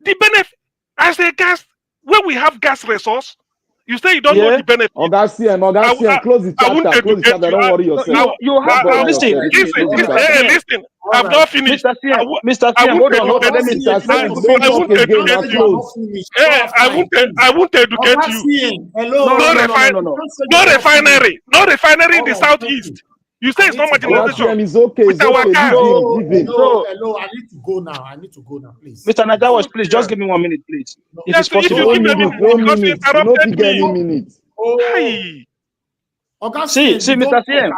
the benefit, I say gas, when we have gas resource, you say you don't know the benefit. Oga, close the chapter. Close the chapter. Don't worry yourself. You have to listen. I've not finished. Mr. CM, hold on. Let me say. I won't educate you. No refinery in the southeast. You say it's not marginalization. It's okay. With our gas. Hello, I need to go now. Please. Mr. Nagawash, please just give me 1 minute, please. If it's possible. 1 minute. Because you interrupted me. Hey. See, Mr. CM,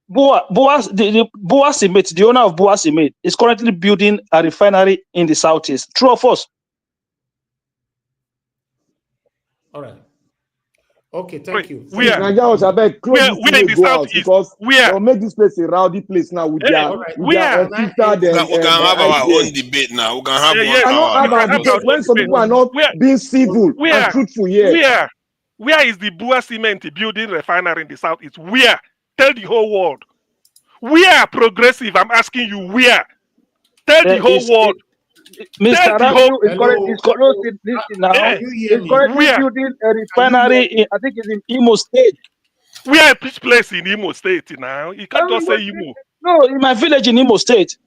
Boa Cement, the owner of Boa Cement, is currently building a refinery in the southeast. True or false? All right. Okay, thank you. We are in the southeast because they'll make this place a rowdy place now with their we can have our own debate now. We can have one. Because when some people are not being civil and truthful here. Where is the Boa Cement building refinery in the southeast? Where? Tell the whole world. Where progressive? I'm asking you where. Tell the whole world. Mr. Rabu is currently building a refinery I think it's in Imo State. Where which place in Imo State now? You can't just say Imo. No, in my village in Imo State.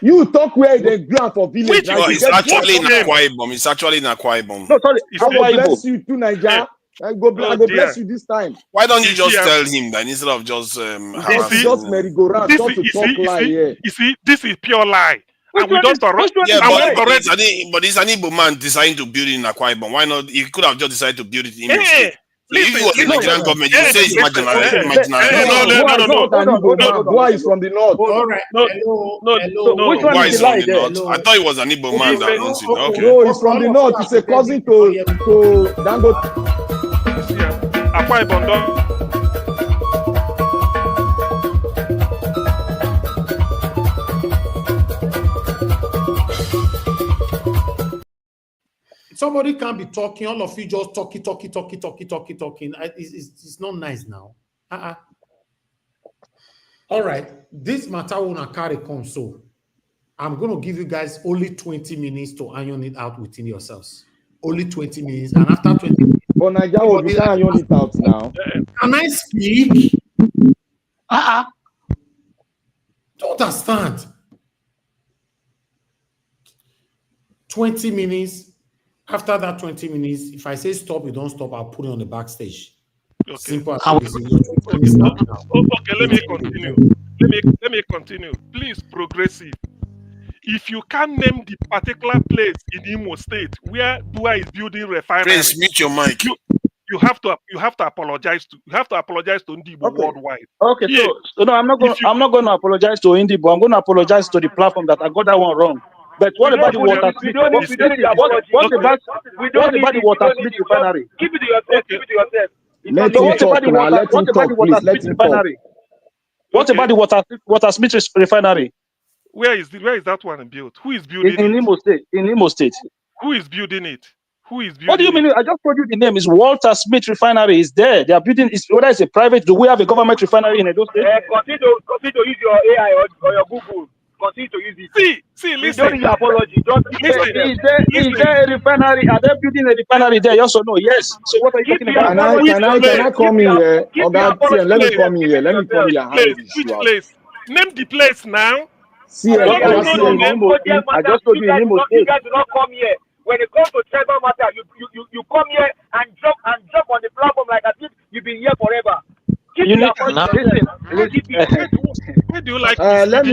You talk where they ground for village. Which Right? No, You it's get actually in name? Akwa Ibom. It's actually in Akwa Ibom. no, sorry. It's I go a- bless you too, Niger. I Oh go dear. bless you this time. Why don't you just See, tell him that instead of just You harassing just him? merry-go-round. this Stop is to talk lie here. you see, this is pure lie. Which And we one don't is Yeah, and we lie? but already it's an Igbo man deciding to build it in Akwa Ibom. Why not? He could have just decided to build it in Imo State. So if it listen, was a listen. Nigerian government, you would say it's Okay. No, marginalization. no, no, Boa no, is no, not an Igbo man. Boa is from the north. All right. no, Hello. no, Hello. no. Which one Why is is the from lie the there? north? I thought it was an Igbo man that owns it. Okay. No, he's from the north. He's a cousin to Dangote. Akwa Ibom don. Somebody can't be talking. All of you just talking. It's not nice now. All right. This matter will not carry come. So I'm going to give you guys only 20 minutes to iron it out within yourselves. Only 20 minutes. And after 20 minutes. But Niger, we can't iron it out now. Can I speak? Don't understand. 20 minutes. After that 20 minutes, if I say stop, you don't stop, I'll put it on the backstage. Okay. Simple as Okay, let me continue. Let me continue. Please, progressive. If you can't name the particular place in Imo State where Dua is building refinery, Prince, mute your mic. You have to apologize to Ndibo worldwide. Okay, Yeah. so no, I'm not going to apologize to Indibo. I'm going to apologize to the platform that I got that one wrong. But what about the water split? What about the water split refinery? Keep it to yourself. Keep it to yourself. Let him talk now. Let him talk, please. Let him talk. What about the water split refinery? Where is that one built? Who is building it? In Imo State. In Imo State. Who is building it? Who is building What do you mean? I just told you the name is Walter Smith Refinery. Is there? They are building. Whether it's a private. Do we have a government refinery in Edo State? Continue to use your AI or your Google. Continue to use it. See, We listen. don't need your apology. Is there a refinery? Are they building a refinery there? Yes or no? Yes. So what are you talking about? Can I come in here? Let me come in here. Let me come here and handle this Which issue out. place? Name the place now. See, I just told you in Imo State. You guys do not come here. When it comes to tribal matter, you come here and jump on the platform like as if you've been here forever. Listen. Where do you like? Let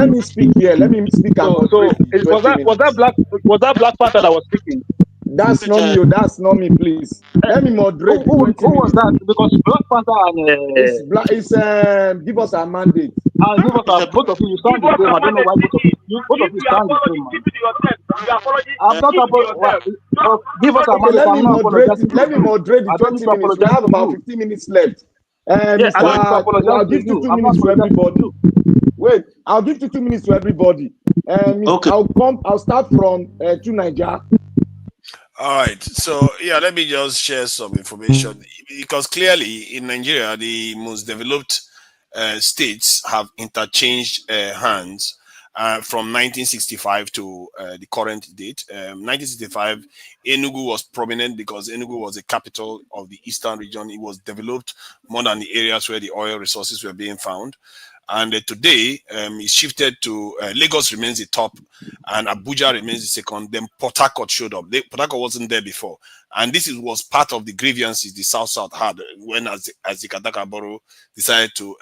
me speak here. Let me speak. Was that Black Panther that was speaking? That's not me. That's not me. Please let me moderate. Who was that? Because Black Panther and it's give us a mandate. Give us both of you sound the same. I don't know why both of you sound the same. I'm not about. Give us a mandate. Let me moderate the 20 minutes. We have about 15 minutes left. I'll give you 2 minutes to everybody. Wait, I'll give you 2 minutes to everybody. Okay. I'll start from to Niger. All right. So let me just share some information because clearly in Nigeria, the most developed states have interchanged hands from 1965 to the current date. 1965, Enugu was prominent because Enugu was the capital of the eastern region. It was developed more than the areas where the oil resources were being found. And today, it shifted to Lagos remains the top, and Abuja remains the second. Then Port Harcourt showed up. Port Harcourt wasn't there before, and this was part of the grievances the South had when Azikadaka decided to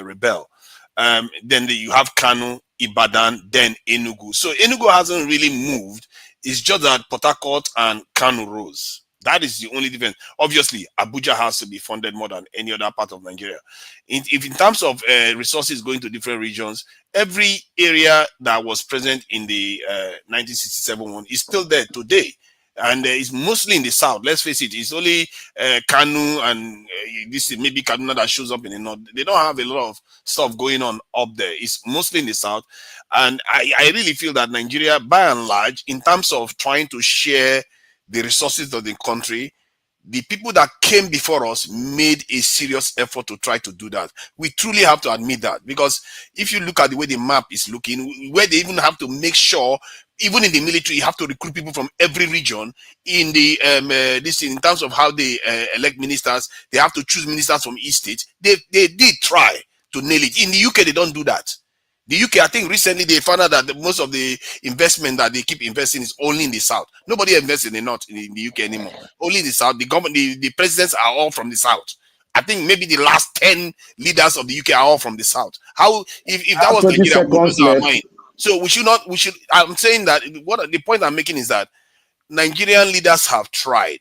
rebel. Then you have Kano, Ibadan, then Enugu. So Enugu hasn't really moved. It's just that Port Harcourt and Kano rose. That is the only difference. Obviously, Abuja has to be funded more than any other part of Nigeria. If in terms of resources going to different regions, every area that was present in the 1967 one is still there today. And it's mostly in the south. Let's face it, it's only Kanu and this is maybe Kaduna that shows up in the north. They don't have a lot of stuff going on up there. It's mostly in the south. And I really feel that Nigeria, by and large, in terms of trying to share the resources of the country, the people that came before us made a serious effort to try to do that. We truly have to admit that, because if you look at the way the map is looking, where they even have to make sure, even in the military, you have to recruit people from every region. In the in terms of how they elect ministers, they have to choose ministers from each state. They did try to nail it. In the UK, they don't do that. The UK, I think recently they found out that most of the investment that they keep investing is only in the South. Nobody invests in the North in the UK anymore. Only the South. The government, the presidents are all from the South. I think maybe the last 10 leaders of the UK are all from the South. How, if that was 20 Nigeria, we would seconds lose our left. mind. So we should not, I'm saying that what the point I'm making is that Nigerian leaders have tried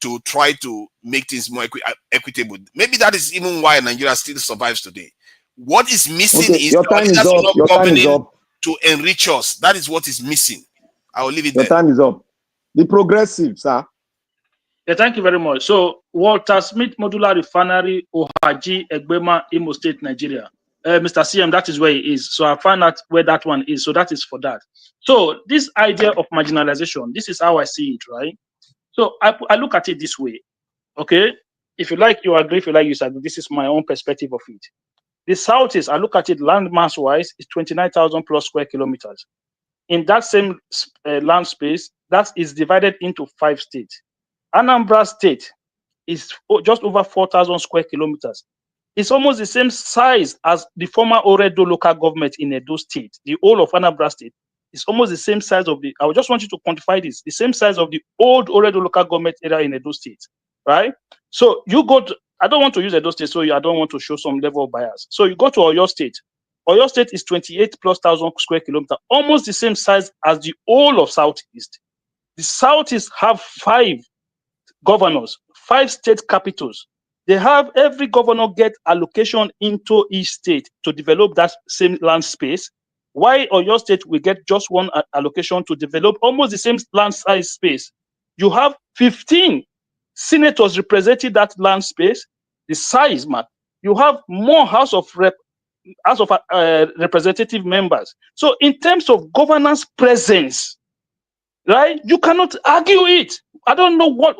to make things more equitable. Maybe that is even why Nigeria still survives today. What is missing Okay, is your our time is leaders up. are not Your time is governing up. to enrich us. That is what is missing. I will leave it Your there. time is up. The progressive, sir. Yeah, thank you very much. So, Walter Smith Modular Refinery, Ohaji, Egbema, Imo State, Nigeria. Mr. CM, that is where he is. So I find out where that one is. So that is for that. So this idea of marginalization, this is how I see it, right? So I look at it this way, okay? If you like, you agree. If you like, you disagree. This is my own perspective of it. The South is, I look at it land mass wise, is 29,000 plus square kilometers. In that same land space, that is divided into 5 states. Anambra State is just over 4,000 square kilometers. It's almost the same size as the former Oredo local government in Edo State. The whole of Anambra State is almost the same size of I just want you to quantify this, the same size of the old Oredo local government area in Edo State, right? So you go to, I don't want to use Edo State, so I don't want to show some level of bias. So you go to Oyo State. Oyo State is 28,000+ square kilometers, almost the same size as the whole of Southeast. The Southeast have 5 governors, 5 state capitals. They have every governor get allocation into each state to develop that same land space. Why Oyo State will get just one allocation to develop almost the same land size space? You have 15 senators representing that land space, the size, man. You have more House of Representative members. So in terms of governance presence, right? You cannot argue it. I don't know what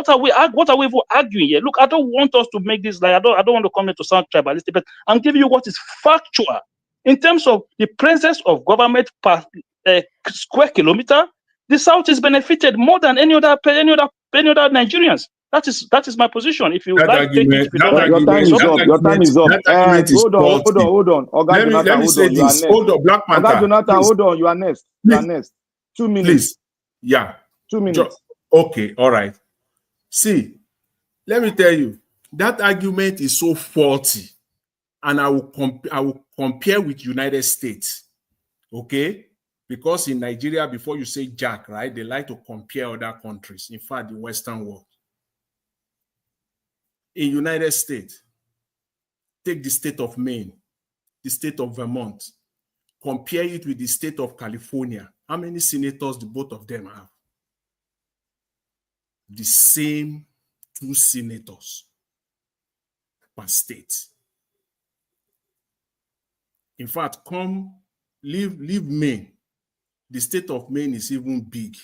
are we even arguing here. Look, I don't want us to make this like I don't want to come here to sound tribalistic, but I'm giving you what is factual in terms of the presence of government per square kilometer. The South is benefited more than any other Nigerians. That is my position. If you like, take it. If you don't like, your time is up. Your time is up. Hold on. Oga Jonathan, hold on. You are next. Hold on, Black Panther. Oga Jonathan, hold on. You are next. You are next. 2 minutes. Please. Yeah. 2 minutes. Okay. All right. See, let me tell you, that argument is so faulty, and I will compare with United States. Okay. Because in Nigeria, before you say Jack, right, they like to compare other countries. In fact, the Western world. In United States, take the state of Maine, the state of Vermont, compare it with the state of California. How many senators do both of them have? The same 2 senators per state. In fact, leave Maine. The state of Maine is even big.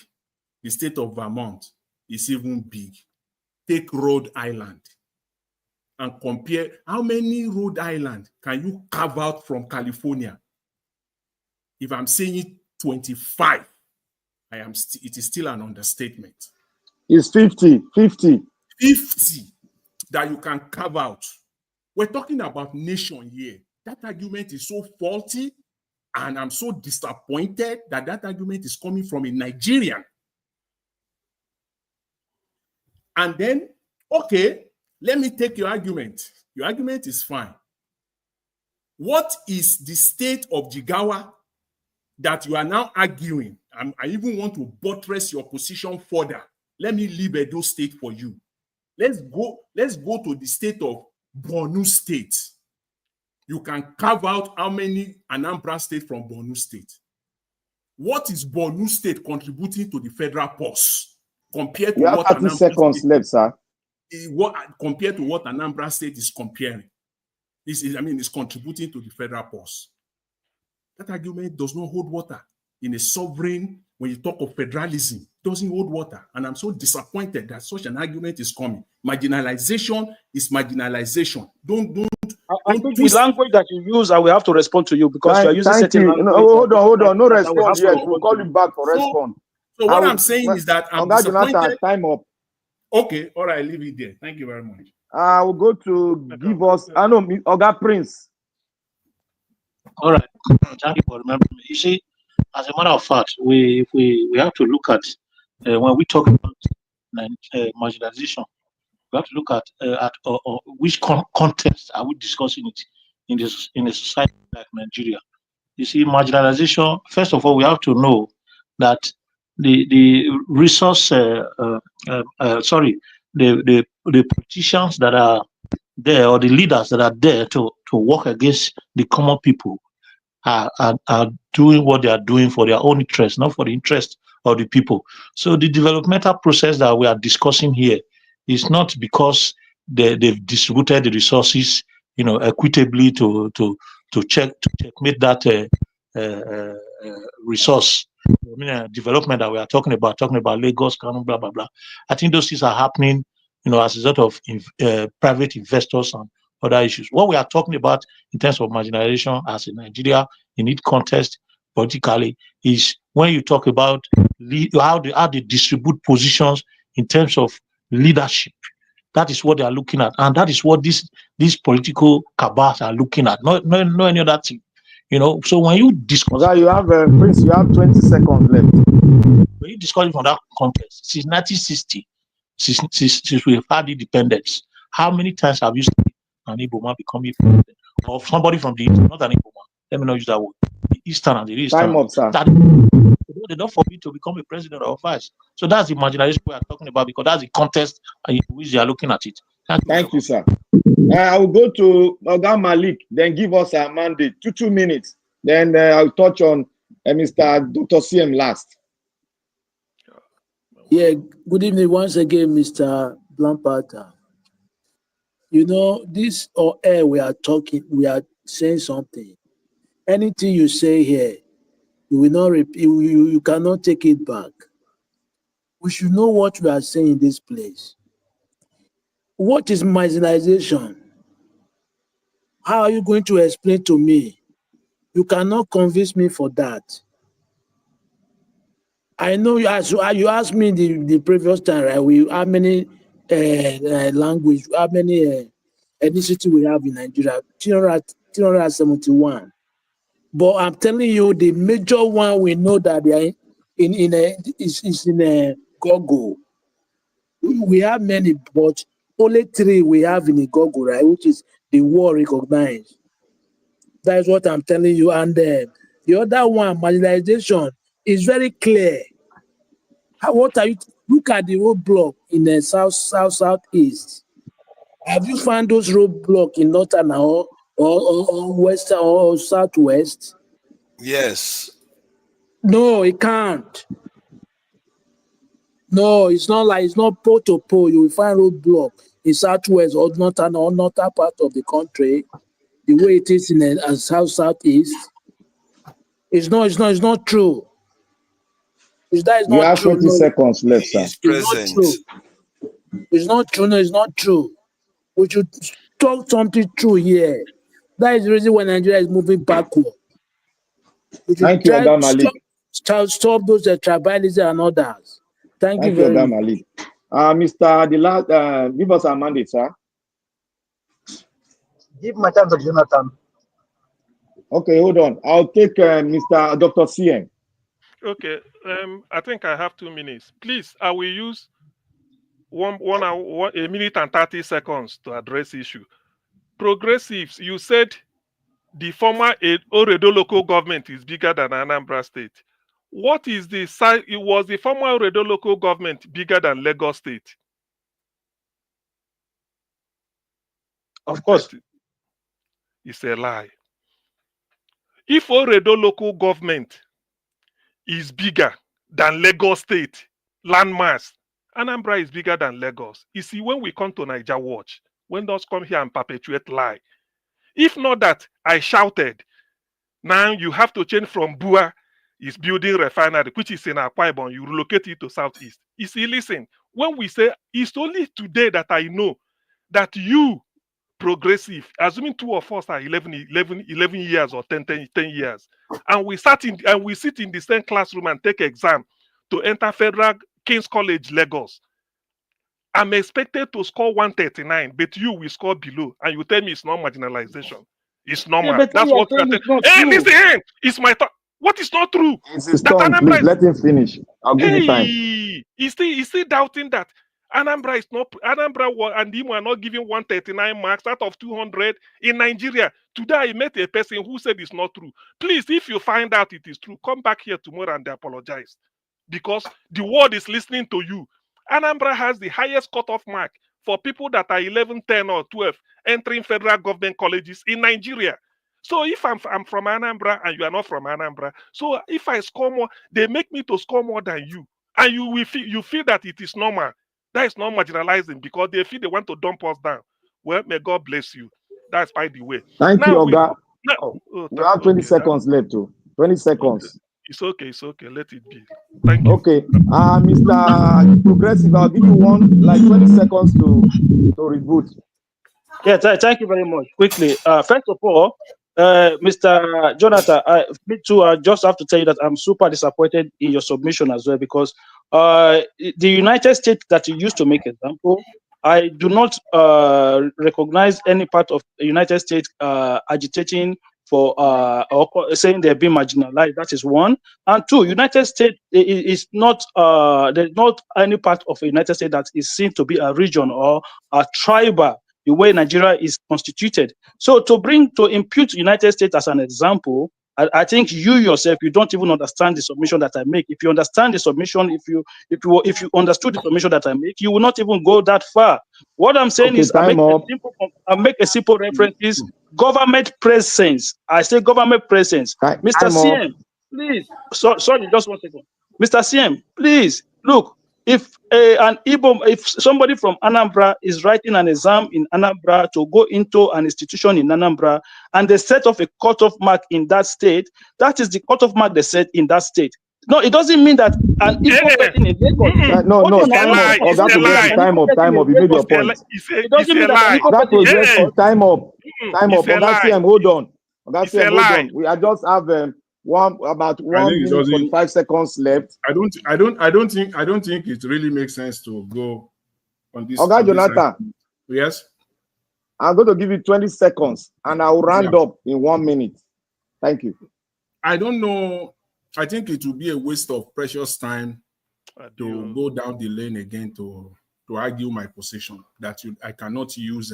The state of Vermont is even big. Take Rhode Island and compare how many Rhode Island can you carve out from California. If I'm saying it 25, it is still an understatement. It's 50 that you can carve out. We're talking about nation here. That argument is so faulty, and I'm so disappointed that argument is coming from a Nigerian. And then, okay, let me take your argument. Your argument is fine. What is the state of Jigawa that you are now arguing? I even want to buttress your position further. Let me leave Edo State for you. Let's go to the state of Borno State. You can carve out how many Anambra State from Borno State. What is Borno State contributing to the federal purse compared to what 30 seconds left, sir. Compared to what Anambra State is comparing? It's contributing to the federal purse. That argument does not hold water in a sovereign. When you talk of federalism, it doesn't hold water. And I'm so disappointed that such an argument is coming. Marginalization is marginalization. I think the language that you use, I will have to respond to you because you are using certain language. Hold on. No response yet. We'll call you back for response. So what I'm saying is that I'm disappointed. Jonathan, time up. Okay, all right, leave it there. Thank you very much. I will go to give us. Oga Prince. All right. Thank you for remembering me. You see, as a matter of fact, we have to look at when we talk about marginalization, we have to look at which context are we discussing it in a society like Nigeria. You see, marginalization. First of all, we have to know that the resource, sorry, the politicians that are there or the leaders that are there to work against the common people are doing what they are doing for their own interest, not for the interest of the people. So the developmental process that we are discussing here is not because they've distributed the resources, equitably to checkmate that resource. Development that we are talking about Lagos, Kano, blah blah blah. I think those things are happening, as a result of private investors and other issues. What we are talking about in terms of marginalization as in Nigeria, in its context politically, is when you talk about how they distribute positions in terms of leadership. That is what they are looking at, and that is what these political cabals are looking at. No any other thing. So when you discuss, you have Prince, you have 20 seconds left. When you discuss it from that context, since 1960, since we've had independence, how many times have you seen an Igbo man becoming president, or somebody from the East, not an Igbo man? Let me not use that word. The Eastern and the Eastern. Time up, sir. They don't forbid to become a president or vice. So that's the marginalization we are talking about, because that's the context in which they are looking at it. Thank you, sir. I will go to Oga Malik, then give us a mandate, 2 minutes. Then I'll touch on Mr. Dr. CM last. Yeah, good evening once again, Mr. Blampata. This or air we are talking, we are saying something. Anything you say here, you will not repeat, you cannot take it back. We should know what we are saying in this place. What is marginalization? How are you going to explain to me? You cannot convince me for that. I know you asked me the previous time, right? How many language, how many ethnicity we have in Nigeria? 371. But I'm telling you, the major one we know that they are is in a Gogo. We have many, but only 3 we have in a Gogo, right? Which is the war recognized. That is what I'm telling you. And the other one, marginalization, is very clear. What are you? Look at the roadblock in the southeast. Have you found those roadblocks in northern or western or southwest? Yes. No, it can't. No, it's not pole to pole. You will find roadblock in southwest or northern part of the country, the way it is in the southeast. It's not true. That is You not have true. 20 seconds left, sir. It's present. It's not true. No, it's not true. We should talk something true here. That is the reason why Nigeria is moving backward. We should Thank you, try Oga to Malik. stop those tribalism and others. Thank you very Oga much. Malik. Mr. Give us a mandate, sir. Give my time to Jonathan. Okay, hold on. I'll take Mr. Dr. CM. Okay, I think I have 2 minutes. Please, I will use one hour, 1 minute and 30 seconds to address issue. Progressives, you said the former Oredo local government is bigger than Anambra State. What is the size? It was the former Oredo local government bigger than Lagos State? Of course. It's a lie. If Oredo local government is bigger than Lagos State landmass, Anambra is bigger than Lagos. You see, when we come to Niger Watch, when those come here and perpetuate lie, if not that I shouted, now you have to change from Bua is building refinery, which is in Akwa Ibom, you relocate it to Southeast. You see, listen, when we say, it's only today that I know that you, progressive, assuming 2 of us are 11 years or 10 years, and we sit in the same classroom and take exam to enter Federal King's College, Lagos. I'm expected to score 139, but you will score below, and you tell me it's not marginalization. It's normal. But That's you are what we are saying saying. it's not Hey, true. listen, it's my thought. What is not true? It's his That turn, Anambra please. Let him finish. I'll give you time. He's still doubting that Anambra is not and Imo are not giving 139 marks out of 200 in Nigeria. Today I met a person who said it's not true. Please, if you find out it is true, come back here tomorrow and apologize, because the world is listening to you. Anambra has the highest cutoff mark for people that are 11, 10, or 12 entering federal government colleges in Nigeria. So if I'm from Anambra and you are not from Anambra, so if I score more, they make me to score more than you, and you feel that it is normal. That is not marginalizing, because they feel they want to dump us down. Well, may God bless you. That's by the way. Thank you, Now Oga. You have 20 okay, seconds left, too. 20 seconds. It's okay. Let it be. Thank you. Okay. Mr. Progressive, I'll give you 20 seconds to reboot. Yeah, thank you very much. Quickly, first of all, Mr. Jonathan, me too. I just have to tell you that I'm super disappointed in your submission as well, because the United States that you used to make example, I do not recognize any part of the United States agitating for or saying they're being marginalized. That is one. And two, United States is not there's not any part of the United States that is seen to be a region or a tribal, the way Nigeria is constituted. So to impute United States as an example, I think you yourself, you don't even understand the submission that I make. If you understand the submission, if you understood the submission that I make, you will not even go that far. What I'm saying is, I make a simple reference is government presence. I say government presence. Mr. CM, please. Sorry, just 1 second. Mr. CM, please look. If somebody from Anambra is writing an exam in Anambra to go into an institution in Anambra, and they set off a cutoff mark in that state, that is the cutoff mark they set in that state. No, it doesn't mean that an Igbo person in Lagos. No, time up. Time up. You made your point. It doesn't mean that an Igbo person in Lagos. Time up. Oga CM, hold on. Oga CM, hold on. We just have about 1 minute 45 seconds left. I don't think it really makes sense to go on this. Oga Jonathan. Yes. I'm going to give you 20 seconds and I will round up in 1 minute. Thank you. I don't know. I think it will be a waste of precious time to go down the lane again to argue my position that I cannot use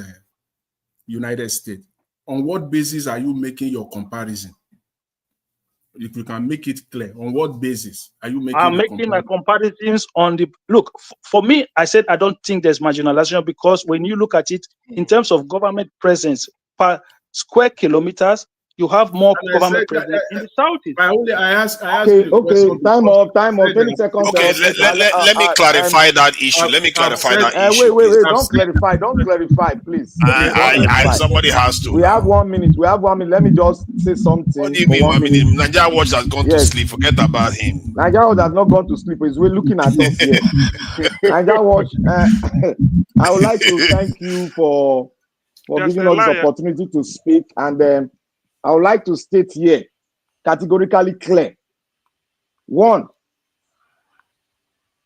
United States. On what basis are you making your comparison? If you can make it clear, on what basis are you making? I'm making my comparisons on the look. For me, I said I don't think there's marginalization, because when you look at it in terms of government presence per square kilometers, you have more government presence in the southeast. I asked okay. Time up. 20 seconds. Okay, let me clarify that issue. Let me clarify that issue. Wait. Don't clarify, please. Somebody has to. We have 1 minute. Let me just say something. What do you mean 1 minute? Nigeria Watch has gone to sleep. Forget about him. Nigeria Watch has not gone to sleep. He's looking at us here. Nigeria Watch. I would like to thank you for giving us this opportunity to speak, and I would like to state here, categorically clear. One,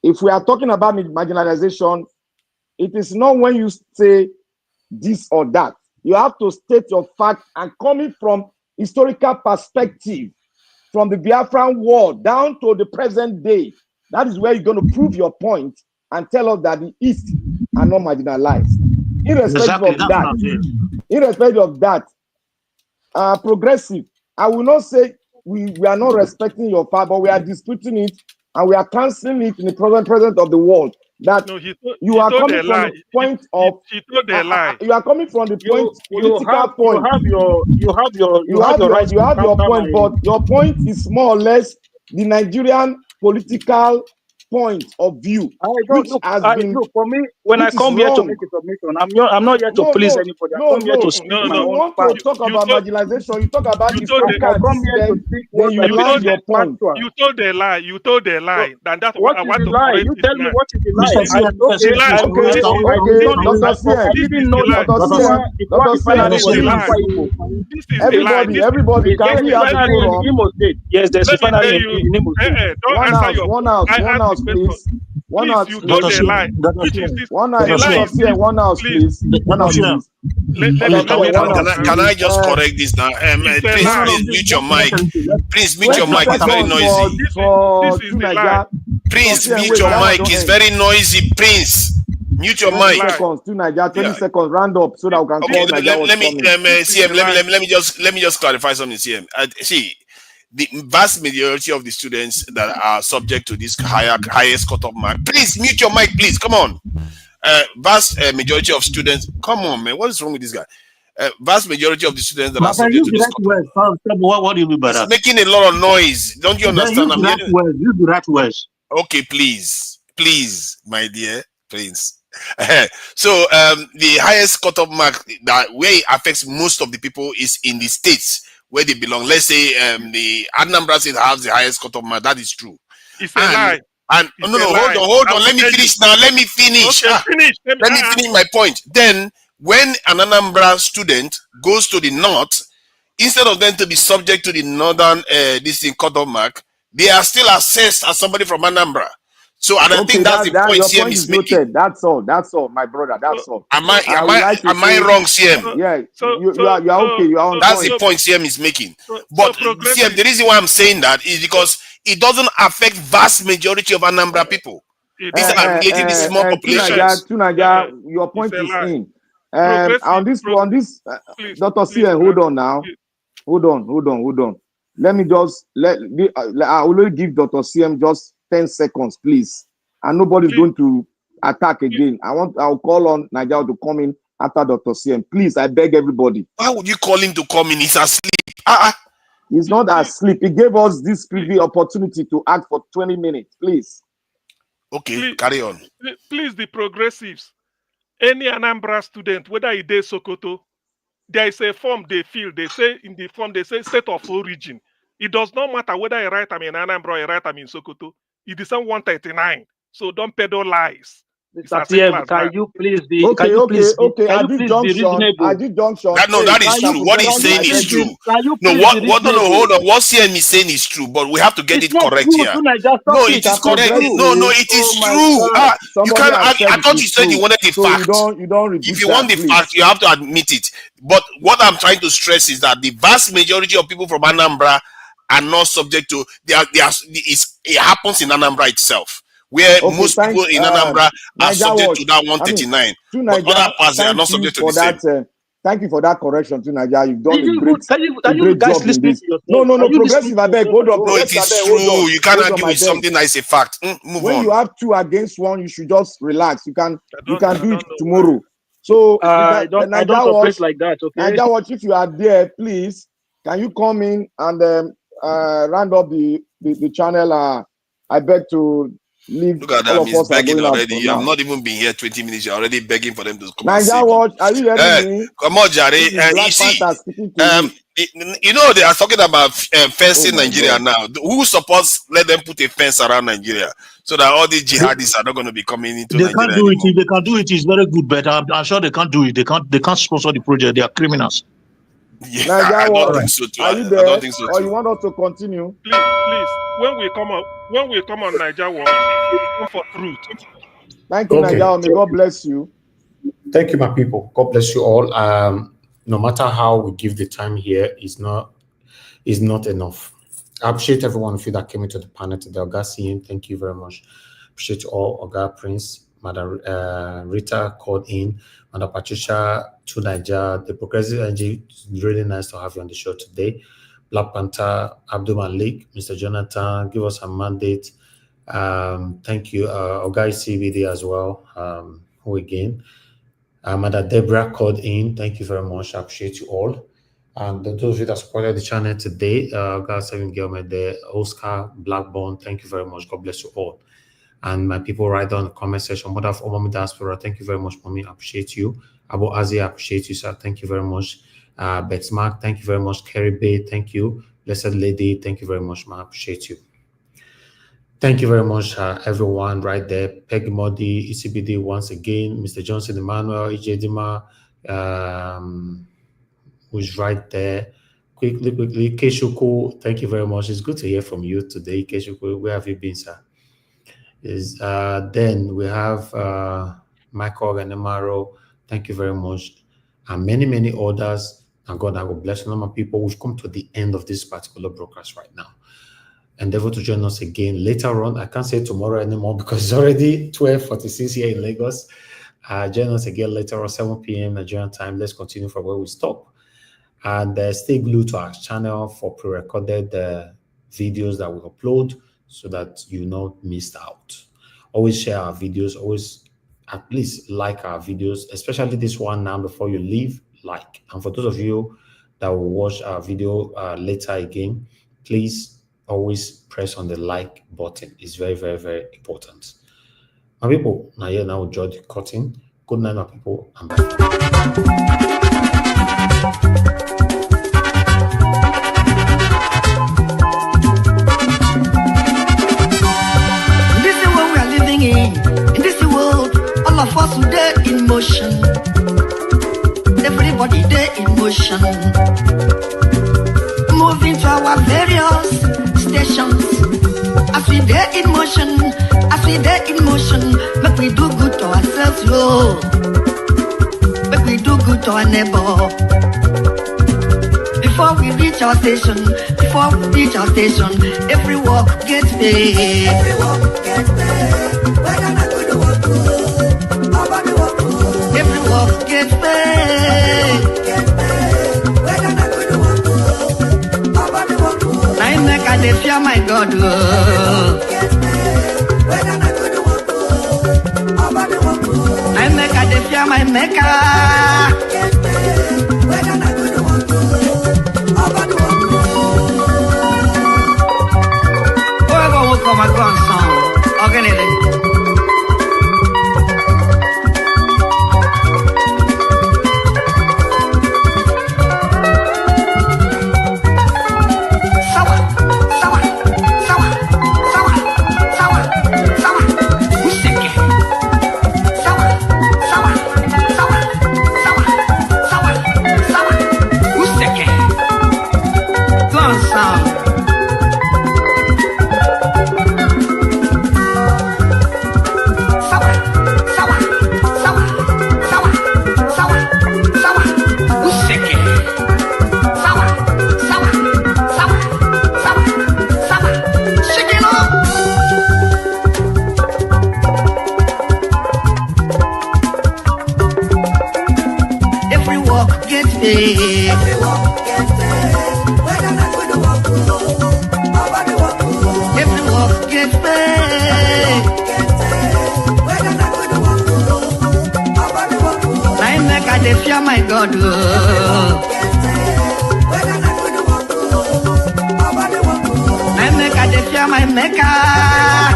if we are talking about marginalization, it is not when you say this or that. You have to state your fact, and coming from historical perspective, from the Biafran war down to the present day. That is where you're going to prove your point and tell us that the East are not marginalized. Irrespective of that, progressive, I will not say we are not respecting your part, but we are disputing it and we are canceling it in the present of the world. That you are coming from the point of you are coming from the point political point. You have your point, but your point is more or less the Nigerian political point of view. Look, for me, when I come here to make a submission, I'm not here to please anybody. I come here to speak my own want to talk about marginalization. You talk about then you land your point. You told a lie. And that's what I want to lie. You tell me what is the lie. Everybody, can we have a forum? Yes, there's a refinery in Imo State. One house, please. One please, house, you told a lie. Which is this? one The house, lie Dr. is CM, this. one house, please. One house, please. Let me One talk. house, Can I please. just correct this now? It's a Prince, lie. please mute your mic. Prince, mute your 20 mic. It's very seconds noisy. for This is two the lie. Niger. Prince, Dr. CM, mute wait, your that one mic. don't It's end. very noisy. Prince, mute your 20 mic. seconds, two Niger, 20 Yeah. seconds, round up so that we can Okay, call Niger what's let me coming. CM, let me just clarify something, CM. See, the vast majority of the students that are subject to this highest cutoff mark, please mute your mic, please. Come on. Vast majority of students, come on, man. What is wrong with this guy? Vast majority of the students that are subject Use to the this right cutoff, words. What do you mean by it's that? making a lot of noise. Don't you Then understand? use the right words. Use the right words. Okay, please, my dear, please. So the highest cutoff mark that where it affects most of the people is in the states where they belong. Let's say the Anambra State has the highest cutoff mark. That is true. It's a lie. And It's no, a hold lie. on. Let me finish now. Let me finish. Okay, finish. Let me finish my point. Then, when an Anambra student goes to the north, instead of them to be subject to the northern this thing cutoff mark, they are still assessed as somebody from Anambra. So, and I think that's the point your CM point is is making. noted. That's all, my brother. That's all. Am I say, wrong, CM? Yeah, you are okay. You are on That's point. the point CM is making. But CM, the reason why I'm saying that is because it doesn't affect vast majority of Anambra people. These are relatively small populations. Tunaja, your point is in. On this, please, Dr. CM, hold on now. Hold on. Let me just I will only give Dr. CM just 10 seconds, please. And nobody's going to attack again. I'll call on Nigeria to come in after Dr. CM. Please, I beg everybody. Why would you call him to come in? He's asleep. He's not asleep. He gave us this preview opportunity to act for 20 minutes. Please. Okay, carry on. Please, the progressives. Any Anambra student, whether he is Sokoto, there is a form they fill. They say in the form, they say state of origin. It does not matter whether I write I'm in Anambra or I write I'm in Sokoto. It is on 139. So don't peddle lies. Mr. TM, can you please be At this junction, that is true. What he's saying is true. No, hold on. What CM is saying is true, but we have to get it correct here. No, it is correct. No, it is true. You can't. I thought you said you wanted the fact. You don't repeat if you want the fact, you have to admit it. But what I'm trying to stress is that the vast majority of people from Anambra are not subject to. It happens in Anambra itself, where most people in Anambra are subject to that 139. But other parts they are not subject to the same. Thank you for that correction, Tunaja. You've done a you great guys job in this. No, progressive, I beg. Hold on. No, it is true. You can't argue with something that is a fact. Move when on. You have 2 against 1, you should just relax. You can do it tomorrow. So I don't operate like that, okay? Niger Watch, if you are there, please, can you come in and round up the channel? I beg to leave. Look at that, he's begging already. I've not even been here 20 minutes. You're already begging for them to come and Niger Watch, are you hearing me? Come on, Jare. You see, you know they are talking about fencing Nigeria now. Who supports let them put a fence around Nigeria so that all these jihadists are not going to be coming into Nigeria can't do anymore? it. If they can do it, it's very good. But I'm sure they can't do it. They can't sponsor the project. They are criminals. Yeah, I don't think so too. Are you there? I don't think so too. Or you want us to continue? Please, when we come on Niger Watch, come for truth. Thank you, Niger. May God bless you. Thank you, my people. God bless you all. No matter how we give the time here, is not enough. I appreciate every one of you that came into the panel today. Oga Siyin, thank you very much. Appreciate you all. Oga Prince, Madam Rita called in, Madam Patricia, to Niger, the Progressive NG. It's really nice to have you on the show today. Black Panther, Abdul Malik, Mr. Jonathan, give us a mandate. Thank you. Oga CBD as well. Who again? Madam Deborah called in. Thank you very much. I appreciate you all. And those of you that supported the channel today, Oga Seven Gilman there, Oscar, Blackburn, thank you very much. God bless you all. And my people right down in the comment section, Mother of Mommy Diaspora, thank you very much, Mommy. I appreciate you. Abu Azi, I appreciate you, sir. Thank you very much. Bex Mark, thank you very much. Kerry Bay, thank you. Blessed Lady, thank you very much, man. I appreciate you. Thank you very much, everyone right there. Peggy Modi, ECBD once again, Mr. Johnson Emmanuel, Ijedima, who's right there. Quickly, Keshuku, thank you very much. It's good to hear from you today, Keshuku. Where have you been, sir? Then we have Michael Ganemaro. Thank you very much. And many, many others. And God, I will bless you. Number people. We've come to the end of this particular broadcast right now. Endeavor to join us again later on. I can't say tomorrow anymore because it's already 12:46 here in Lagos. Join us again later on, 7 p.m. Nigerian time. Let's continue from where we stop. And stay glued to our channel for pre-recorded videos that we upload so that you not missed out. Always share our videos. Always at least like our videos, especially this one now before you leave, like. And for those of you that will watch our video later again, please always press on the like button. It's very, very, very important. My people, now here now enjoy the cutting. Good night, my people. I'm back. This is what we are living in this world, all of us today in motion. Everybody there in motion. Moving to our various stations. As we there in motion, make we do good to ourselves, yo. Make we do good to our neighbor. Before we reach our station, every walk gets paid. Every walk gets paid. Whether not good work good, nobody work good. Every walk gets paid. Whether not good work good, nobody work good. I make a dey fear my God. Whether not good work good, nobody work good. I make a dey fear my maker. Whether not good work good, nobody work good. Whoever will come and go on song, organize. My God, I make a dey fear my maker.